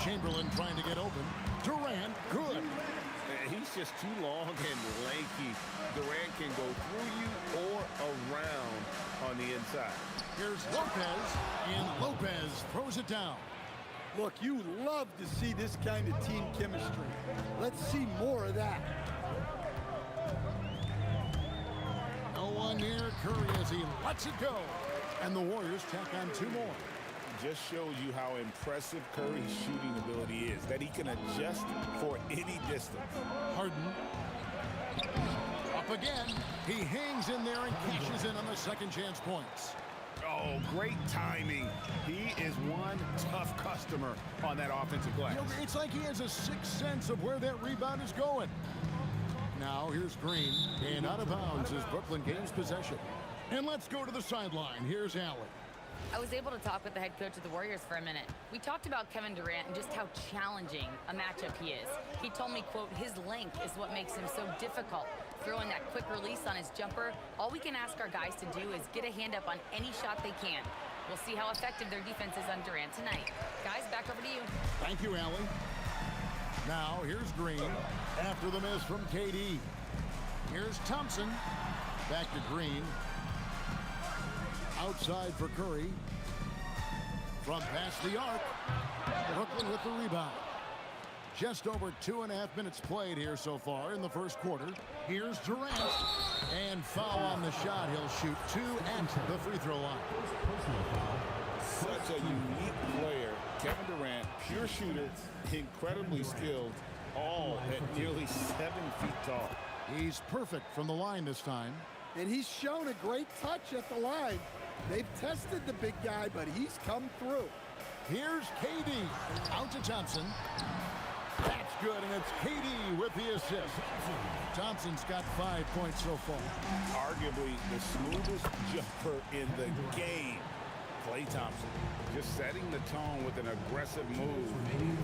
Chamberlain trying to get open. Durant, good. He's just too long and lanky. Durant can go through you or around on the inside. Here's Lopez, and Lopez throws it down. Look, you love to see this kind of team chemistry. Let's see more of that. No one near Curry as he lets it go. And the Warriors tack on 2 more. Just shows you how impressive Curry's shooting ability is, that he can adjust for any distance. Harden. Up again. He hangs in there and cashes in on the second chance points. Oh, great timing. He is one tough customer on that offensive glass. You know, it's like he has a sixth sense of where that rebound is going. Now here's Green, and out of bounds as Brooklyn gains possession. And let's go to the sideline. Here's Allen. I was able to talk with the head coach of the Warriors for a minute. We talked about Kevin Durant and just how challenging a matchup he is. He told me, quote, his length is what makes him so difficult. Throwing that quick release on his jumper, all we can ask our guys to do is get a hand up on any shot they can. We'll see how effective their defense is on Durant tonight. Guys, back over to you. Thank you, Allie. Now here's Green after the miss from KD. Here's Thompson. Back to Green. Outside for Curry. From past the arc. Brooklyn with the rebound. Just over 2.5 minutes played here so far in the first quarter. Here's Durant. And foul on the shot. He'll shoot 2 at the free throw line. Such a unique player. Kevin Durant, pure shooter, incredibly skilled, all at nearly 7 feet tall. He's perfect from the line this time. And he's shown a great touch at the line. They've tested the big guy, but he's come through. Here's KD. Out to Thompson. That's good, and it's KD with the assist. Thompson's got 5 points so far. Arguably the smoothest jumper in the game. Klay Thompson just setting the tone with an aggressive move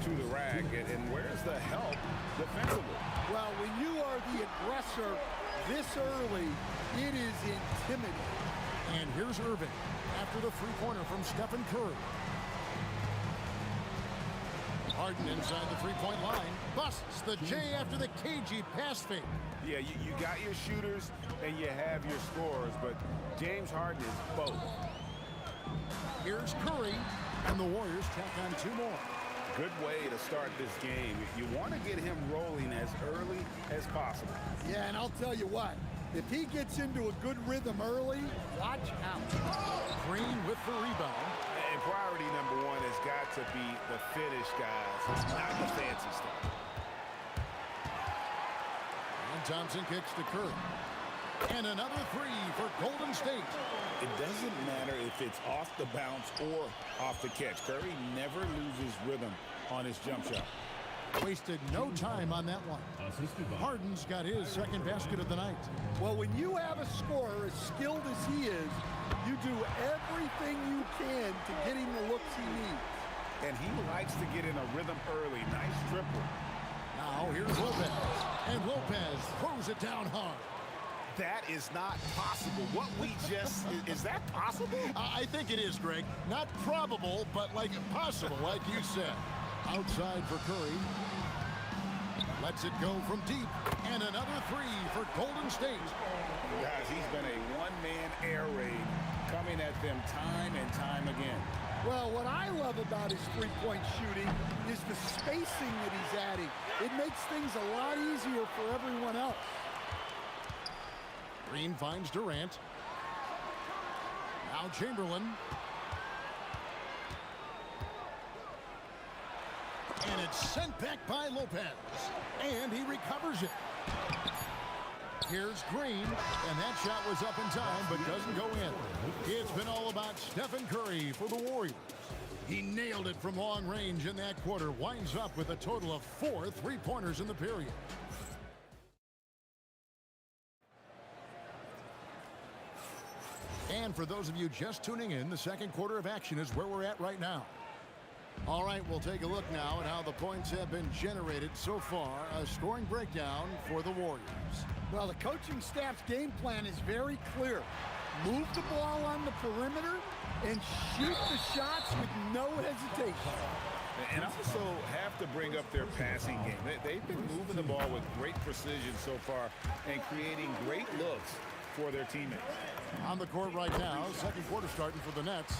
to the rack. And where's the help defensively? Well, when you are the aggressor this early, it is intimidating. And here's Irving after the three-pointer from Stephen Curry. Harden inside the three-point line. Busts the J after the cagey pass fake. Yeah, you got your shooters and you have your scorers, but James Harden is both. Here's Curry, and the Warriors tack on 2 more. Good way to start this game. You want to get him rolling as early as possible. Yeah, and I'll tell you what. If he gets into a good rhythm early, watch out. Green with the rebound. And priority number 1 has got to be the finish, guys, not the fancy stuff. And Thompson kicks to Curry. And another 3 for Golden State. It doesn't matter if it's off the bounce or off the catch. Curry never loses rhythm on his jump shot. Wasted no time on that one. Harden's got his second basket of the night. Well, when you have a scorer as skilled as he is, you do everything you can to get him the looks he needs. And he likes to get in a rhythm early. Nice triple. Now here's Lopez. And Lopez throws it down hard. That is not possible. What we just, is that possible? I think it is, Greg. Not probable, but like possible, like you said. Outside for Curry. Lets it go from deep. And another 3 for Golden State. Guys, he's been a one-man air raid coming at them time and time again. Well, what I love about his three-point shooting is the spacing that he's adding. It makes things a lot easier for everyone else. Green finds Durant. Now Chamberlain. And it's sent back by Lopez. And he recovers it. Here's Green, and that shot was up in time, but doesn't go in. It's been all about Stephen Curry for the Warriors. He nailed it from long range in that quarter, winds up with a total of 4 3-pointers in the period. And for those of you just tuning in, the second quarter of action is where we're at right now. All right, we'll take a look now at how the points have been generated so far. A scoring breakdown for the Warriors. Well, the coaching staff's game plan is very clear. Move the ball on the perimeter and shoot the shots with no hesitation. And also have to bring up their passing game. They've been moving the ball with great precision so far and creating great looks for their teammates. On the court right now, second quarter starting for the Nets.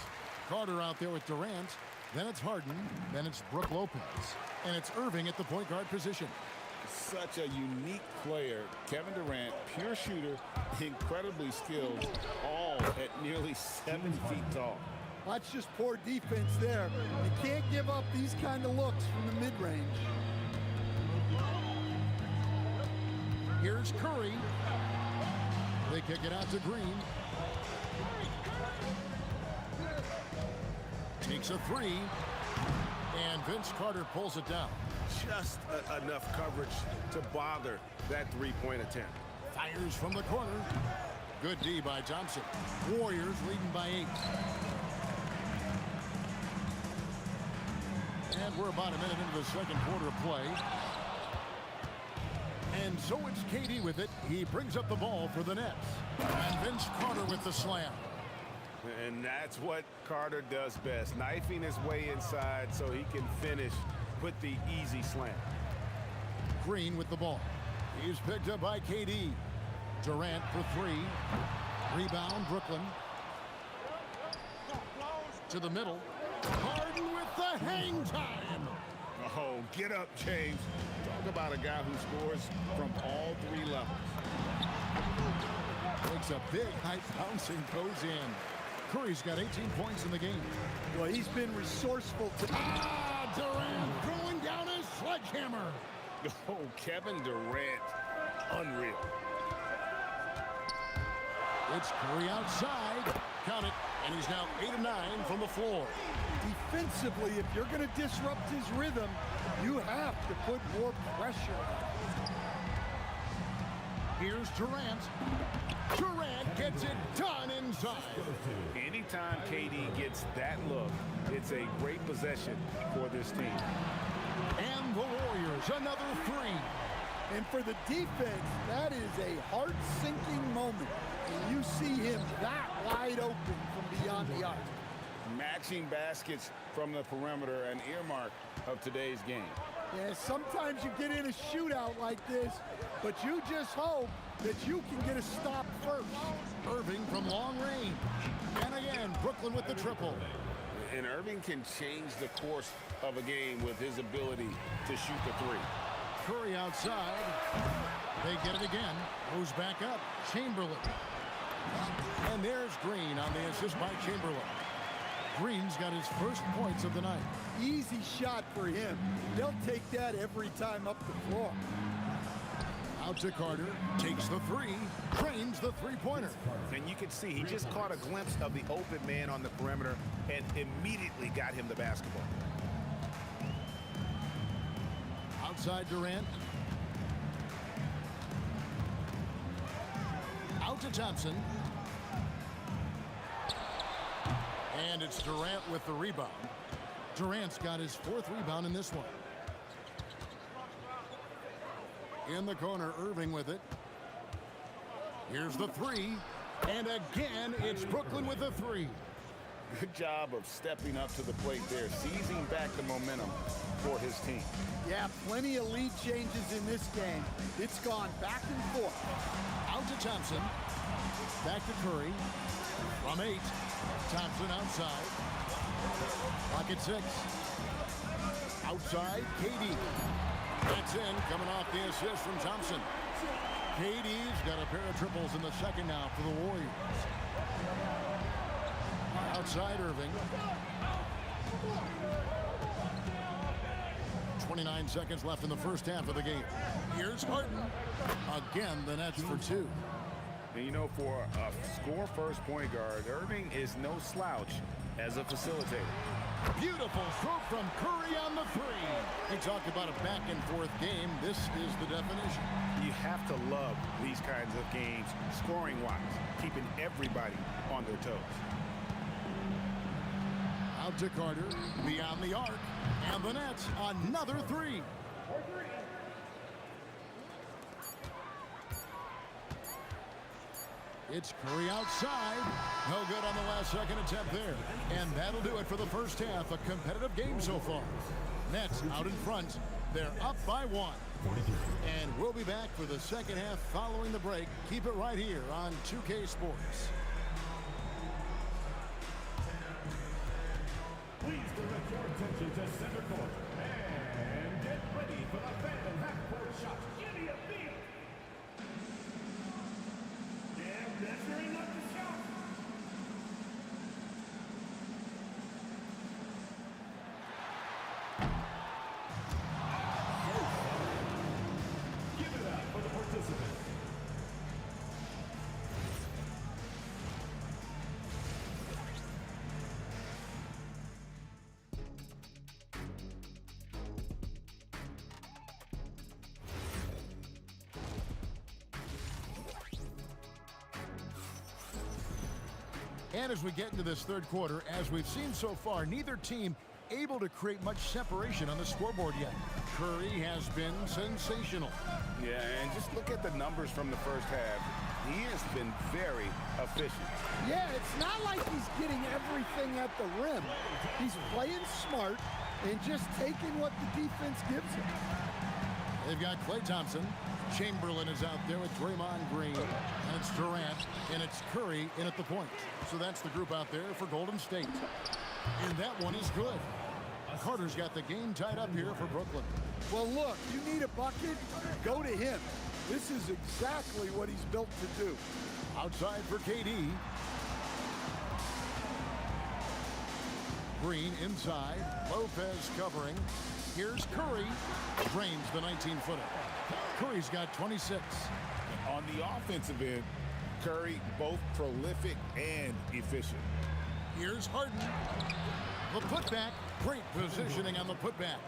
Carter out there with Durant. Then it's Harden. Then it's Brook Lopez. And it's Irving at the point guard position. Such a unique player. Kevin Durant, pure shooter, incredibly skilled, all at nearly 7 feet tall. That's just poor defense there. You can't give up these kind of looks from the mid-range. Here's Curry. They kick it out to Green. Takes a three. And Vince Carter pulls it down. Just enough coverage to bother that three-point attempt. Fires from the corner. Good D by Thompson. Warriors leading by 8. And we're about a minute into the second quarter of play. And so it's KD with it. He brings up the ball for the Nets. And Vince Carter with the slam. And that's what Carter does best, knifing his way inside so he can finish with the easy slam. Green with the ball. He's picked up by KD. Durant for 3. Rebound, Brooklyn. To the middle. Harden with the hang time. Oh, get up, James. Talk about a guy who scores from all 3 levels. Makes a big high bounce and goes in. Curry's got 18 points in the game. Well, he's been resourceful to... Durant throwing down his sledgehammer. Oh, Kevin Durant, unreal. It's Curry outside. Count it. And he's now 8 of 9 from the floor. Defensively, if you're going to disrupt his rhythm, you have to put more pressure. Here's Durant. Durant gets it done inside. Anytime KD gets that look, it's a great possession for this team. And the Warriors, another 3. And for the defense, that is a heart-sinking moment when you see him that wide open from beyond the arc. Matching baskets from the perimeter, an earmark of today's game. Yeah, sometimes you get in a shootout like this, but you just hope that you can get a stop first. Irving from long range. And again, Brooklyn with the triple. And Irving can change the course of a game with his ability to shoot the 3. Curry outside. They get it again. Goes back up. Chamberlain. And there's Green on the assist by Chamberlain. Green's got his first points of the night. Easy shot for him. They'll take that every time up the floor. Out to Carter. Takes the 3. Drains the three-pointer. And you can see he just caught a glimpse of the open man on the perimeter and immediately got him the basketball. Outside Durant. Out to Thompson. And it's Durant with the rebound. Durant's got his 4th rebound in this one. In the corner, Irving with it. Here's the 3. And again, it's Brooklyn with the 3. Good job of stepping up to the plate there, seizing back the momentum for his team. Yeah, plenty of lead changes in this game. It's gone back and forth. Out to Thompson. Back to Curry. From 8. Thompson outside. Clock at 6. Outside, KD. That's in, coming off the assist from Thompson. KD's got a pair of triples in the second now for the Warriors. Outside Irving. 29 seconds left in the first half of the game. Here's Harden. Again, the Nets for two. And you know, for a score-first point guard, Irving is no slouch as a facilitator. Beautiful stroke from Curry on the three. They talked about a back-and-forth game. This is the definition. You have to love these kinds of games, scoring-wise, keeping everybody on their toes. Out to Carter, beyond the arc, and the Nets, another three. It's Curry outside. No good on the last second attempt there. And that'll do it for the first half. A competitive game so far. Nets out in front. They're up by one. And we'll be back for the second half following the break. Keep it right here on 2K Sports. Please direct your attention to center court and get ready for the phantom half-court shot. Give me a beat. And measuring up the shot. Give it up for the participants. And as we get into this third quarter, as we've seen so far, neither team able to create much separation on the scoreboard yet. Curry has been sensational. Yeah, and just look at the numbers from the first half. He has been very efficient. Yeah, it's not like he's getting everything at the rim. He's playing smart and just taking what the defense gives him. They've got Klay Thompson. Chamberlain is out there with Draymond Green. And it's Durant. And it's Curry in at the point. So that's the group out there for Golden State. And that one is good. Carter's got the game tied up here for Brooklyn. Well, look, you need a bucket, go to him. This is exactly what he's built to do. Outside for KD. Green inside. Lopez covering. Here's Curry. Drains the 19-footer. Curry's got 26. On the offensive end, Curry both prolific and efficient. Here's Harden. The putback. Great positioning on the putback.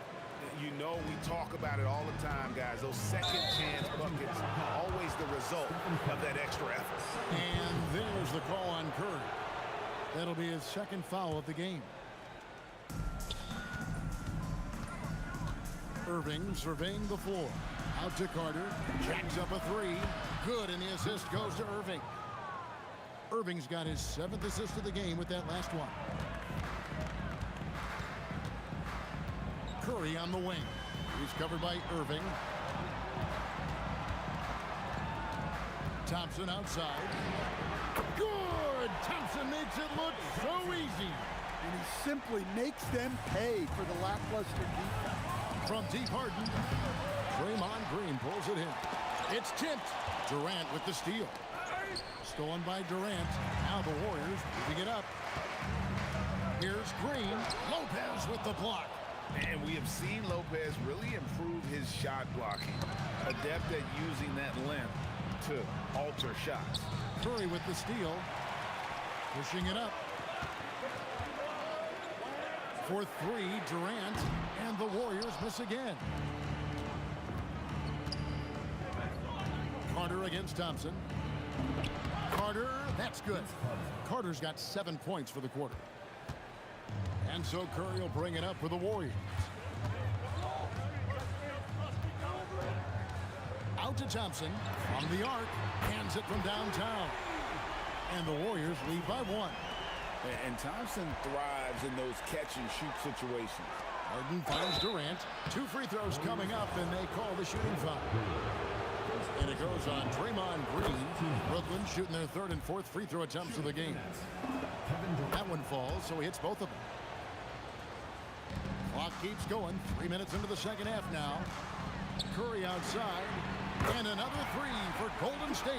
You know, we talk about it all the time, guys. Those second chance buckets, always the result of that extra effort. And there's the call on Curry. That'll be his second foul of the game. Irving surveying the floor. Out to Carter. Jacks up a three. Good, and the assist goes to Irving. Irving's got his 7th assist of the game with that last one. Curry on the wing. He's covered by Irving. Thompson outside. Good! Thompson makes it look so easy. And he simply makes them pay for the lackluster defense. From deep, Harden. Draymond Green pulls it in. It's tipped. Durant with the steal. Stolen by Durant. Now the Warriors moving it up. Here's Green. Lopez with the block. And we have seen Lopez really improve his shot blocking. Adept at using that length to alter shots. Curry with the steal. Pushing it up. For three, Durant. And the Warriors miss again. Carter against Thompson. Carter, that's good. Carter's got 7 points for the quarter. And so Curry will bring it up for the Warriors. Out to Thompson. From the arc. Hands it from downtown. And the Warriors lead by 1. And Thompson thrives in those catch-and-shoot situations. Harden finds Durant. 2 free throws coming up, and they call the shooting foul. And it goes on Draymond Green. Brooklyn shooting their 3rd and 4th free throw attempts of the game. That one falls, so he hits both of them. Clock keeps going. 3 minutes into the second half now. Curry outside. And another three for Golden State.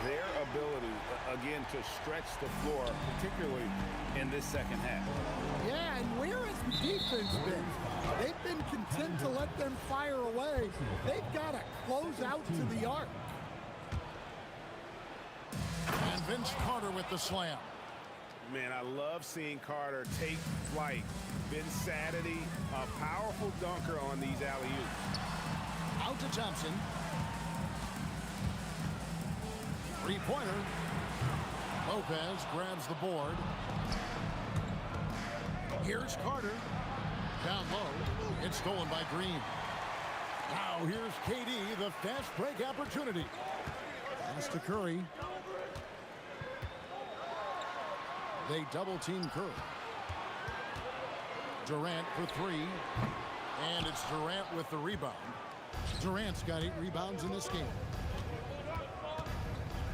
Their ability, again, to stretch the floor, particularly in this second half. Yeah, and where has the defense been? They've been content to let them fire away. They've got to close out to the arc. And Vince Carter with the slam. Man, I love seeing Carter take flight. Been Saturday, a powerful dunker on these alley-oops. Out to Thompson. Three-pointer. Lopez grabs the board. Here's Carter. Down low. It's stolen by Green. Now here's KD, the fast break opportunity. Pass to Curry. They double-team Curry. Durant for three. And it's Durant with the rebound. Durant's got 8 rebounds in this game.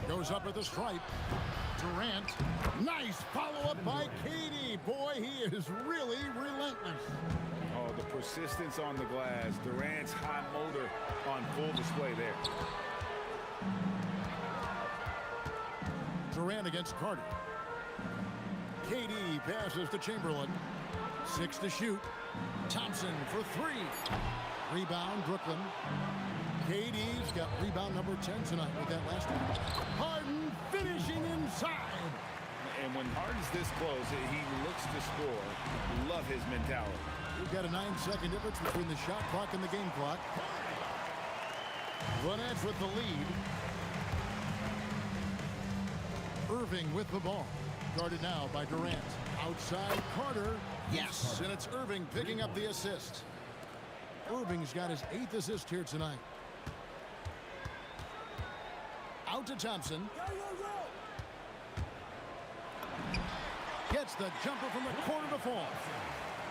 Goes up at the stripe. Durant. Nice follow-up by KD. Boy, he is really relentless. Oh, the persistence on the glass. Durant's high motor on full display there. Durant against Carter. KD passes to Chamberlain. 6 to shoot. Thompson for 3. Rebound, Brooklyn. KD's got rebound number 10 tonight with that last one. Harden finishing inside. And when Harden's this close, he looks to score. Love his mentality. We've got a 9-second difference between the shot clock and the game clock. The Nets with the lead. Irving with the ball. Guarded now by Durant. Outside Carter. Yes, and it's Irving picking up the assist. Irving's got his 8th assist here tonight. Out to Thompson. Gets the jumper from the corner to fall.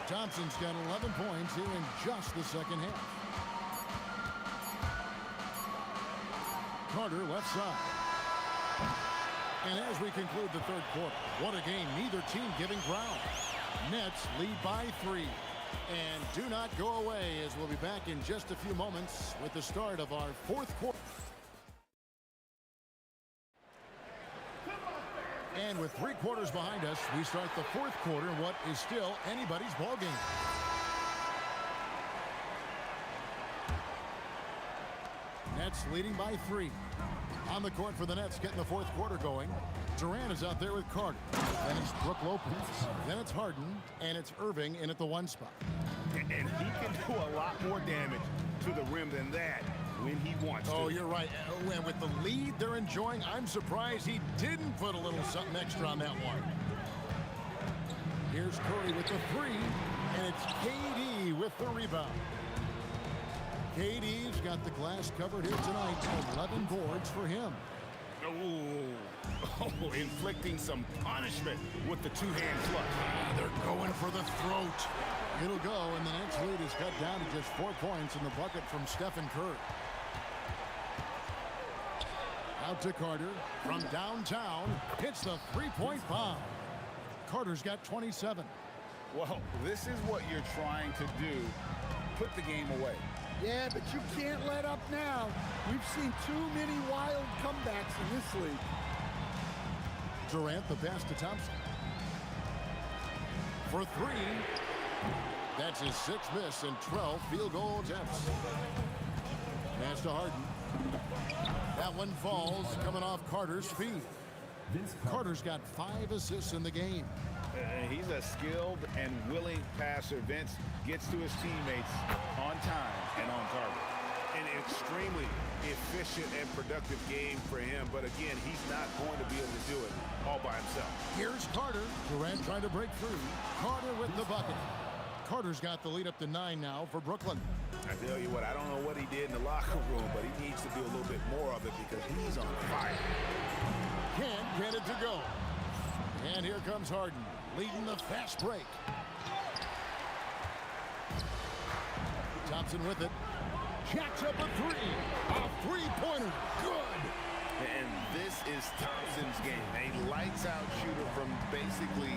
Thompson's got 11 points here in just the second half. Carter left side. And as we conclude the third quarter, what a game, neither team giving ground. Nets lead by 3. And do not go away, as we'll be back in just a few moments with the start of our fourth quarter. And with 3 quarters behind us, we start the fourth quarter in what is still anybody's ball game. Nets leading by 3. On the court for the Nets, getting the fourth quarter going. Durant is out there with Carter. Then it's Brook Lopez. Then it's Harden. And it's Irving in at the 1 spot. And he can do a lot more damage to the rim than that when he wants to. Oh, you're right. And with the lead they're enjoying, I'm surprised he didn't put a little something extra on that one. Here's Curry with the 3. And it's KD with the rebound. KD's got the glass covered here tonight. 11 boards for him. Oh, inflicting some punishment with the 2-hand flush. They're going for the throat. It'll go, and the Nets lead is cut down to just 4 points in the bucket from Stephen Curry. Out to Carter from downtown. Hits the 3-point bomb. Carter's got 27. Well, this is what you're trying to do. Put the game away. Yeah, but you can't let up now. We've seen too many wild comebacks in this league. Durant, the pass to Thompson. For 3. That's his 6th miss and 12 field goal attempts. Pass to Harden. That one falls, coming off Carter's feet. Carter's got 5 assists in the game. He's a skilled and willing passer. Vince gets to his teammates on time and on target. An extremely efficient and productive game for him, but again, he's not going to be able to do it all by himself. Here's Carter. Durant trying to break through. Carter with the bucket. Carter's got the lead up to 9 now for Brooklyn. I tell you what, I don't know what he did in the locker room, but he needs to do a little bit more of it because he's on fire. Can't get it to go. And here comes Harden, leading the fast break. Thompson with it. Jacks up a 3. A 3-pointer. Good. And this is Thompson's game. A lights-out shooter from basically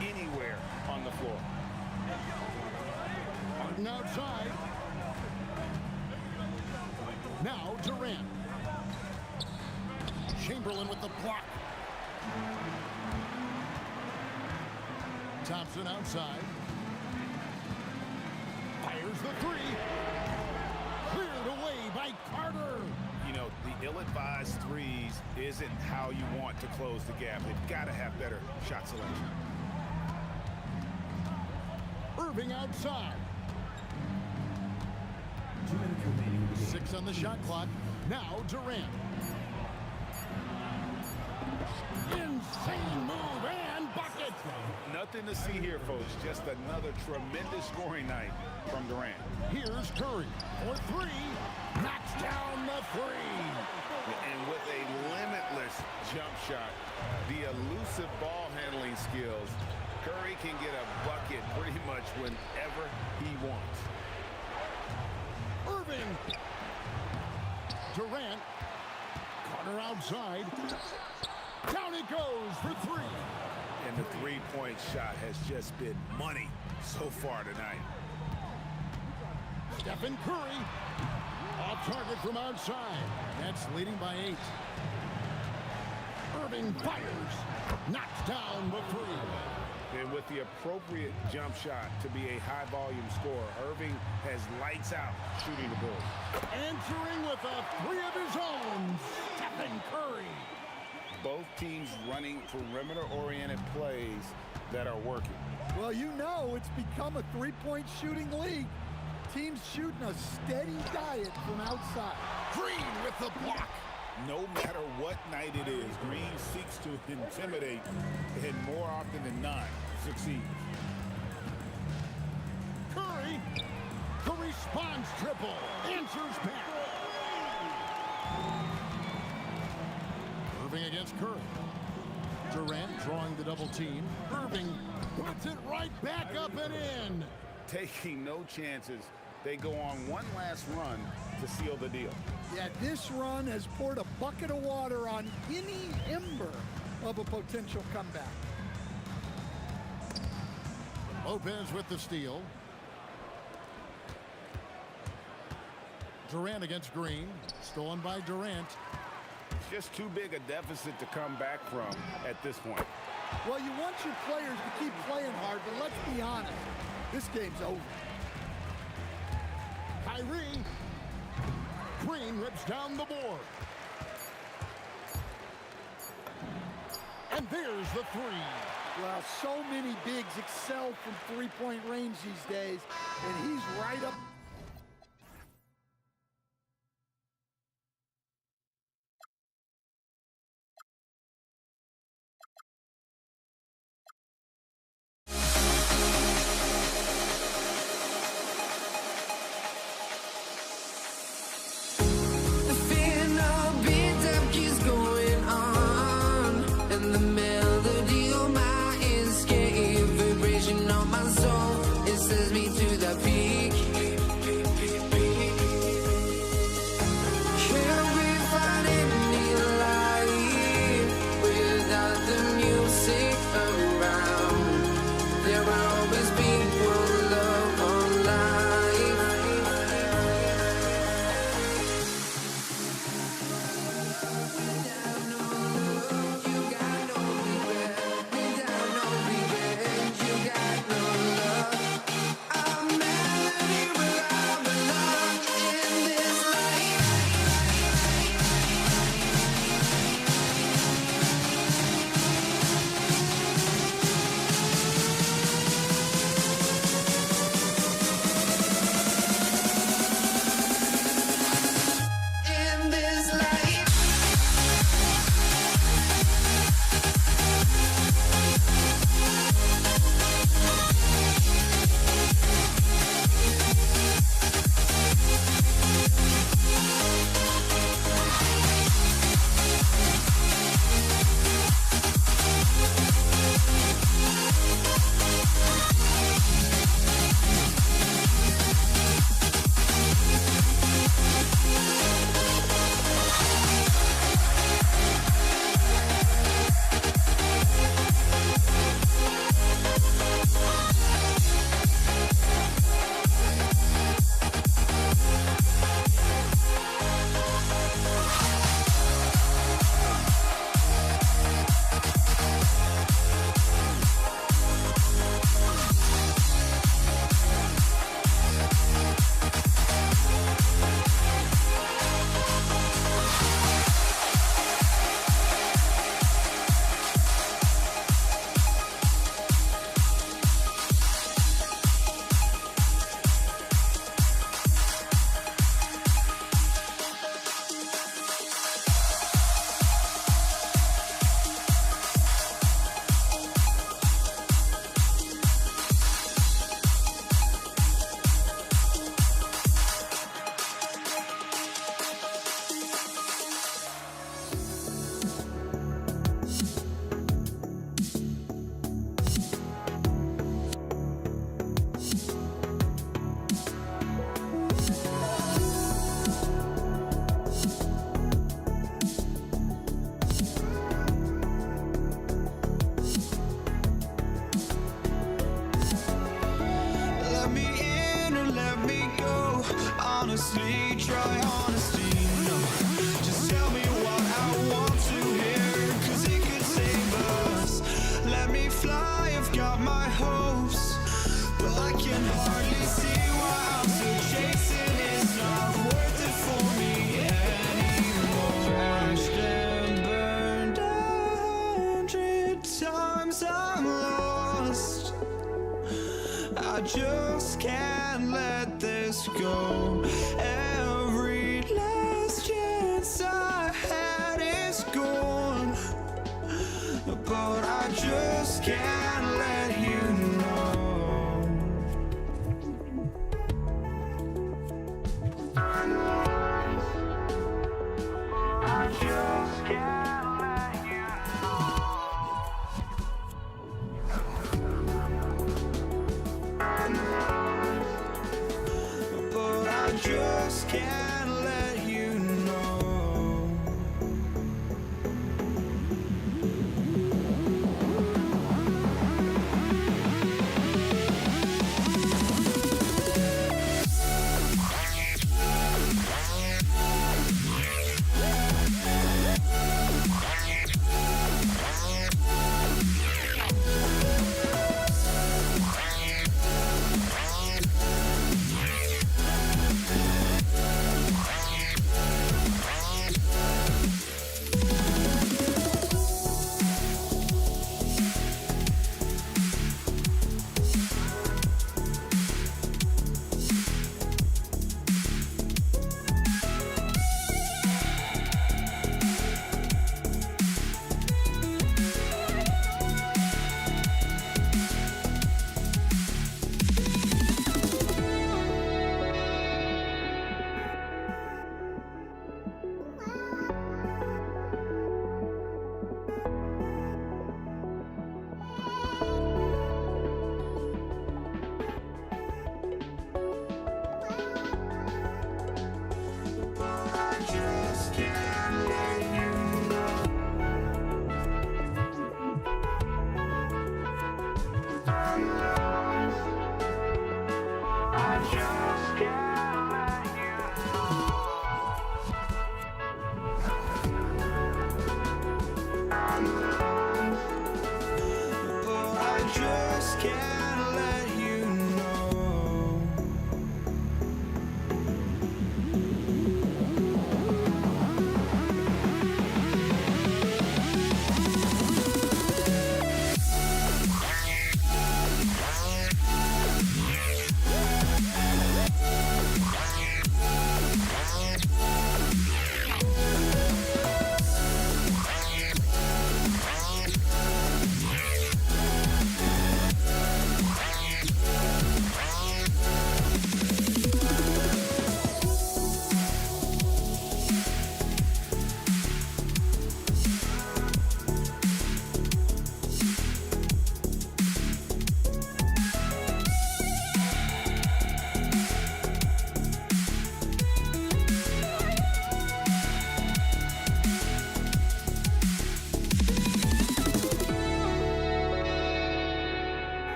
anywhere on the floor. Harden outside. Now Durant. Chamberlain with the block. Thompson outside. Fires the three. Cleared away by Carter. You know, the ill-advised threes isn't how you want to close the gap. They've got to have better shot selection. Irving outside. 2 minutes remaining. 6 on the shot clock. Now Durant. Insane move and bucket. Nothing to see here, folks. Just another tremendous scoring night from Durant. Here's Curry for three. Knocks down the three. And with a limitless jump shot, the elusive ball handling skills, Curry can get a bucket pretty much whenever he wants. Irving. Durant. Carter outside. Down it goes for three. And the three-point shot has just been money so far tonight. Stephen Curry. Off target from outside. Nets leading by 8. Irving fires. Knocks down the three. And with the appropriate jump shot to be a high-volume scorer, Irving has lights out shooting the ball. Entering with a three of his own. Stephen Curry. Both teams running perimeter-oriented plays that are working. Well, you know it's become a three-point shooting league. Teams shooting a steady diet from outside. Green with the block. No matter what night it is, Green seeks to intimidate and more often than not succeeds. Curry. The response triple. Answers back. Irving against Curry. Durant drawing the double team. Irving puts it right back up and in. Taking no chances, they go on one last run to seal the deal. Yeah, this run has poured a bucket of water on any ember of a potential comeback. Lopez with the steal. Durant against Green. Stolen by Durant. It's just too big a deficit to come back from at this point. Well, you want your players to keep playing hard, but let's be honest. This game's over. Kyrie. Green rips down the board. And there's the three. Well, so many bigs excel from three-point range these days, and he's right up. Says me to the peak. try honesty, no. Just tell me what I want to hear, 'cause it could save us. Let me fly, I've got my hopes, but I can hardly see why I'm still chasing. It's not worth it for me anymore. Crashed and burned 100 times, I'm lost. I just can't let this go. Every last chance I had is gone, but I just can't let you know. I just can't let you know. But I just can't let you know.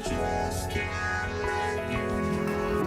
just can't let you know.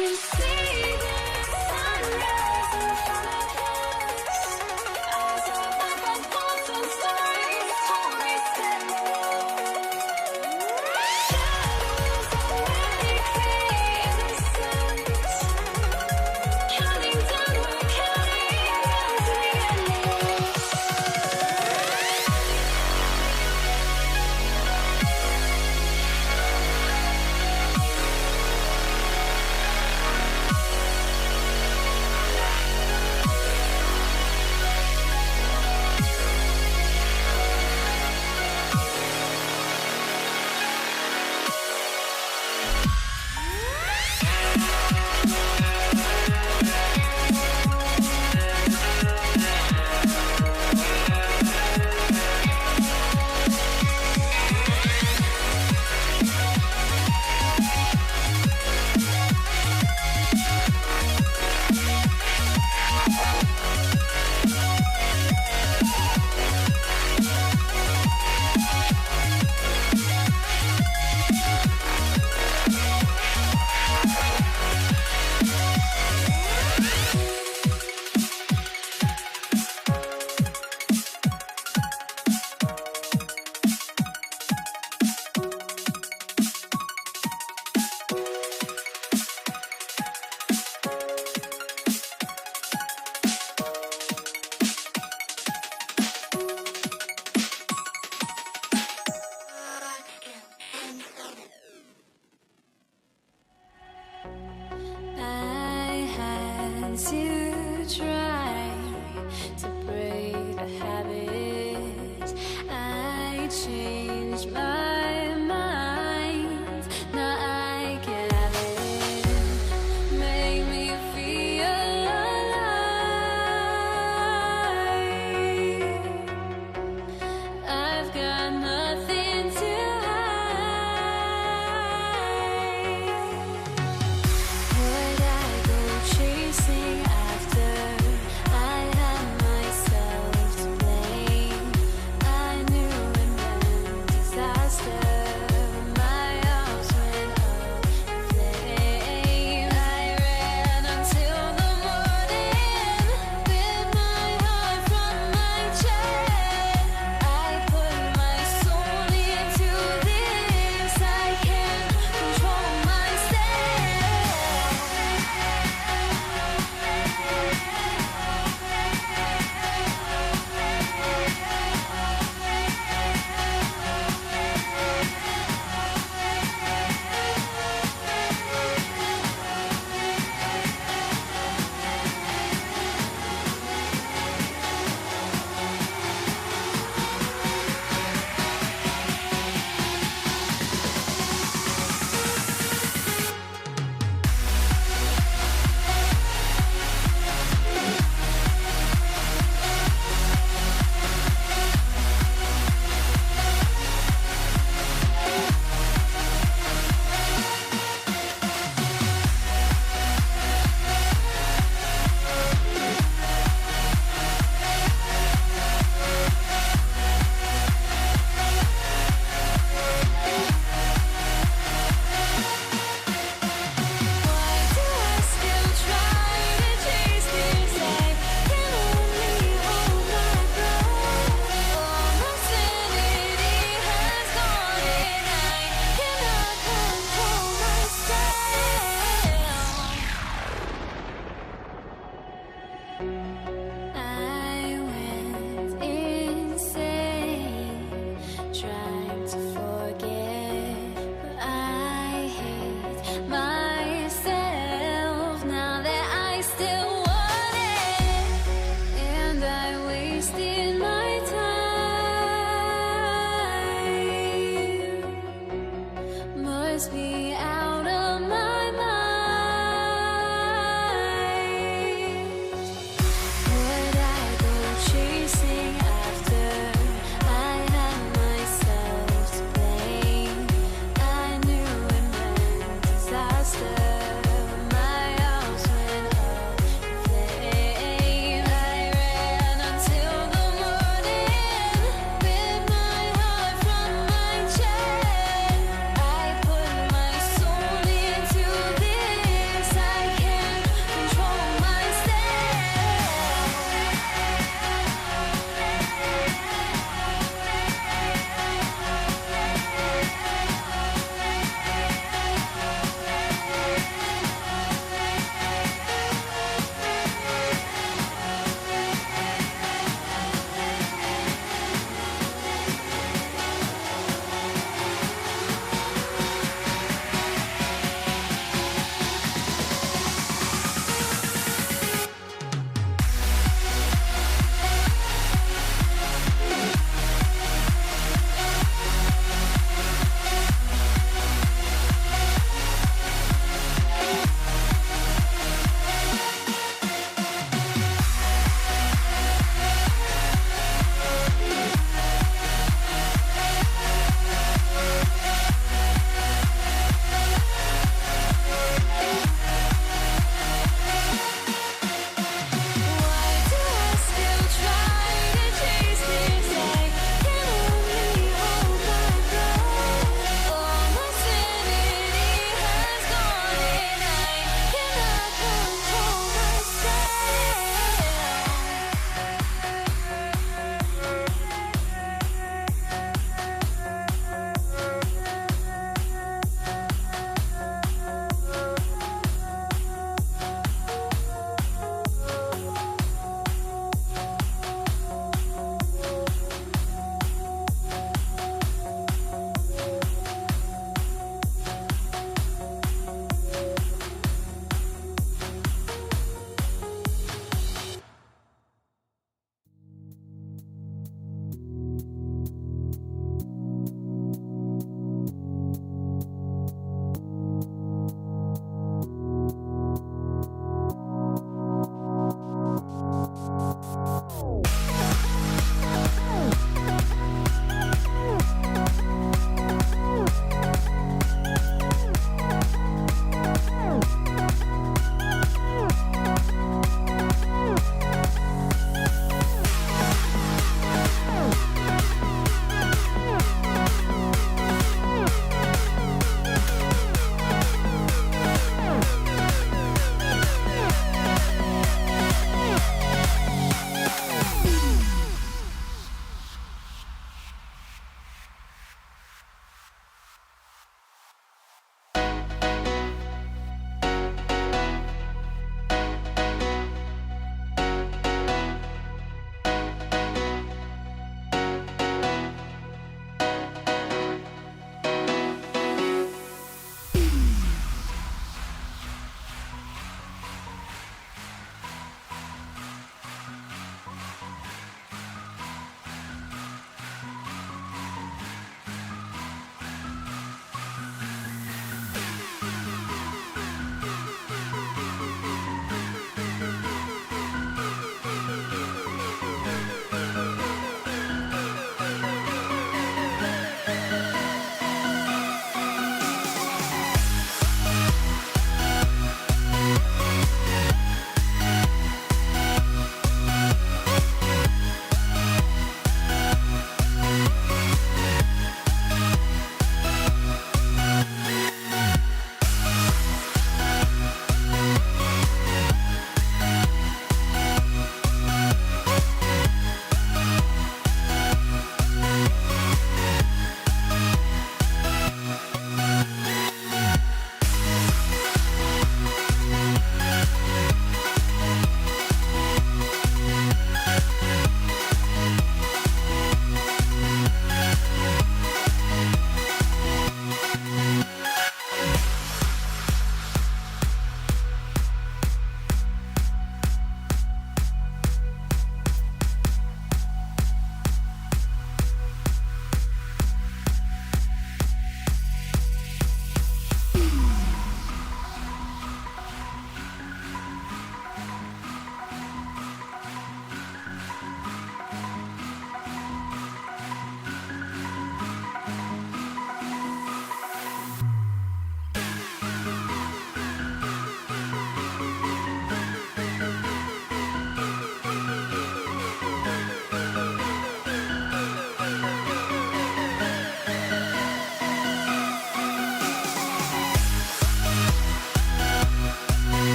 You see the sunrise in front of us. Eyes are like a stories torn shadows already fade in the sun. Counting down, we're counting down.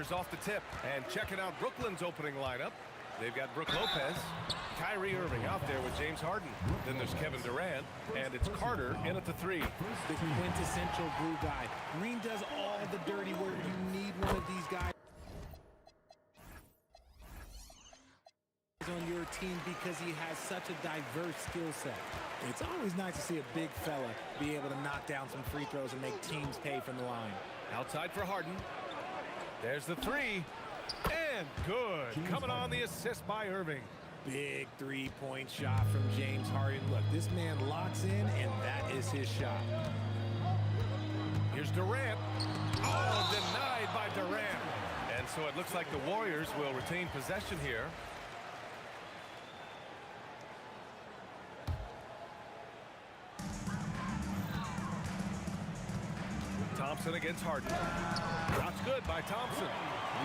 Warriors off the tip. And checking out Brooklyn's opening lineup. They've got Brook Lopez, Kyrie Irving out there with James Harden. Then there's Kevin Durant, and it's Carter in at the 3. The quintessential glue guy. Green does all the dirty work. You need one of these guys on your team because he has such a diverse skill set. It's always nice to see a big fella be able to knock down some free throws and make teams pay from the line. Outside for Harden. There's the 3. And good. Coming on the assist by Irving. Big three-point shot from James Harden. Look, this man locks in, and that is his shot. Here's Durant. Oh, denied by Durant. And so it looks like the Warriors will retain possession here. Thompson against Harden. Shots good by Thompson.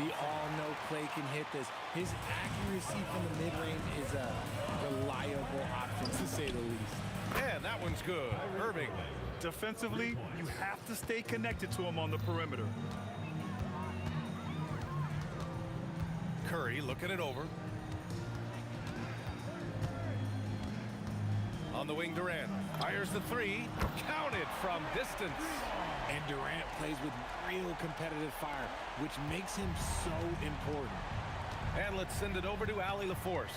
We all know Clay can hit this. His accuracy from the mid-range is a reliable option, to say the least. And that one's good. Irving. Defensively, you have to stay connected to him on the perimeter. Curry looking it over. On the wing, Durant fires the 3. Counted from distance. And Durant plays with real competitive fire, which makes him so important. And let's send it over to Allie LaForce.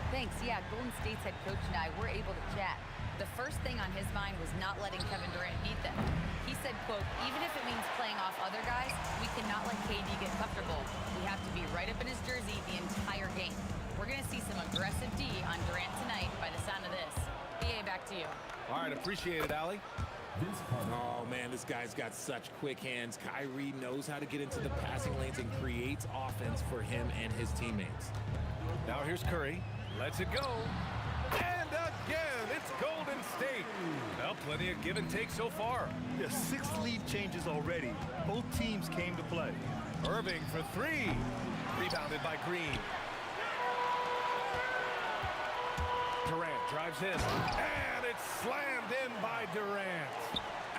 Thanks. Yeah, Golden State's head coach and I were able to chat. The first thing on his mind was not letting Kevin Durant beat them. He said, quote, even if it means playing off other guys, we cannot let KD get comfortable. We have to be right up in his jersey the entire game. We're going to see some aggressive D on Durant tonight by the sound of this. BA, back to you. All right, appreciate it, Allie. Oh, man, this guy's got such quick hands. Kyrie knows how to get into the passing lanes and creates offense for him and his teammates. Now here's Curry. Lets it go. And again, it's Golden State. Well, plenty of give and take so far. Yeah, 6 lead changes already. Both teams came to play. Irving for 3. Rebounded by Green. Durant drives in. And it's slammed in by Durant.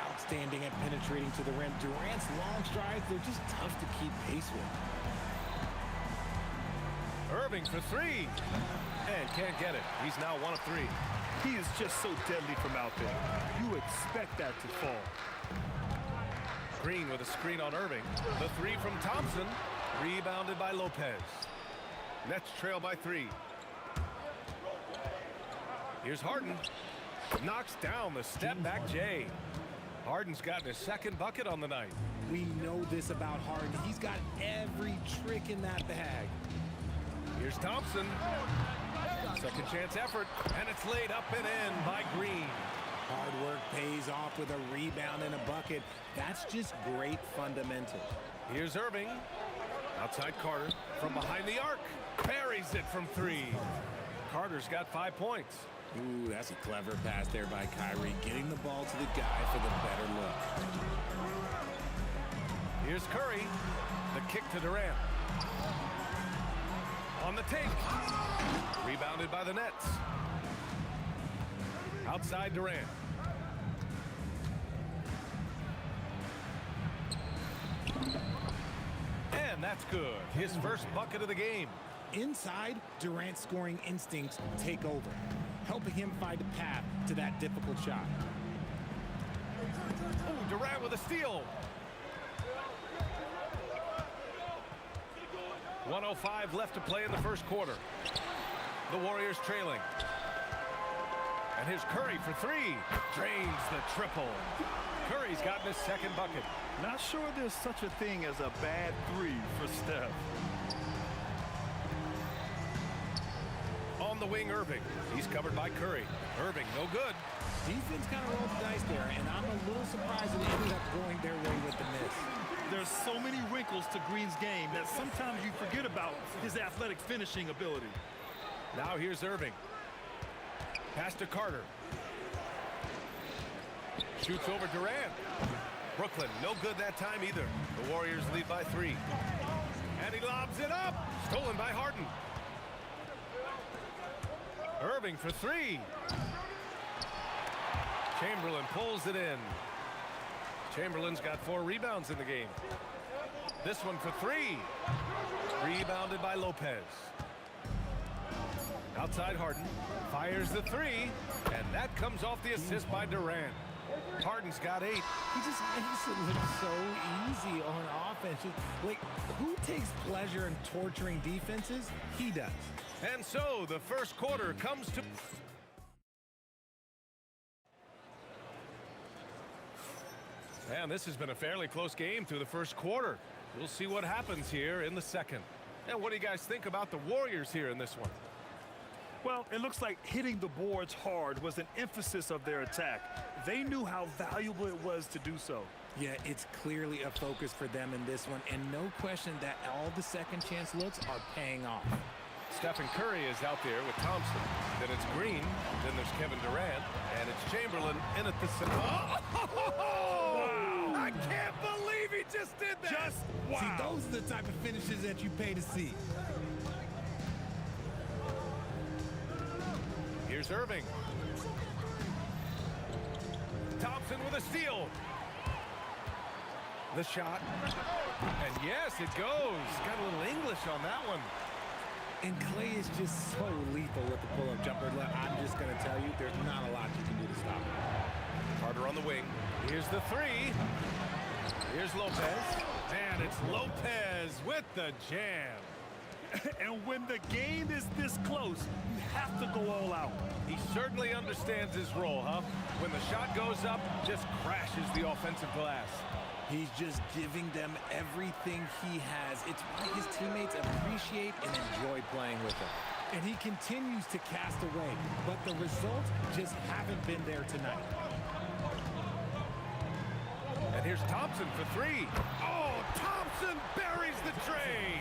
Outstanding at penetrating to the rim. Durant's long strides, they're just tough to keep pace with. Irving for 3. And can't get it. He's now 1 of 3. He is just so deadly from out there. You expect that to fall. Green with a screen on Irving. The 3 from Thompson. Rebounded by Lopez. Nets trail by 3. Here's Harden. Knocks down the step-back J. Harden's gotten his 2nd bucket on the night. We know this about Harden. He's got every trick in that bag. Here's Thompson. Second chance effort, and it's laid up and in by Green. Hard work pays off with a rebound and a bucket. That's just great fundamentals. Here's Irving. Outside Carter. From behind the arc. Buries it from 3. Carter's got 5 points. Ooh, that's a clever pass there by Kyrie, getting the ball to the guy for the better look. Here's Curry. The kick to Durant. On the take. Rebounded by the Nets. Outside Durant. And that's good. His first bucket of the game. Inside, Durant's scoring instincts take over, helping him find a path to that difficult shot. Oh, Durant with a steal. 1:05 left to play in the first quarter. The Warriors trailing. And here's Curry for 3. Drains the triple. Curry's gotten his 2nd bucket. Not sure there's such a thing as a bad 3 for Steph. On the wing, Irving. He's covered by Curry. Irving, no good. Defense kind of rolled the dice there, and I'm a little surprised it ended up going their way with the miss. There's so many wrinkles to Green's game that sometimes you forget about his athletic finishing ability. Now here's Irving. Pass to Carter. Shoots over Durant. Brooklyn, no good that time either. The Warriors lead by 3. And he lobs it up. Stolen by Harden. Irving for 3. Chamberlain pulls it in. Chamberlain's got 4 rebounds in the game. This one for three. Rebounded by Lopez. Outside Harden. Fires the three. And that comes off the assist by Durant. Harden's got 8. He just makes it look so easy on offense. Like, who takes pleasure in torturing defenses? He does. And so the first quarter comes to... And this has been a fairly close game through the first quarter. We'll see what happens here in the second. And what do you guys think about the Warriors here in this one? Well, it looks like hitting the boards hard was an emphasis of their attack. They knew how valuable it was to do so. Yeah, it's clearly a focus for them in this one, and no question that all the second chance looks are paying off. Stephen Curry is out there with Thompson. Then it's Green. Then there's Kevin Durant. And it's Chamberlain in at the center. Oh! Wow! I can't believe he just did that! Just wow! See, those are the type of finishes that you pay to see. Here's Irving. Thompson with a steal. The shot. And yes, it goes. Got a little English on that one. And Clay is just so lethal with the pull-up jumper. I'm just going to tell you, there's not a lot you can do to stop him. Carter on the wing. Here's the three. Here's Lopez. And it's Lopez with the jam. And when the game is this close, you have to go all out. He certainly understands his role, huh? When the shot goes up, just crashes the offensive glass. He's just giving them everything he has. It's why his teammates appreciate and enjoy playing with him. And he continues to cast away, but the results just haven't been there tonight. And here's Thompson for three. Oh, Thompson buries the tray.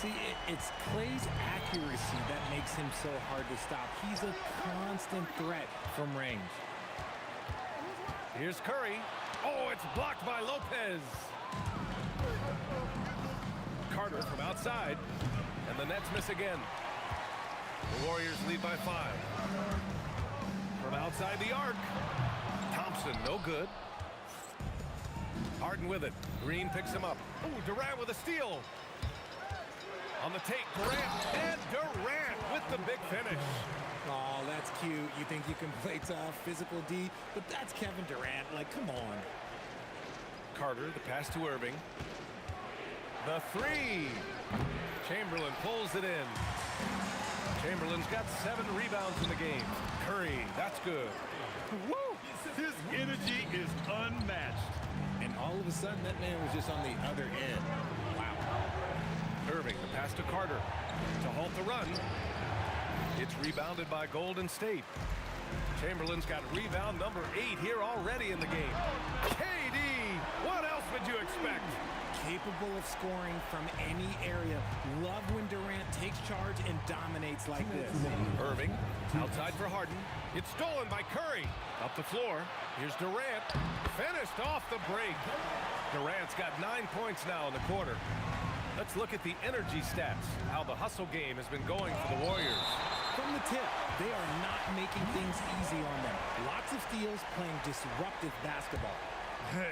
See, it's Clay's accuracy that makes him so hard to stop. He's a constant threat from range. Here's Curry. Oh, it's blocked by Lopez. Carter from outside. And the Nets miss again. The Warriors lead by 5. From outside the arc. Thompson, no good. Harden with it. Green picks him up. Oh, Durant with a steal. On the take, Durant. And Durant with the big finish. Oh, that's cute. You think you can play tough, physical D, but that's Kevin Durant. Like, come on. Carter, the pass to Irving. The three. Chamberlain pulls it in. Chamberlain's got 7 rebounds in the game. Curry, that's good. Woo! His energy is unmatched. And all of a sudden, that man was just on the other end. Wow. Irving, the pass to Carter. To halt the run. It's rebounded by Golden State. Chamberlain's got rebound number 8 here already in the game. KD, what else would you expect? Capable of scoring from any area. Love when Durant takes charge and dominates like this. Irving, outside for Harden. It's stolen by Curry. Up the floor. Here's Durant. Finished off the break. Durant's got 9 points now in the quarter. Let's look at the energy stats, how the hustle game has been going for the Warriors. From the tip, they are not making things easy on them. Lots of steals, playing disruptive basketball.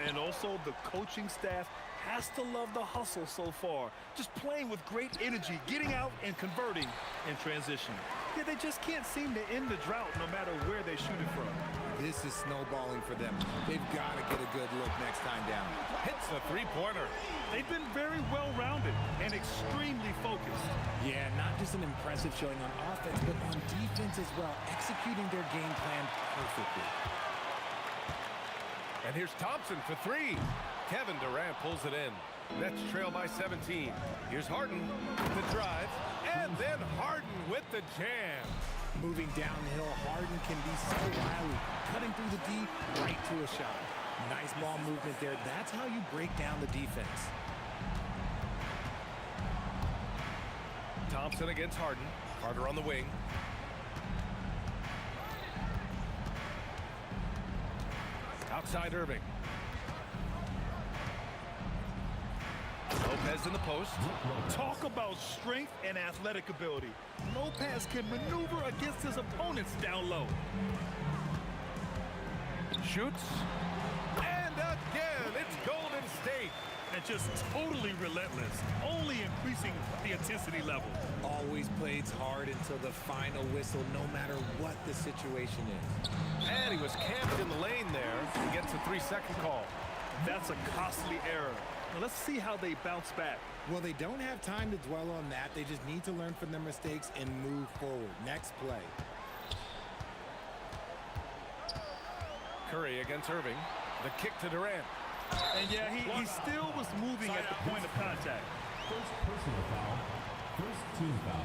And also the coaching staff has to love the hustle so far. Just playing with great energy, getting out and converting in transition. Yeah, they just can't seem to end the drought no matter where they shoot it from. This is snowballing for them. They've got to get a good look next time down. Hits the three-pointer. They've been very well-rounded and extremely focused. Yeah, not just an impressive showing on offense, but on defense as well, executing their game plan perfectly. And here's Thompson for 3. Kevin Durant pulls it in. Nets trail by 17. Here's Harden, the drive, and then Harden with the jam. Moving downhill, Harden can be so wily, cutting through the D right to a shot. Nice ball movement there. That's how you break down the defense. Thompson against Harden. Carter on the wing. Outside Irving. Lopez in the post. Talk about strength and athletic ability. Lopez can maneuver against his opponents down low. Shoots. And again, it's Golden State. and just totally relentless, only increasing the intensity level. Always plays hard until the final whistle, no matter what the situation is. And he was camped in the lane there. He gets a 3-second call. That's a costly error. Now let's see how they bounce back. Well, they don't have time to dwell on that. They just need to learn from their mistakes and move forward. Next play. Curry against Irving. The kick to Durant. And yeah, he still was moving at the point of contact. First personal foul. First team foul.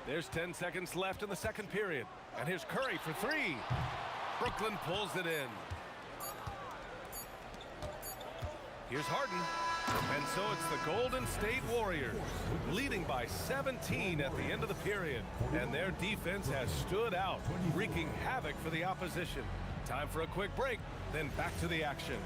There's 10 seconds left in the second period. And here's Curry for 3. Brooklyn pulls it in. Here's Harden. And so it's the Golden State Warriors leading by 17 at the end of the period. And their defense has stood out, wreaking havoc for the opposition. Time for a quick break, then back to the action.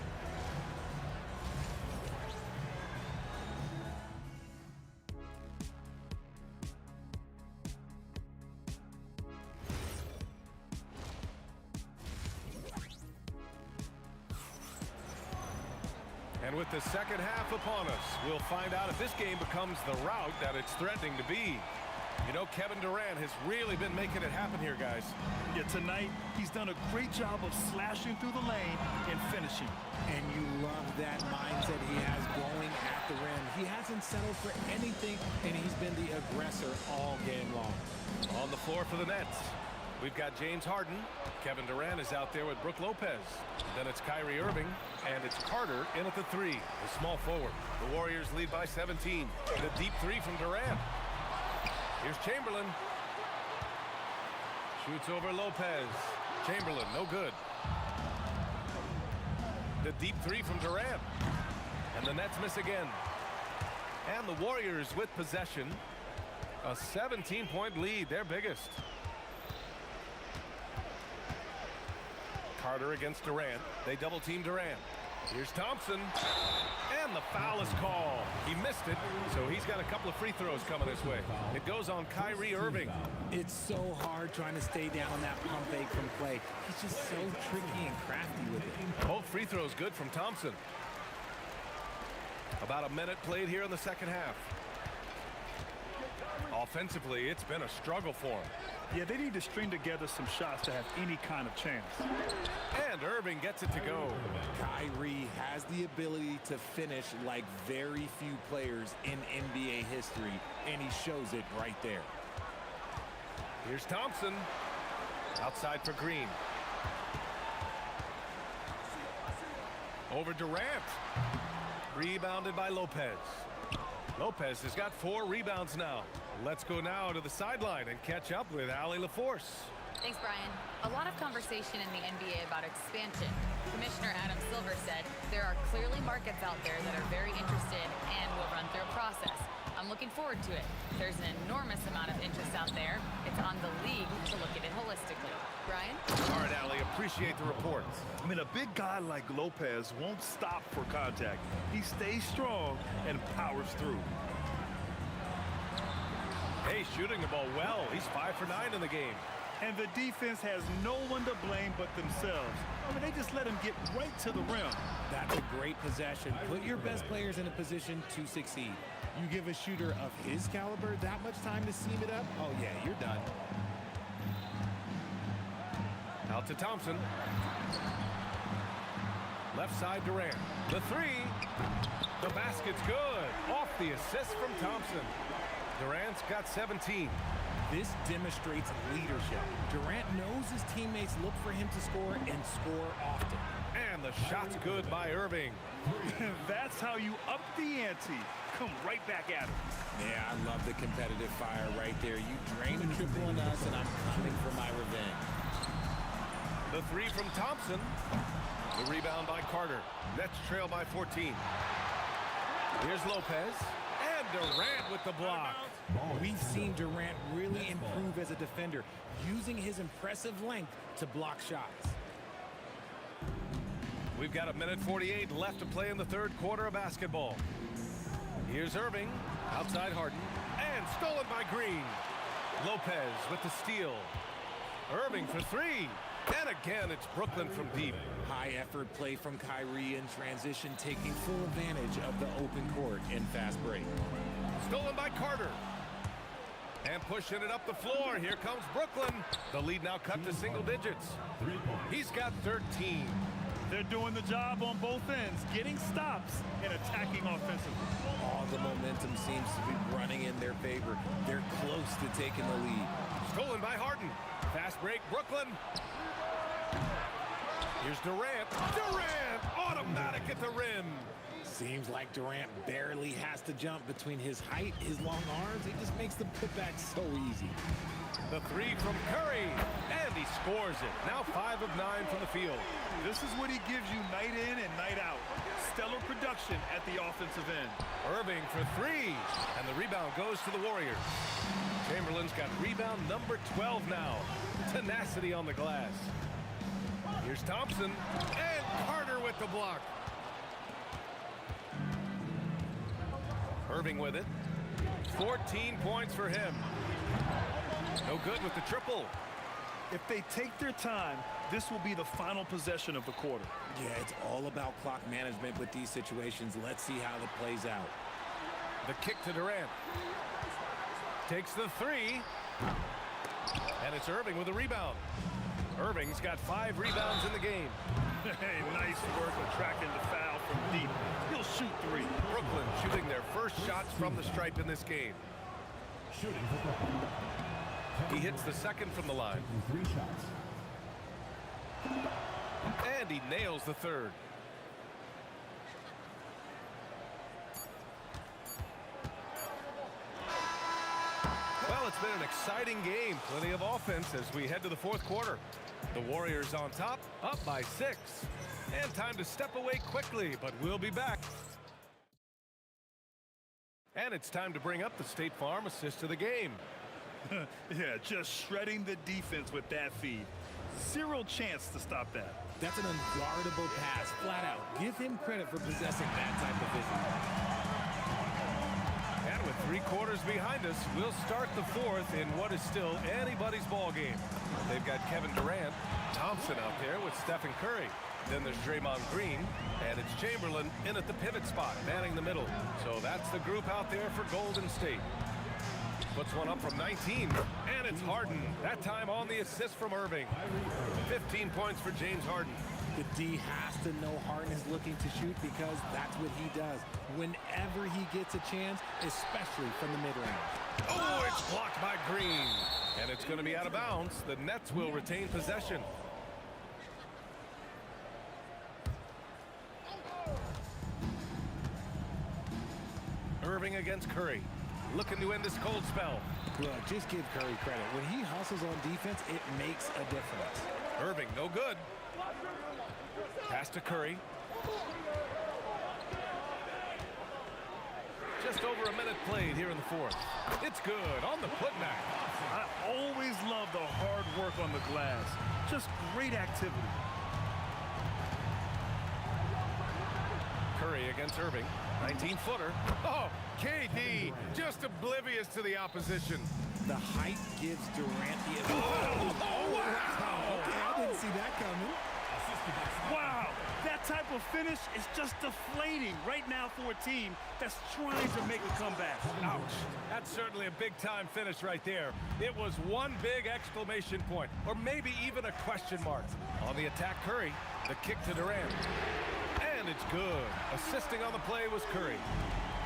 And with the second half upon us, we'll find out if this game becomes the rout that it's threatening to be. You know, Kevin Durant has really been making it happen here, guys. Yeah, tonight, he's done a great job of slashing through the lane and finishing. And you love that mindset he has going at the rim. He hasn't settled for anything, and he's been the aggressor all game long. On the floor for the Nets, we've got James Harden. Kevin Durant is out there with Brook Lopez. Then it's Kyrie Irving, and it's Carter in at the 3, the small forward. The Warriors lead by 17. The deep 3 from Durant. Here's Chamberlain. Shoots over Lopez. Chamberlain, no good. The deep 3 from Durant. And the Nets miss again. And the Warriors with possession. A 17-point lead, their biggest. Carter against Durant. They double-team Durant. Here's Thompson. And the foul is called. He missed it, so he's got a couple of free throws coming his way. It goes on Kyrie Irving. It's so hard trying to stay down on that pump fake from Clay. He's just so tricky and crafty with it. Both free throws good from Thompson. About a minute played here in the second half. Offensively, it's been a struggle for him. Yeah, they need to string together some shots to have any kind of chance. And Irving gets it to go. Kyrie has the ability to finish like very few players in NBA history, and he shows it right there. Here's Thompson. Outside for Green. Over Durant. Rebounded by Lopez. Lopez has got 4 rebounds now. Let's go now to the sideline and catch up with Allie LaForce. Thanks, Brian. A lot of conversation in the NBA about expansion. Commissioner Adam Silver said there are clearly markets out there that are very interested and will run through a process. I'm looking forward to it. There's an enormous amount of interest out there. It's on the league to look at it holistically. Brian? All right, Allie, appreciate the reports. I mean, a big guy like Lopez won't stop for contact. He stays strong and powers through. Hey, shooting the ball well. He's 5 for 9 in the game. And the defense has no one to blame but themselves. I mean, they just let him get right to the rim. That's a great possession. Put your best players in a position to succeed. You give a shooter of his caliber that much time to seam it up, oh yeah, you're done. Out to Thompson. Left side Durant. The 3. The basket's good. Off the assist from Thompson. Durant's got 17. This demonstrates leadership. Durant knows his teammates look for him to score and score often. And the shot's good by Irving. That's how you up the ante. Come right back at him. Yeah, I love the competitive fire right there. You drain a triple on us, and I'm coming for my revenge. The 3 from Thompson. The rebound by Carter. Nets trail by 14. Here's Lopez. And Durant with the block. We've seen Durant really improve as a defender, using his impressive length to block shots. We've got 1:48 left to play in the third quarter of basketball. Here's Irving. Outside Harden. And stolen by Green. Lopez with the steal. Irving for three. And again, it's Brooklyn from deep. High effort play from Kyrie in transition, taking full advantage of the open court in fast break. Stolen by Carter. And pushing it up the floor. Here comes Brooklyn. The lead now cut to single digits. He's got 13. They're doing the job on both ends, getting stops and attacking offensively. All the momentum seems to be running in their favor. They're close to taking the lead. Stolen by Harden. Fast break, Brooklyn. Here's Durant. Durant! Automatic at the rim. Seems like Durant barely has to jump between his height, his long arms. He just makes the putback so easy. The three from Curry. And he scores it. Now 5 of 9 from the field. This is what he gives you night in and night out. Stellar production at the offensive end. Irving for three. And the rebound goes to the Warriors. Chamberlain's got rebound number 12 now. Tenacity on the glass. Here's Thompson. And Carter with the block. Irving with it. 14 points for him. No good with the triple. If they take their time, this will be the final possession of the quarter. Yeah, it's all about clock management with these situations. Let's see how it plays out. The kick to Durant. Takes the three. And it's Irving with a rebound. Irving's got 5 rebounds in the game. Hey, nice work attracting the foul from deep. He'll shoot 3. Brooklyn shooting their first shots from the stripe in this game. Shooting for Brooklyn. He hits the second from the line. 3 shots. And he nails the third. Well, it's been an exciting game. Plenty of offense as we head to the fourth quarter. The Warriors on top, up by 6. And time to step away quickly, but we'll be back. And it's time to bring up the State Farm assist of the game. Yeah, just shredding the defense with that feed. Zero chance to stop that. That's an unguardable pass, flat out. Give him credit for possessing that type of vision. And with 3 quarters behind us, we'll start the fourth in what is still anybody's ball game. They've got Kevin Durant, Thompson out there with Stephen Curry. Then there's Draymond Green, and it's Chamberlain in at the pivot spot, manning the middle. So that's the group out there for Golden State. Puts one up from 19, and it's Harden. That time on the assist from Irving. 15 points for James Harden. The D has to know Harden is looking to shoot because that's what he does. Whenever he gets a chance, especially from the mid-range. Oh, it's blocked by Green. And it's going to be out of bounds. The Nets will retain possession. Irving against Curry. Looking to end this cold spell. Look, just give Curry credit. When he hustles on defense, it makes a difference. Irving, no good. Pass to Curry. Just over a minute played here in the fourth. It's good on the putback. I always love the hard work on the glass. Just great activity. Curry against Irving. 19-footer. Oh, KD just oblivious to the opposition. The height gives Durant the ability. Oh, wow. Okay, I didn't see that coming. Wow, that type of finish is just deflating right now for a team that's trying to make a comeback. Ouch. That's certainly a big-time finish right there. It was one big exclamation point, or maybe even a question mark. On the attack, Curry. The kick to Durant. And it's good. Assisting on the play was Curry.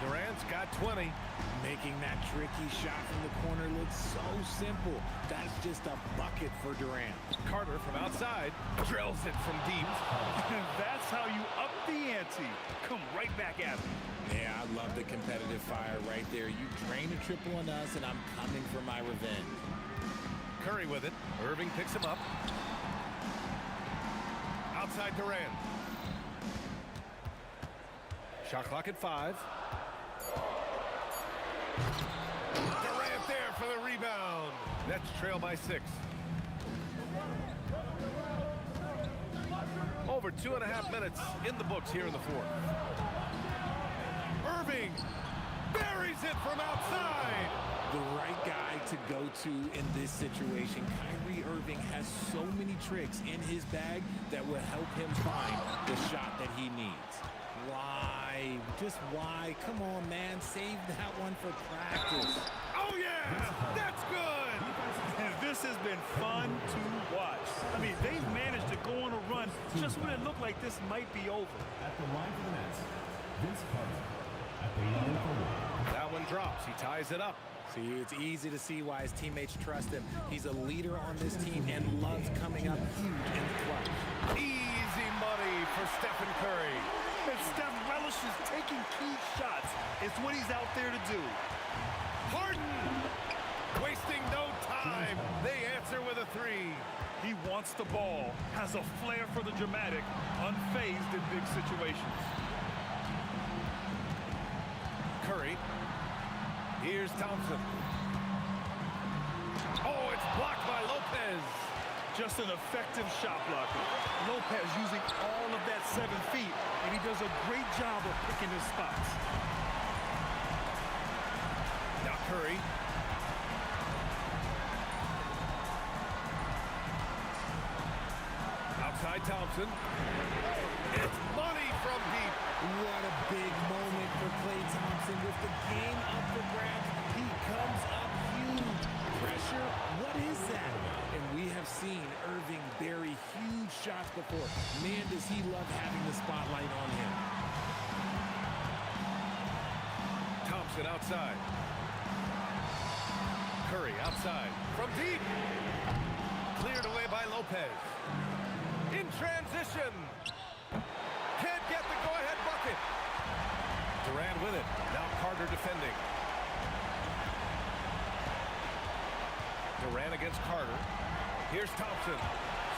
Durant's got 20. Making that tricky shot from the corner look so simple. That's just a bucket for Durant. Carter from outside drills it from deep. That's how you up the ante. Come right back at him. Yeah, I love the competitive fire right there. You drain a triple on us, and I'm coming for my revenge. Curry with it. Irving picks him up. Outside Durant. Shot clock at 5. Durant there for the rebound. Nets trail by 6. Over 2.5 minutes in the books here in the fourth. Irving buries it from outside. the right guy to go to in this situation. Kyrie Irving has so many tricks in his bag that will help him find the shot that he needs. Why? Just why? Come on, man. Save that one for practice. Oh, yeah! That's good! And this has been fun to watch. I mean, they've managed to go on a run just when it looked like this might be over. At the line for the Nets, Vince Carter. At the line for one. That one drops. He ties it up. See, it's easy to see why his teammates trust him. He's a leader on this team and loves coming up huge in the clutch. Easy money for Stephen Curry. And Steph relishes taking key shots. It's what he's out there to do. Harden! Wasting no time. They answer with a three. He wants the ball, has a flair for the dramatic, unfazed in big situations. Curry. Here's Thompson. Oh, it's blocked by Lopez. Just an effective shot blocker. Lopez using all of that 7 feet, and he does a great job of picking his spots. Now Curry. Outside Thompson. It's money from deep. What a big moment for Klay Thompson. With the game up for grabs, he comes up huge. Pressure, what is that? And we have seen Irving bury huge shots before. Man, does he love having the spotlight on him. Thompson outside. Curry outside. From deep. Cleared away by Lopez. In transition. Can't get the go-ahead bucket. Durant with it. Now Carter defending. Durant against Carter. Here's Thompson.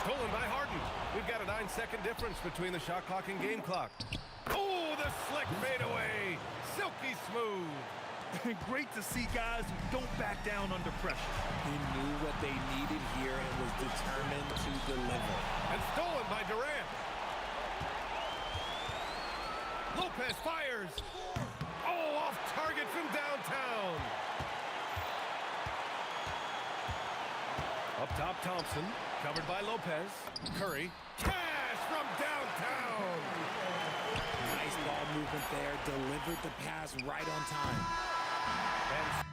Stolen by Harden. We've got a 9-second difference between the shot clock and game clock. Oh, the slick fadeaway. Silky smooth. Great to see guys who don't back down under pressure. He knew what they needed here and was determined to deliver. And stolen by Durant. Lopez fires. Oh, off target from downtown. Up top, Thompson. Covered by Lopez. Curry. Cash from downtown. Nice ball movement there. Delivered the pass right on time. And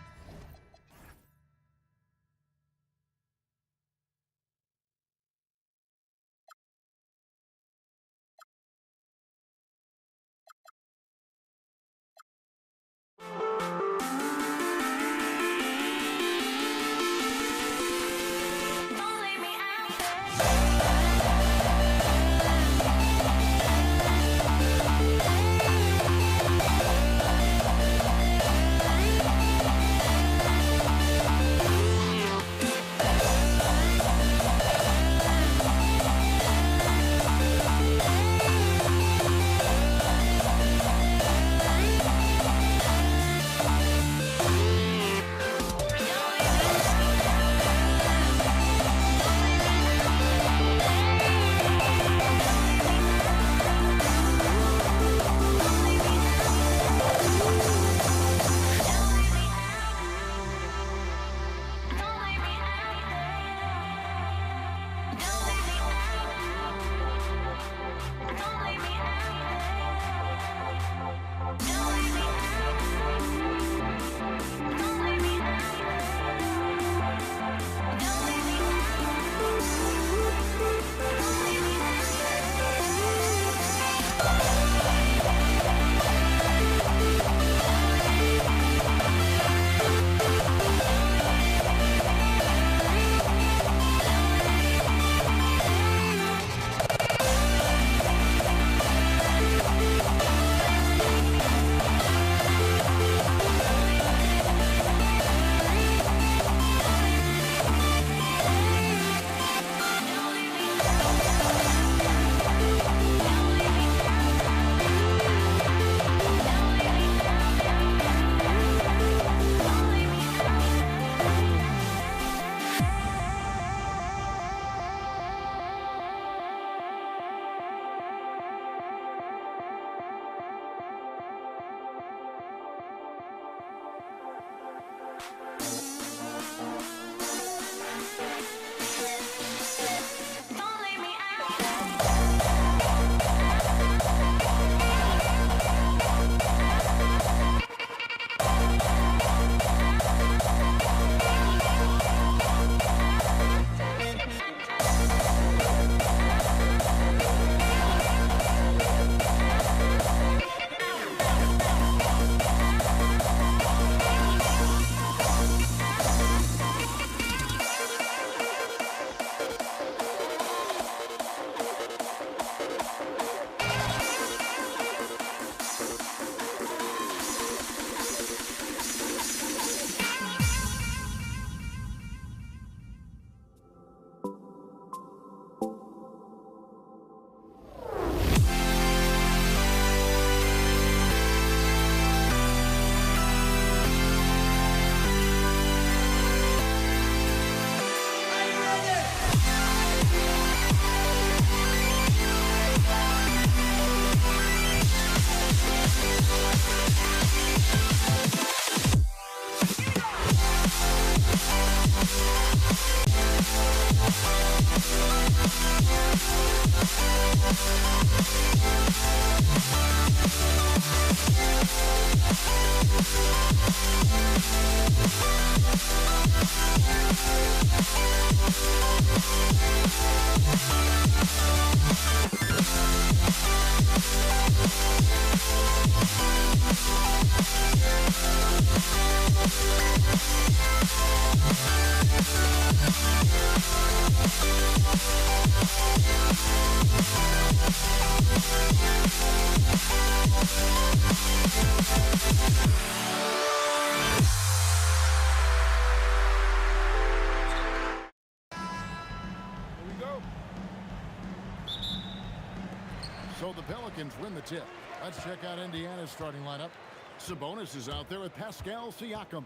So the Pelicans win the tip. Let's check out Indiana's starting lineup. Sabonis is out there with Pascal Siakam.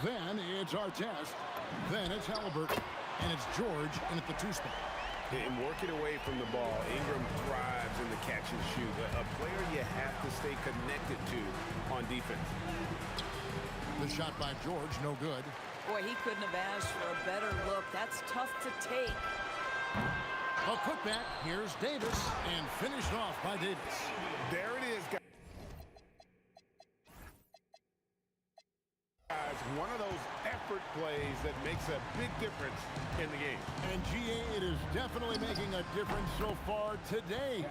Then it's Artest. Then it's Halliburton. And it's George in at the 2 spot. And working away from the ball, Ingram thrives in the catch and shoot. A player you have to stay connected to on defense. The shot by George, no good. Boy, he couldn't have asked for a better look. That's tough to take. A putback. Here's Davis. And finished off by Davis. There it is, guys. One of those effort plays that makes a big difference in the game. And GA, it is definitely making a difference so far today.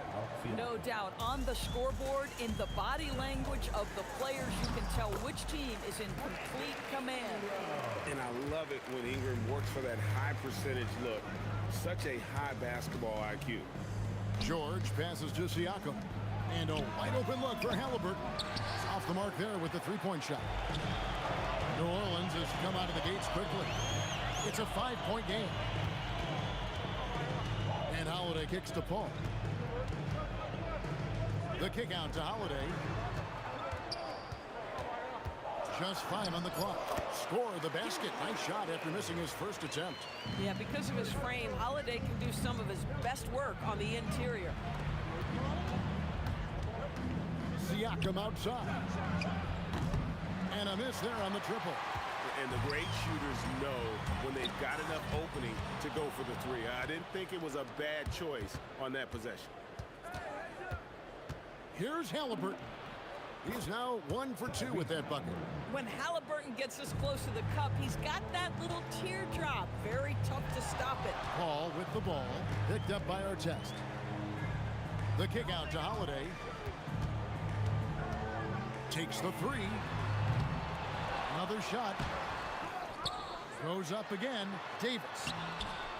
No doubt. On the scoreboard, in the body language of the players, you can tell which team is in complete command. And I love it when Ingram works for that high percentage look. Such a high basketball IQ. George passes to Siakam. And a wide open look for Halliburton. It's off the mark there with the 3-point shot. New Orleans has come out of the gates quickly. It's a 5-point game. And Holiday kicks to Paul. The kick out to Holiday. Just 5 on the clock. Score the basket. Nice shot after missing his first attempt. Yeah, because of his frame, Holiday can do some of his best work on the interior. Siakam outside. And a miss there on the triple. And the great shooters know when they've got enough opening to go for the 3. I didn't think it was a bad choice on that possession. Here's Halliburton. He's now 1 for 2 with that bucket. When Halliburton gets this close to the cup, he's got that little teardrop. Very tough to stop it. Paul with the ball. Picked up by Artest. The kick out to Holiday. Takes the 3. Another shot. Goes up again. Davis.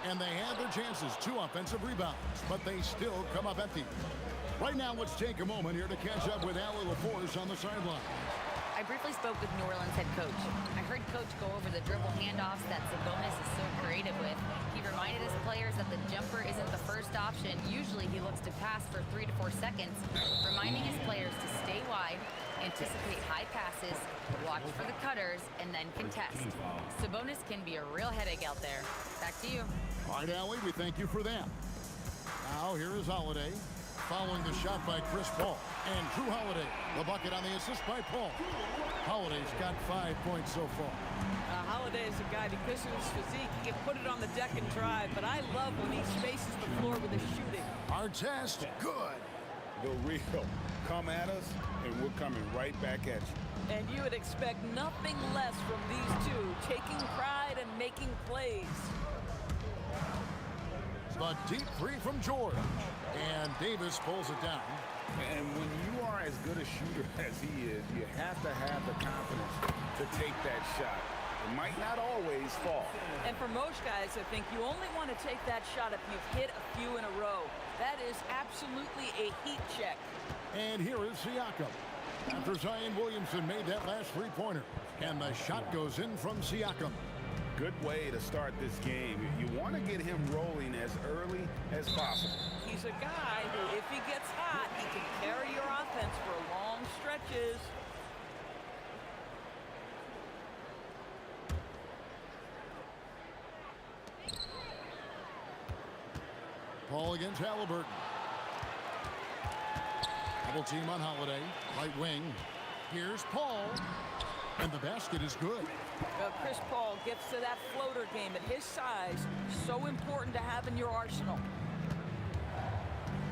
And they had their chances. 2 offensive rebounds. But they still come up empty. Right now, let's take a moment here to catch up with Allie LaForce on the sideline. I briefly spoke with New Orleans head coach. I heard coach go over the dribble handoffs that Sabonis is so creative with. He reminded his players that the jumper isn't the first option. Usually he looks to pass for 3 to 4 seconds, reminding his players to stay wide, anticipate high passes, watch for the cutters, and then contest. Sabonis can be a real headache out there. Back to you. All right, Allie, we thank you for that. Now, here is Holiday. Following the shot by Chris Paul. And Drew Holiday, the bucket on the assist by Paul. Holiday's got 5 points so far. Holiday is a guy, because of his physique, he can put it on the deck and drive, but I love when he spaces the floor with his shooting. Artest, good. The real. Come at us, and we're coming right back at you. And you would expect nothing less from these two, taking pride and making plays. The deep 3 from George. And Davis pulls it down. And when you are as good a shooter as he is, you have to have the confidence to take that shot. It might not always fall. And for most guys, I think you only want to take that shot if you've hit a few in a row. That is absolutely a heat check. And here is Siakam. After Zion Williamson made that last 3-pointer. And the shot goes in from Siakam. Good way to start this game. You want to get him rolling as early as possible. He's a guy who, if he gets hot, he can carry your offense for long stretches. Paul against Halliburton. Double team on Holiday. Right wing. Here's Paul. And the basket is good. Chris Paul gets to that floater game at his size. So important to have in your arsenal.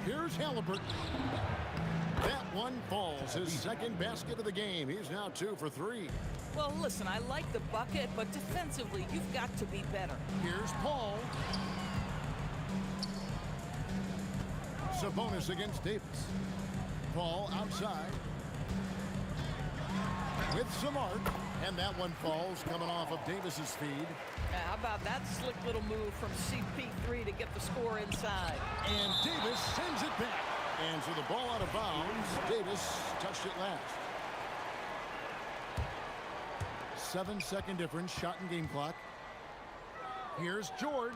Here's Halliburton. That one falls. His second basket of the game. He's now 2 for 3. Well, listen, I like the bucket, but defensively, you've got to be better. Here's Paul. Sabonis against Davis. Paul outside. With some arc. And that one falls coming off of Davis's feed. How about that slick little move from CP3 to get the score inside? And Davis sends it back. And so the ball out of bounds. Davis touched it last. 7-second difference, shot and game clock. Here's George.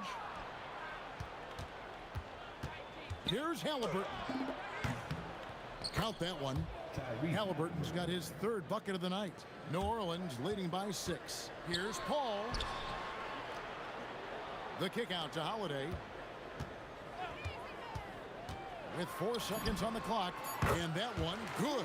Here's Halliburton. Count that one. Halliburton's got his 3rd bucket of the night. New Orleans leading by 6. Here's Paul. The kick out to Holiday. With 4 seconds on the clock. And that one, good.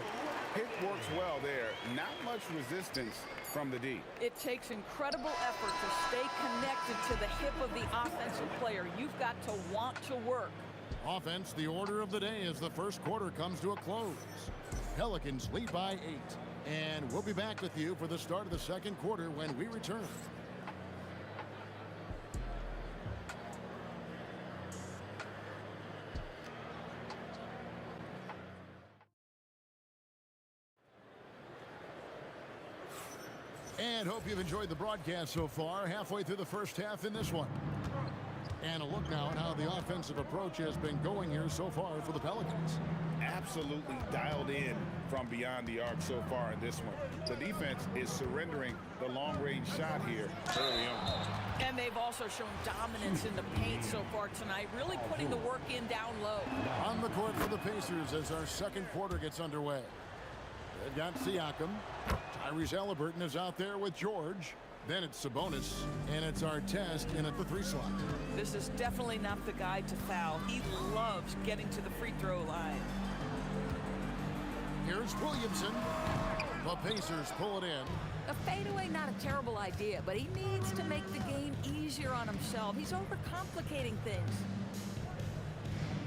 It works well there. Not much resistance from the D. It takes incredible effort to stay connected to the hip of the offensive player. You've got to want to work. Offense, the order of the day as the first quarter comes to a close. Pelicans lead by 8. And we'll be back with you for the start of the second quarter when we return. And hope you've enjoyed the broadcast so far. Halfway through the first half in this one. And a look now at how the offensive approach has been going here so far for the Pelicans. Absolutely dialed in from beyond the arc so far in this one. The defense is surrendering the long-range shot here early on. And they've also shown dominance in the paint so far tonight, really putting the work in down low. On the court for the Pacers as our second quarter gets underway. They've got Siakam. Tyrese Halliburton is out there with George. Then it's Sabonis, and it's Artest in at the 3 slot. This is definitely not the guy to foul. He loves getting to the free throw line. Here's Williamson. The Pacers pull it in. A fadeaway, not a terrible idea, but he needs to make the game easier on himself. He's overcomplicating things.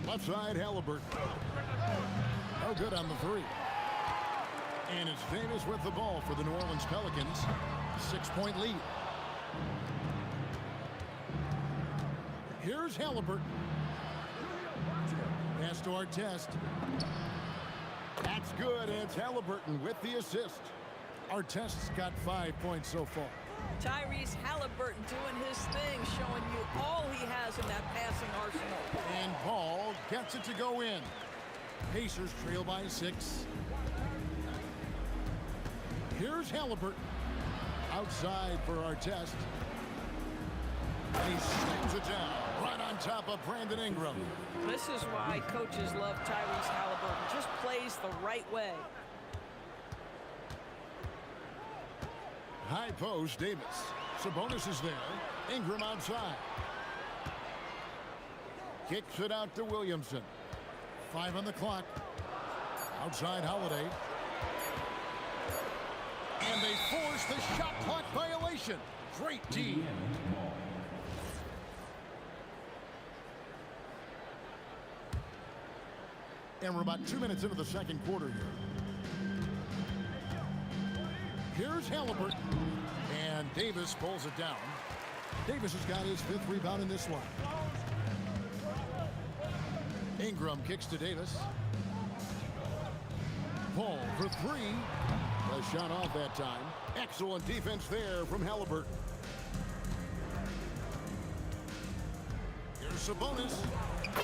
Left side, Halliburton. No good on the 3. And it's Davis with the ball for the New Orleans Pelicans. 6-point lead. Here's Halliburton. Pass to Artest. That's good, and it's Halliburton with the assist. Artest's got 5 points so far. Tyrese Halliburton doing his thing, showing you all he has in that passing arsenal. And Paul gets it to go in. Pacers trail by 6. Here's Halliburton. Outside for Artest. And he slams it down right on top of Brandon Ingram. This is why coaches love Tyrese Halliburton. Just plays the right way. High post, Davis. Sabonis is there. Ingram outside. Kicks it out to Williamson. 5 on the clock. Outside Holiday. And they force the shot clock violation. Great D. And we're about 2 minutes into the second quarter here. Here's Halliburton. And Davis pulls it down. Davis has got his 5th rebound in this one. Ingram kicks to Davis. Paul for 3. A shot off that time. Excellent defense there from Halliburton. Here's Sabonis.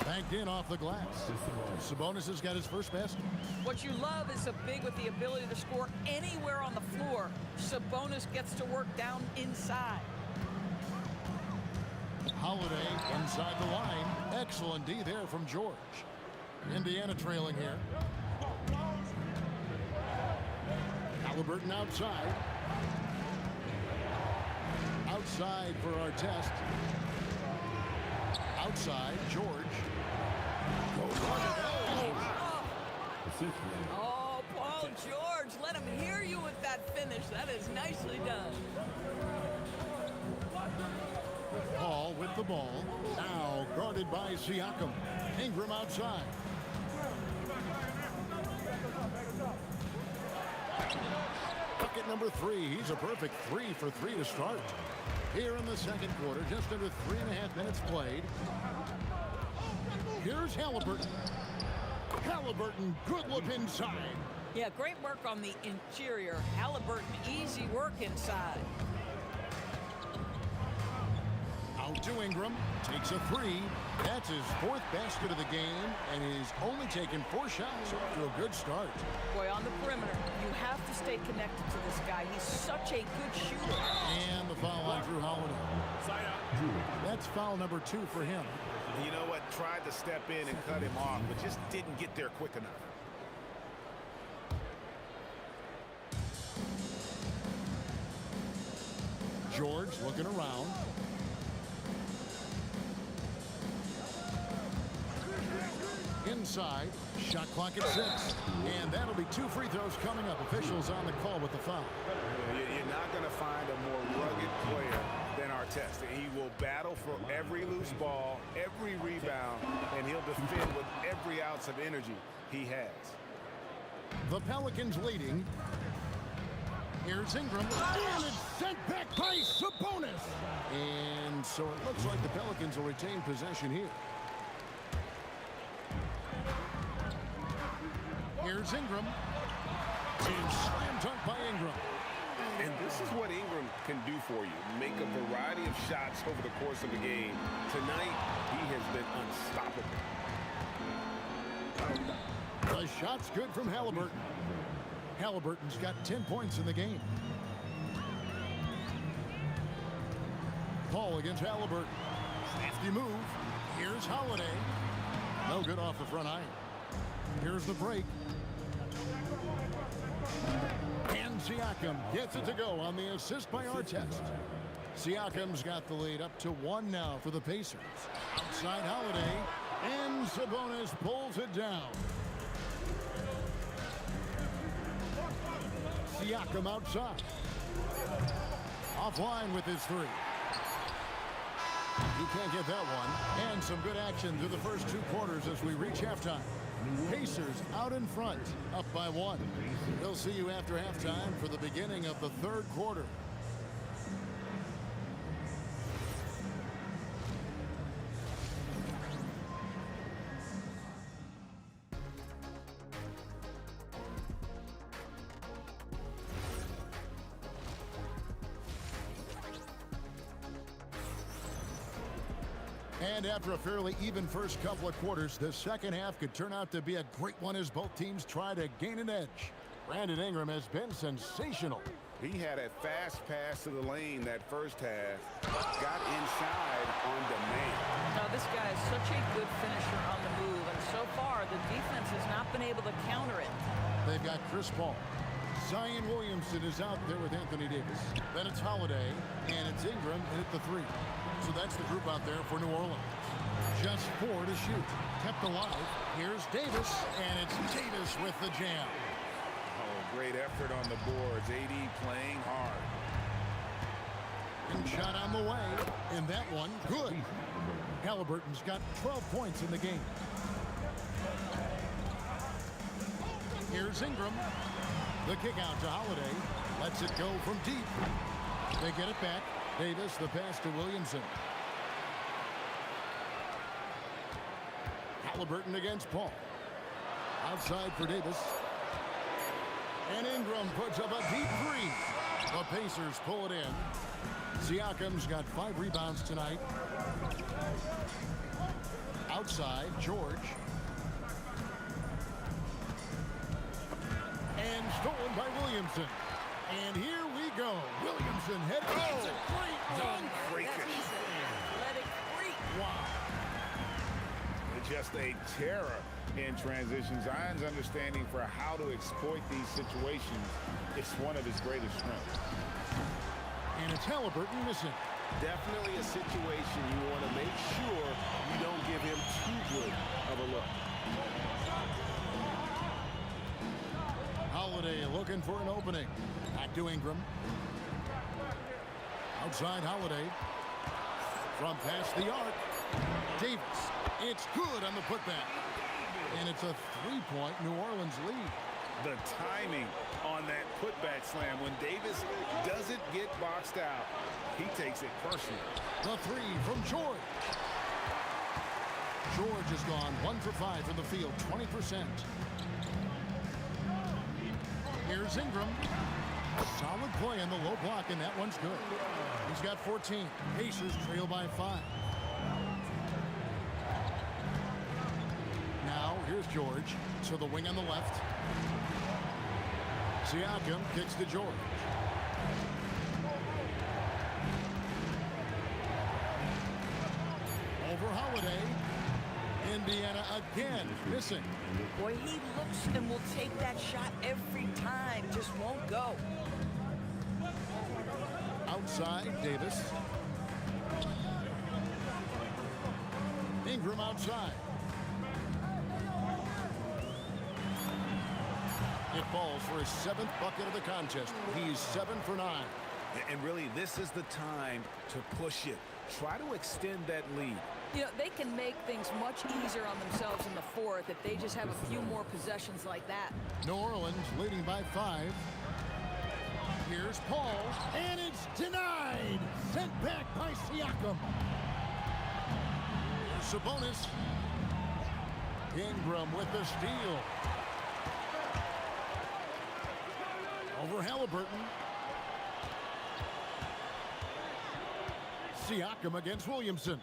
Banked in off the glass. Sabonis has got his first basket. What you love is a big with the ability to score anywhere on the floor. Sabonis gets to work down inside. Holiday inside the line. Excellent D there from George. Indiana trailing here. Halliburton outside. Outside for Artest. Outside, George. Oh, Paul George, let him hear you with that finish. That is nicely done. Paul with the ball. Now guarded by Siakam. Ingram outside. number 3. He's a perfect 3 for 3 to start. Here in the second quarter, just under 3.5 minutes played. Here's Halliburton. Halliburton, good look inside. Yeah, great work on the interior. Halliburton, easy work inside. Out to Ingram, takes a 3. That's his 4th basket of the game, and he's only taken 4 shots to a good start. Boy, on the perimeter, you have to stay connected to this guy. He's such a good shooter. And the foul on Drew Holiday. Side out. That's foul number 2 for him. You know what? Tried to step in and cut him off, but just didn't get there quick enough. George looking around. Inside, shot clock at 6. And that'll be 2 free throws coming up. Officials on the call with the foul. You're not going to find a more rugged player than Artest. He will battle for every loose ball, every rebound, and he'll defend with every ounce of energy he has. The Pelicans leading. Here's Ingram. And it's sent back by Sabonis. And so it looks like the Pelicans will retain possession here. Here's Ingram. And slam dunk by Ingram. And this is what Ingram can do for you. Make a variety of shots over the course of the game. Tonight, he has been unstoppable. The shot's good from Halliburton. Halliburton's got 10 points in the game. Paul against Halliburton. Safety move. Here's Holiday. No good off the front iron. Here's the break. And Siakam gets it to go on the assist by Artest. Siakam's got the lead up to 1 now for the Pacers. Outside Holiday. And Sabonis pulls it down. Siakam outside. Offline with his 3. He can't get that one. And some good action through the first 2 quarters as we reach halftime. Pacers out in front, up by 1. We'll see you after halftime for the beginning of the 3rd quarter. And after a fairly even first couple of quarters, the second half could turn out to be a great one as both teams try to gain an edge. Brandon Ingram has been sensational. He had a fast pass to the lane that first half. Got inside on demand. Now, this guy is such a good finisher on the move, and so far, the defense has not been able to counter it. They've got Chris Paul. Zion Williamson is out there with Anthony Davis. Then it's Holiday, and it's Ingram at the 3. So that's the group out there for New Orleans. Just 4 to shoot. Kept alive. Here's Davis, and it's Davis with the jam. Oh, great effort on the boards. AD playing hard. And shot on the way. And that one, good. Halliburton's got 12 points in the game. Here's Ingram. The kick out to Holiday. Lets it go from deep. They get it back. Davis, the pass to Williamson. Halliburton against Paul. Outside for Davis. And Ingram puts up a deep 3. The Pacers pull it in. Siakam's got 5 rebounds tonight. Outside, George. And stolen by Williamson. And here we go. Williamson head. It's a great run. Great That's finish. athletic freak. Wow. Just a terror in transition. Zion's understanding for how to exploit these situations, it's one of his greatest strengths. And it's Halliburton missing. Definitely a situation you want to make sure you don't give him too good of a look. Holiday looking for an opening. Back to Ingram. Outside Holiday. From past the arc. Davis. It's good on the putback. And it's a 3-point New Orleans lead. The timing on that putback slam. When Davis doesn't get boxed out, he takes it personally. The three from George. George has gone 1 for 5 from the field, 20%. Here's Ingram. Solid play on the low block, and that one's good. He's got 14. Pacers trail by 5. Now, here's George. To the wing on the left. Siakam kicks to George. Over Holiday. Indiana again missing. Boy, he looks and will take that shot every time. Just won't go. Outside, Davis. Ingram outside. It falls for his 7th bucket of the contest. He's 7 for 9. And really, this is the time to push it. Try to extend that lead. You know, they can make things much easier on themselves in the fourth if they just have a few more possessions like that. New Orleans leading by 5. Here's Paul. And it's denied. Sent back by Siakam. Here's Sabonis. Ingram with the steal. Over Halliburton. Siakam against Williamson.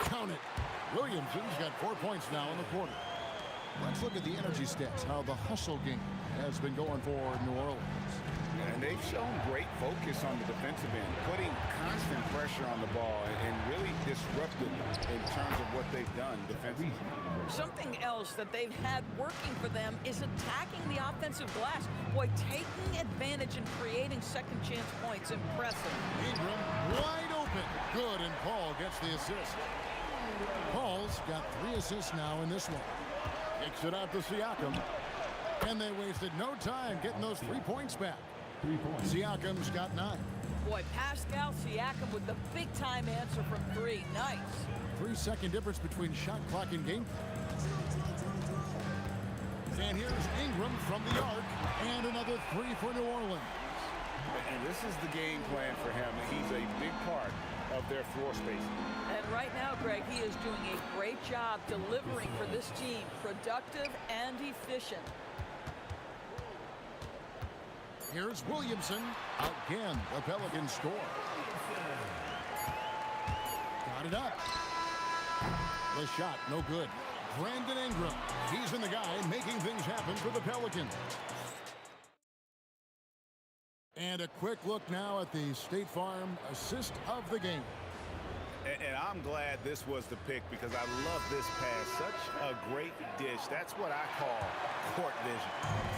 Count it. Williamson's got 4 points now in the quarter. Let's look at the energy stats, how the hustle game has been going for New Orleans. And they've shown great focus on the defensive end, putting constant pressure on the ball and really disruptive in terms of what they've done defensively. Something else that they've had working for them is attacking the offensive glass. Boy, taking advantage and creating second chance points. Impressive. Ingram wide open. Good, and Paul gets the assist. Paul's got 3 assists now in this one. Kicks it out to Siakam. And they wasted no time getting those 3 points back. 3 points. Siakam's got 9. Boy, Pascal Siakam with the big-time answer from 3. Nice. 3-second difference between shot clock and game. And here's Ingram from the arc. And another 3 for New Orleans. And this is the game plan for him. He's a big part of their floor space. And right now, Greg, he is doing a great job delivering for this team. Productive and efficient. Here's Williamson. Again, the Pelicans score. Got it up. The shot, no good. Brandon Ingram. He's in the guy making things happen for the Pelicans. And a quick look now at the State Farm assist of the game. And I'm glad this was the pick because I love this pass. Such a great dish. That's what I call court vision.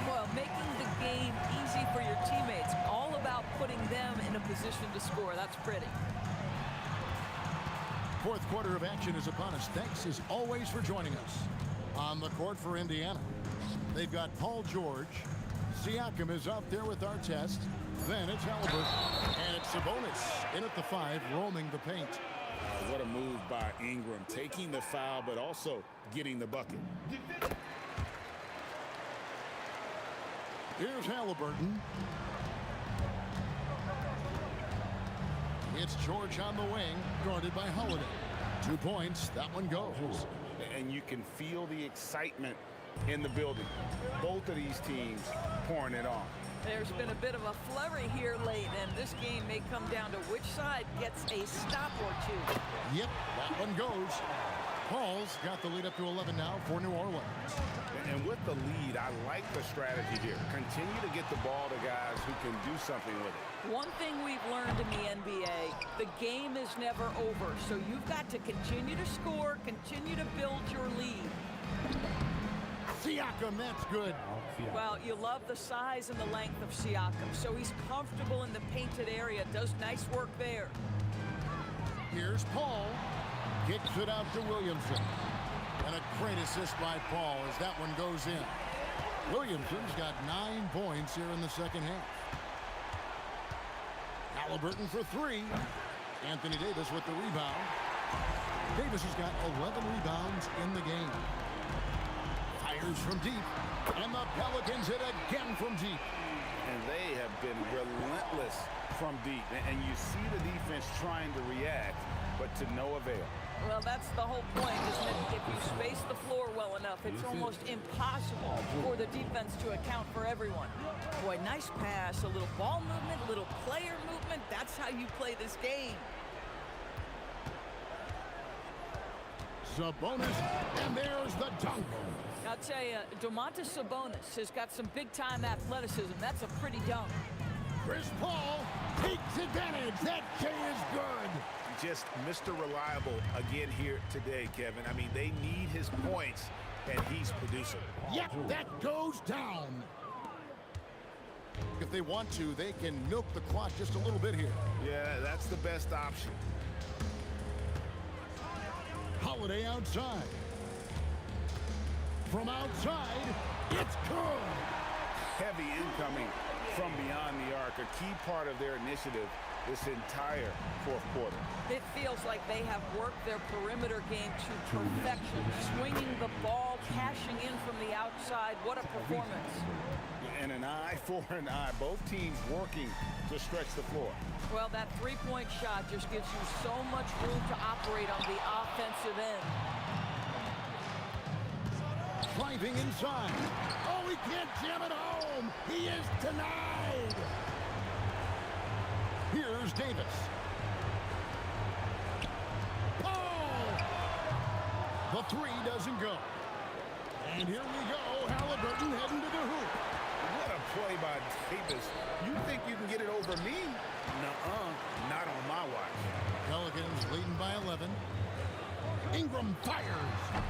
Well, making the game easy for your teammates. All about putting them in a position to score. That's pretty. Fourth quarter of action is upon us. Thanks as always for joining us. On the court for Indiana, they've got Paul George. Siakam is out there with Artest. Then it's Halliburton. And it's Sabonis in at the 5, roaming the paint. What a move by Ingram, taking the foul, but also getting the bucket. Here's Halliburton. It's George on the wing, guarded by Holiday. 2 points, that one goes. And you can feel the excitement in the building. Both of these teams pouring it on. There's been a bit of a flurry here late, and this game may come down to which side gets a stop or 2. Yep, that one goes. Paul's got the lead up to 11 now for New Orleans. And with the lead, I like the strategy here. Continue to get the ball to guys who can do something with it. One thing we've learned in the NBA, the game is never over, so you've got to continue to score, continue to build your lead. Siakam, that's good. Well, you love the size and the length of Siakam, so he's comfortable in the painted area, does nice work there. Here's Paul. Kicks it out to Williamson. And a great assist by Paul as that one goes in. Williamson's got 9 points here in the second half. Halliburton for 3. Anthony Davis with the rebound. Davis has got 11 rebounds in the game. Fires from deep. And the Pelicans hit again from deep. And they have been relentless from deep. And you see the defense trying to react, but to no avail. Well, that's the whole point, isn't it? If you space the floor well enough, it's almost impossible for the defense to account for everyone. Boy, nice pass, a little ball movement, a little player movement. That's how you play this game. Sabonis, and there's the dunk. I'll tell you, Domantas Sabonis has got some big-time athleticism. That's a pretty dunk. Chris Paul takes advantage. That J is good. Just Mr. Reliable again here today, Kevin. I mean, they need his points, and he's producing. Yep, that goes down. If they want to, they can milk the clock just a little bit here. Yeah, that's the best option. Holiday outside. From outside, it's good. Heavy incoming from beyond the arc, a key part of their initiative this entire fourth quarter. It feels like they have worked their perimeter game to perfection, swinging the ball, cashing in from the outside. What a performance. And an eye for an eye. Both teams working to stretch the floor. Well, that three-point shot just gives you so much room to operate on the offensive end. Driving inside. Oh, he can't jam it home. He is denied. Here's Davis. Oh! The three doesn't go. And here we go. Halliburton heading to the hoop. What a play by Davis. You think you can get it over me? Nuh-uh. Not on my watch. Pelicans leading by 11. Ingram fires.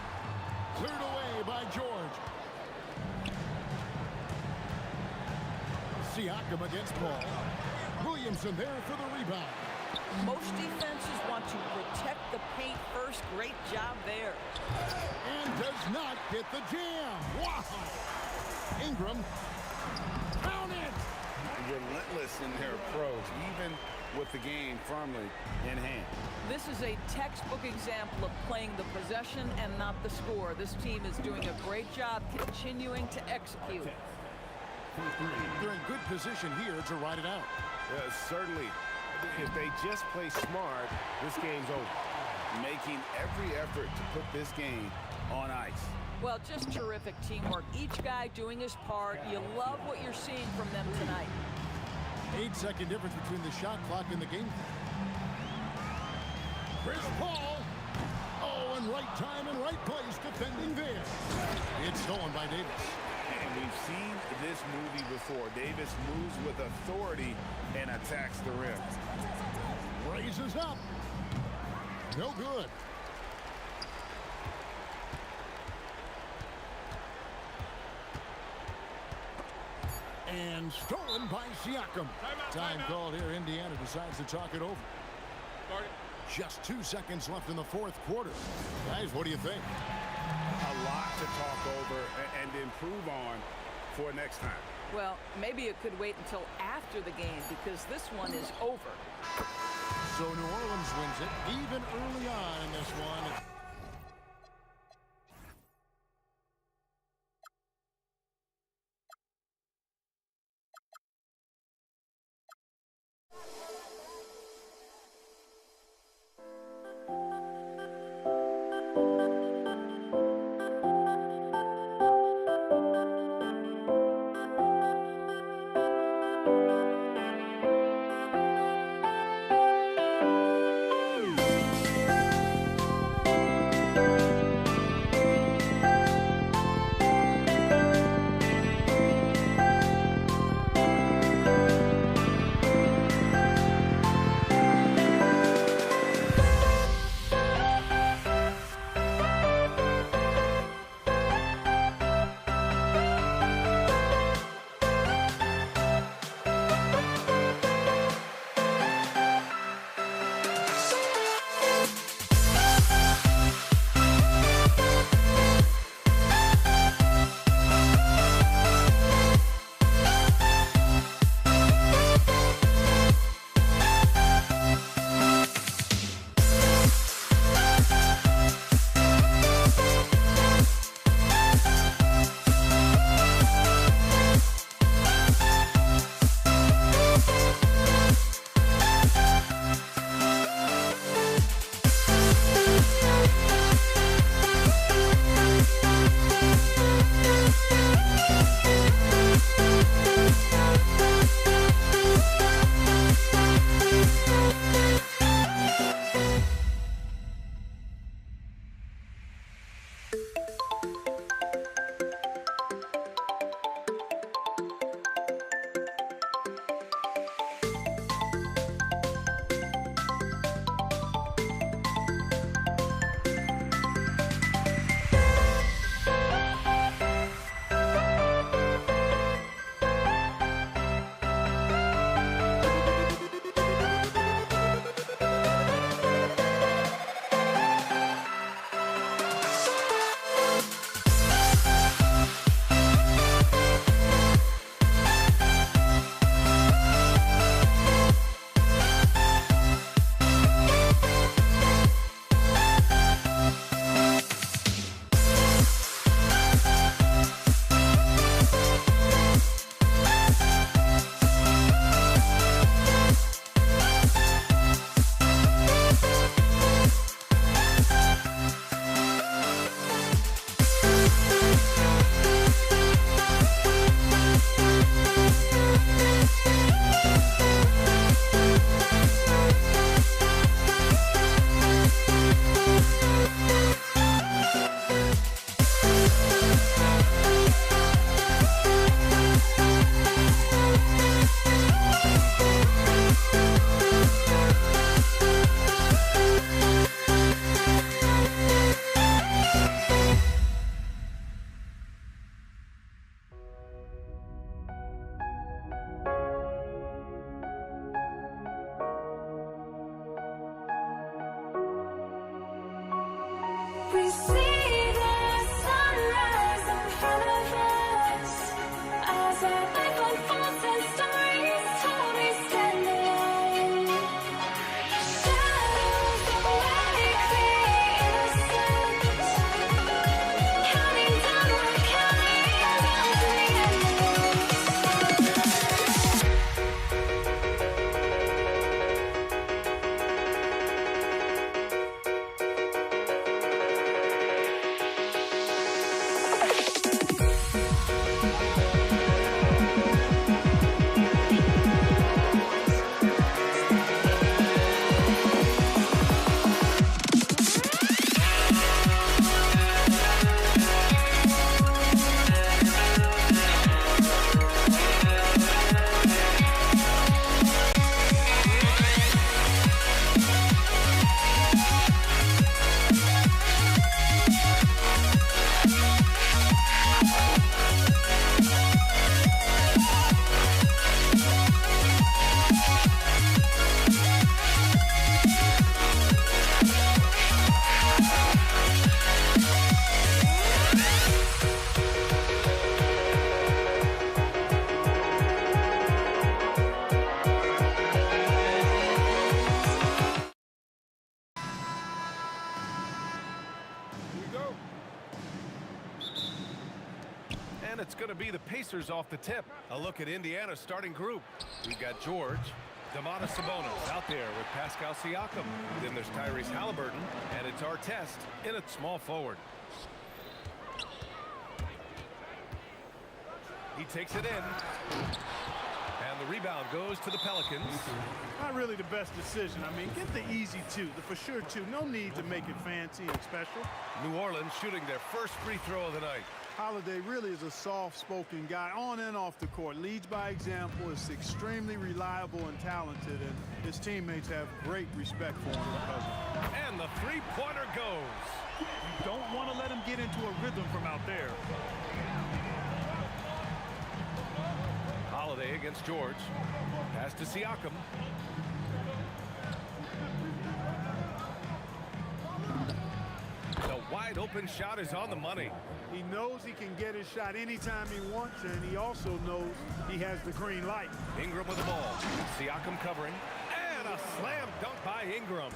Cleared away by George. Siakam against Paul. Williamson there for the rebound. Most defenses want to protect the paint first. Great job there. And does not get the jam. Wow. Ingram. Count it. Relentless in their approach, even with the game firmly in hand. This is a textbook example of playing the possession and not the score. This team is doing a great job continuing to execute. They're in good position here to ride it out. Certainly, if they just play smart, this game's over. Making every effort to put this game on ice. Well, just terrific teamwork. Each guy doing his part. You love what you're seeing from them tonight. 8-second difference between the shot clock and the game. Chris Paul. Oh, and right time and right place defending there. It's stolen by Davis. And we've seen this movie before. Davis moves with authority and attacks the rim. Raises up. No good. And stolen by Siakam. Time called here. Indiana decides to talk it over. Just 2 seconds left in the fourth quarter. Guys, what do you think? A lot to talk over and improve on for next time. Well, maybe it could wait until after the game because this one is over. So New Orleans wins it even early on in this one. we see the sunrise in front of us. As our life unfolds and stories told, we stand alone. Shadows that make the innocent, counting down, we're counting down to the end of us. And it's going to be the Pacers off the tip. A look at Indiana's starting group. We've got George, Domantas Sabonis out there with Pascal Siakam. Then there's Tyrese Halliburton, and it's Artest in at small forward. He takes it in. And the rebound goes to the Pelicans. Not really the best decision. I mean, get the easy two, the for sure two. No need to make it fancy and special. New Orleans shooting their first free throw of the night. Holiday really is a soft-spoken guy on and off the court. Leads by example, is extremely reliable and talented, and his teammates have great respect for him because of it. And the three-pointer goes. You don't want to let him get into a rhythm from out there. Holiday against George. Pass to Siakam. The wide open shot is on the money. He knows he can get his shot anytime he wants, and he also knows he has the green light. Ingram with the ball. Siakam covering. And a slam dunk by Ingram.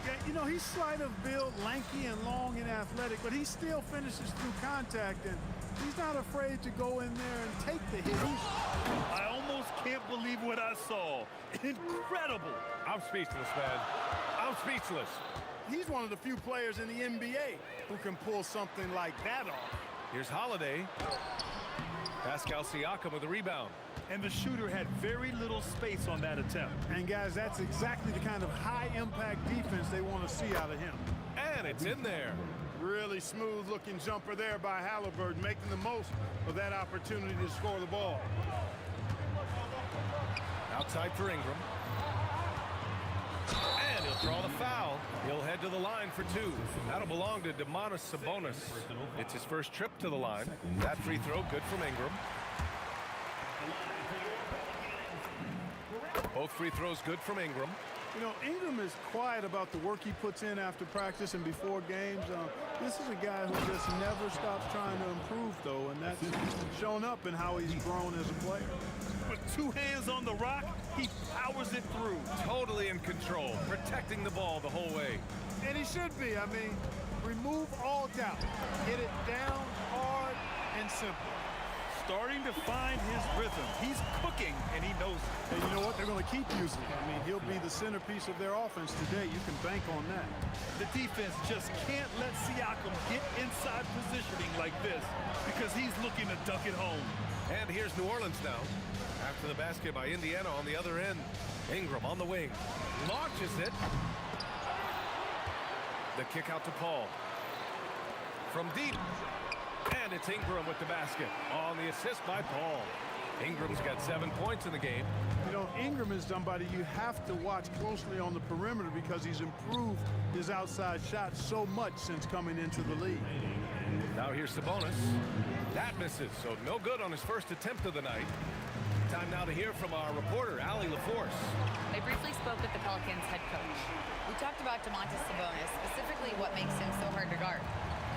Yeah, you know, he's slight of build, lanky and long and athletic, but he still finishes through contact, and he's not afraid to go in there and take the hit. I almost can't believe what I saw. Incredible. I'm speechless, man. I'm speechless. He's one of the few players in the NBA who can pull something like that off. Here's Holiday. Pascal Siakam with the rebound. And the shooter had very little space on that attempt. And guys, that's exactly the kind of high-impact defense they want to see out of him. And it's in there. Really smooth-looking jumper there by Halliburton, making the most of that opportunity to score the ball. Outside for Ingram. And he'll draw the foul. He'll head to the line for two. That'll belong to Domantas Sabonis. It's his first trip to the line. That free throw good from Ingram. Both free throws good from Ingram. You know, Ingram is quiet about the work he puts in after practice and before games. This is a guy who just never stops trying to improve, though, and that's shown up in how he's grown as a player. With two hands on the rock, he powers it through. Totally in control, protecting the ball the whole way. And he should be. I mean, remove all doubt. Get it down hard and simple. Starting to find his rhythm. He's cooking, and he knows it. And you know what? They're going to keep using it. I mean, he'll be the centerpiece of their offense today. You can bank on that. The defense just can't let Siakam get inside positioning like this because he's looking to duck it home. And here's New Orleans now. After the basket by Indiana on the other end. Ingram on the wing. Launches it. The kick out to Paul. From deep. And it's Ingram with the basket on the assist by Paul. Ingram's got 7 points in the game. You know, Ingram is somebody you have to watch closely on the perimeter because he's improved his outside shot so much since coming into the league. Now here's Sabonis. That misses, so no good on his first attempt of the night. Time now to hear from our reporter, Allie LaForce. I briefly spoke with the Pelicans head coach. We talked about Domantas Sabonis, specifically what makes him so hard to guard.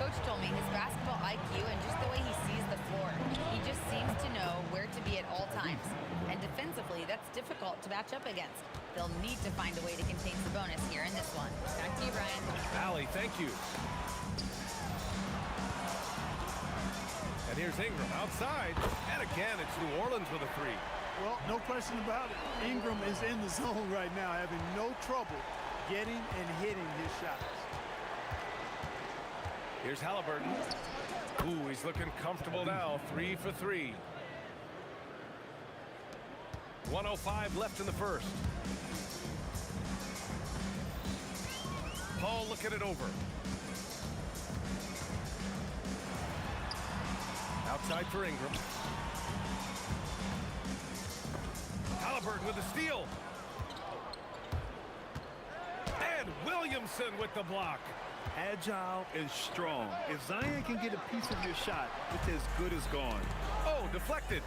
Coach told me his basketball IQ and just the way he sees the floor. He just seems to know where to be at all times. And defensively, that's difficult to match up against. They'll need to find a way to contain Sabonis here in this one. Back to you, Brian. Allie, thank you. And here's Ingram outside. And again, it's New Orleans with a three. Well, no question about it. Ingram is in the zone right now, having no trouble getting and hitting his shots. Here's Halliburton. Ooh, he's looking comfortable now. 3 for 3. 1:05 left in the first. Paul looking it over. Outside for Ingram. Halliburton with the steal. And Williamson with the block. Agile and strong. If Zion can get a piece of your shot, it's as good as gone. Oh, deflected.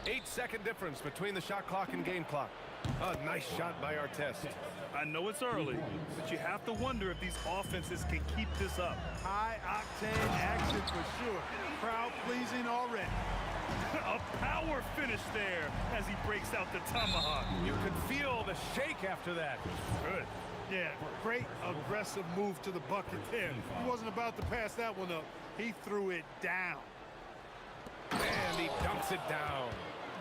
8-second difference between the shot clock and game clock. A nice shot by Artest. I know it's early, but you have to wonder if these offenses can keep this up. High-octane action for sure. Crowd pleasing already. A power finish there as he breaks out the tomahawk. You could feel the shake after that. Good. Yeah, great aggressive move to the bucket there. He wasn't about to pass that one up. He threw it down. And he dunks it down.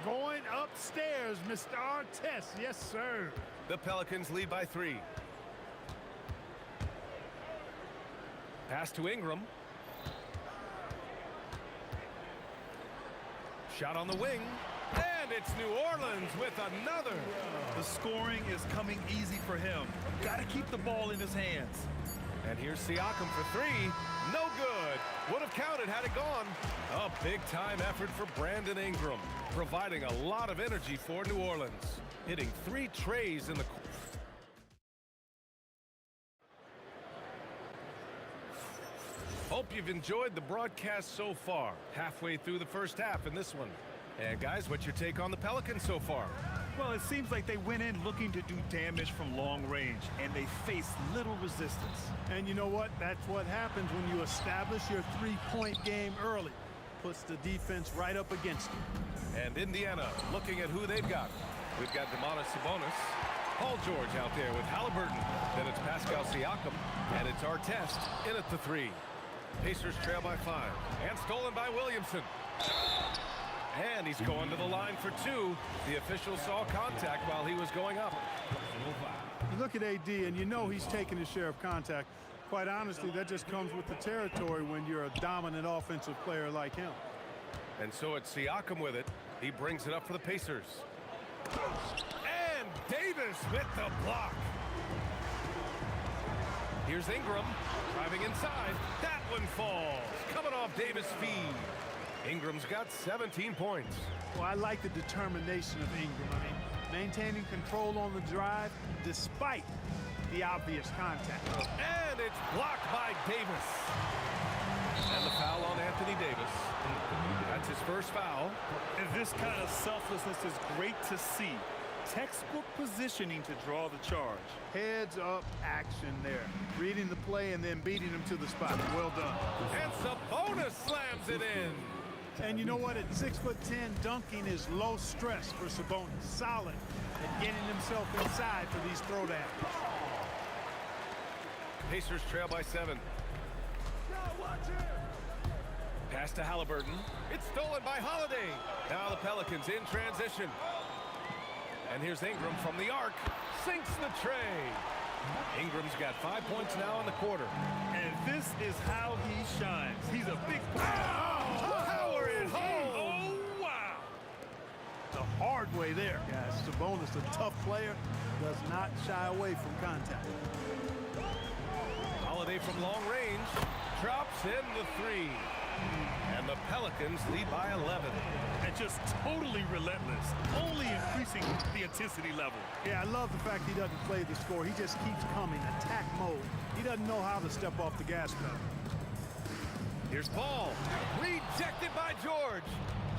Going upstairs, Mr. Artest. Yes, sir. The Pelicans lead by 3. Pass to Ingram. Shot on the wing. And it's New Orleans with another. The scoring is coming easy for him. Got to keep the ball in his hands. And here's Siakam for 3. No good. Would have counted had it gone. A big-time effort for Brandon Ingram, providing a lot of energy for New Orleans, hitting 3 trays in the court. Hope you've enjoyed the broadcast so far. Halfway through the first half in this one. And guys, what's your take on the Pelicans so far? Well, it seems like they went in looking to do damage from long range, and they faced little resistance. And you know what? That's what happens when you establish your three-point game early. Puts the defense right up against you. And Indiana looking at who they've got. We've got Domantas Sabonis, Paul George out there with Halliburton. Then it's Pascal Siakam, and it's Artest in at the 3. Pacers trail by 5, and stolen by Williamson. And he's going to the line for 2. The official saw contact while he was going up. You look at AD, and you know he's taking his share of contact. Quite honestly, that just comes with the territory when you're a dominant offensive player like him. And so it's Siakam with it. He brings it up for the Pacers. And Davis with the block. Here's Ingram driving inside. That one falls. Coming off Davis' feed. Ingram's got 17 points. Well, I like the determination of Ingram. I mean, maintaining control on the drive despite the obvious contact. And it's blocked by Davis. And the foul on Anthony Davis. That's his first foul. And this kind of selflessness is great to see. Textbook positioning to draw the charge. Heads up action there. Reading the play and then beating him to the spot. Well done. And Sabonis slams it in. And you know what? At 6'10", dunking is low stress for Sabonis. Solid at getting himself inside for these throwdowns. Pacers trail by 7. Pass to Halliburton. It's stolen by Holiday. Now the Pelicans in transition. And here's Ingram from the arc. Sinks the tray. Ingram's got 5 points now in the quarter. And this is how he shines. He's a big player. Power it home. Oh, wow. The hard way there, guys. Sabonis, a tough player, does not shy away from contact. Holiday from long range. Drops in the 3. And the Pelicans lead by 11. And just totally relentless, only increasing the intensity level. Yeah, I love the fact he doesn't play the score. He just keeps coming, attack mode. He doesn't know how to step off the gas pedal. Here's Paul. Rejected by George.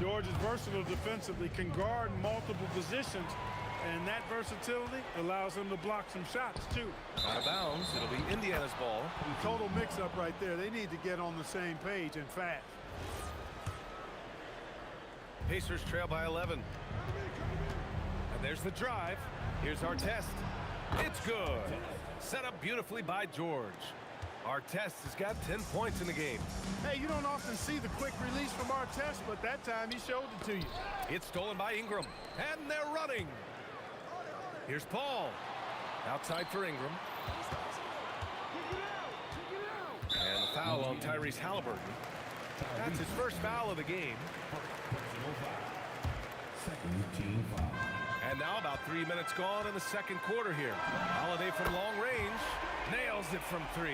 George is versatile defensively, can guard multiple positions, And that versatility allows him to block some shots, too. Out of bounds. It'll be Indiana's ball. Total mix-up right there. They need to get on the same page and fast. Pacers trail by 11. And there's the drive. Here's Artest. It's good. Set up beautifully by George. Artest has got 10 points in the game. Hey, you don't often see the quick release from Artest, but that time he showed it to you. It's stolen by Ingram. And they're running. Here's Paul. Outside for Ingram. And the foul on Tyrese Halliburton. That's his first foul of the game. And now about 3 minutes gone in the second quarter here. Holiday from long range. Nails it from 3.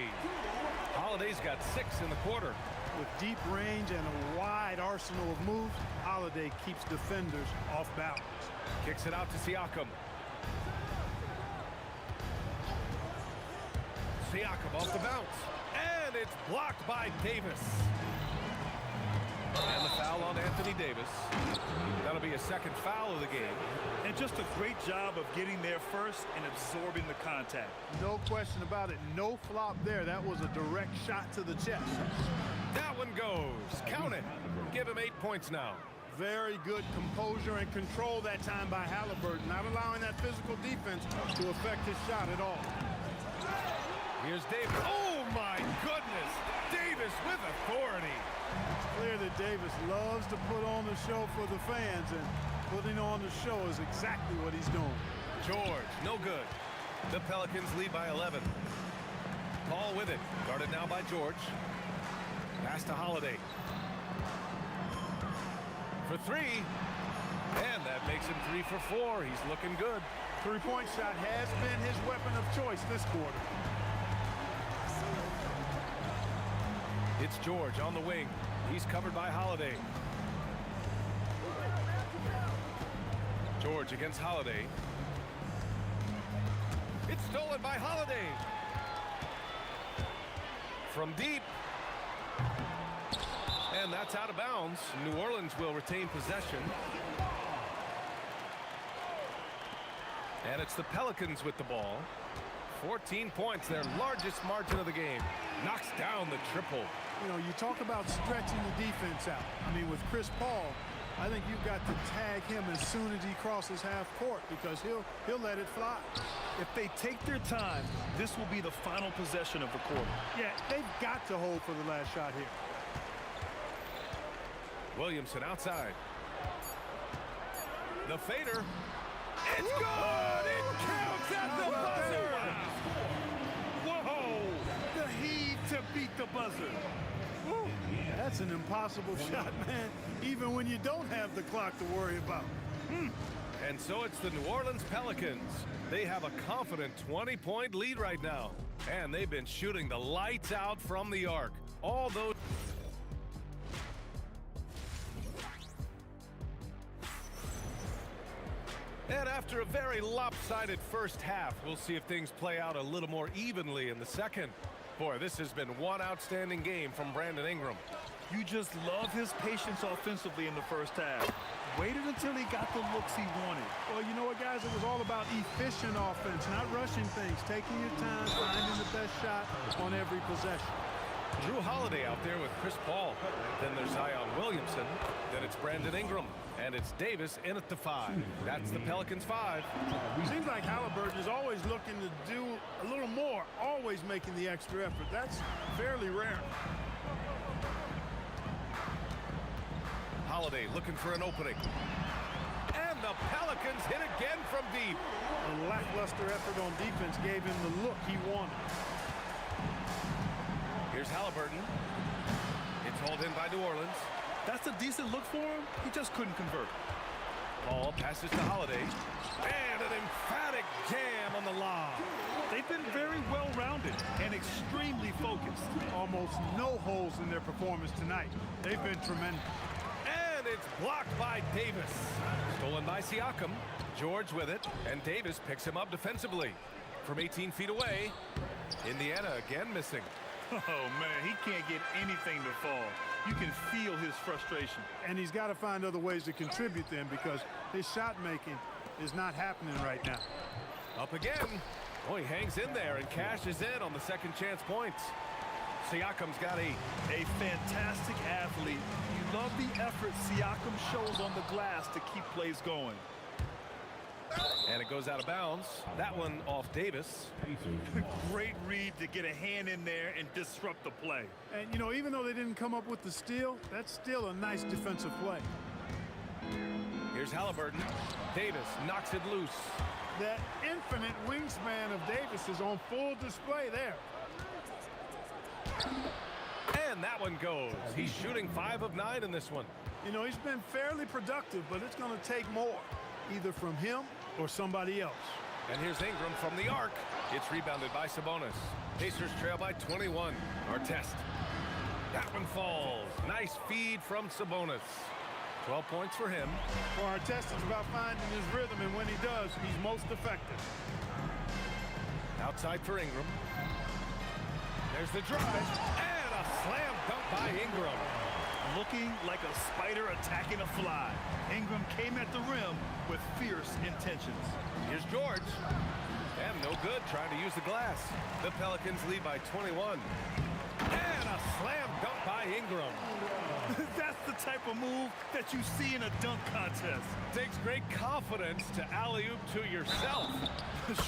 Holiday's got 6 in the quarter. With deep range and a wide arsenal of moves, Holiday keeps defenders off balance. Kicks it out to Siakam. Siakam off the bounce. And it's blocked by Davis. And the foul on Anthony Davis. That'll be a second foul of the game. And just a great job of getting there first and absorbing the contact. No question about it. No flop there. That was a direct shot to the chest. That one goes. Count it. Give him 8 points now. Very good composure and control that time by Halliburton, not allowing that physical defense to affect his shot at all. Here's Davis. Oh, my goodness. Davis with authority. It's clear that Davis loves to put on the show for the fans, and putting on the show is exactly what he's doing. George, no good. The Pelicans lead by 11. Paul with it. Guarded now by George. Pass to Holiday. For 3. And that makes him 3 for 4. He's looking good. Three-point shot has been his weapon of choice this quarter. It's George on the wing. He's covered by Holiday. George against Holiday. It's stolen by Holiday. From deep. And that's out of bounds. New Orleans will retain possession. And it's the Pelicans with the ball. 14 points, their largest margin of the game. Knocks down the triple. You know, you talk about stretching the defense out. I mean, with Chris Paul, I think you've got to tag him as soon as he crosses half court because he'll let it fly. If they take their time, this will be the final possession of the quarter. Yeah, they've got to hold for the last shot here. Williamson outside. The fader. It's good! It counts at the buzzer! Whoa! The heave to beat the buzzer. Woo. That's an impossible shot, man, even when you don't have the clock to worry about. And so it's the New Orleans Pelicans. They have a confident 20-point lead right now. And they've been shooting the lights out from the arc. All those... And after a very lopsided first half, we'll see if things play out a little more evenly in the second. Boy, this has been one outstanding game from Brandon Ingram. You just love his patience offensively in the first half. Waited until he got the looks he wanted. Well, you know what, guys? It was all about efficient offense, not rushing things, taking your time, finding the best shot on every possession. Drew Holiday out there with Chris Paul. Then there's Zion Williamson. Then it's Brandon Ingram. And it's Davis in at the 5. That's the Pelicans 5. Seems like Halliburton is always looking to do a little more, always making the extra effort. That's fairly rare. Holiday looking for an opening. And the Pelicans hit again from deep. A lackluster effort on defense gave him the look he wanted. Here's Halliburton. It's hauled in by New Orleans. That's a decent look for him. He just couldn't convert. Paul passes to Holiday. And an emphatic jam on the lob. They've been very well-rounded and extremely focused. Almost no holes in their performance tonight. They've been tremendous. And it's blocked by Davis. Stolen by Siakam. George with it. And Davis picks him up defensively. From 18 feet away, Indiana again missing. Oh, man, he can't get anything to fall. You can feel his frustration. And he's got to find other ways to contribute then because his shot making is not happening right now. Up again. Oh, he hangs in there and cashes in on the second chance points. Siakam's got a fantastic athlete. You love the effort Siakam shows on the glass to keep plays going. And it goes out of bounds. That one off Davis. Great read to get a hand in there and disrupt the play. And, you know, even though they didn't come up with the steal, that's still a nice defensive play. Here's Halliburton. Davis knocks it loose. That infinite wingspan of Davis is on full display there. And that one goes. He's shooting 5 of 9 in this one. You know, he's been fairly productive, but it's going to take more, either from him or somebody else. And here's Ingram from the arc. It's rebounded by Sabonis. Pacers trail by 21. Artest. That one falls. Nice feed from Sabonis. 12 points for him. For Artest, it's about finding his rhythm, and when he does, he's most effective. Outside for Ingram. There's the drive. And a slam dunk by Ingram. Looking like a spider attacking a fly. Ingram came at the rim with fierce intentions. Here's George. And no good trying to use the glass. The Pelicans lead by 21. And a slam dunk by Ingram. That's the type of move that you see in a dunk contest. Takes great confidence to alley-oop to yourself.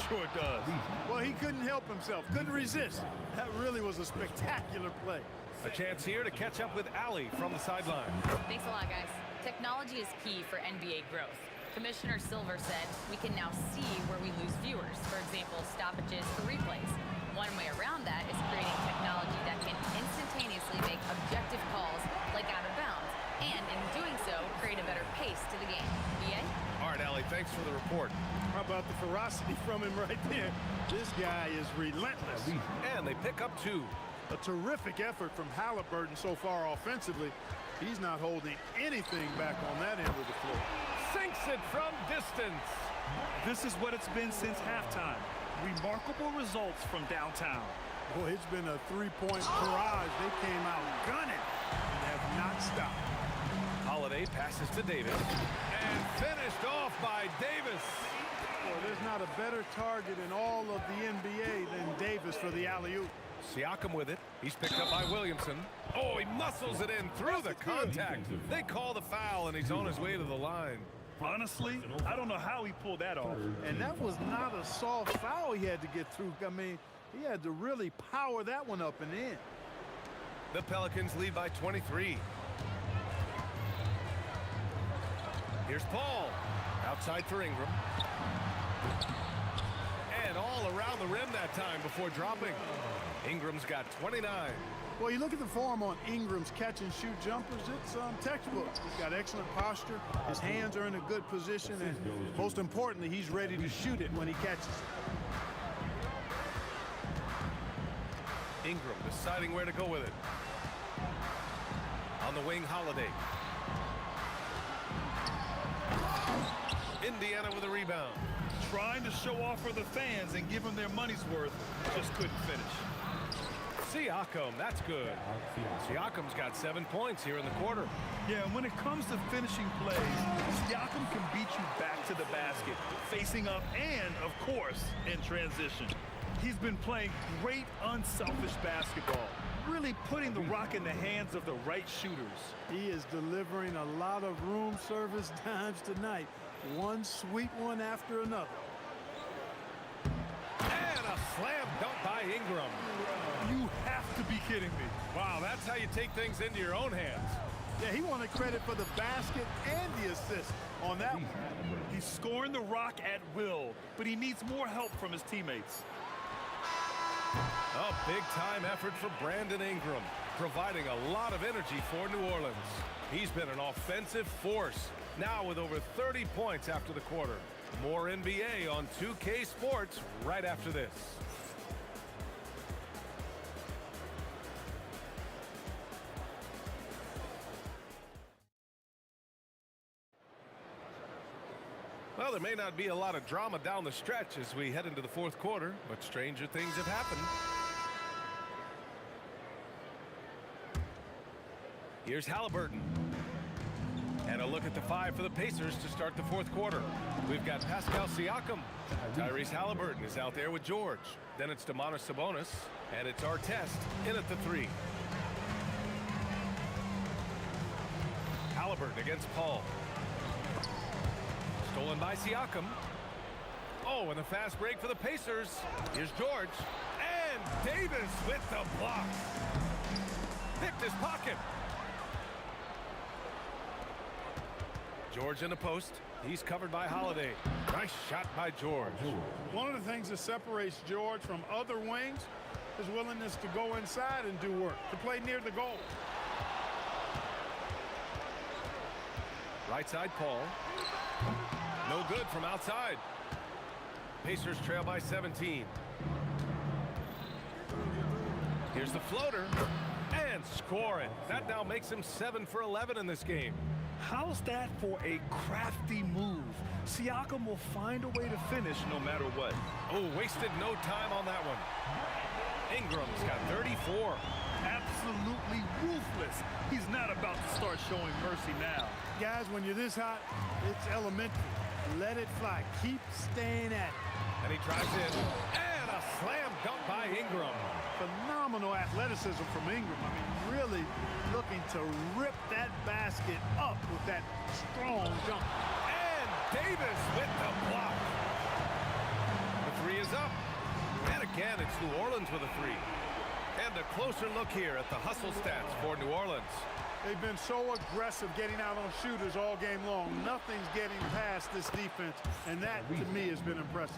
Sure does. Well, he couldn't help himself. Couldn't resist. That really was a spectacular play. A chance here to catch up with Allie from the sideline. Thanks a lot, guys. Technology is key for NBA growth. Commissioner Silver said we can now see where we lose viewers. For example, stoppages for replays. One way around that is creating technology that can instantaneously make objective calls like out of bounds, and in doing so, create a better pace to the game. BA? All right, Allie, thanks for the report. How about the ferocity from him right there? This guy is relentless. And they pick up 2. A terrific effort from Halliburton so far offensively. He's not holding anything back on that end of the floor. Sinks it from distance. This is what it's been since halftime. Remarkable results from downtown. Boy, it's been a three-point barrage. They came out gunning and have not stopped. Holiday passes to Davis. And finished off by Davis. Boy, there's not a better target in all of the NBA than Davis for the alley-oop. Siakam with it. He's picked up by Williamson. Oh, he muscles it in through the contact. They call the foul, and he's on his way to the line. Honestly, I don't know how he pulled that off. And that was not a soft foul he had to get through. I mean, he had to really power that one up and in. The Pelicans lead by 23. Here's Paul. Outside for Ingram. And all around the rim that time before dropping. Ingram's got 29. Well, you look at the form on Ingram's catch-and-shoot jumpers, it's textbook. He's got excellent posture. His hands are in a good position, and most importantly, he's ready to shoot it when he catches it. Ingram deciding where to go with it. On the wing, Holiday. Indiana with a rebound. Trying to show off for the fans and give them their money's worth, just couldn't finish. Siakam, that's good. Siakam's got 7 points here in the quarter. Yeah, and when it comes to finishing plays, Siakam can beat you back to the basket, facing up and, of course, in transition. He's been playing great, unselfish basketball, really putting the rock in the hands of the right shooters. He is delivering a lot of room service dimes tonight. One sweet one after another. And a slam dunk by Ingram. You have to be kidding me. Wow, that's how you take things into your own hands. Yeah, he wanted credit for the basket and the assist on that one. He's scoring the rock at will, but he needs more help from his teammates. A big-time effort for Brandon Ingram, providing a lot of energy for New Orleans. He's been an offensive force, now with over 30 points after the quarter. More NBA on 2K Sports right after this. Well, there may not be a lot of drama down the stretch as we head into the fourth quarter, but stranger things have happened. Here's Halliburton. And a look at the five for the Pacers to start the fourth quarter. We've got Pascal Siakam. Tyrese Halliburton is out there with George. Then it's Domantas Sabonis, and it's Artest in at the three. Halliburton against Paul. Stolen by Siakam. Oh, and a fast break for the Pacers. Here's George. And Davis with the block. Picked his pocket. George in the post. He's covered by Holiday. Nice shot by George. One of the things that separates George from other wings is willingness to go inside and do work, to play near the goal. Right side, Paul. No good from outside. Pacers trail by 17. Here's the floater. And score it. That now makes him 7 for 11 in this game. How's that for a crafty move? Siakam will find a way to finish no matter what. Oh, wasted no time on that one. Ingram's got 34. Absolutely ruthless. He's not about to start showing mercy now. Guys, when you're this hot, it's elementary. Let it fly. Keep staying at it. And he drives in. And a slam dunk by Ingram. Phenomenal athleticism from Ingram. I mean, really looking to rip that basket up with that strong jump. And Davis with the block. The three is up. And again, it's New Orleans with a three. And a closer look here at the hustle stats for New Orleans. They've been so aggressive getting out on shooters all game long. Nothing's getting past this defense, and that, to me, has been impressive.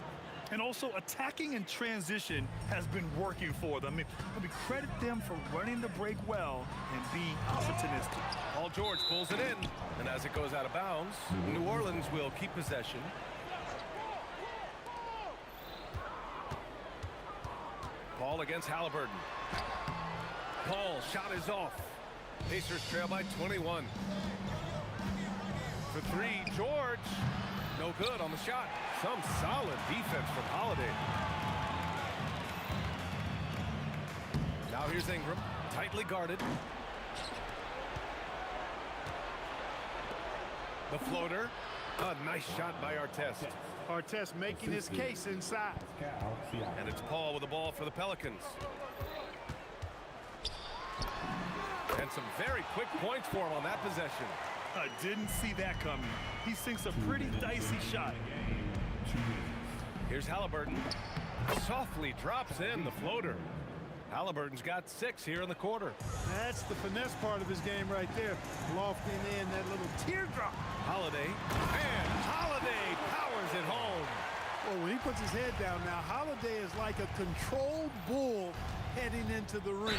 And also, attacking in transition has been working for them. I mean, credit them for running the break well and being opportunistic. Paul George pulls it in, and as it goes out of bounds, New Orleans will keep possession. Paul against Halliburton. Paul, shot is off. Pacers trail by 21. For three, George. No good on the shot. Some solid defense from Holiday. Now here's Ingram, tightly guarded. The floater. A nice shot by Artest. Artest making his case inside. And it's Paul with the ball for the Pelicans. And some very quick points for him on that possession. I didn't see that coming. He sinks a pretty dicey shot. Here's Halliburton. Softly drops in the floater. Halliburton's got 6 here in the quarter. That's the finesse part of his game right there. Lofting in that little teardrop. Holiday. And Holiday powers it home. Well, when he puts his head down now, Holiday is like a controlled bull heading into the ring.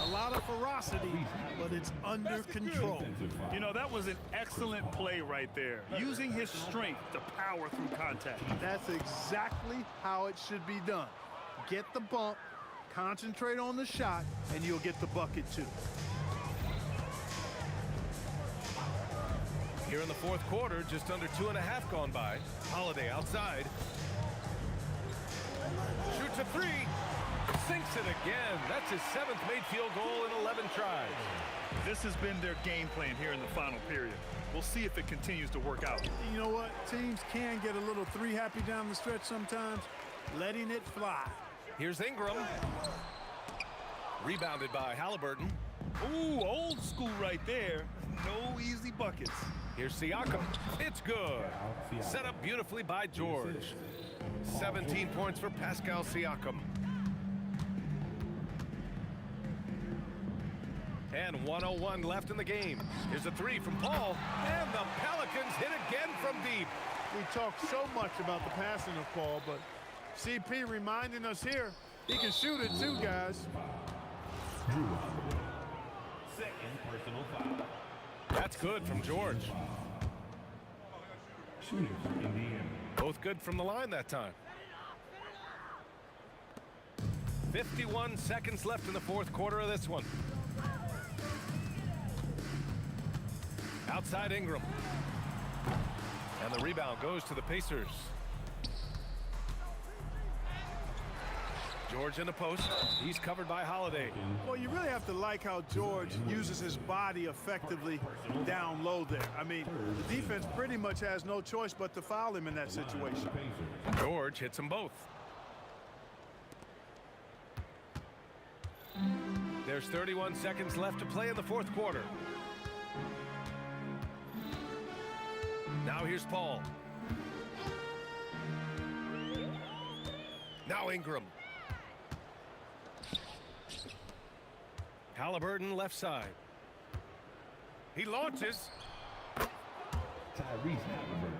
A lot of ferocity, but it's under control. You know, that was an excellent play right there. Using his strength to power through contact. That's exactly how it should be done. Get the bump, concentrate on the shot, and you'll get the bucket too. Here in the fourth quarter, just under 2.5 gone by. Holiday outside. Shoots a three. Sinks it again. That's his 7th made field goal in 11 tries. This has been their game plan here in the final period. We'll see if it continues to work out. You know what? Teams can get a little three happy down the stretch sometimes. Letting it fly. Here's Ingram. Rebounded by Halliburton. Ooh, old school right there. No easy buckets. Here's Siakam. It's good. Set up beautifully by George. 17 points for Pascal Siakam. And 1:01 left in the game. Here's a three from Paul. And the Pelicans hit again from deep. We talk so much about the passing of Paul, but CP reminding us here, he can shoot it too, guys. Second personal foul. That's good from George. Shooting for Indiana. Both good from the line that time. 51 seconds left in the fourth quarter of this one. Outside Ingram. And the rebound goes to the Pacers. George in the post. He's covered by Holiday. Well, you really have to like how George uses his body effectively down low there. I mean, the defense pretty much has no choice but to foul him in that situation. George hits them both. There's 31 seconds left to play in the fourth quarter. Now here's Paul. Now Ingram. Halliburton left side. He launches. Tyrese Halliburton.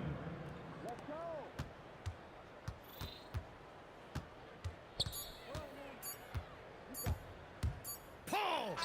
Paul!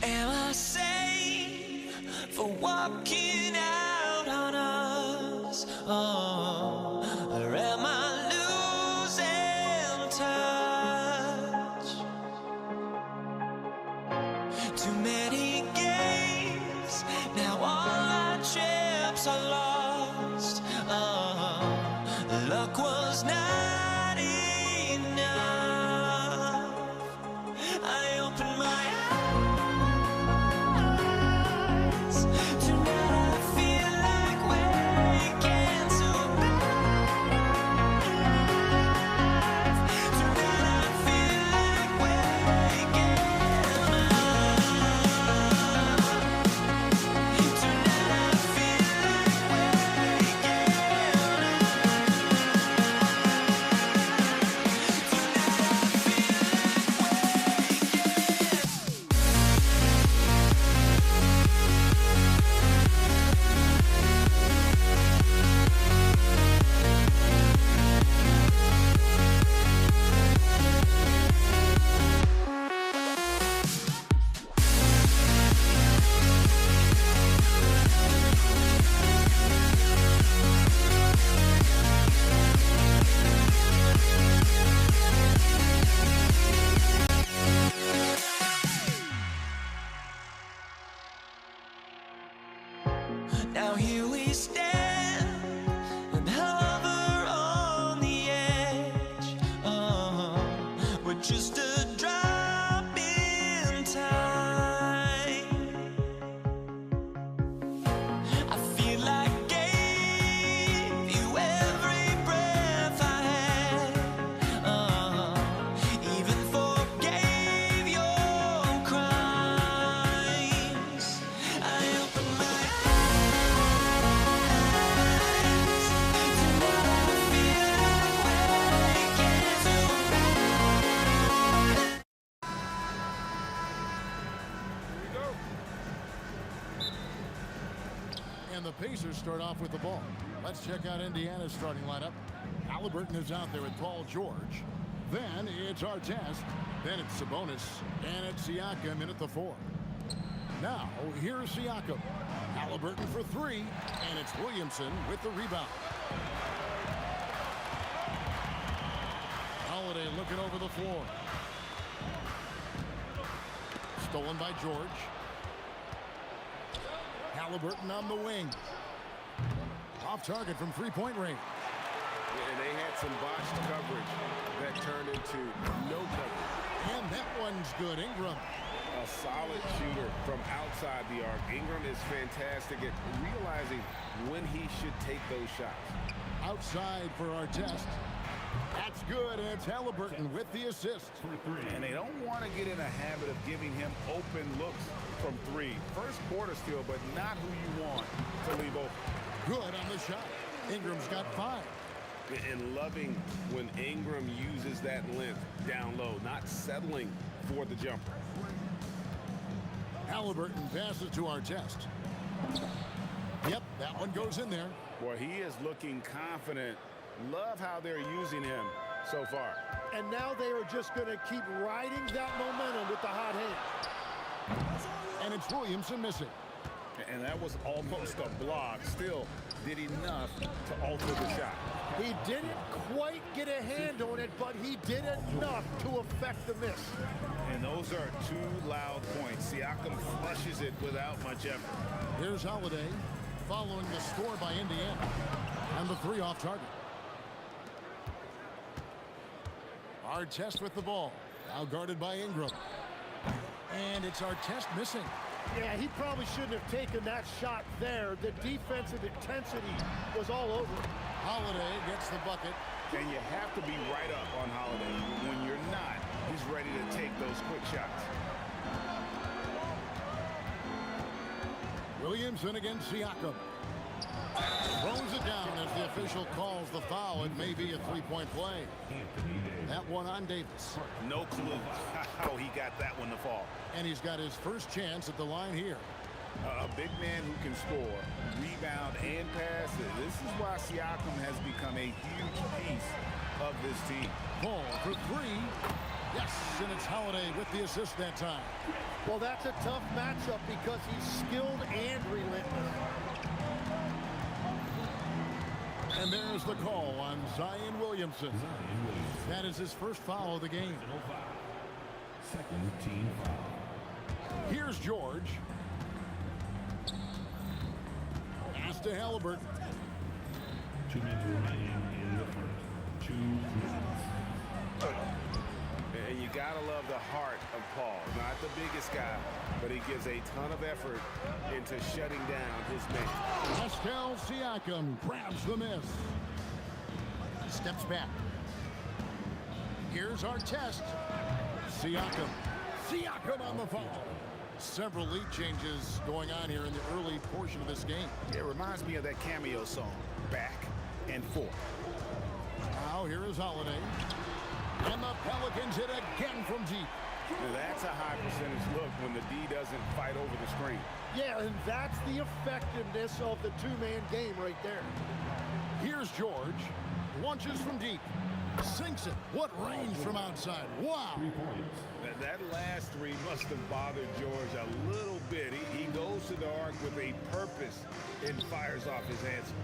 Am I sane for walking out on us? Oh, or am I losing touch? Too many games, now all our chips are lost. Oh, luck was not enough. I opened my eyes. Tonight I feel like waking to life. Tonight I feel like waking up. Tonight I feel like waking Now here we stand and hover on the edge. Oh, we're just a drop in time. I feel like I gave you every breath I had. Even forgave your crimes. I opened my And the Pacers start off with the ball. Let's check out Indiana's starting lineup. Halliburton is out there with Paul George. Then it's Artest. Then it's Sabonis. And it's Siakam in at the 4. Now, here's Siakam. Halliburton for 3. And it's Williamson with the rebound. Holiday looking over the floor. Stolen by George. Halliburton on the wing. Off target from three-point range. And they had some botched coverage that turned into no coverage. And that one's good. Ingram. A solid shooter from outside the arc. Ingram is fantastic at realizing when he should take those shots. Outside for Artest. That's good, and it's Halliburton with the assist. And they don't want to get in a habit of giving him open looks from 3. First quarter still, but not who you want to leave open. Good on the shot. Ingram's got 5. And loving when Ingram uses that length down low, not settling for the jumper. Halliburton passes to Artest. Yep, that one goes in there. Boy, he is looking confident. Love how they're using him so far. And now they are just going to keep riding that momentum with the hot hand. And it's Williamson missing. And that was almost a block. Still did enough to alter the shot. He didn't quite get a hand on it, but he did enough to affect the miss. And those are 2 loud points. Siakam flushes it without much effort. Here's Holiday following the score by Indiana. And the 3 off target. Artest with the ball. Now guarded by Ingram. And it's Artest missing. Yeah, he probably shouldn't have taken that shot there. The defensive intensity was all over it. Holiday gets the bucket. And you have to be right up on Holiday. When you're not, he's ready to take those quick shots. Williamson against Siakam. Throws it down as the official calls the foul. It may be a 3-point play. That one on Davis. No clue how he got that one to fall. And he's got his first chance at the line here. A big man who can score, rebound, and pass. This is why Siakam has become a huge piece of this team. Ball for 3. Yes, and it's Holiday with the assist that time. Well, that's a tough matchup because he's skilled and relentless. And there's the call on Zion Williamson. That is his first foul of the game. Second team foul. Here's George. Pass to Halliburton. 2 minutes remaining in the first. 2 minutes. And you gotta love the heart of Paul. Not the biggest guy, but he gives a ton of effort into shutting down his man. Pascal Siakam grabs the miss. Steps back. Here's Artest. Siakam. Siakam on the foul. Several lead changes going on here in the early portion of this game. It reminds me of that cameo song, Back and Forth. Now here is Holiday. And the Pelicans hit again from deep. Now that's a high percentage look when the D doesn't fight over the screen. Yeah, and that's the effectiveness of the 2-man game right there. Here's George. Launches from deep. Sinks it. What range from outside. Wow. 3 points. That last 3 must have bothered George a little bit. He goes to the arc with a purpose and fires off his answer.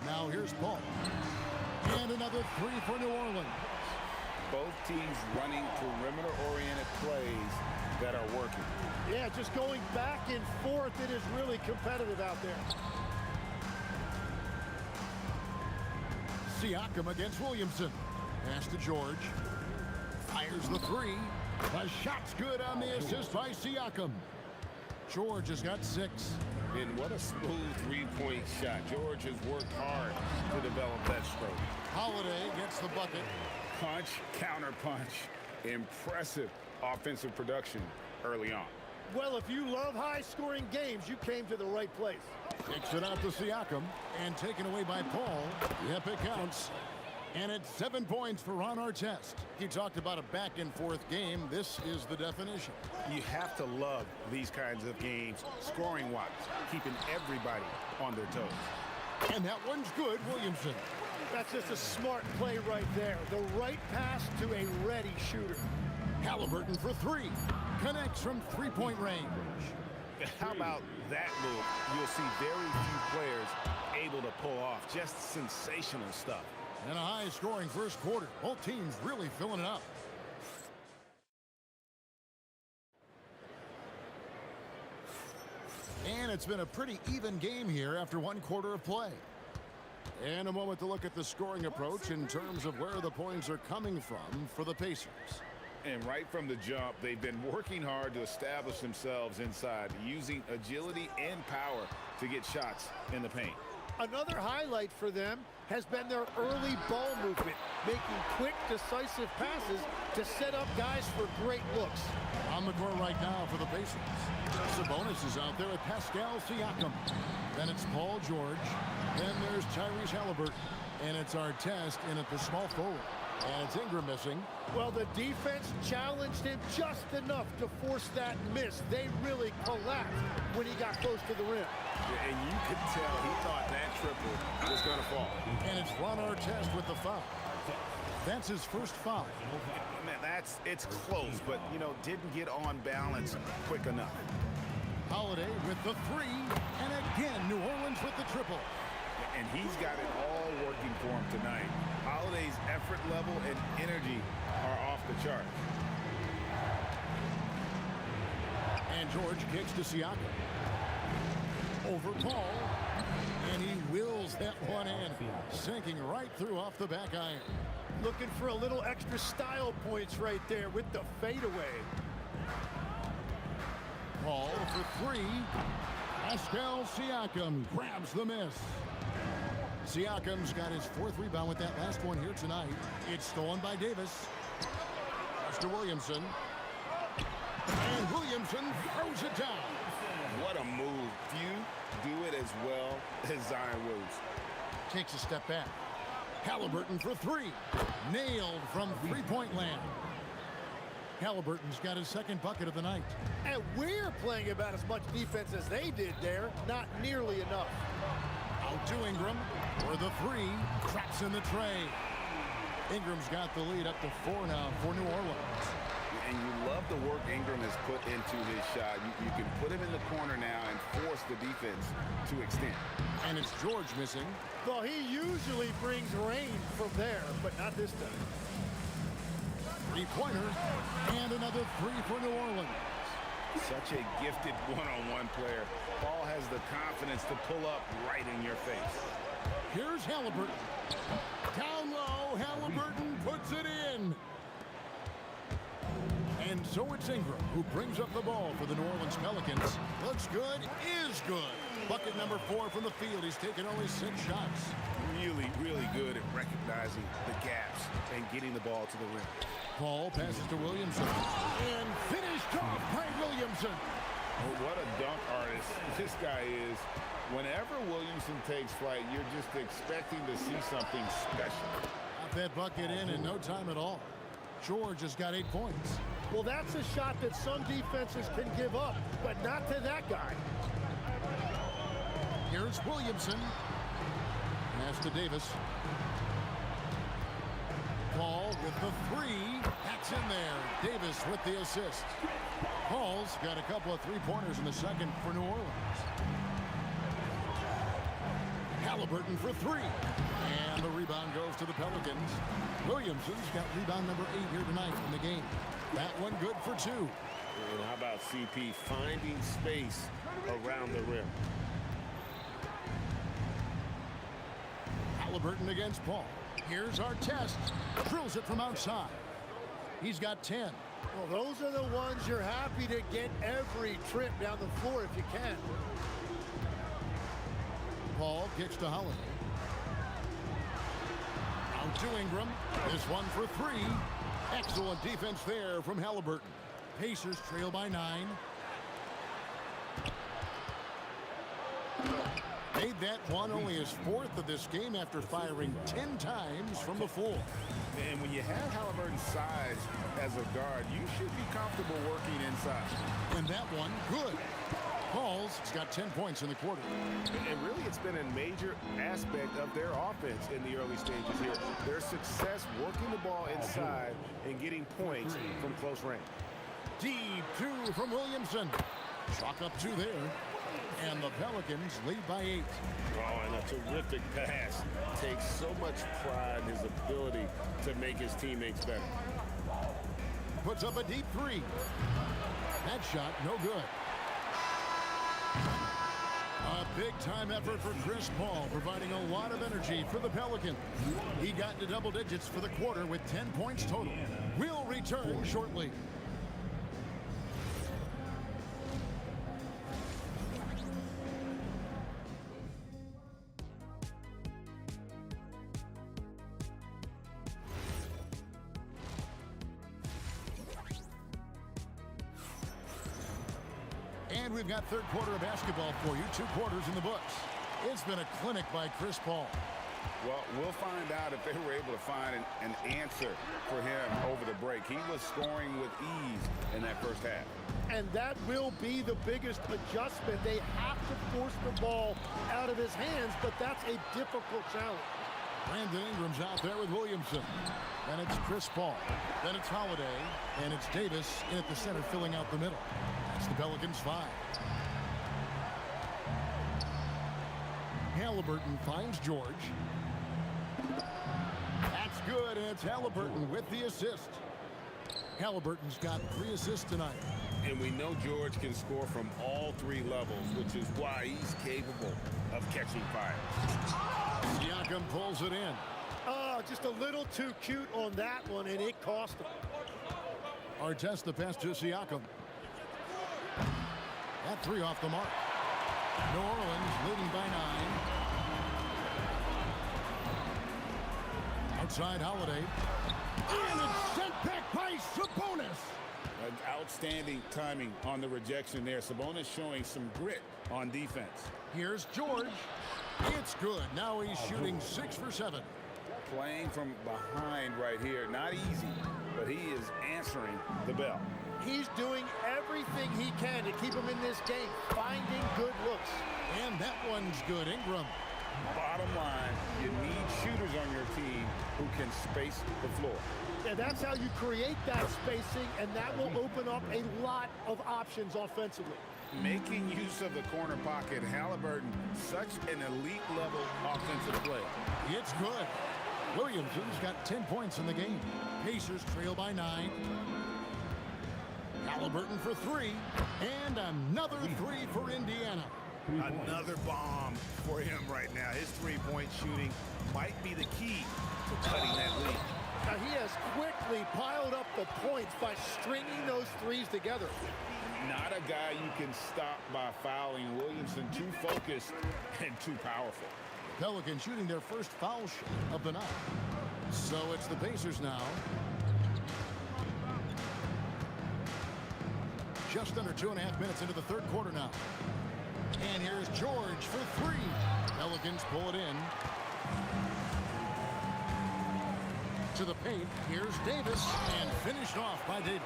Now here's Paul. And another 3 for New Orleans. Both teams running perimeter-oriented plays that are working. Yeah, just going back and forth, it is really competitive out there. Siakam against Williamson. Pass to George. Fires the 3. The shot's good on the assist by Siakam. George has got 6. And what a smooth 3-point shot. George has worked hard to develop that stroke. Holiday gets the bucket. Punch, counter punch. Impressive offensive production early on. Well, if you love high-scoring games, you came to the right place. Kicks it out to Siakam. And taken away by Paul. Yep, it counts. And it's 7 points for Ron Artest. He talked about a back-and-forth game. This is the definition. You have to love these kinds of games, scoring-wise, keeping everybody on their toes. And that one's good, Williamson. That's just a smart play right there. The right pass to a ready shooter. Halliburton for three. Connects from three-point range. How about that move? You'll see very few players able to pull off. Just sensational stuff. And a high-scoring first quarter. Both teams really filling it up. And it's been a pretty even game here after one quarter of play. And a moment to look at the scoring approach in terms of where the points are coming from for the Pacers. And right from the jump, they've been working hard to establish themselves inside, using agility and power to get shots in the paint. Another highlight for them has been their early ball movement, making quick, decisive passes to set up guys for great looks. On the court right now for the Pacers. Sabonis is out there with Pascal Siakam. Then it's Paul George. Then there's Tyrese Halliburton. And it's Artest in at the small forward. And it's Ingram missing. Well, the defense challenged him just enough to force that miss. They really collapsed when he got close to the rim. Yeah, and you could tell he thought that triple was going to fall. And it's Ron Artest with the foul. That's his first foul. Man, it's close, but, you know, didn't get on balance quick enough. Holiday with the three. And again, New Orleans with the triple. And he's got it all working for him tonight. Holiday's effort level and energy are off the chart. And George kicks to Siakam. Over Paul. And he wills that one in. Sinking right through off the back iron. Looking for a little extra style points right there with the fadeaway. Paul for three. Pascal Siakam grabs the miss. Siakam's got his fourth rebound with that last one here tonight. It's stolen by Davis. Pass to Williamson. And Williamson throws it down. What a move. Few do it as well as Zion Williams. Takes a step back. Halliburton for three. Nailed from three-point land. Halliburton's got his second bucket of the night. And we're playing about as much defense as they did there. Not nearly enough. Out to Ingram for the three. Traps in the tray. Ingram's got the lead up to 4 now for New Orleans. And you love the work Ingram has put into his shot. You can put him in the corner now and force the defense to extend. And it's George missing. Well, he usually brings rain from there, but not this time. Three-pointer. And another three for New Orleans. Such a gifted one-on-one player. Paul has the confidence to pull up right in your face. Here's Halliburton. Down low, Halliburton puts it in. And so it's Ingram who brings up the ball for the New Orleans Pelicans. Looks good, is good. Bucket number 4 from the field. He's taken only 6 shots. Really, really good at recognizing the gaps and getting the ball to the rim. Paul passes to Williamson. And finished off by Williamson. Oh, what a dunk artist this guy is. Whenever Williamson takes flight, you're just expecting to see something special. Got that bucket in no time at all. George has got 8 points. Well, that's a shot that some defenses can give up, but not to that guy. Here's Williamson. Pass to Davis. Paul with the three. That's in there. Davis with the assist. Paul's got a couple of three-pointers in the second for New Orleans. Halliburton for three. And the rebound goes to the Pelicans. Williamson's got rebound number 8 here tonight in the game. That one good for 2. And how about CP finding space around the rim? Halliburton against Paul. Here's Artest. Drills it from outside. He's got 10. Well, those are the ones you're happy to get every trip down the floor if you can. Paul kicks to Holiday. Out to Ingram. This one for 3. Excellent defense there from Halliburton. Pacers trail by 9. Made that one only his 4th of this game after firing 10 times from the floor. And when you have Halliburton's size as a guard, you should be comfortable working inside. And that one, good. Paul's got 10 points in the quarter. And really, it's been a major aspect of their offense in the early stages here. Their success working the ball inside and getting points from close range. Deep two from Williamson. Chalk up two there. And the Pelicans lead by 8. Oh, and a terrific pass. Takes so much pride in his ability to make his teammates better. Puts up a deep 3. That shot, no good. A big-time effort for Chris Paul, providing a lot of energy for the Pelicans. He got into double digits for the quarter with 10 points total. We'll return shortly. And we've got third quarter of basketball for you. 2 quarters in the books. It's been a clinic by Chris Paul. Well, we'll find out if they were able to find an answer for him over the break. He was scoring with ease in that first half. And that will be the biggest adjustment. They have to force the ball out of his hands, but that's a difficult challenge. Brandon Ingram's out there with Williamson. Then it's Chris Paul. Then it's Holiday. And it's Davis in at the center filling out the middle. That's the Pelicans 5. Halliburton finds George. That's good, and it's Halliburton with the assist. Halliburton's got 3 assists tonight. And we know George can score from all 3 levels, which is why he's capable of catching fire. Siakam pulls it in. Just a little too cute on that one, and it cost him. Artest the pass to Siakam. That 3 off the mark. New Orleans leading by 9. Outside Holiday. And it's sent back by Sabonis. Outstanding timing on the rejection there. Sabonis showing some grit on defense. Here's George. It's good. Now he's shooting 6 for 7. Playing from behind right here. Not easy, but he is answering the bell. He's doing everything he can to keep him in this game, finding good looks. And that one's good. Ingram. Bottom line, you need shooters on your team who can space the floor. Yeah, that's how you create that spacing, and that will open up a lot of options offensively. Making use of the corner pocket, Halliburton, such an elite level offensive play. It's good. Williamson's got 10 points in the game. Pacers trail by 9. Halliburton for 3. And another 3 for Indiana. Another bomb for him right now. His three-point shooting might be the key to cutting that lead. Now, he has quickly piled up the points by stringing those threes together. Not a guy you can stop by fouling. Williamson too focused and too powerful. Pelicans shooting their first foul shot of the night. So it's the Pacers now. Just under 2.5 minutes into the third quarter now. And here's George for 3. Pelicans pull it in. To the paint, here's Davis, and finished off by Davis.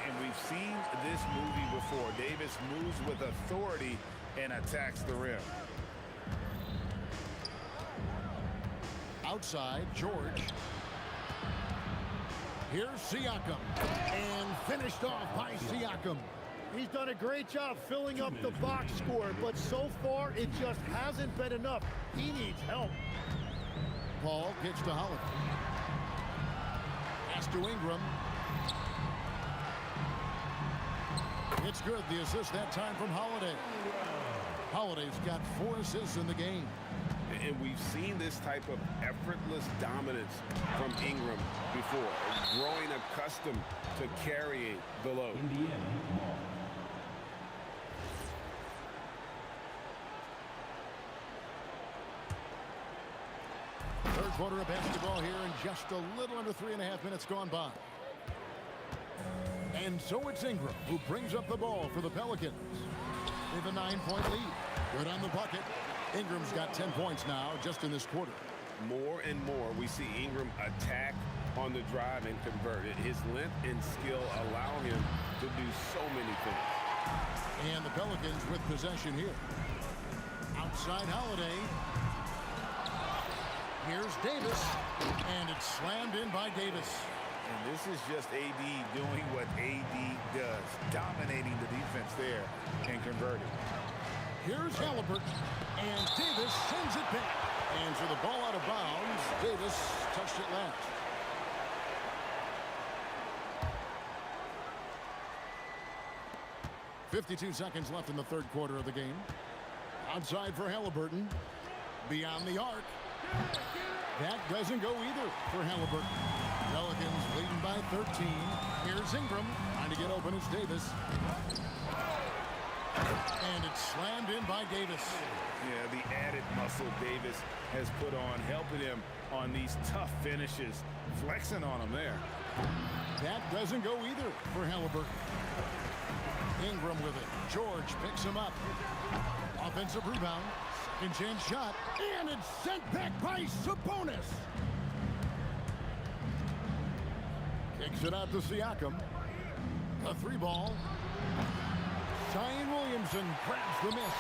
And we've seen this movie before. Davis moves with authority and attacks the rim. Outside, George. Here's Siakam. And finished off by Siakam. He's done a great job filling up the box score, but so far it just hasn't been enough. He needs help. Paul gets to Holiday. Pass to Ingram. It's good. The assist that time from Holiday. Holiday's got 4 assists in the game. And we've seen this type of effortless dominance from Ingram before, growing accustomed to carrying the load. Third quarter of basketball here, and just a little under 3.5 minutes gone by. And so it's Ingram who brings up the ball for the Pelicans. They have a 9-point lead. Good on the bucket. Ingram's got 10 points now just in this quarter. More and more we see Ingram attack on the drive and convert it. His length and skill allow him to do so many things. And the Pelicans with possession here. Outside Holiday. Here's Davis. And it's slammed in by Davis. And this is just AD doing what AD does, dominating the defense there and converting. Here's Halliburton. And Davis sends it back. And for the ball out of bounds, Davis touched it last. .52 seconds left in the third quarter of the game. Outside for Halliburton. Beyond the arc. That doesn't go either for Halliburton. Pelicans leading by 13. Here's Ingram. Trying to get open. It's Davis. And it's slammed in by Davis. Yeah, the added muscle Davis has put on, helping him on these tough finishes. Flexing on him there. That doesn't go either for Halliburton. Ingram with it. George picks him up. Offensive rebound. Second chance shot. And it's sent back by Sabonis. Kicks it out to Siakam. A three ball. Zion Williamson grabs the miss.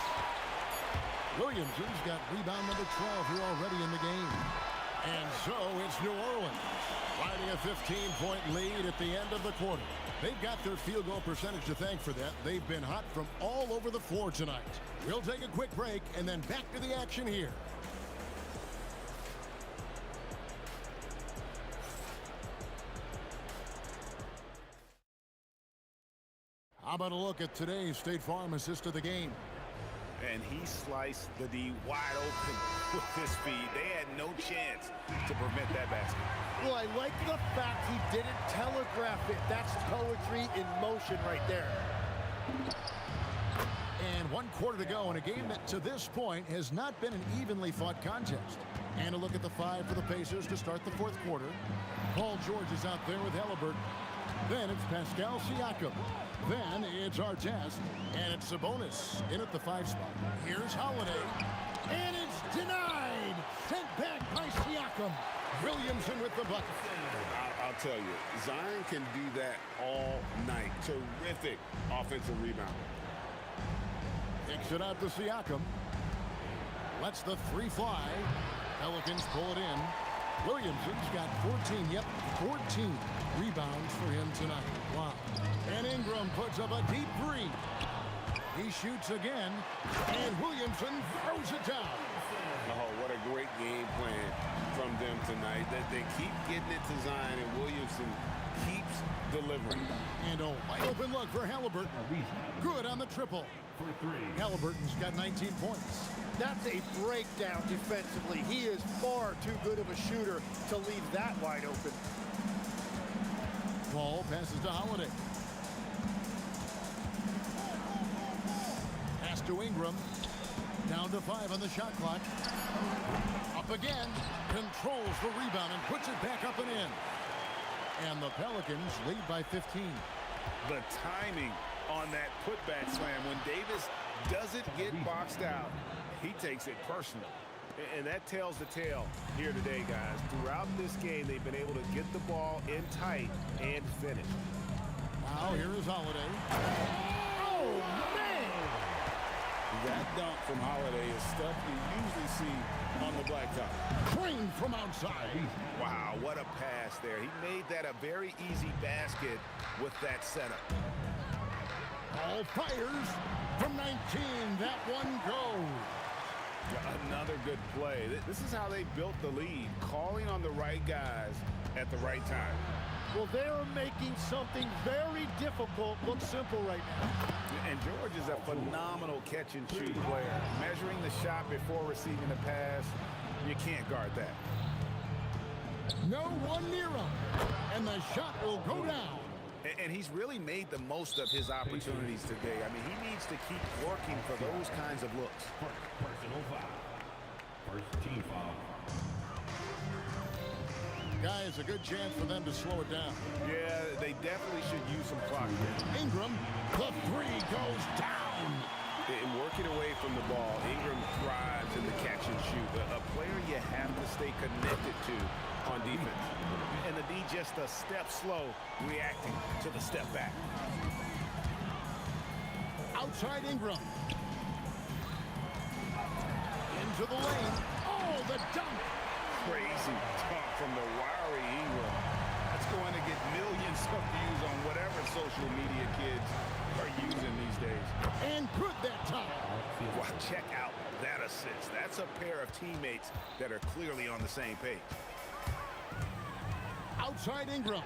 Williamson's got rebound number 12 here already in the game. And so it's New Orleans riding a 15-point lead at the end of the quarter. They've got their field goal percentage to thank for that. They've been hot from all over the floor tonight. We'll take a quick break and then back to the action here. How about a look at today's State Farm assist of the game? And he sliced the D wide open with his feet. They had no chance to prevent that basket. Well, I like the fact he didn't telegraph it. That's poetry in motion right there. And 1 quarter to go in a game that to this point has not been an evenly fought contest. And a look at the five for the Pacers to start the fourth quarter. Paul George is out there with Halliburton. Then it's Pascal Siakam. Then it's Artest. And it's Sabonis in at the 5 spot. Here's Holiday. And it's denied. Sent back by Siakam. Williamson with the bucket. I'll tell you, Zion can do that all night. Terrific offensive rebound. Kicks it out to Siakam. Lets the three fly. Pelicans pull it in. Williamson's got 14 rebounds for him tonight. Wow. And Ingram puts up a deep three. He shoots again. And Williamson throws it down. Oh, what a great game plan from them tonight. That they keep getting it to Zion, and Williamson keeps delivering. And a wide open look for Halliburton. Good on the triple. Halliburton's got 19 points. That's a breakdown defensively. He is far too good of a shooter to leave that wide open. Ball passes to Holiday. Pass to Ingram. Down to 5 on the shot clock. Up again. Controls the rebound and puts it back up and in. And the Pelicans lead by 15. The timing on that putback slam. When Davis doesn't get boxed out, he takes it personal. And that tells the tale here today, guys. Throughout this game, they've been able to get the ball in tight and finish. Now here is Holiday. Oh, man! That dunk from Holiday is stuff you usually see on the blacktop. Trained from outside. Wow, what a pass there. He made that a very easy basket with that setup. All fires from 19. That one goes. Another good play. This is how they built the lead, calling on the right guys at the right time. Well, they're making something very difficult look simple right now. And George is a phenomenal catch-and-shoot player. Measuring the shot before receiving the pass, you can't guard that. No one near him. And the shot will go down. And he's really made the most of his opportunities today. I mean, he needs to keep working for those kinds of looks. Personal foul. First team foul. Guys, a good chance for them to slow it down. Yeah, they definitely should use some clock here. Ingram, the three goes down. In working away from the ball, Ingram thrives in the catch and shoot. A player you have to stay connected to on defense. And the D just a step slow, reacting to the step back. Outside Ingram. Into the lane. Oh, the dunk. Crazy dunk from the wiry Ingram. That's going to get millions of views on whatever social media kids are using these days. And good that time. Wow, check out that assist. That's a pair of teammates that are clearly on the same page. Outside Ingram.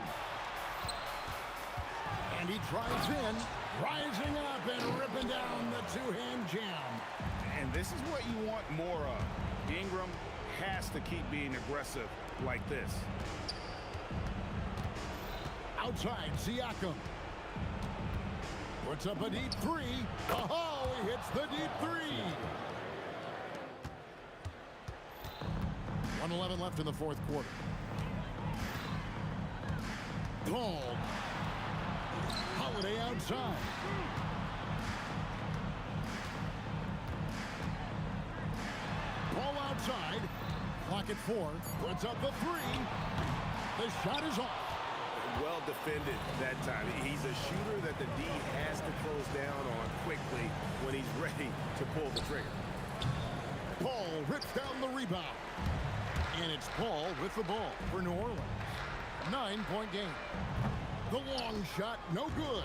And he drives in, rising up and ripping down the two-hand jam. And this is what you want more of. Ingram has to keep being aggressive like this. Outside, Siakam. Puts up a deep three. Oh, he hits the deep three. 1:11 left in the fourth quarter. Called. Holiday outside. Ball outside. Clock at 4. Puts up the three. The shot is off. Well defended that time. He's a shooter that the D has to close down on quickly when he's ready to pull the trigger. Paul rips down the rebound. And it's Paul with the ball for New Orleans. 9-point game. The long shot, no good.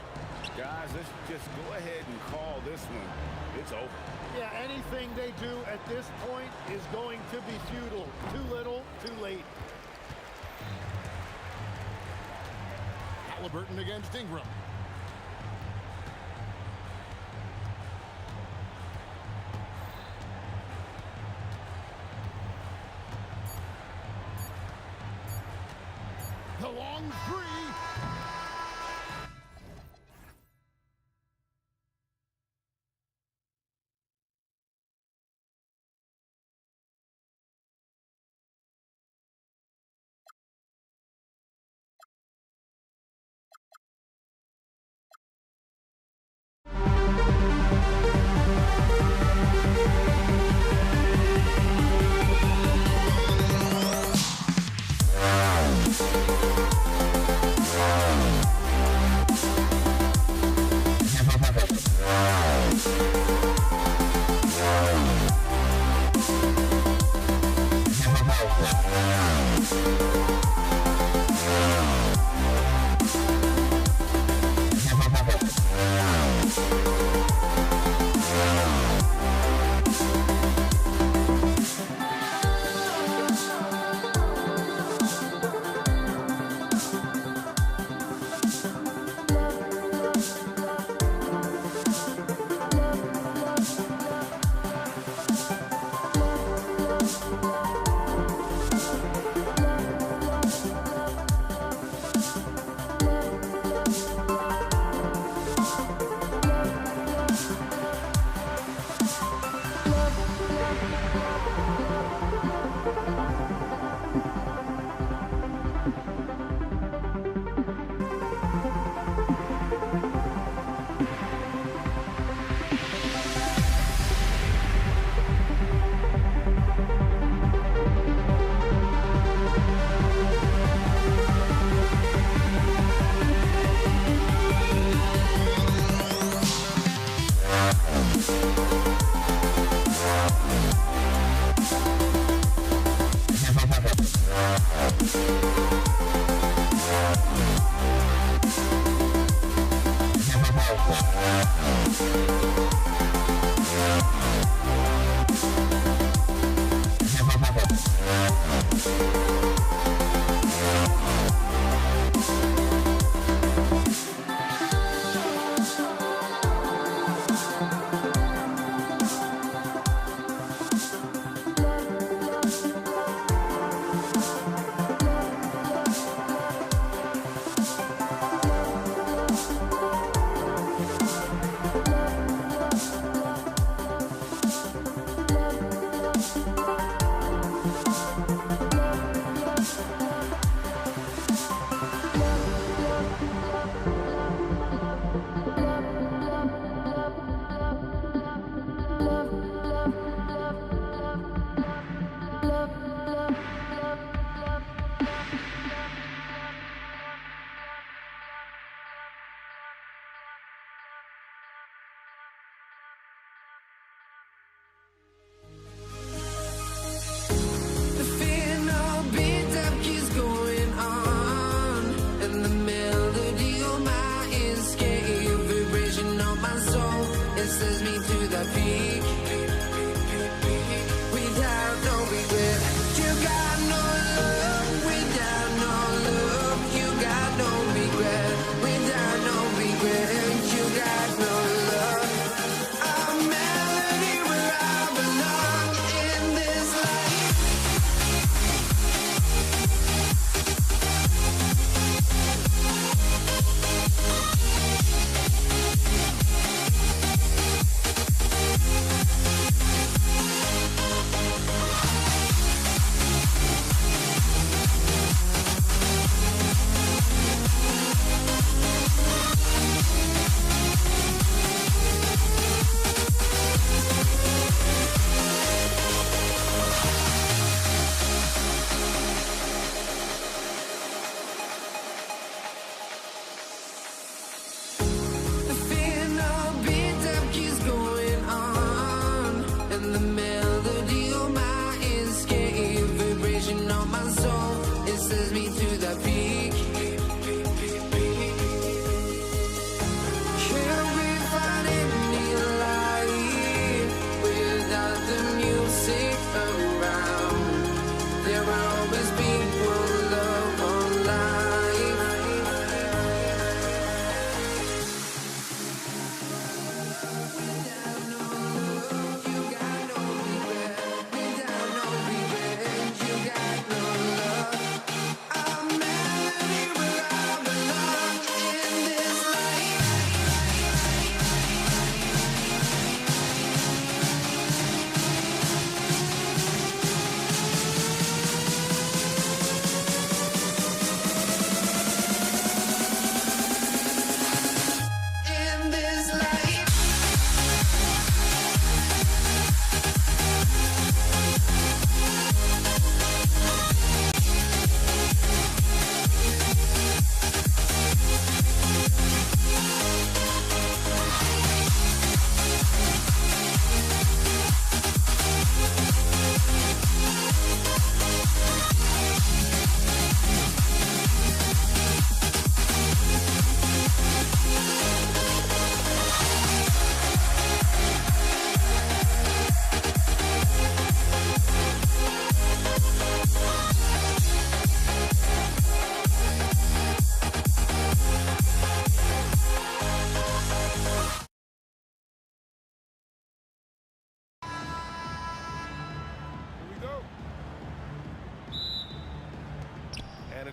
Guys, let's just go ahead and call this one. It's over. Yeah, anything they do at this point is going to be futile. Too little, too late. Halliburton against Ingram. The long three.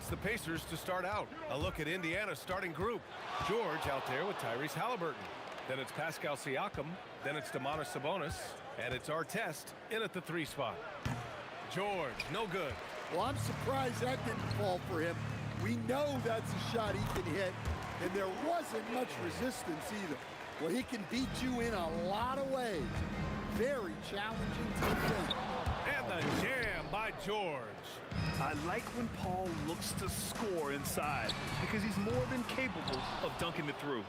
It's the Pacers to start out. A look at Indiana's starting group. George out there with Tyrese Halliburton. Then it's Pascal Siakam. Then it's Domantas Sabonis. And it's Artest in at the 3 spot. George, no good. Well, I'm surprised that didn't fall for him. We know that's a shot he can hit, and there wasn't much resistance either. Well, he can beat you in a lot of ways. Very challenging to defend. And the jam by George. I like when Paul looks to score inside because he's more than capable of dunking it through.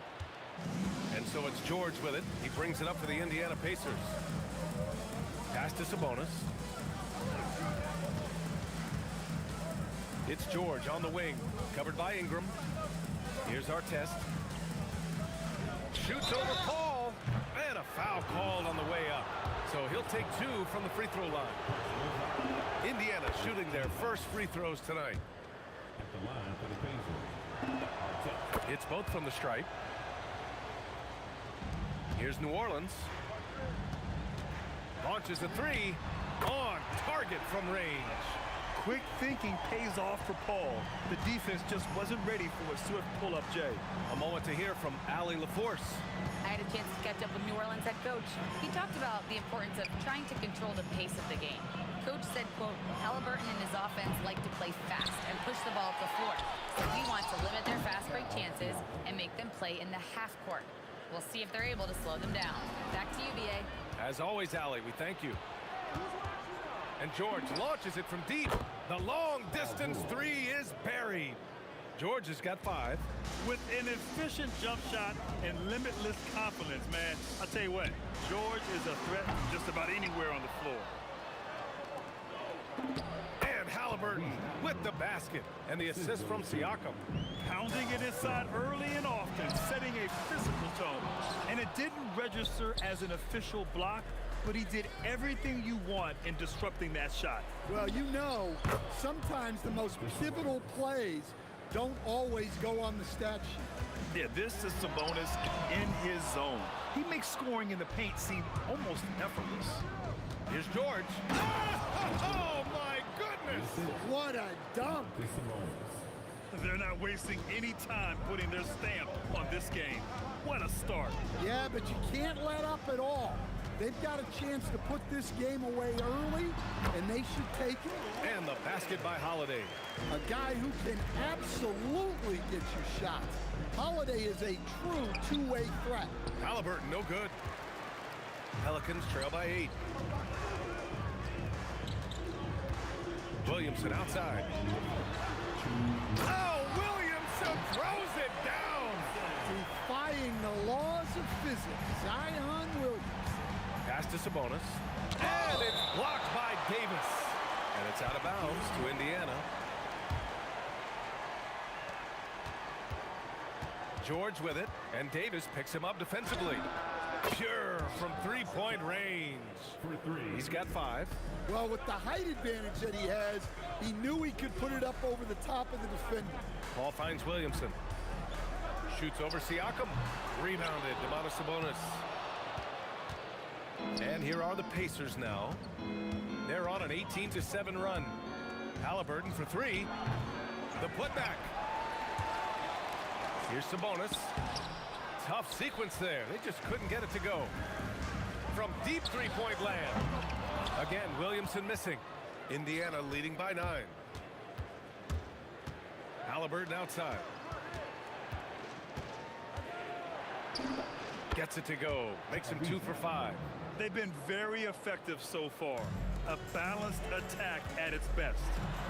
And so it's George with it. He brings it up for the Indiana Pacers. Pass to Sabonis. It's George on the wing, covered by Ingram. Here's Artest. Shoots over Paul, and a foul called on the way up. So he'll take 2 from the free throw line. Indiana shooting their first free throws tonight. At the line for the Pacers. It's both from the stripe. Here's New Orleans. Launches a 3 on target from range. Quick thinking pays off for Paul. The defense just wasn't ready for a swift pull-up Jay. A moment to hear from Allie LaForce. I had a chance to catch up with New Orleans head coach. He talked about the importance of trying to control the pace of the game. Coach said, quote, Halliburton and his offense like to play fast and push the ball up the floor. So we want to limit their fast break chances and make them play in the half court. We'll see if they're able to slow them down. Back to you, BA. As always, Allie, we thank you. And George launches it from deep. The long distance 3 is buried. George has got 5. With an efficient jump shot and limitless confidence, man, I'll tell you what, George is a threat from just about anywhere on the floor. And Halliburton with the basket and the assist from Siakam. Pounding it inside early and often, setting a physical tone. And it didn't register as an official block, but he did everything you want in disrupting that shot. Well, you know, sometimes the most pivotal plays don't always go on the stat sheet. Yeah, this is Sabonis in his zone. He makes scoring in the paint seem almost effortless. Here's George. Oh, my goodness! What a dunk! They're not wasting any time putting their stamp on this game. What a start. Yeah, but you can't let up at all. They've got a chance to put this game away early, and they should take it. And the basket by Holiday. A guy who can absolutely get you shots. Holiday is a true two-way threat. Halliburton, no good. Pelicans trail by 8. Williamson outside. Oh, Williamson throws it down. Defying the laws of physics, Zion Williamson. Pass to Sabonis. And it's blocked by Davis. And it's out of bounds to Indiana. George with it, and Davis picks him up defensively. Pure from three-point range. He's got 5. Well, with the height advantage that he has, he knew he could put it up over the top of the defender. Ball finds Williamson. Shoots over Siakam. Rebounded, Domantas Sabonis. And here are the Pacers now. They're on an 18-7 run. Halliburton for 3. The putback. Here's Sabonis. Tough sequence there. They just couldn't get it to go. From deep three-point land. Again, Williamson missing. Indiana leading by 9. Halliburton outside. Gets it to go. Makes him 2 for 5. They've been very effective so far. A balanced attack at its best.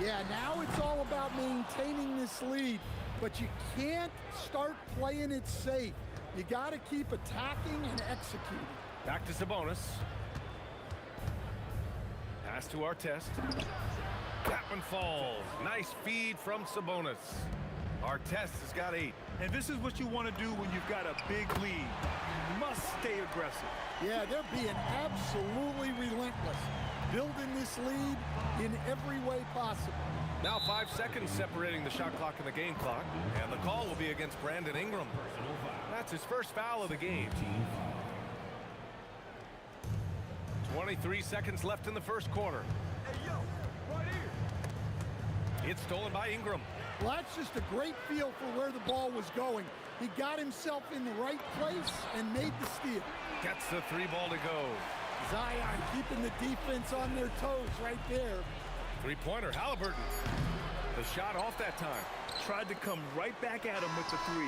Yeah, now it's all about maintaining this lead, but you can't start playing it safe. You got to keep attacking and executing. Back to Sabonis. Pass to Artest. That one falls. Nice feed from Sabonis. Artest has got 8. And this is what you want to do when you've got a big lead. You must stay aggressive. Yeah, they're being absolutely relentless. Building this lead in every way possible. Now 5 seconds separating the shot clock and the game clock. And the call will be against Brandon Ingram. That's his first foul of the game. 23 seconds left in the first quarter. It's stolen by Ingram. Well, that's just a great feel for where the ball was going. He got himself in the right place and made the steal. Gets the 3 ball to go. Zion keeping the defense on their toes right there. 3-pointer, Halliburton. The shot off that time. Tried to come right back at him with the 3.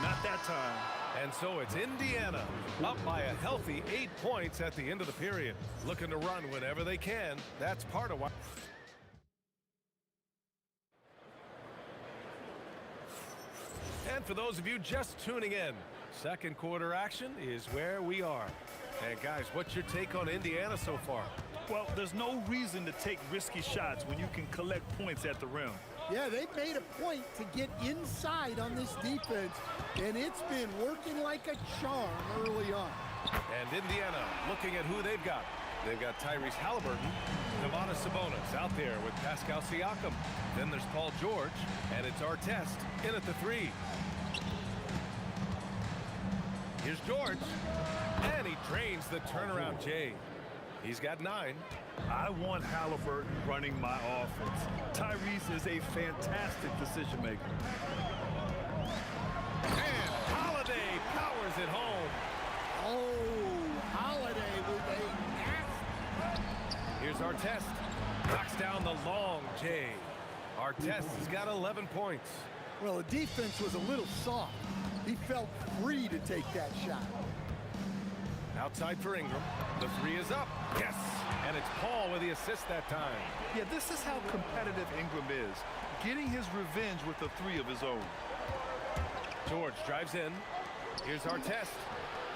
Not that time. And so it's Indiana up by a healthy 8 points at the end of the period. Looking to run whenever they can. That's part of why. And for those of you just tuning in, second quarter action is where we are. And guys, what's your take on Indiana so far? Well, there's no reason to take risky shots when you can collect points at the rim. Yeah, they've made a point to get inside on this defense, and it's been working like a charm early on. And Indiana looking at who they've got. They've got Tyrese Halliburton, Domantas Sabonis out there with Pascal Siakam. Then there's Paul George, and it's Artest in at the 3. Here's George, and he drains the turnaround Jay. He's got 9. I want Halliburton running my offense. Tyrese is a fantastic decision maker. And Holiday powers it home. Oh, Holiday with a nasty. Here's Artest. Knocks down the long Jay. Artest has got 11 points. Well, the defense was a little soft. He felt free to take that shot. Outside for Ingram. The 3 is up. Yes! And it's Paul with the assist that time. Yeah, this is how competitive Ingram is. Getting his revenge with a 3 of his own. George drives in. Here's Artest.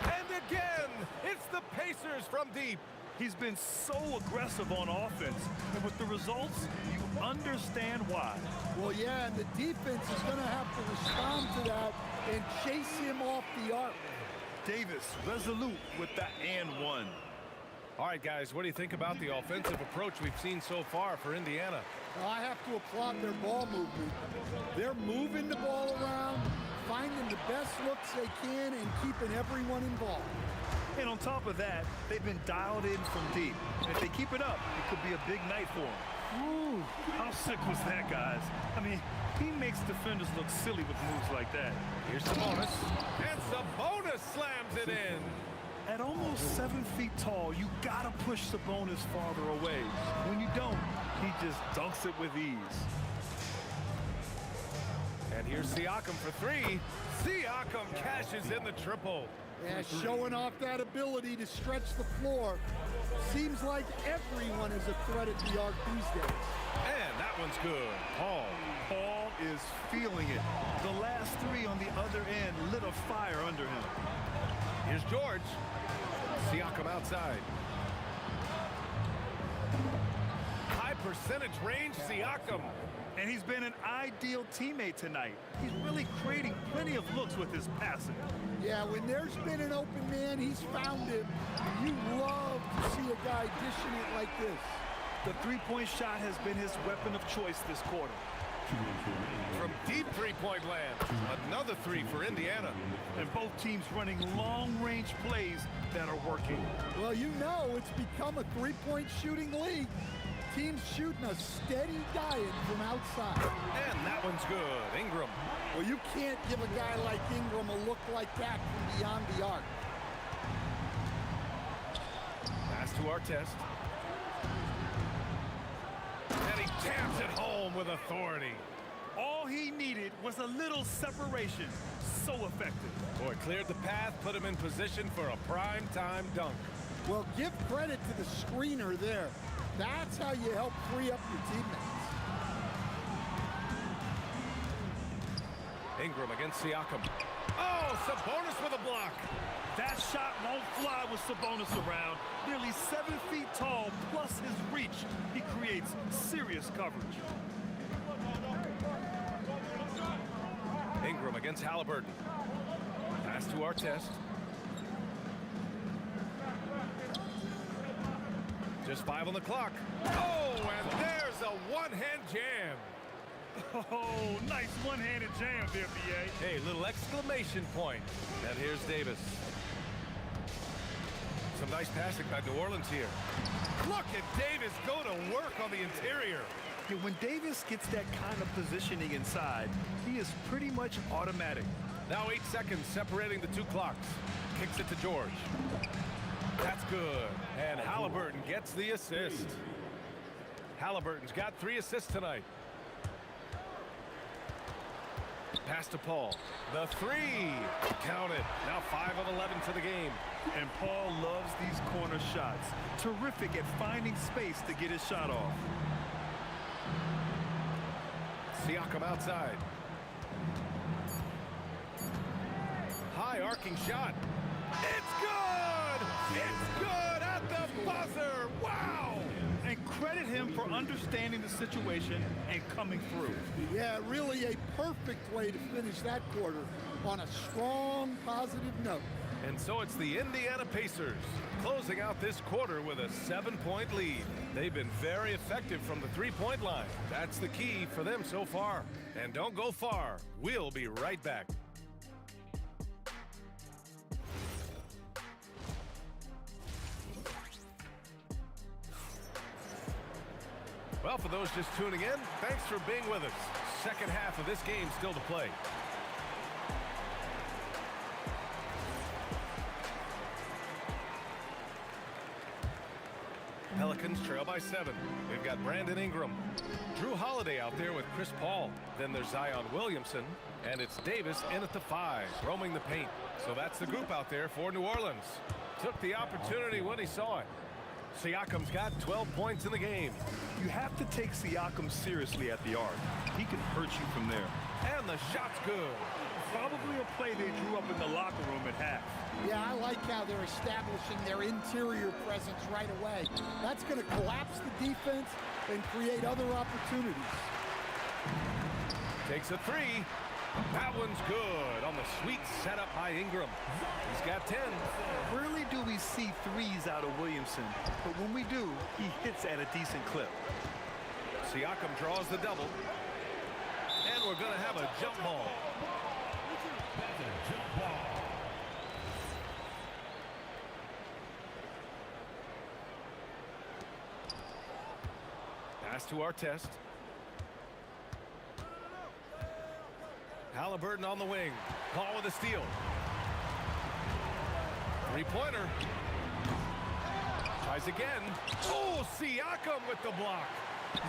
And again, it's the Pacers from deep. He's been so aggressive on offense, and with the results, you understand why. Well, yeah, and the defense is going to have to respond to that and chase him off the arc. Davis resolute with the and 1. All right, guys, what do you think about the offensive approach we've seen so far for Indiana? Well, I have to applaud their ball movement. They're moving the ball around, finding the best looks they can, and keeping everyone involved. And on top of that, they've been dialed in from deep. And if they keep it up, it could be a big night for them. Ooh, how sick was that, guys? I mean, he makes defenders look silly with moves like that. Here's Sabonis. And Sabonis slams it in. At almost 7 feet tall, you gotta push Sabonis farther away. When you don't, he just dunks it with ease. And here's Siakam for 3. Siakam cashes in the triple. Yeah, showing off that ability to stretch the floor. Seems like everyone is a threat at the arc these days. And that one's good. Paul is feeling it. The last 3 on the other end lit a fire under him. Here's George. Siakam outside. High percentage range, Siakam. And he's been an ideal teammate tonight. He's really creating plenty of looks with his passing. Yeah, when there's been an open man, he's found him. You love to see a guy dishing it like this. The 3-point shot has been his weapon of choice this quarter. From deep 3-point land, another 3 for Indiana. And both teams running long-range plays that are working. Well, you know it's become a 3-point shooting league. Teams shooting a steady diet from outside. And that one's good. Ingram. Well, you can't give a guy like Ingram a look like that from beyond the arc. Pass to Artest. And he jams it home with authority. All he needed was a little separation. So effective. Boy, cleared the path, put him in position for a prime-time dunk. Well, give credit to the screener there. That's how you help free up your teammates. Ingram against Siakam. Oh, Sabonis with a block. That shot won't fly with Sabonis around. Nearly 7 feet tall, plus his reach. He creates serious coverage. Ingram against Halliburton. Pass to Artest. Just 5 on the clock. Oh, and there's a one-hand jam. Oh, nice one-handed jam there, B.A. Hey, little exclamation point. And here's Davis. Some nice passing by New Orleans here. Look at Davis go to work on the interior. Yeah, when Davis gets that kind of positioning inside, he is pretty much automatic. Now 8 seconds separating the two clocks. Kicks it to George. That's good. And Halliburton gets the assist. Halliburton's got 3 assists tonight. Pass to Paul. The 3. Count it. Now 5 of 11 to the game. And Paul loves these corner shots. Terrific at finding space to get his shot off. Siakam outside. High arcing shot. It's good! It's good at the buzzer! Wow! And credit him for understanding the situation and coming through. Yeah, really a perfect way to finish that quarter on a strong, positive note. And so it's the Indiana Pacers closing out this quarter with a 7-point lead. They've been very effective from the three-point line. That's the key for them so far. And don't go far. We'll be right back. Well, for those just tuning in, thanks for being with us. Second half of this game still to play. Pelicans trail by 7. We've got Brandon Ingram. Drew Holiday out there with Chris Paul. Then there's Zion Williamson. And it's Davis in at the 5, roaming the paint. So that's the group out there for New Orleans. Took the opportunity when he saw it. Siakam's got 12 points in the game. You have to take Siakam seriously at the arc. He can hurt you from there. And the shot's good. Probably a play they drew up in the locker room at half. Yeah, I like how they're establishing their interior presence right away. That's going to collapse the defense and create other opportunities. Takes a 3. That one's good on the sweet setup by Ingram. He's got 10. Rarely do we see threes out of Williamson, but when we do, he hits at a decent clip. Siakam draws the double. And we're going to have a jump ball. Pass to Artest. Halliburton on the wing. Paul with a steal. Three-pointer. Tries again. Oh, Siakam with the block.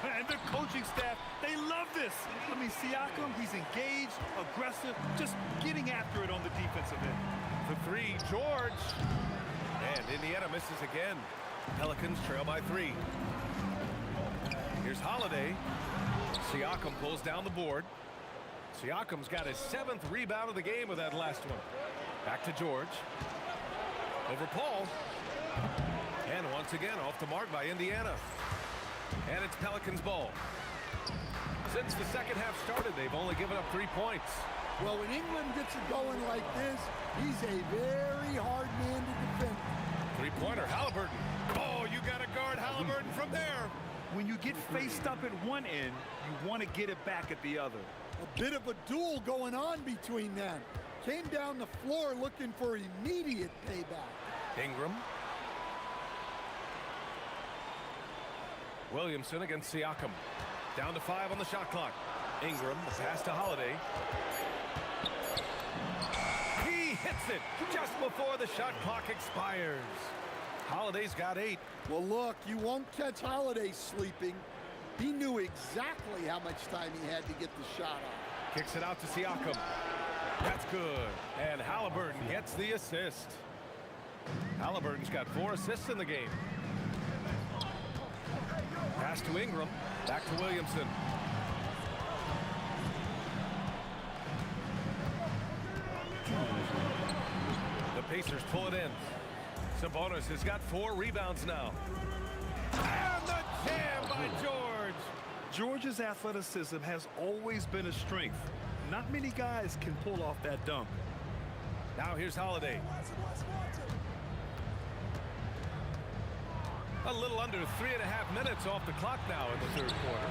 And the coaching staff, they love this. I mean, Siakam, he's engaged, aggressive, just getting after it on the defensive end. The 3, George. And Indiana misses again. Pelicans trail by 3. Here's Holiday. Siakam pulls down the board. Siakam's got his 7th rebound of the game with that last one. Back to George. Over Paul. And once again off the mark by Indiana. And it's Pelicans ball. Since the second half started, they've only given up 3 points. Well, when England gets it going like this, he's a very hard man to defend. Three-pointer, Halliburton. Oh, you got to guard Halliburton from there. When you get faced up at one end, you want to get it back at the other. A bit of a duel going on between them. Came down the floor looking for immediate payback. Ingram. Williamson against Siakam. Down to 5 on the shot clock. Ingram, the pass to Holiday. He hits it just before the shot clock expires. Holiday's got 8. Well, look, you won't catch Holiday sleeping. He knew exactly how much time he had to get the shot off. Kicks it out to Siakam. That's good. And Halliburton gets the assist. Halliburton's got 4 assists in the game. Pass to Ingram. Back to Williamson. The Pacers pull it in. Sabonis has got 4 rebounds now. And the jam by George. George's athleticism has always been a strength. Not many guys can pull off that dunk. Now here's Holiday. A little under 3.5 minutes off the clock now in the third quarter.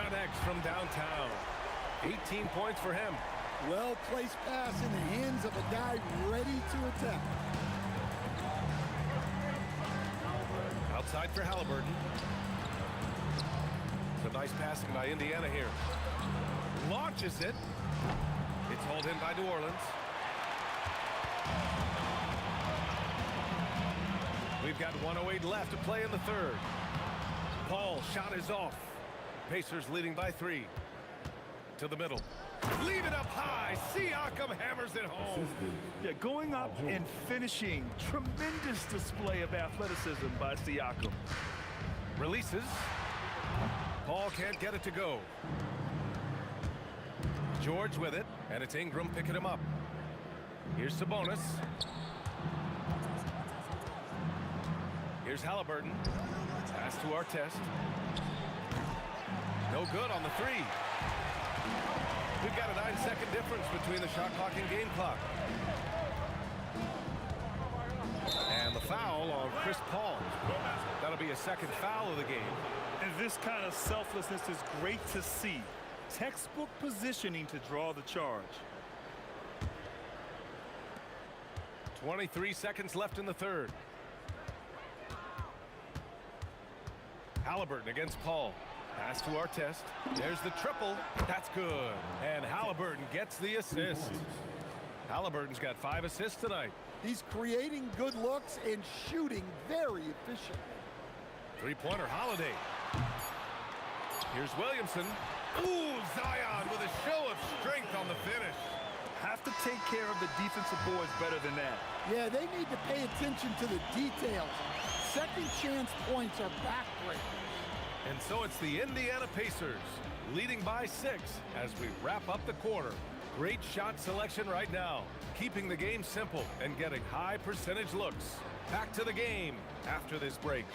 Connects from downtown. 18 points for him. Well-placed pass in the hands of a guy ready to attack. Outside for Halliburton. Some nice passing by Indiana here. Launches it. It's hauled in by New Orleans. We've got 1:08 left to play in the third. Paul, shot is off. Pacers leading by 3. To the middle. Leave it up high. Siakam hammers it home. Yeah, going up and finishing. Tremendous display of athleticism by Siakam. Releases. Paul can't get it to go. George with it, and it's Ingram picking him up. Here's Sabonis. Here's Halliburton. Pass to Artest. No good on the 3. We've got a 9-second difference between the shot clock and game clock. And the foul on Chris Paul. That'll be a second foul of the game. And this kind of selflessness is great to see. Textbook positioning to draw the charge. 23 seconds left in the third. Halliburton against Paul. Pass to Artest. There's the triple. That's good. And Halliburton gets the assist. Halliburton's got 5 assists tonight. He's creating good looks and shooting very efficiently. Three-pointer Holiday. Here's Williamson. Ooh, Zion with a show of strength on the finish. Have to take care of the defensive boards better than that. Yeah, they need to pay attention to the details. Second chance points are backbreakers. And so it's the Indiana Pacers leading by 6 as we wrap up the quarter. Great shot selection right now, keeping the game simple and getting high percentage looks. Back to the game after this break.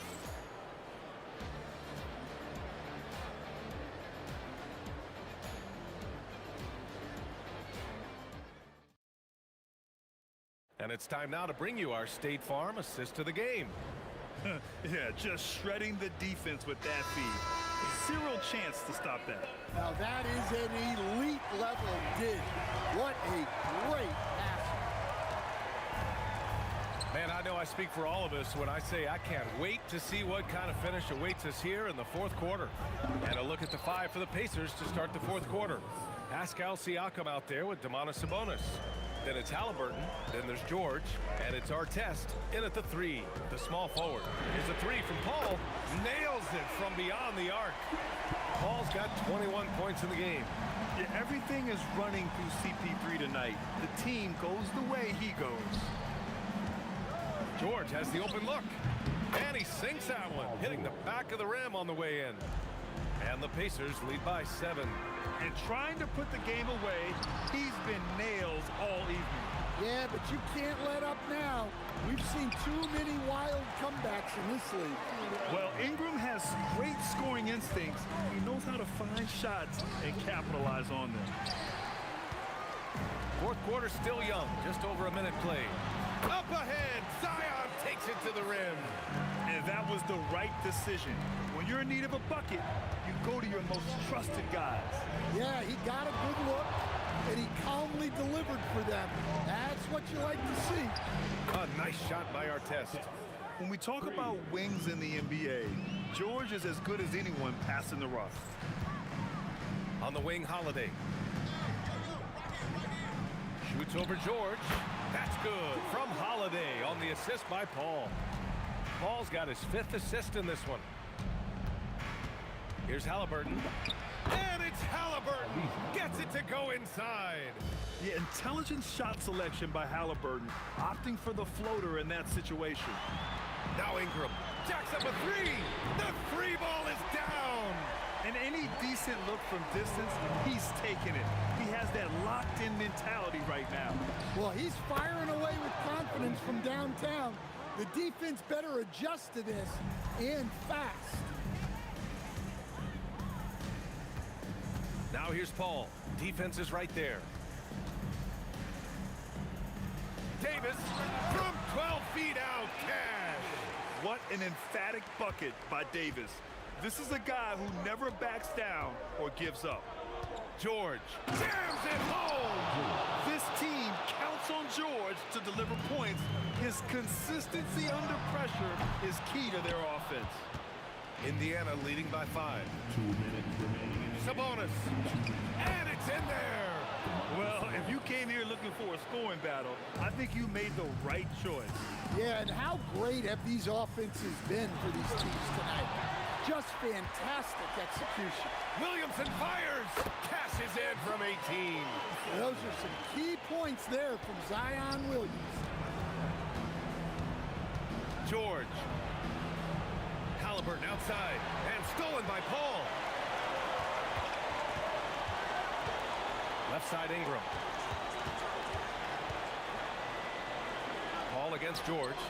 And it's time now to bring you our State Farm assist of the game. Yeah, just shredding the defense with that feed. Zero chance to stop that. Now that is an elite level dig. What a great pass. Man, I know I speak for all of us when I say I can't wait to see what kind of finish awaits us here in the fourth quarter. And a look at the 5 for the Pacers to start the fourth quarter. Pascal Siakam out there with Domantas Sabonis. Then it's Halliburton, then there's George, and it's Artest in at the 3, the small forward. Here's a 3 from Paul, nails it from beyond the arc. Paul's got 21 points in the game. Yeah, everything is running through CP3 tonight. The team goes the way he goes. George has the open look, and he sinks that one, hitting the back of the rim on the way in. And the Pacers lead by 7. And trying to put the game away, he's been nails all evening. Yeah, but you can't let up now. We've seen too many wild comebacks in this league. Well, Ingram has great scoring instincts. He knows how to find shots and capitalize on them. Fourth quarter still young, just over a minute played. Up ahead, Zion takes it to the rim. And that was the right decision. When you're in need of a bucket, you go to your most trusted guys. Yeah, he got a good look, and he calmly delivered for them. That's what you like to see. A nice shot by Artest. When we talk about wings in the NBA, George is as good as anyone passing the rough. On the wing, Holiday. Shoots over George. That's good from Holiday on the assist by Paul. Paul's got his 5th assist in this one. Here's Halliburton. And it's Halliburton. Gets it to go inside. Yeah, intelligent shot selection by Halliburton, opting for the floater in that situation. Now Ingram jacks up a 3. The 3 ball is down. And any decent look from distance, he's taking it. He has that locked-in mentality right now. Well, he's firing away with confidence from downtown. The defense better adjust to this, and fast. Now here's Paul. Defense is right there. Davis from 12 feet out. Cash. What an emphatic bucket by Davis. This is a guy who never backs down or gives up. George jams it home. This team counts on George to deliver points. His consistency under pressure is key to their offense. Indiana leading by 5. 2 minutes remaining. Sabonis. And it's in there. Well, if you came here looking for a scoring battle, I think you made the right choice. Yeah, and how great have these offenses been for these teams tonight? Just fantastic execution. Williamson fires. Cashes in from 18. Those are some key points there from Zion Williams. George. Halliburton outside. And stolen by Paul. Left side Ingram. Paul against George.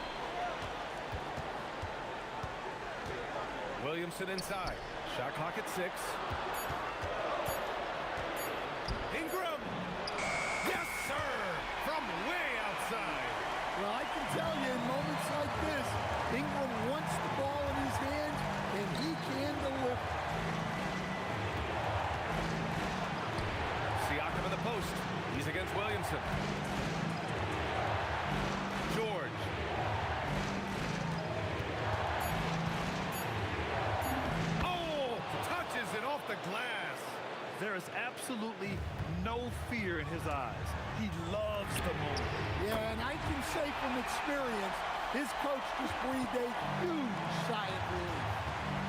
Williamson inside. Shot clock at 6. Ingram. Yes, sir. From way outside. Well, I can tell you in moments like this, Ingram wants the ball in his hands, and he can deliver. Siakam in the post. He's against Williamson. George. Oh, touches it off the glass. There is absolutely no fear in his eyes. He loves the moment. Yeah, and I can say from experience, his coach just breathed a huge sigh of relief.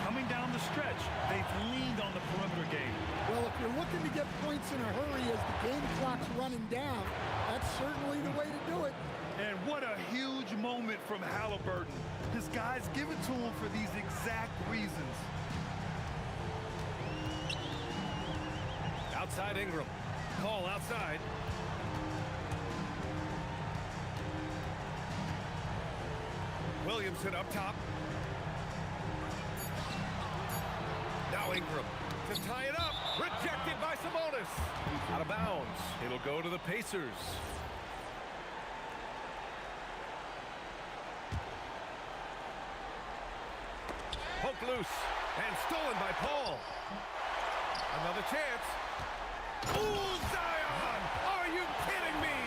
Coming down the stretch, they've leaned on the perimeter game. Well, if you're looking to get points in a hurry as the game clock's running down, that's certainly the way to do it. And what a huge moment from Halliburton. His guys give it to him for these exact reasons. Outside Ingram. Call outside. Williamson up top. Now Ingram to tie it up. Rejected by Sabonis. Out of bounds. It'll go to the Pacers. Poked loose and stolen by Paul. Another chance. Ooh, Zion! Are you kidding me?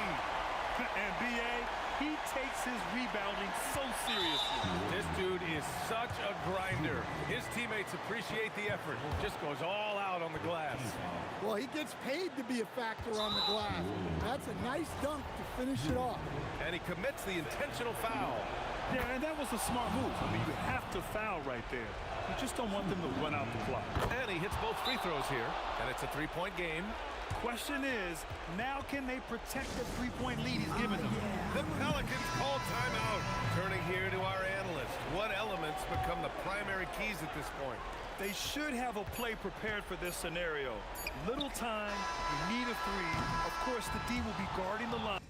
And B.A., he takes his rebounding so seriously. This dude is such a grinder. His teammates appreciate the effort. Just goes all out on the glass. Well, he gets paid to be a factor on the glass. That's a nice dunk to finish it off. And he commits the intentional foul. Yeah, and that was a smart move. I mean, you have to foul right there. You just don't want them to run out the clock. And he hits both free throws here. And it's a three-point game. Question is, now can they protect the three-point lead he's given them? The Pelicans call timeout. Turning here to our analyst. What elements become the primary keys at this point? They should have a play prepared for this scenario. Little time, you need a three. Of course, the D will be guarding the line.